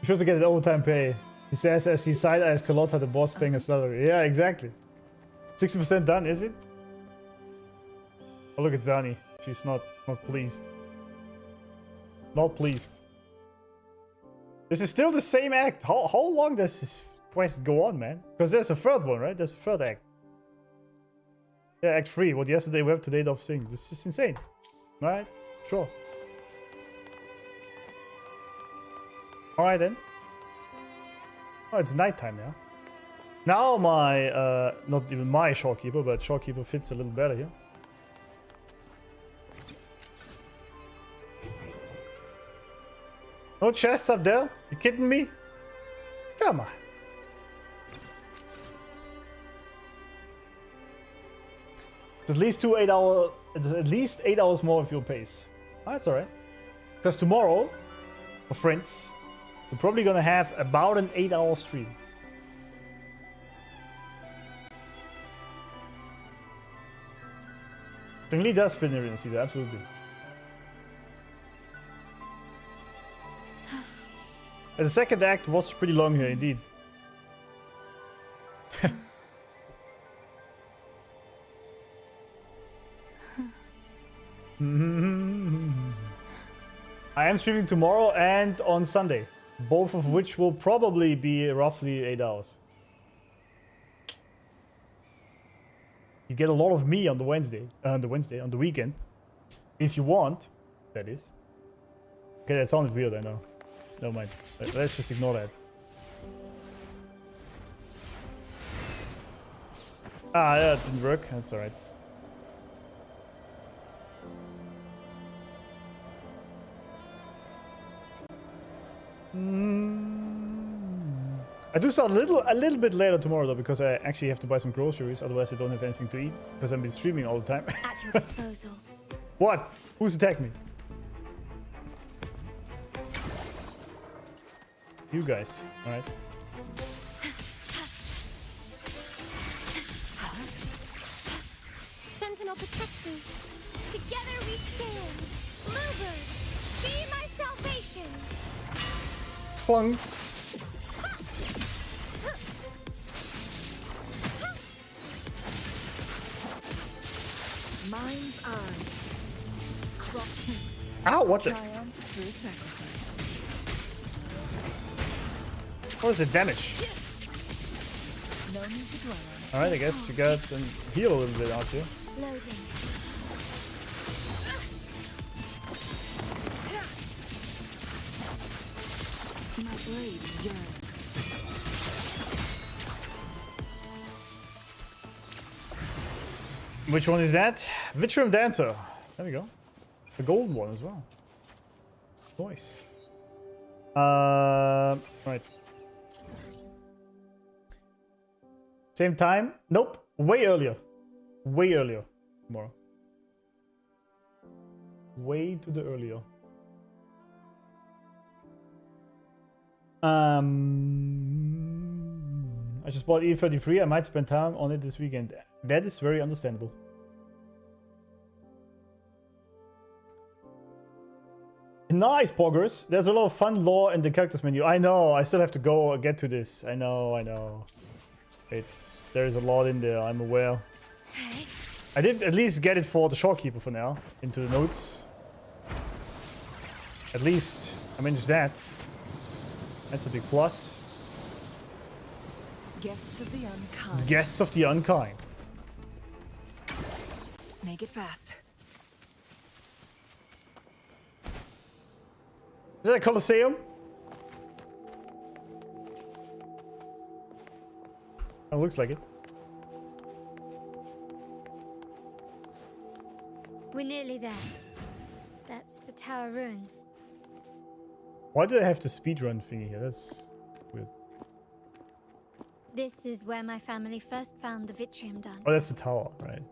Be sure to get an overtime pay. He says as he side-eyes Carlotta, the boss paying a salary. Yeah, exactly. 60% done, is it? Oh, look at Zani. She's not pleased. Not pleased. This is still the same act. How long does this quest go on, man? Because there's a third one, right? There's a third act. Yeah, act 3. What yesterday wept, today doth sing. This is insane. Alright, sure. Alright then. Oh, it's nighttime now. Now my, not even my Shorekeeper, but Shorekeeper fits a little better here. No chests up there? You kidding me? Come on. It's at least 8 hours. It's at least 8 hours more of your pace. Oh, that's alright. Because tomorrow, my friends, we're probably gonna have about an 8-hour stream. Lee does fit in Arena Caesar, absolutely. And the second act was pretty long here, indeed. I am streaming tomorrow and on Sunday, both of which will probably be roughly 8 hours. You get a lot of me on the on the weekend, if you want, that is. Okay, that sounded weird, I know. Never mind. Let's just ignore that. Ah, yeah, it didn't work. That's alright. I do start a little bit later tomorrow though, because I actually have to buy some groceries. Otherwise, I don't have anything to eat because I've been streaming all the time. At your disposal. What? Who's attacked me? You guys. All right. Sentinel protect me. Together we stand. Bluebird, be my salvation. Plung. Mind's eye. Ow, watch it. What is the damage? Alright, I guess you got to heal a little bit out here. Loading. My blade yearns. Which one is that? Atrium Dancer. There we go. The golden one as well. Nice. Right. Same time? Nope. Way earlier. Way earlier. Tomorrow. Way to the earlier. I just bought E33. I might spend time on it this weekend. That is very understandable. Nice, Poggers. There's a lot of fun lore in the characters menu. I know. I still have to go get to this. I know. There's a lot in there. I'm aware. I did at least get it for the Shorekeeper for now. Into the notes. At least I managed that. That's a big plus. Guests of the unkind. Guests of the unkind. Make it fast. Is that a Colosseum? It looks like it. We're nearly there. That's the tower ruins. Why did I have the speedrun thingy here? That's weird. This is where my family first found the Vitrium dance. Oh, that's the tower, right?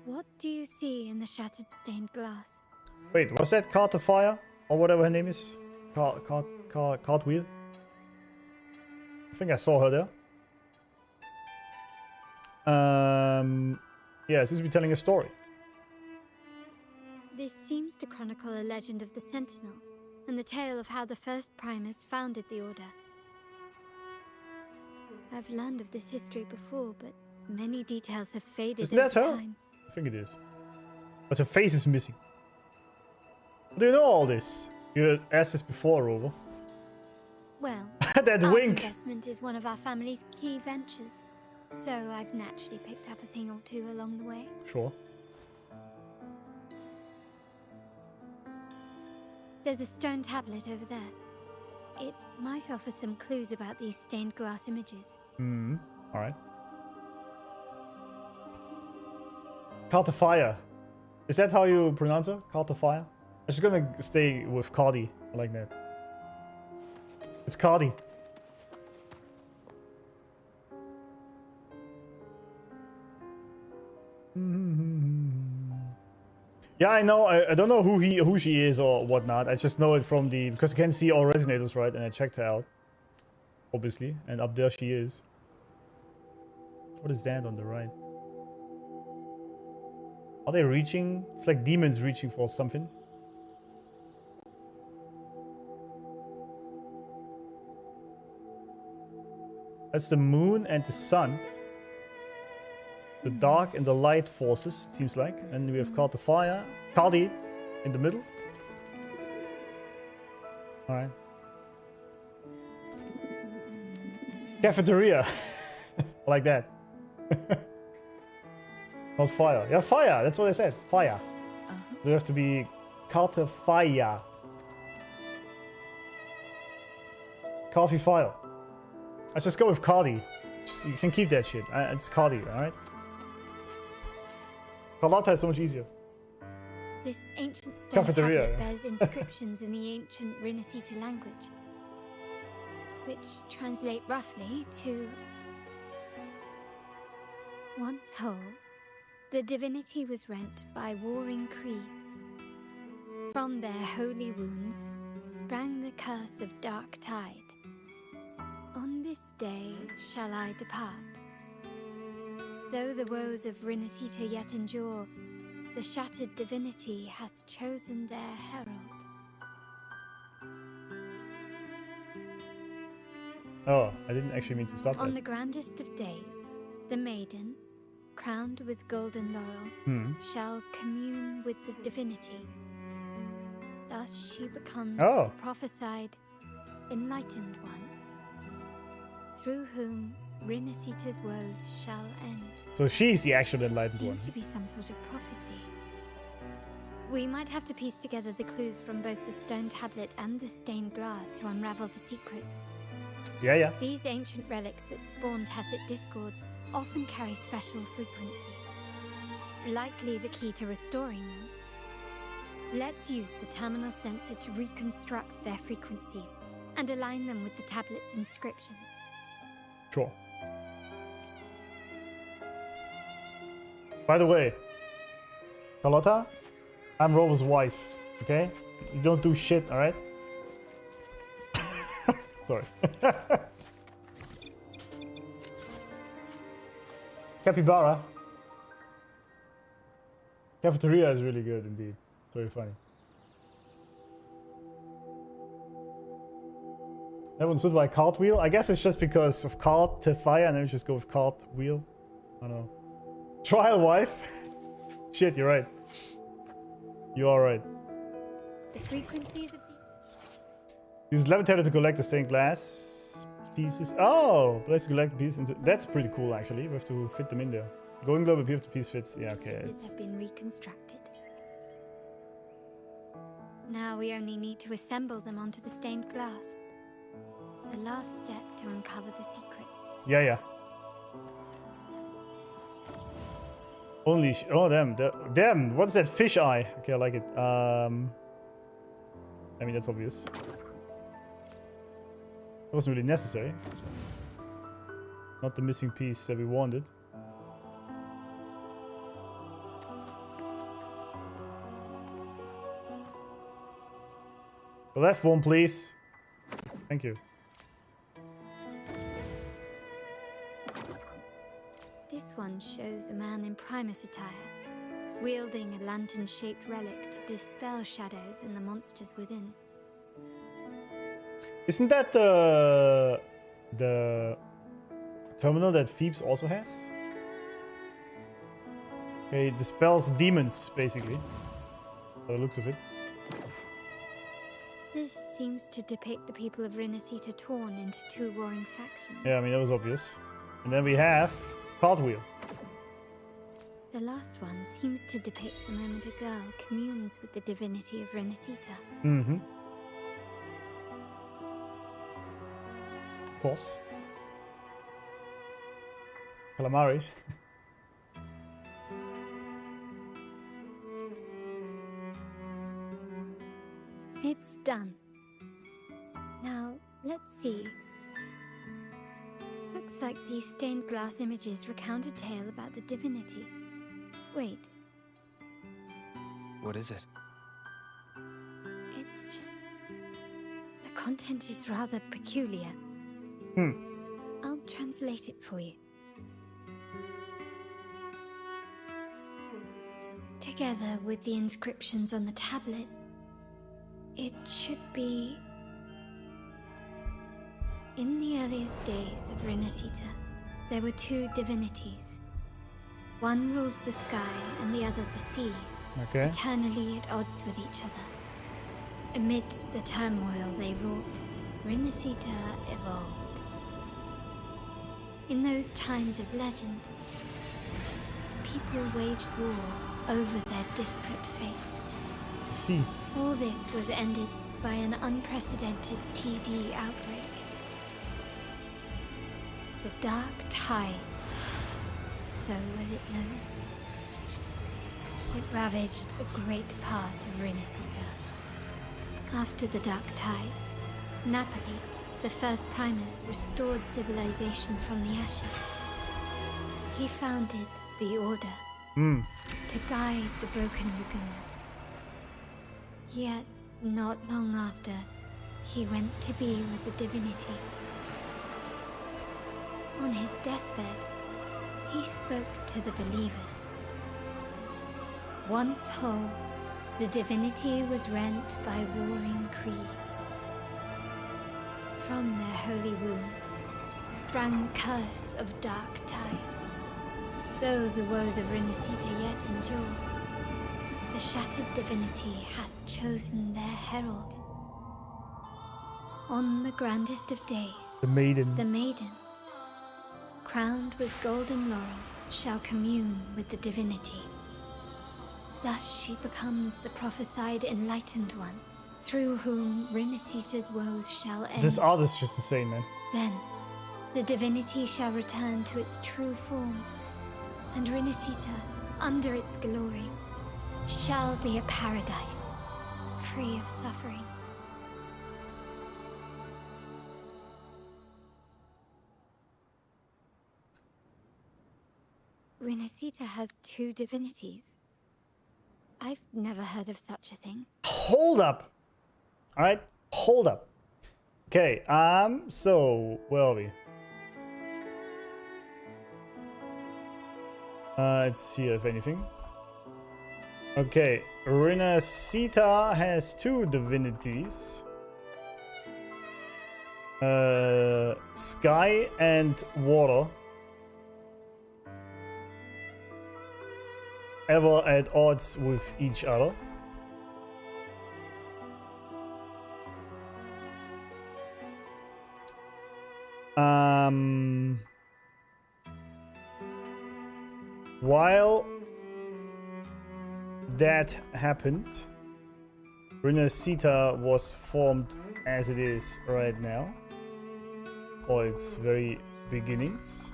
What do you see in the shattered stained glass? Wait, was that Carter Fire? Or whatever her name is? Cartwheel? I think I saw her there. Yeah, it seems to be telling a story. This seems to chronicle a legend of the Sentinel, and the tale of how the first Primus founded the Order. I've learned of this history before, but Many details have faded Isn't that over her? time. I think it is. But her face is missing. Do you know all this? You asked this before, Rover. Well, That arts wink. investment is one of our family's key ventures, so I've naturally picked up a thing or two along the way. Sure. There's a stone tablet over there. It might offer some clues about these stained glass images. Hmm. All right. Cart of Fire. Is that how you pronounce it? Cart of Fire? I'm just gonna stay with Cardi. I like that. It's Cardi. Yeah, I know. I don't know who she is or whatnot. I just know it from the because you can see all resonators, right? And I checked her out, obviously, and up there she is. What is that on the right? Are they reaching? It's like demons reaching for something. That's the moon and the sun. The dark and the light forces, it seems like. And we have Cart of Fire. Cardi in the middle. Alright. Cafeteria. I like that. Not fire. Yeah, fire. That's what I said. Fire. We have to be Cart of Fire. Coffee fire. Let's just go with Cardi. You can keep that shit. It's Cardi, alright? Carlotta is so much easier. This ancient stone Cafeteria. tablet bears inscriptions in the ancient Rinasita language, which translate roughly to... Once whole, the divinity was rent by warring creeds. From their holy wounds sprang the curse of dark tide. On this day shall I depart. Though the woes of Rinasita yet endure, the shattered divinity hath chosen their herald. Oh, I didn't actually mean to stop On that. the grandest of days, the maiden, crowned with golden laurel, shall commune with the divinity. Thus she becomes the prophesied enlightened one, through whom Rinasita's woes shall end. So she's the actual enlightened one. Seems to be some sort of prophecy. We might have to piece together the clues from both the stone tablet and the stained glass to unravel the secrets. Yeah, yeah. These ancient relics that spawn tacit discords often carry special frequencies, likely the key to restoring them. Let's use the terminal sensor to reconstruct their frequencies and align them with the tablet's inscriptions. Sure. By the way, Carlotta, I'm Rover's wife, okay? You don't do shit, alright? Sorry. Capybara. Cafeteria is really good indeed. It's very funny. That one stood by cartwheel. I guess it's just because of cart to fire, and then we just go with cartwheel. I don't know. Trial wife. Shit, you're right. You are right. The frequencies of Use levitator to collect the stained glass pieces. Oh, let's collect pieces. That's pretty cool, actually. We have to fit them in there. Going global piece to piece fits. Yeah, okay. pieces have been reconstructed. Now we only need to assemble them onto the stained glass. The last step to uncover the secrets. Yeah, yeah. Only oh damn, damn, what's that fish eye? Okay, I like it. I mean, that's obvious. It wasn't really necessary. Not the missing piece that we wanted. The left one, please. Thank you. This one shows a man in Primus attire, wielding a lantern-shaped relic to dispel shadows and the monsters within. Isn't that the terminal that Phoebes also has? Okay, it dispels demons, basically. By the looks of it. This seems to depict the people of Rinasita torn into two warring factions. Yeah, I mean, that was obvious. And then we have Cartwheel. The last one seems to depict the moment a girl communes with the divinity of Rinasita. Mm-hmm. Of course. Calamari. It's done. Now, let's see. Looks like these stained glass images recount a tale about the divinity. Wait, What is it? it's just... the content is rather peculiar. I'll translate it for you. Together with the inscriptions on the tablet, it should be... In the earliest days of Rinasita, there were two divinities. One rules the sky and the other the seas, eternally at odds with each other. Amidst the turmoil they wrought, Rinasita evolved. In those times of legend, people waged war over their disparate fates. See. All this was ended by an unprecedented TD outbreak. The Dark Tide, so was it known. It ravaged a great part of Rinasita. After the Dark Tide, Napoli, the first Primus, restored civilization from the ashes. He founded the Order to guide the broken Laguna. Yet, not long after, he went to be with the divinity. On his deathbed, he spoke to the believers. Once whole, the divinity was rent by warring creeds. From their holy wounds sprang the curse of Dark Tide. Though the woes of Rinasita yet endure, the shattered divinity hath chosen their herald. On the grandest of days, the maiden, crowned with golden laurel, shall commune with the divinity. Thus she becomes the prophesied enlightened one, through whom Rinasita's woes shall end. This art is just insane, man. Then, the divinity shall return to its true form, and Rinasita, under its glory, shall be a paradise, free of suffering. Rinasita has two divinities. I've never heard of such a thing. Hold up. All right, hold up. Okay, so where are we? Let's see if anything. Okay, Rinasita has two divinities. Sky and water. Ever at odds with each other. While that happened, Rinasita was formed as it is right now, or its very beginnings.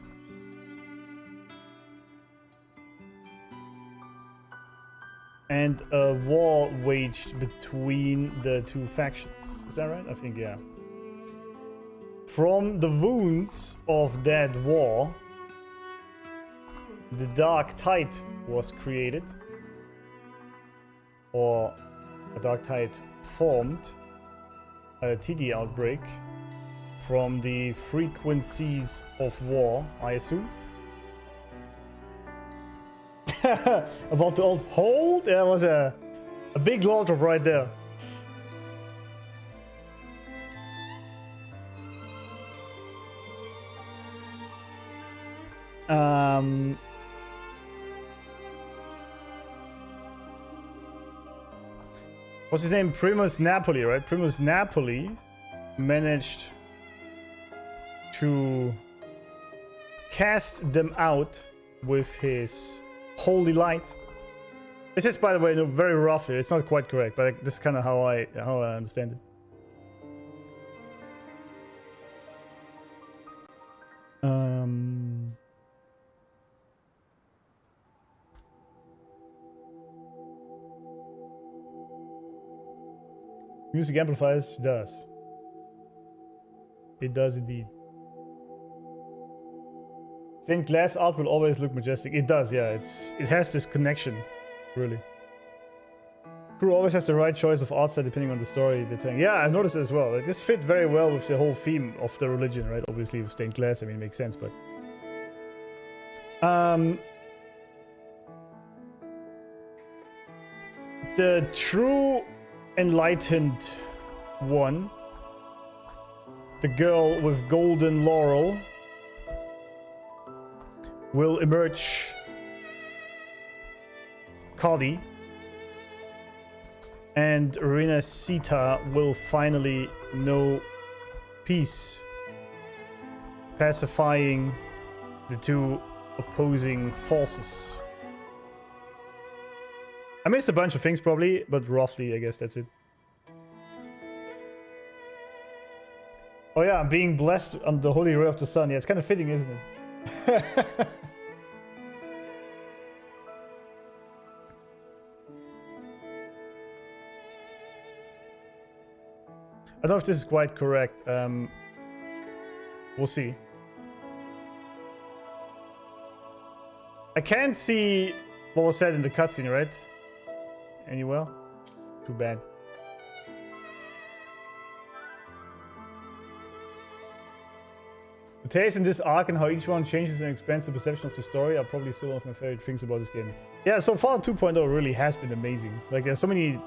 And a war waged between the two factions. Is that right? I think, yeah. From the wounds of that war, the Dark Tide was created. Or a Dark Tide formed, a TD outbreak, from the frequencies of war, I assume. About the old hold, there was a big law drop right there. What's his name? Primus Napoli, right? Primus Napoli managed to cast them out with his holy light. This is, by the way, no, very roughly. It's not quite correct, but this is kind of how I understand it. Music amplifies, does. It does indeed. Stained glass art will always look majestic. It does, yeah. It has this connection, really. Crew always has the right choice of art style depending on the story they're telling. Yeah, I've noticed it as well. Like, this fit very well with the whole theme of the religion, right? Obviously, with stained glass, I mean, it makes sense, but the true enlightened one, the girl with golden laurel, will emerge Kali, and Renacita will finally know peace, pacifying the two opposing forces. I missed a bunch of things probably, but roughly I guess that's it. Oh yeah, I'm being blessed on the holy ray of the sun. Yeah, it's kind of fitting, isn't it? I don't know if this is quite correct. We'll see. I can't see what was said in the cutscene, right? Anywhere? Too bad. The taste in this arc and how each one changes and expands the perception of the story are probably still one of my favorite things about this game. Yeah, so far 2.0 really has been amazing. Like, there's so many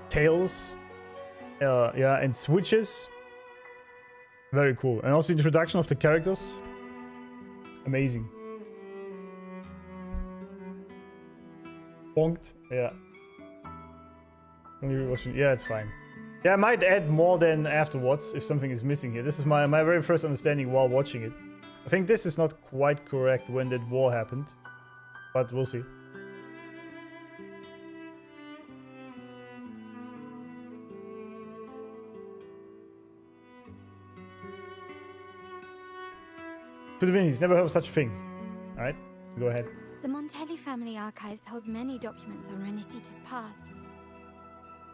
tales, yeah, and switches. Very cool. And also the introduction of the characters. Amazing. Bonked, yeah. Yeah, it's fine. Yeah, I might add more than afterwards if something is missing here. This is my very first understanding while watching it. I think this is not quite correct when that war happened, but we'll see. To the Vinnies, never heard of such a thing. Alright, go ahead. The Montelli family archives hold many documents on Renacita's past.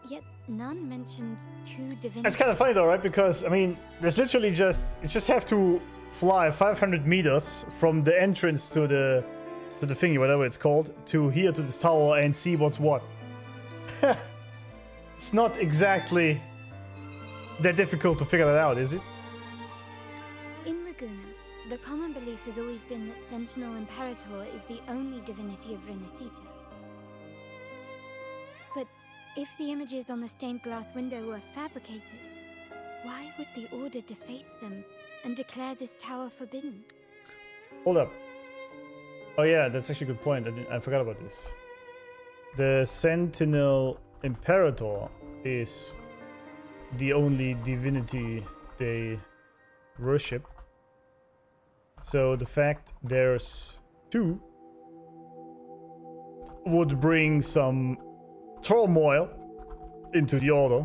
Yet none mentioned two divinities. It's kind of funny though, right? Because, I mean, there's literally you just have to fly 500 meters from the entrance to the thingy, whatever it's called, to here to this tower and see what's what. It's not exactly that difficult to figure that out, is it? In Raguna, the common belief has always been that Sentinel Imperator is the only divinity of Renacita. But if the images on the stained glass window were fabricated, why would the Order deface them and declare this tower forbidden? Hold up. Oh yeah, that's actually a good point. I forgot about this. The Sentinel Imperator is the only divinity they worship. So the fact there's two would bring some turmoil into the Order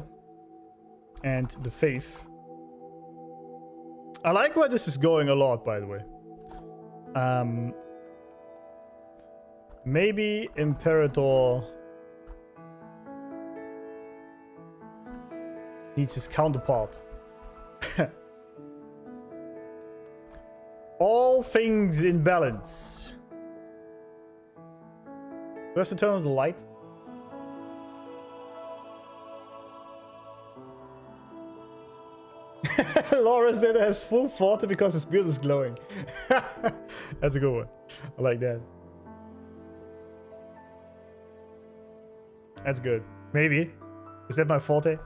and the faith. I like where this is going a lot, by the way. Maybe Imperator needs his counterpart. All things in balance. Do we have to turn on the light? Laura's dad has full forte because his beard is glowing. That's a good one. I like that. That's good. Maybe. Is that my forte?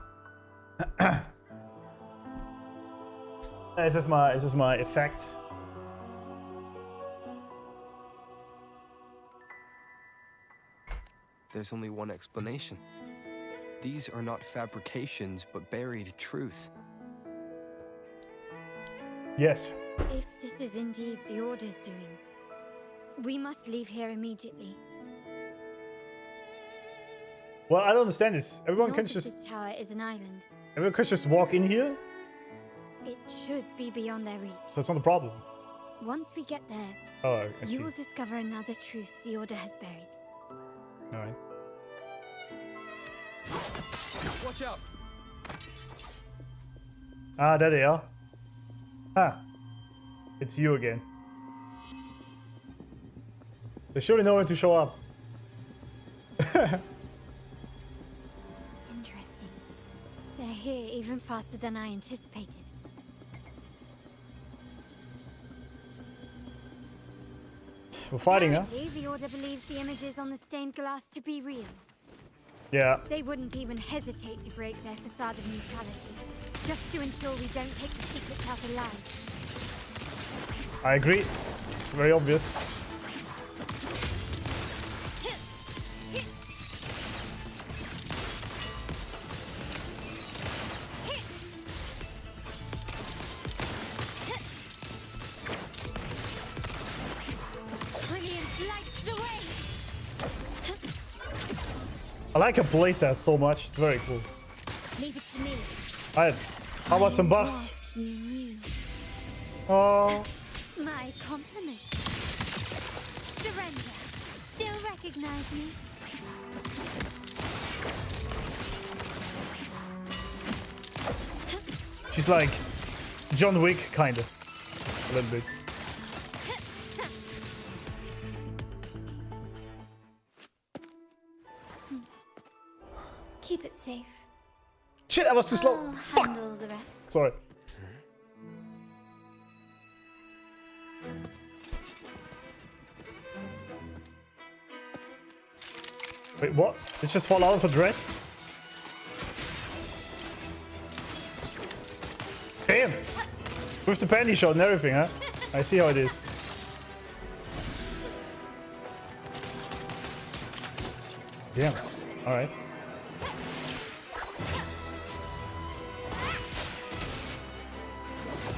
It's just my effect. There's only one explanation. These are not fabrications, but buried truth. Yes. If this is indeed the Order's doing, we must leave here immediately. Well, I don't understand this. Everyone can North of just... this tower is an island. Everyone can just walk in here? It should be beyond their reach. So it's not a problem. Once we get there, Oh, I see. you will discover another truth the Order has buried. Alright. Watch out! Ah, there they are. Ah. It's you again. They surely know when to show up. Interesting. They're here even faster than I anticipated. We're fighting, huh? Apparently, the Order believes the images on the stained glass to be real. Yeah. They wouldn't even hesitate to break their facade of neutrality, just to ensure we don't take the secrets out alive. I agree. It's very obvious. Brilliance lights the way. I like her playset so much. It's very cool. Leave it to me. Alright. How about some buffs? Oh. My compliment. Surrender. Still recognize me? She's like John Wick, kind of. A little bit. Keep it safe. Shit, I was too slow. I'll Fuck. handle the rest. Sorry. Wait, what? Did it just fall out of a dress? Damn! With the panty shot and everything, huh? I see how it is. Damn. Alright.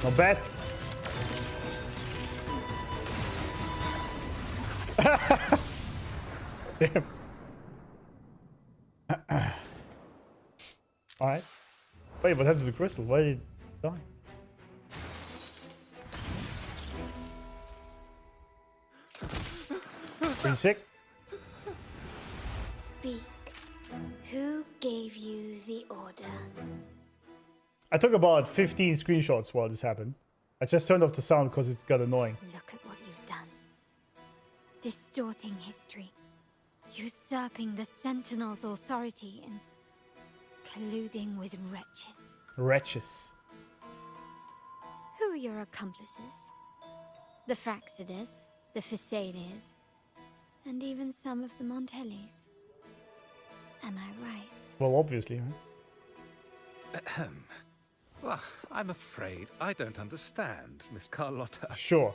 Not bad. Damn. Alright. Wait, what happened to the crystal? Why did it die? Pretty sick. Speak. Who gave you the order? I took about 15 screenshots while this happened. I just turned off the sound because it got annoying. Look at what you've done. Distorting history. Usurping the Sentinel's authority and colluding with wretches. Wretches. Who are your accomplices? The Fraxidus, the Phisalias, and even some of the Montellis. Am I right? Well, obviously, huh? Ahem. Well, I'm afraid I don't understand, Miss Carlotta. Sure.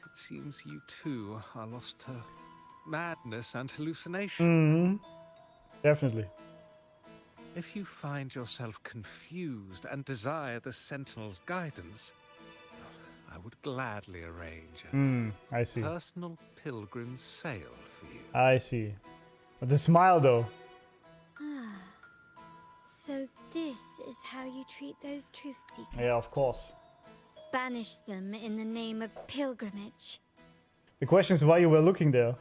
It seems you too are lost to madness and hallucination. Definitely. If you find yourself confused and desire the Sentinel's guidance, I would gladly arrange a I see. personal pilgrim sail for you. I see. But the smile, though. Ah. So this is how you treat those truth seekers. Yeah, of course. Banish them in the name of pilgrimage. The question is why you were looking there.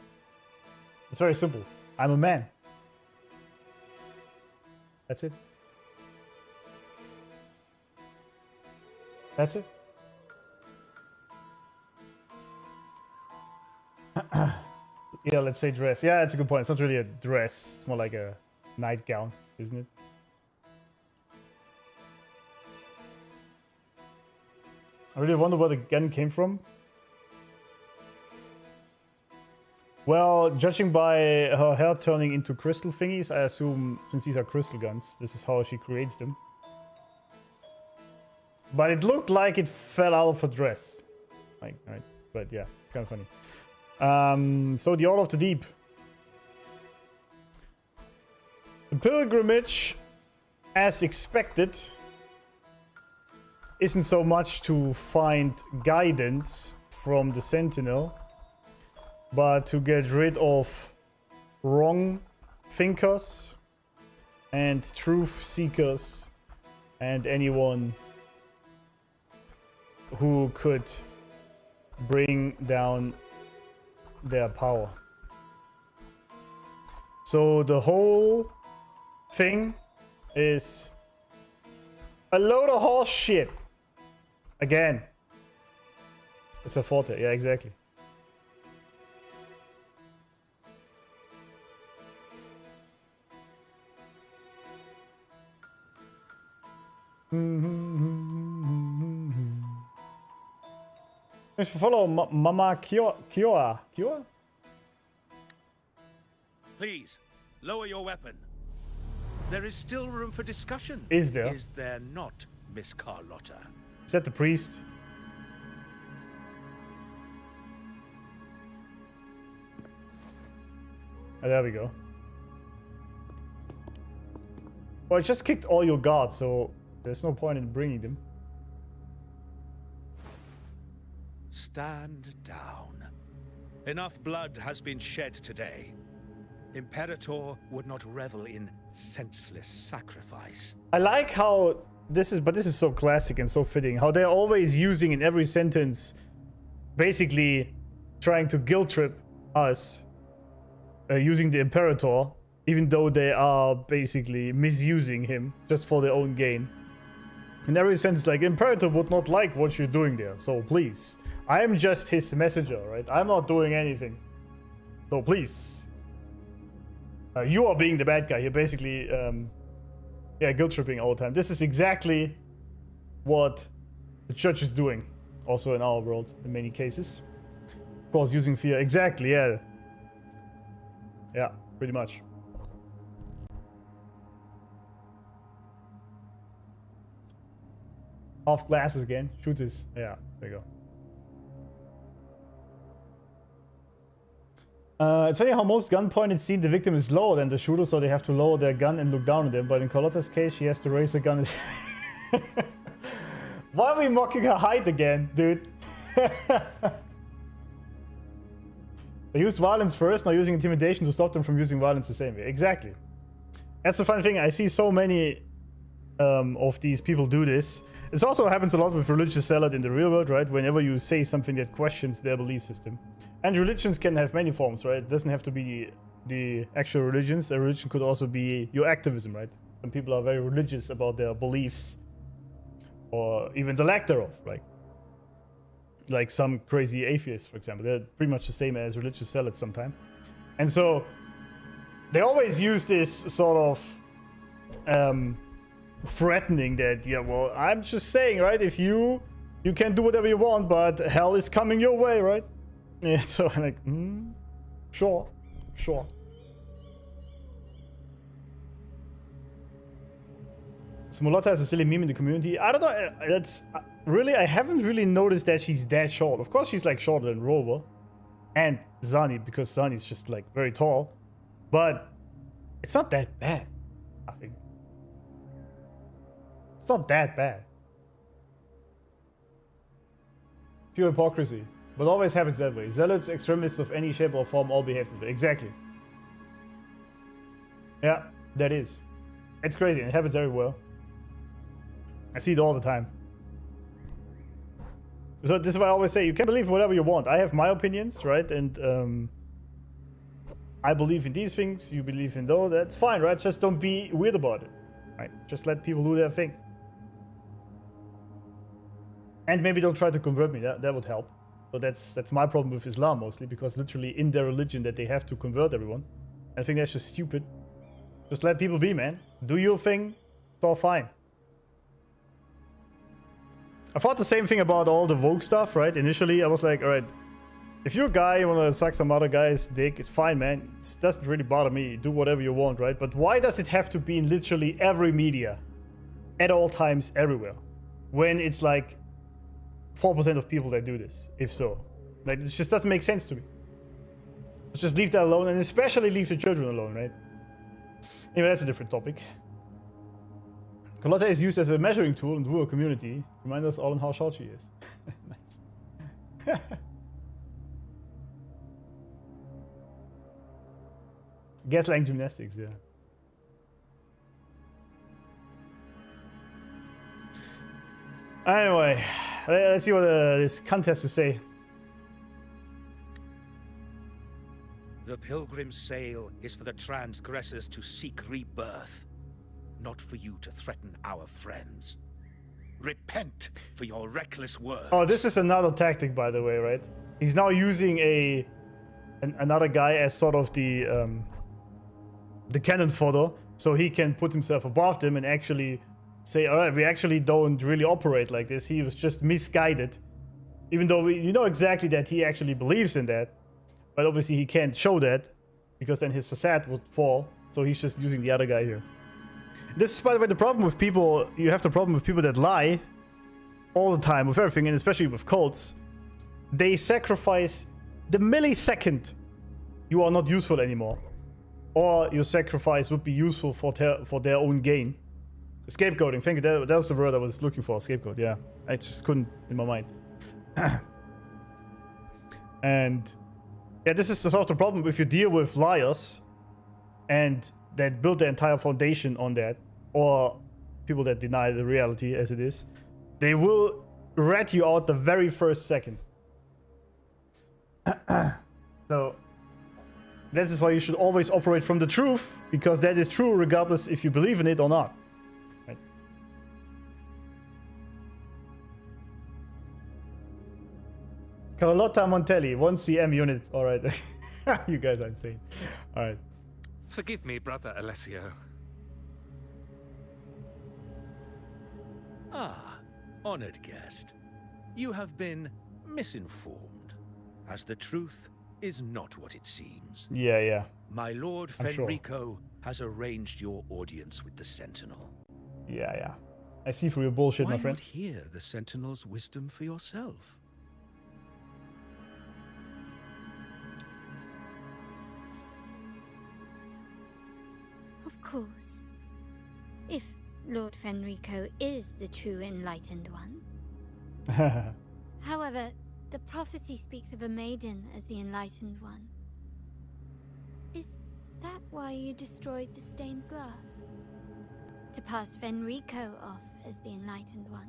It's very simple. I'm a man. That's it. That's it. Yeah, let's say dress. Yeah, it's a good point. It's not really a dress. It's more like a nightgown, isn't it? I really wonder where the gun came from. Well, judging by her hair turning into crystal thingies, I assume since these are crystal guns, this is how she creates them. But it looked like it fell out of her dress. Like, right? But yeah, it's kind of funny. So the Order of the Deep. The The pilgrimage, as expected, isn't so much to find guidance from the Sentinel, but to get rid of wrong thinkers and truth seekers and anyone who could bring down their power. So the whole thing is a load of horse shit. Again. It's a forte. Yeah, exactly. If you follow Mama Kioa. Please, lower your weapon. There is still room for discussion. Is there? Is there not, Miss Carlotta? Is that the priest? Oh, there we go. Well, I just kicked all your guards, so there's no point in bringing them. Stand down. Enough blood has been shed today. Imperator would not revel in senseless sacrifice. I like how this is so classic and so fitting. How they're always using in every sentence, basically trying to guilt trip us using the Imperator, even though they are basically misusing him just for their own gain. In every sense, like, Imperator would not like what you're doing there, so please. I am just his messenger, right? I'm not doing anything. So please. You are being the bad guy. You're basically, yeah, guilt tripping all the time. This is exactly what the church is doing. Also in our world, in many cases. Of course, using fear. Exactly, yeah. Yeah, pretty much. Off glasses again. Shoot this. Yeah, there you go. It's funny how most gun-pointed scene the victim is lower than the shooter, so they have to lower their gun and look down at them. But in Carlotta's case, she has to raise her gun. Why are we mocking her height again, dude? They used violence first, now using intimidation to stop them from using violence the same way. Exactly. That's the funny thing. I see so many of these people do this. It also happens a lot with religious zealot in the real world, right? Whenever you say something that questions their belief system. And religions can have many forms, right? It doesn't have to be the actual religions. A religion could also be your activism, right? Some people are very religious about their beliefs. Or even the lack thereof, right? Like some crazy atheists, for example. They're pretty much the same as religious zealots sometimes. And so they always use this sort of threatening that, yeah, well, I'm just saying, right? If you can do whatever you want, but hell is coming your way, right? Yeah, so I'm like, sure. Smolotta is a silly meme in the community. I don't know. That's really, I haven't really noticed that she's that short. Of course, she's like shorter than Rover and Zani, because Zani's just like very tall. But it's not that bad, I think. It's not that bad. Pure hypocrisy. But always happens that way. Zealots, extremists of any shape or form all behave that way. Exactly. Yeah, that is. It's crazy. It happens everywhere. I see it all the time. So this is why I always say, you can believe whatever you want. I have my opinions, right? And I believe in these things. You believe in those. That's fine, right? Just don't be weird about it. Right? Just let people do their thing. And maybe don't try to convert me. That would help. So that's my problem with Islam mostly, because literally in their religion that they have to convert everyone. I think that's just stupid. Just let people be, man. Do your thing. It's all fine. I thought the same thing about all the Vogue stuff, right? Initially, I was like, all right, if you're a guy, you want to suck some other guy's dick, it's fine, man. It doesn't really bother me. Do whatever you want, right? But why does it have to be in literally every media? At all times, everywhere. When it's like 4% of people that do this, if so. Like, it just doesn't make sense to me. Just leave that alone, and especially leave the children alone, right? Anyway, that's a different topic. Carlotta is used as a measuring tool in the rural community to remind us all on how short she is. Nice. Gaslighting gymnastics, yeah. Anyway, let's see what this cunt has to say. The pilgrim's sail is for the transgressors to seek rebirth, not for you to threaten our friends. Repent for your reckless words. Oh, this is another tactic, by the way, right? He's now using another guy as sort of the cannon fodder, so he can put himself above them and actually say, all right, we actually don't really operate like this. He was just misguided, even though you know exactly that he actually believes in that, but obviously he can't show that because then his facade would fall. So he's just using the other guy here. This is, by the way, the problem with people. You have the problem with people that lie all the time with everything, and especially with cults. They sacrifice the millisecond you are not useful anymore, or your sacrifice would be useful for their own gain. Scapegoating, thank you. That was the word I was looking for. Scapegoat, yeah. I just couldn't in my mind. And yeah, this is the sort of the problem if you deal with liars and that build the entire foundation on that, or people that deny the reality as it is. They will rat you out the very first second. So that is why you should always operate from the truth, because that is true regardless if you believe in it or not. Right? Carlotta Montelli, 1 CM unit. Alright. You guys are insane. Alright. Forgive me, brother Alessio. Ah, honored guest. You have been misinformed, as the truth is not what it seems. Yeah. My lord I'm sure. Fenrico has arranged your audience with the Sentinel. Yeah. I see through your bullshit, Why my friend. not hear the Sentinel's wisdom for yourself? Of course. If Lord Fenrico is the true enlightened one. However, the prophecy speaks of a maiden as the enlightened one. Is that why you destroyed the stained glass? To pass Fenrico off as the enlightened one?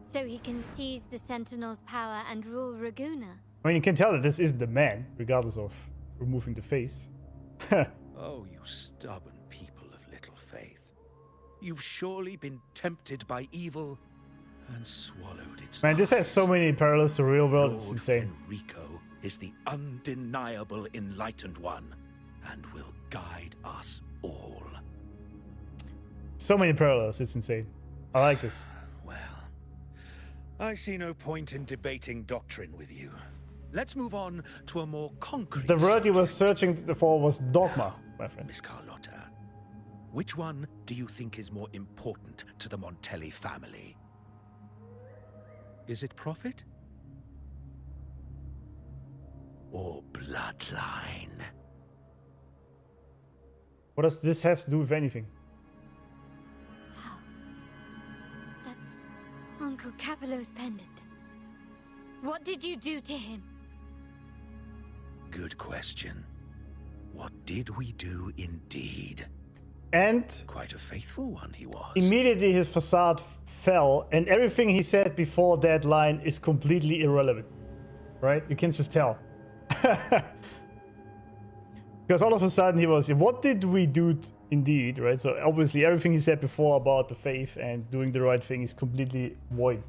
So he can seize the Sentinel's power and rule Raguna? I mean, you can tell that this is the man, regardless of removing the face. Oh, you stubborn people of little faith. You've surely been tempted by evil and swallowed its Man, this has so many parallels to real world, it's Lord insane. Fenrico is the undeniable enlightened one and will guide us all. So many parallels, it's insane. I like this. Well, I see no point in debating doctrine with you. Let's move on to a more concrete The word you were searching for was dogma, my friend. Miss Carlotta, which one do you think is more important to the Montelli family? Is it profit? Or bloodline? What does this have to do with anything? That's Uncle Capello's pendant. What did you do to him? Good question. What did we do indeed? And Quite a faithful one he was. immediately his facade fell, and everything he said before that line is completely irrelevant. Right? You can just tell. Because all of a sudden he was, what did we do indeed, right? So obviously everything he said before about the faith and doing the right thing is completely void.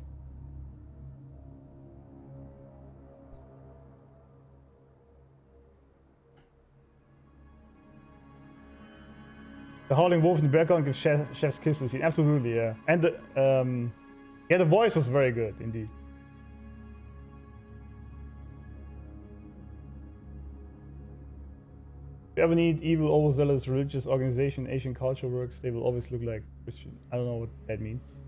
The Howling Wolf in the background gives chef's kisses. Absolutely, yeah. And the voice was very good, indeed. If you ever need evil, overzealous religious organization, Asian culture works, they will always look like Christian. I don't know what that means.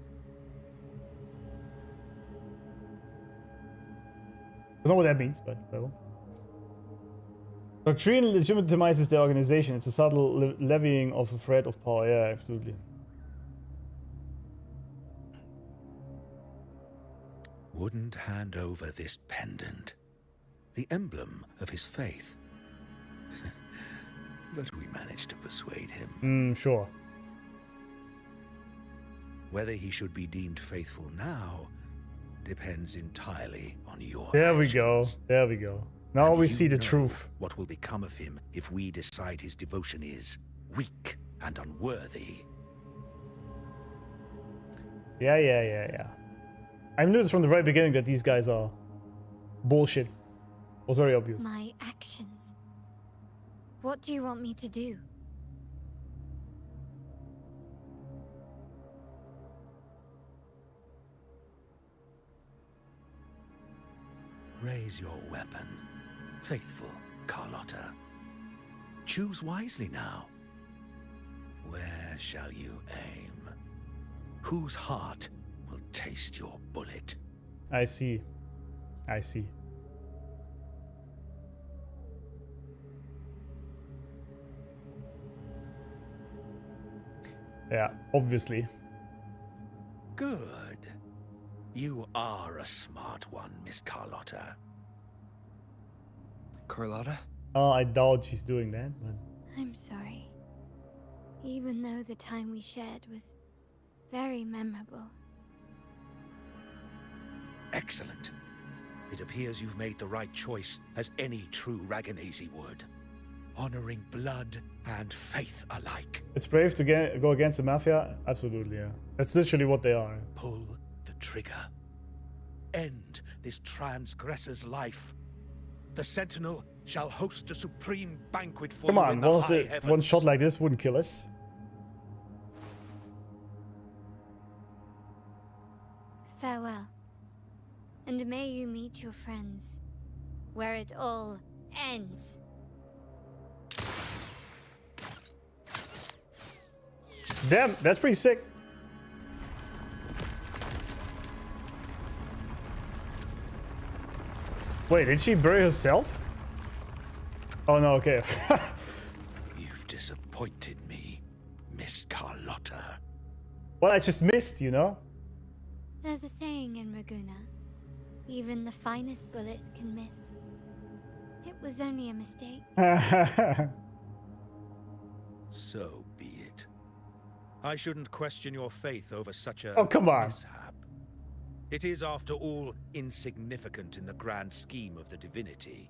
I don't know what that means, but whatever. Doctrine legitimizes the organization. It's a subtle levying of a threat of power. Yeah, absolutely. Wouldn't hand over this pendant, the emblem of his faith. But we managed to persuade him. Sure. Whether he should be deemed faithful now depends entirely on your There we actions. go. There we go. Now And we you see the know truth. What will become of him if we decide his devotion is weak and unworthy? Yeah. I knew this from the very beginning that these guys are bullshit. It was very obvious. My actions. What do you want me to do? Raise your weapon, faithful Carlotta. Choose wisely now. Where shall you aim? Whose heart will taste your bullet? I see. I see. Yeah, obviously. Good. You are a smart one, Miss Carlotta. Carlotta? Oh, I doubt she's doing that, but... I'm sorry. Even though the time we shared was very memorable. Excellent. It appears you've made the right choice, as any true Ragganese would. Honoring blood and faith alike. It's brave to go against the Mafia? Absolutely, yeah. That's literally what they are. Pull the trigger. End this transgressor's life. The Sentinel shall host a supreme banquet for Come you on, in the high heavens. one shot like this wouldn't kill us. Farewell. And may you meet your friends where it all ends. Damn, that's pretty sick. Wait, did she bury herself? Oh no, okay. You've disappointed me, Miss Carlotta. Well, I just missed, you know? There's a saying in Raguna. Even the finest bullet can miss. It was only a mistake. So be it. I shouldn't question your faith over such a Oh, come on. mishap. It is, after all, insignificant in the grand scheme of the divinity.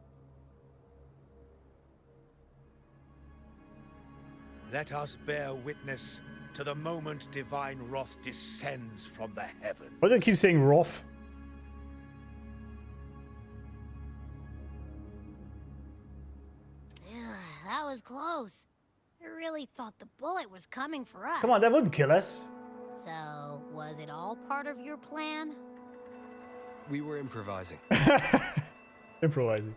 Let us bear witness to the moment divine wrath descends from the heavens. Why do I keep saying Roth? That was close. I really thought the bullet was coming for us. Come on, that wouldn't kill us. So, was it all part of your plan? We were improvising. Improvising.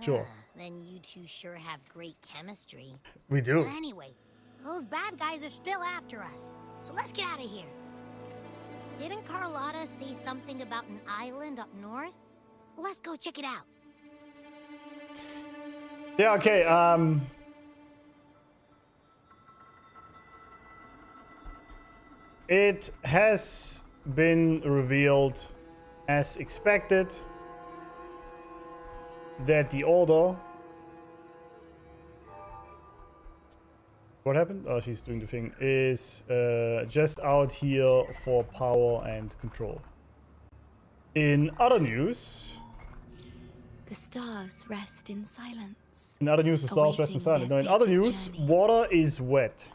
Sure. Then you two sure have great chemistry. We do. But anyway, those bad guys are still after us. So let's get out of here. Didn't Carlotta say something about an island up north? Let's go check it out. Yeah, okay, it has been revealed, as expected, that the Order... What happened? Oh, she's doing the thing. Is just out here for power and control. In other news... The stars rest in silence. In other news, the stars rest in silence. No, in other news, water is wet.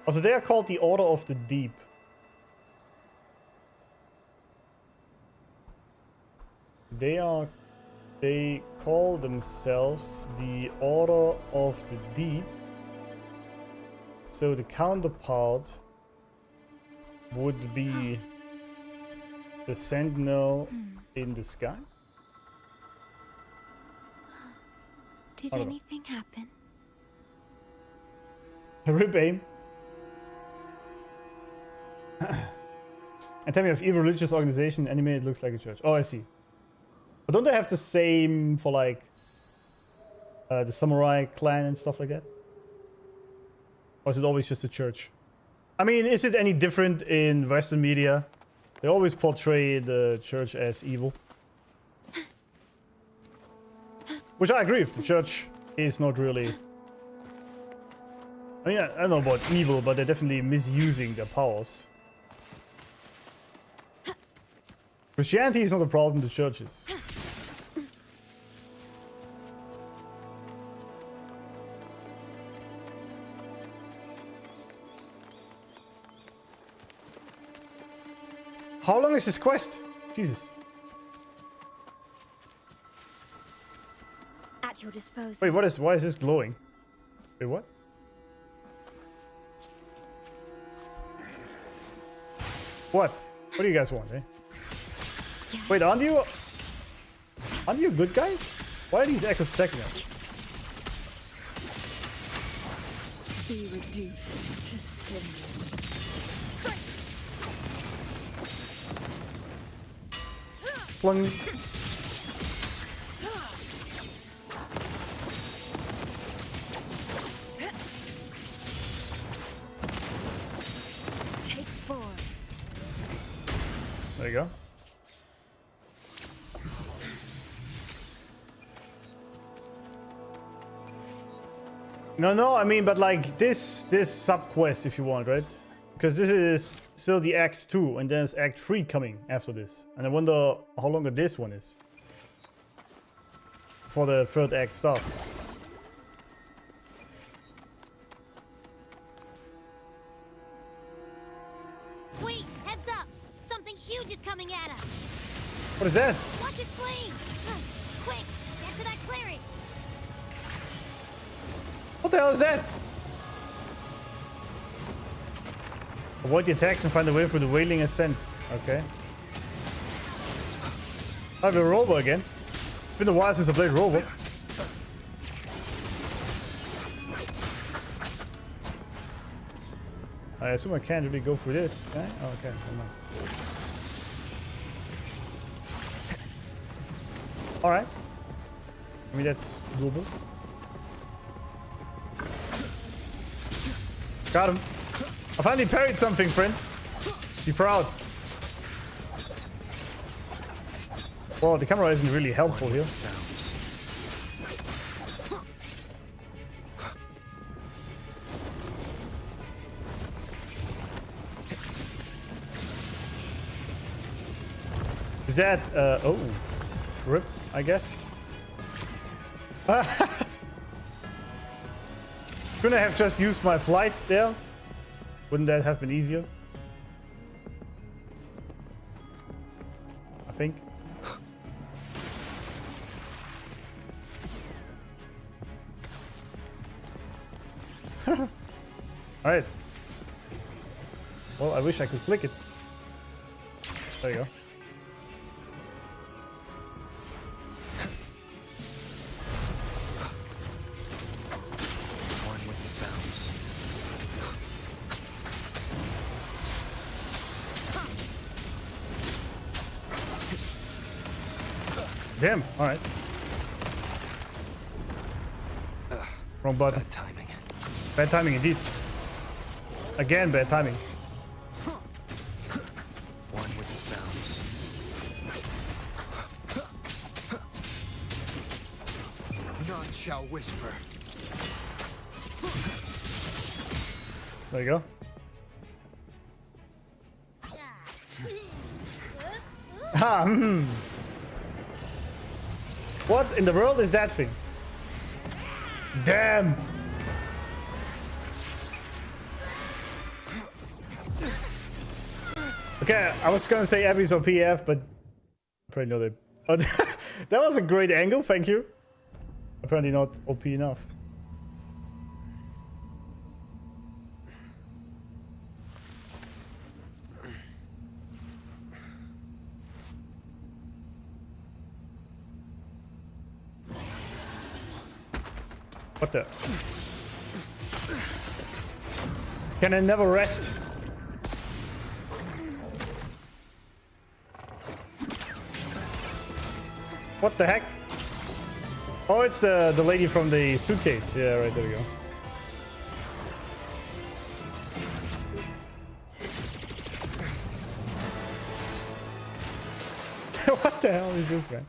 Also, they are called the Order of the Deep. They call themselves the Order of the Deep. So the counterpart would be the Sentinel in the sky. Did anything happen? Rip aim. And tell me of evil religious organization, anime, it looks like a church. Oh, I see. But don't they have the same for like the samurai clan and stuff like that? Or is it always just a church? I mean, is it any different in Western media? They always portray the church as evil. Which I agree with. The church is not really... I mean, I don't know about evil, but they're definitely misusing their powers. Christianity is not a problem, the church is. How long is this quest? Jesus. At your disposal. Wait, why is this glowing? Wait, what? What do you guys want, eh? Wait, aren't you good guys? Why are these echoes attacking us? Be reduced to cinders. Plung. Take 4. There you go. No, I mean, but like this sub quest, if you want, right? Because this is still the Act 2, and there's Act 3 coming after this. And I wonder how longer this one is. Before the third act starts. Wait, heads up! Something huge is coming at us! What is that? Watch its flame! Quick, get to that clearing! What the hell is that? Avoid the attacks and find a way through the wailing ascent. Okay. I have a robo again. It's been a while since I played robo. I assume I can't really go through this. Okay? Oh, okay. Never mind. Alright. I mean, that's doable. Got him. I finally parried something, friends. Be proud. Well, the camera isn't really helpful here. Is that, oh, rip, I guess. Couldn't I have just used my flight there? Wouldn't that have been easier? I think. Alright. Well, I wish I could click it. There you go. One with the sounds. Damn, alright. Wrong button. Bad timing. Bad timing indeed. Again, bad timing. One with the sounds. None shall whisper. There you go. Ha! What in the world is that thing? Damn! Okay, I was gonna say Abby's or PF, but apparently not. Oh, that was a great angle, thank you. Apparently not OP enough. What the? Can I never rest? What the heck? Oh, it's the lady from the suitcase. Yeah, right, there we go. What the hell is this, man?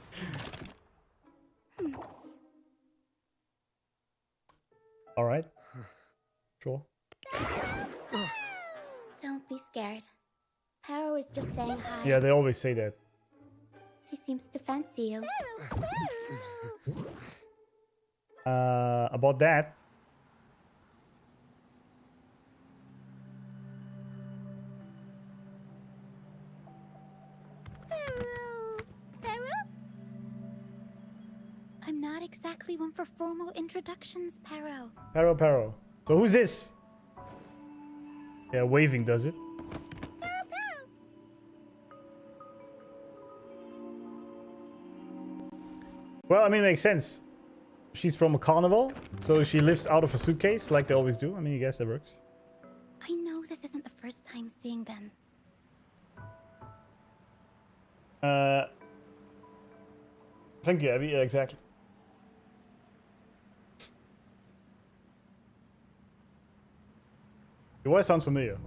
All right. Sure. Don't be scared. Harrow is just saying hi. Yeah, they always say that. She seems to fancy you. About that. I'm not exactly one for formal introductions, Perro. Pero. So who's this? Yeah, waving does it. Well, I mean, it makes sense. She's from a carnival, so she lives out of a suitcase like they always do. I mean, I guess that works. I know this isn't the first time seeing them. Thank you, Abby. Yeah, exactly. Your voice sounds familiar.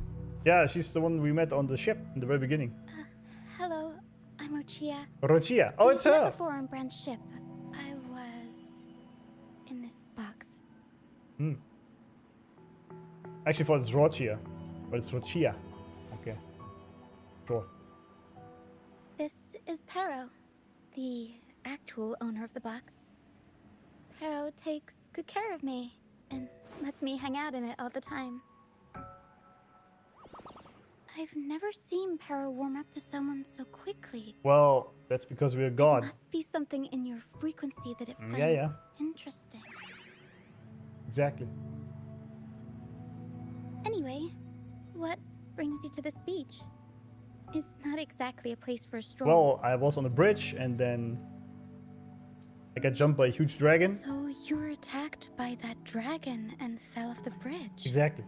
Yeah, she's the one we met on the ship in the very beginning. Hello, I'm Rochia. Rochia. Oh, it's her. Before on Brand's ship, I was in this box. Hmm. Actually, thought it's Rochia, but it's Rochia. Okay. Sure. This is Perro, the actual owner of the box. Perro takes good care of me and lets me hang out in it all the time. I've never seen Perro warm up to someone so quickly. Well, that's because we're God. There must be something in your frequency that it finds Yeah. interesting. Exactly. Anyway, what brings you to this beach? It's not exactly a place for a stroll. Well, I was on the bridge and then I got jumped by a huge dragon. So you were attacked by that dragon and fell off the bridge. Exactly.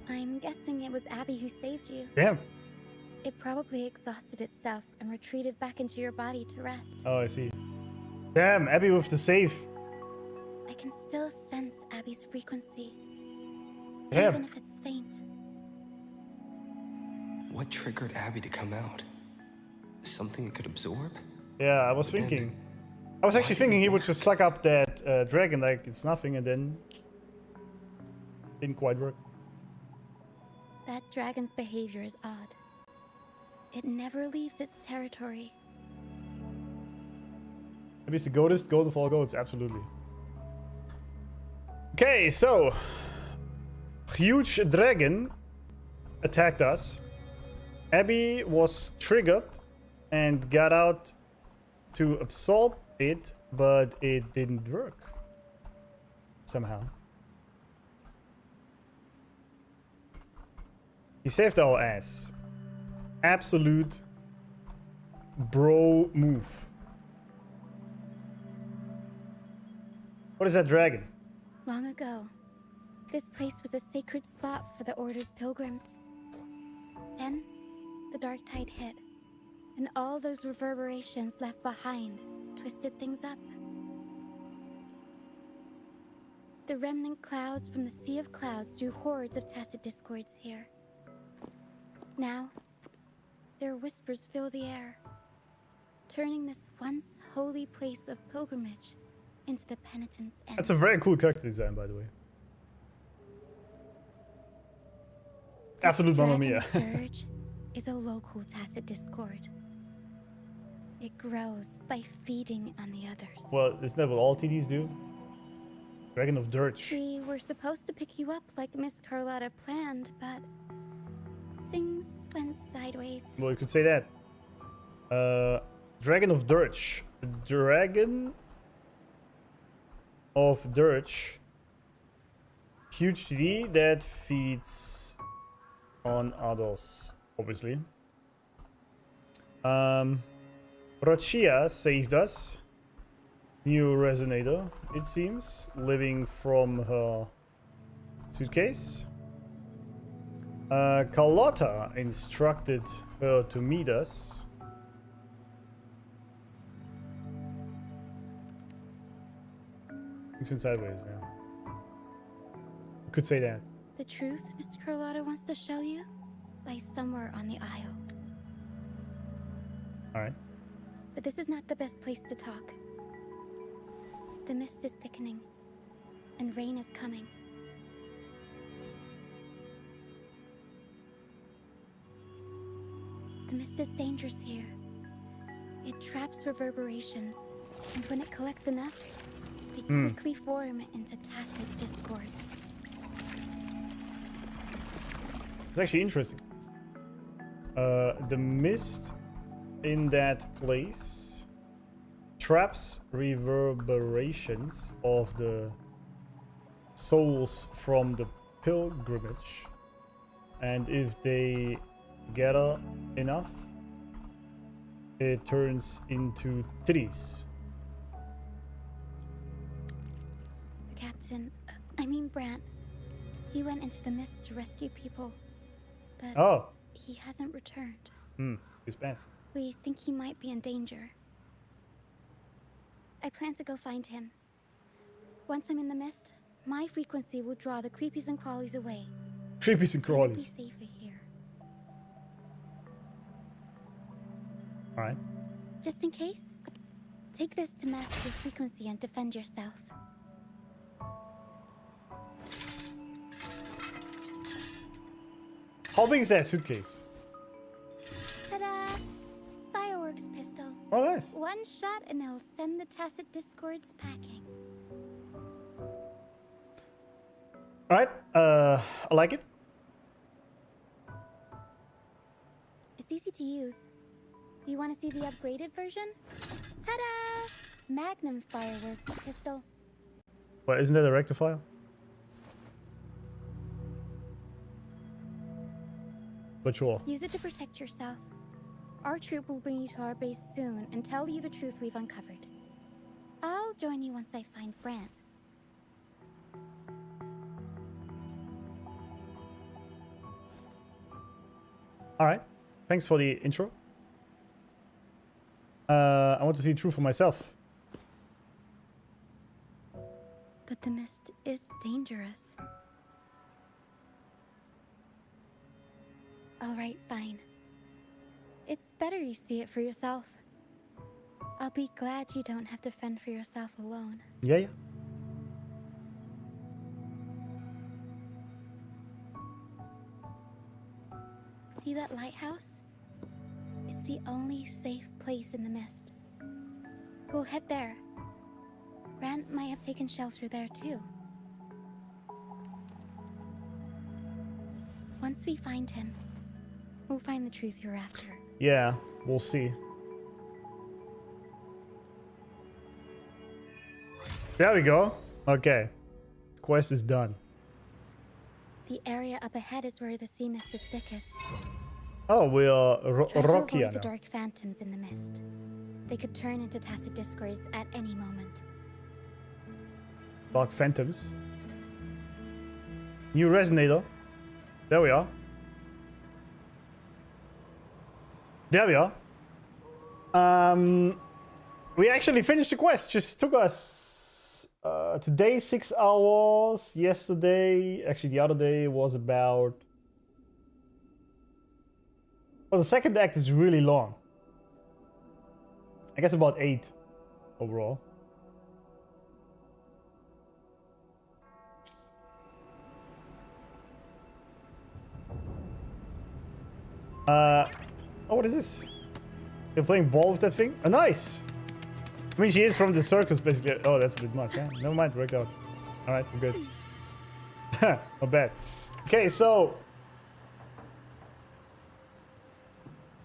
I'm guessing it was Abby who saved you. Damn. It probably exhausted itself and retreated back into your body to rest. Oh, I see. Damn, Abby with the save. I can still sense Abby's frequency. Damn. Even if it's faint. What triggered Abby to come out? Something it could absorb? Yeah, I was thinking. I was actually thinking he would just suck up that dragon like it's nothing, and then didn't quite work. That dragon's behavior is odd. It never leaves its territory. Maybe it's the goatest goat of all goats, absolutely. Okay, so huge dragon attacked us. Abby was triggered and got out to absorb it, but it didn't work somehow. He saved our ass. Absolute bro move. What is that dragon? Long ago, this place was a sacred spot for the Order's pilgrims. Then, the dark tide hit, and all those reverberations left behind twisted things up. The remnant clouds from the Sea of Clouds drew hordes of tacit discords here. Now, their whispers fill the air, turning this once holy place of pilgrimage into the penitent's end. That's a very cool character design, by the way. Absolute Mamma Mia. Dirge is a local tacit discord. It grows by feeding on the others. Well, isn't that what all TDs do? Dragon of Dirge. We were supposed to pick you up like Miss Carlotta planned, but things went sideways. Well, you could say that. Dragon of Dirge. Dragon of Dirge. Huge TD that feeds on others, obviously. Rochia saved us. New resonator, it seems, living from her Suitcase. Carlotta instructed her to meet us. Things went sideways, yeah. Could say that. The truth Mr. Carlotta wants to show you lies somewhere on the aisle. Alright. But this is not the best place to talk. The mist is thickening, and rain is coming. The mist is dangerous here. It traps reverberations, and when it collects enough, they quickly form into tacit discords. It's actually interesting. The mist in that place traps reverberations of the souls from the pilgrimage, and if they gather enough, it turns into titties. The captain, Brant, he went into the mist to rescue people, but he hasn't returned. He's bad. We think he might be in danger. I plan to go find him. Once I'm in the mist, my frequency will draw the creepies and crawlies away. Creepies and I'll be crawlies. safer here. Alright. Just in case, take this to mask your frequency and defend yourself. How big is that suitcase? Ta-da! Fireworks pistol. Oh, nice. One shot and it'll send the tacit discords packing. Alright, I like it. It's easy to use. You want to see the upgraded version? Ta-da! Magnum fireworks pistol. What, isn't that a rectifier? But sure. Use it to protect yourself. Our troop will bring you to our base soon and tell you the truth we've uncovered. I'll join you once I find Brant. Alright. Thanks for the intro. I want to see truth for myself. But the mist is dangerous. Alright, fine. It's better you see it for yourself. I'll be glad you don't have to fend for yourself alone. Yeah. See that lighthouse? It's the only safe place in the mist. We'll head there. Brant might have taken shelter there too. Once we find him, we'll find the truth you're after. Yeah, we'll see. There we go. Okay. Quest is done. The area up ahead is where the sea mist is thickest. Oh, we are Try to Rocky avoid the now. dark phantoms in the mist. They could turn into tacit discords at any moment. Dark Phantoms. New resonator. There we are. There we are. We actually finished the quest. Just took us today 6 hours. Yesterday, actually the other day was about. Well, the second act is really long. I guess about 8 overall. Oh, what is this? You're playing ball with that thing? Oh, nice! I mean, she is from the circus, basically. Oh, that's a bit much, huh? Never mind, worked out. Alright, we're good. Not bad. Okay, so...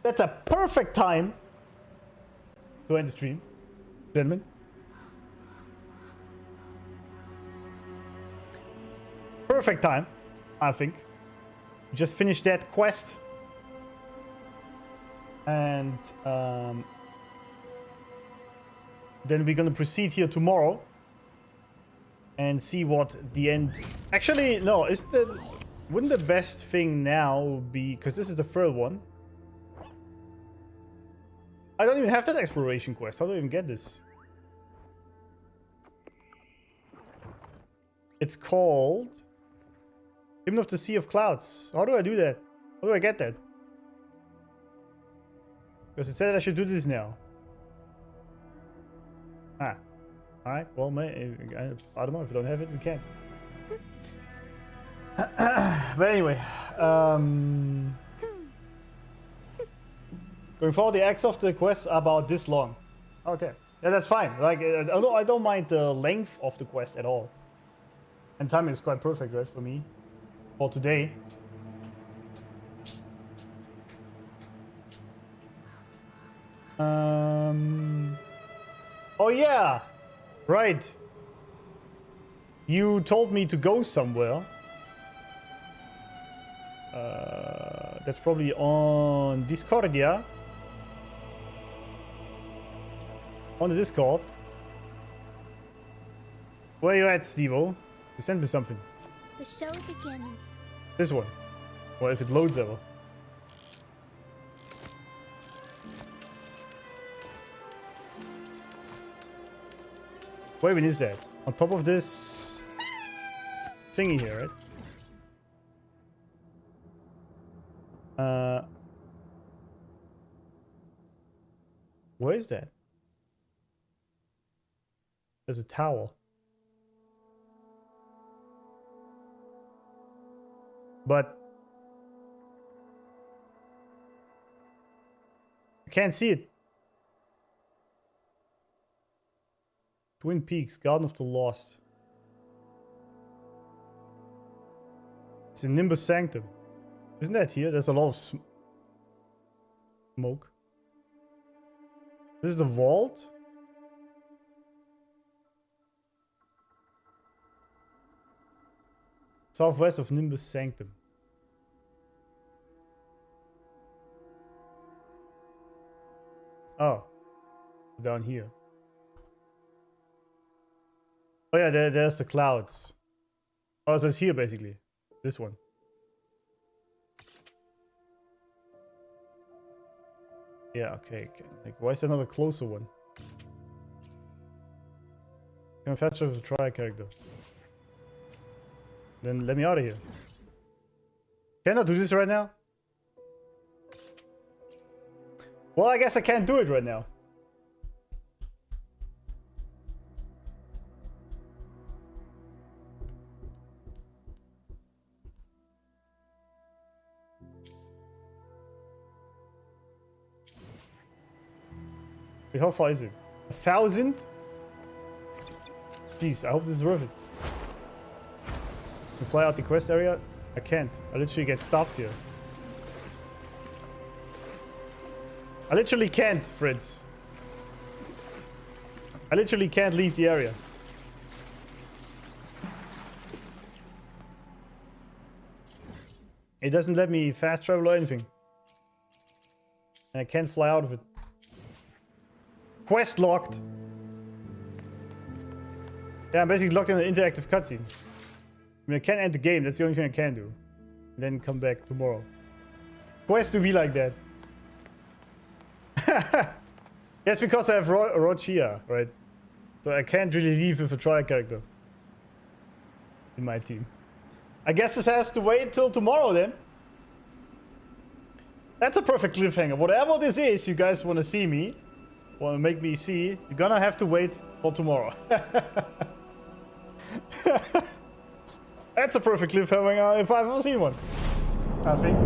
that's a perfect time to end the stream, gentlemen. Perfect time, I think. Just finished that quest. And then we're gonna proceed here tomorrow and see what the end... Actually, no, wouldn't the best thing now be... Because this is the third one. I don't even have that exploration quest. How do I even get this? It's called... Hymn of the Sea of Clouds. How do I do that? How do I get that? Because it said I should do this now. Ah. Alright, well, I don't know. If we don't have it, we can't. But anyway. Going forward, the acts of the quests are about this long. Okay. Yeah, that's fine. Like, I don't mind the length of the quest at all. And timing is quite perfect, right, for me. For today. Oh yeah! Right. You told me to go somewhere. That's probably on Discordia. On the Discord. Where you at, Stevo? You sent me something. The show begins. This one. Well, if it loads ever. Where even is that? On top of this thingy here, right? Where is that? There's a tower. But I can't see it. Twin Peaks, Garden of the Lost. It's in Nimbus Sanctum. Isn't that here? There's a lot of smoke. This is the vault. Southwest of Nimbus Sanctum. Oh. Down here. Oh yeah, there's the clouds. Oh, so it's here basically. This one. Yeah, okay. Like, why is there not a closer one? Can I fast travel to try a character? Then let me out of here. Can I do this right now? Well, I guess I can't do it right now. Wait, how far is it? 1,000? Jeez, I hope this is worth it. To fly out the quest area? I can't. I literally get stopped here. I literally can't, Fritz. I literally can't leave the area. It doesn't let me fast travel or anything. And I can't fly out of it. Quest locked. Yeah, I'm basically locked in an interactive cutscene. I mean, I can't end the game. That's the only thing I can do. And then come back tomorrow. Quest to be like that. Yes, because I have Rochia, right? So I can't really leave with a trial character in my team. I guess this has to wait till tomorrow then. That's a perfect cliffhanger. Whatever this is, you guys want to see me, want to make me see, you're gonna have to wait till tomorrow. That's a perfect cliffhanger if I've ever seen one, I think.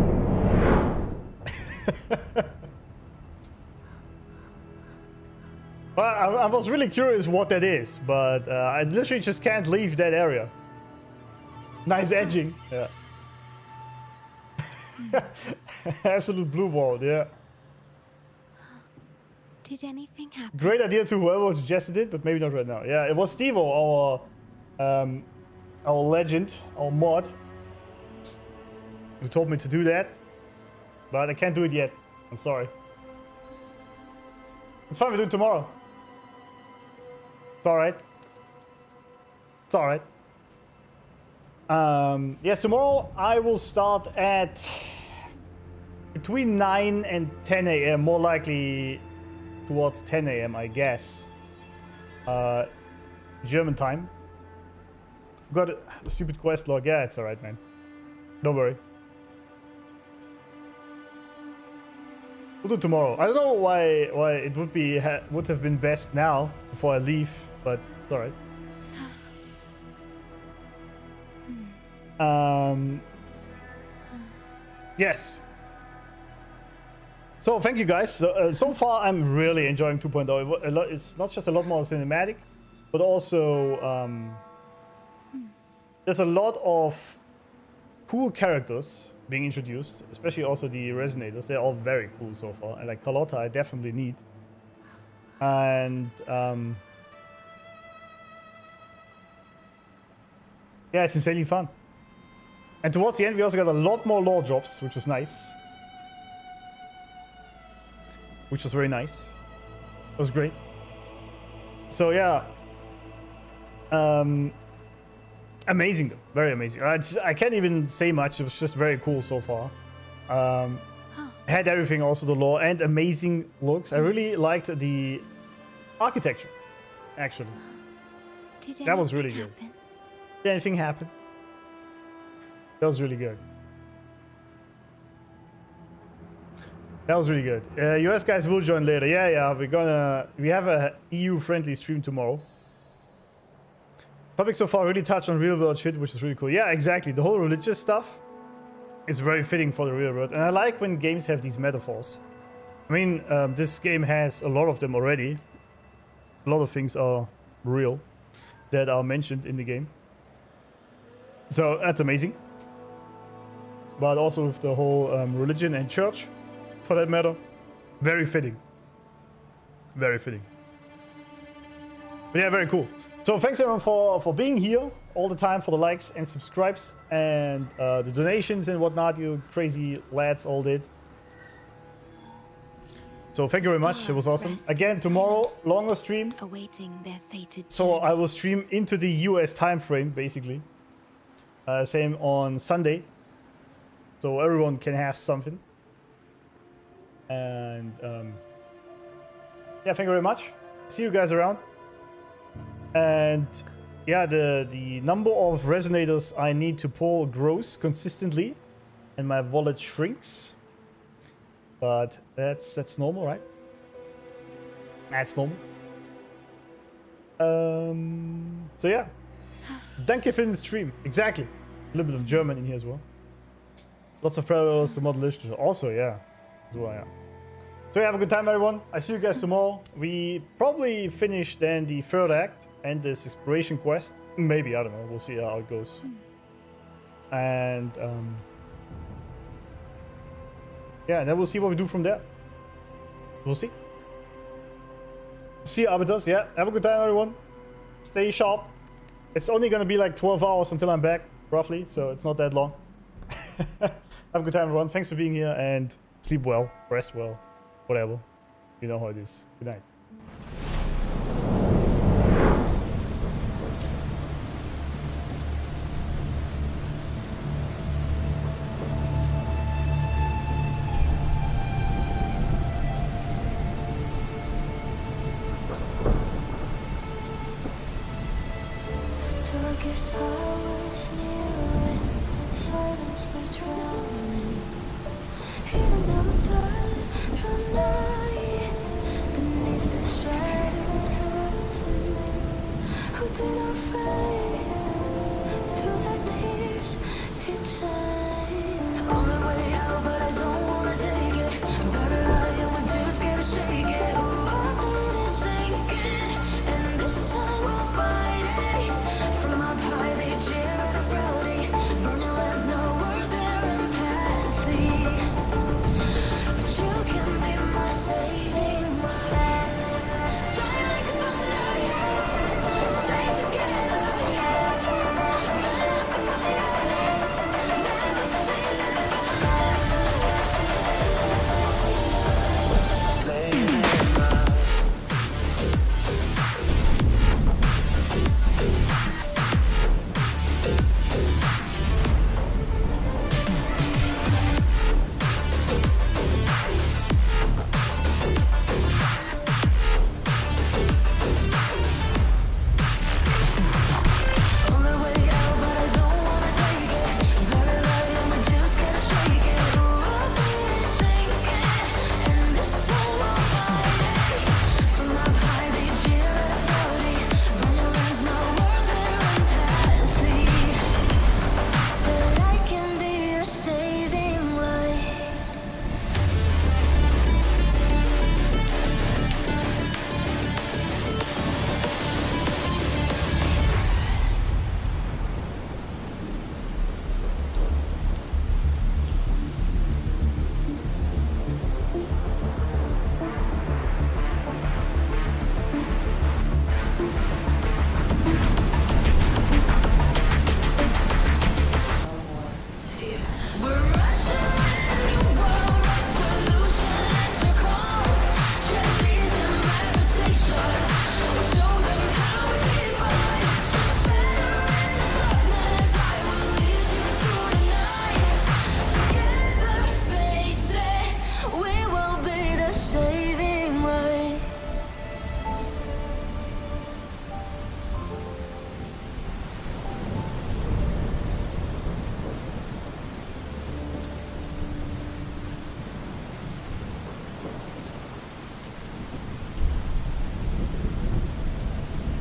Well, I was really curious what that is, but I literally just can't leave that area. Nice edging, yeah. Absolute blue ball, yeah. Did anything happen? Great idea to whoever suggested it, but maybe not right now. Yeah, it was Stevo, our legend, our mod, who told me to do that, but I can't do it yet. I'm sorry. It's fine, we do it tomorrow. It's alright. It's all right. Yes, tomorrow I will start at between 9 and 10 a.m. More likely towards 10 a.m. I guess. German time. Forgot the stupid quest log. Yeah, it's all right, man. Don't worry. We'll do tomorrow. I don't know why it would have been best now before I leave, but it's all right. Yes. So thank you guys. So far, I'm really enjoying 2.0. It's not just a lot more cinematic, but also there's a lot of cool characters being introduced, especially also the resonators. They're all very cool so far. And like Carlotta, I definitely need. And yeah, it's insanely fun. And towards the end, we also got a lot more lore drops, which was nice. Which was very nice. It was great. So yeah. Amazing though. Very amazing. I can't even say much. It was just very cool so far. Had everything, also the lore, and amazing looks. I really liked the architecture, actually. That was really good. Did anything happen? That was really good. That was really good. US guys will join later. Yeah. We have a EU-friendly stream tomorrow. Topic so far really touched on real-world shit, which is really cool. Yeah, exactly. The whole religious stuff is very fitting for the real world. And I like when games have these metaphors. I mean, this game has a lot of them already. A lot of things are real that are mentioned in the game. So that's amazing. But also with the whole religion and church, for that matter, very fitting. Very fitting. But yeah, very cool. So thanks everyone for being here all the time, for the likes and subscribes and the donations and whatnot you crazy lads all did. So thank you very much. It was awesome. Again, tomorrow, longer stream. Awaiting their fated So I will stream into the US time frame, basically. Same on Sunday. So everyone can have something. And yeah, thank you very much. See you guys around. And yeah, the number of resonators I need to pull grows consistently, and my wallet shrinks. But that's normal, right? That's normal. So yeah, danke für den stream. Exactly. A little bit of German in here as well. Lots of parallels to modern literature. Also, yeah, as well, yeah. So yeah, have a good time, everyone. I see you guys tomorrow. We probably finish then the third act and this exploration quest. Maybe, I don't know. We'll see how it goes. And yeah, and then we'll see what we do from there. We'll see. See you, Arbiters. Yeah, have a good time, everyone. Stay sharp. It's only gonna be like 12 hours until I'm back, roughly, so it's not that long. Have a good time, everyone. Thanks for being here, and sleep well, rest well, whatever. You know how it is. Good night. Darkest hours nearing, silence by drowning. Even now the dark draw nigh beneath the shadow of who do not fight.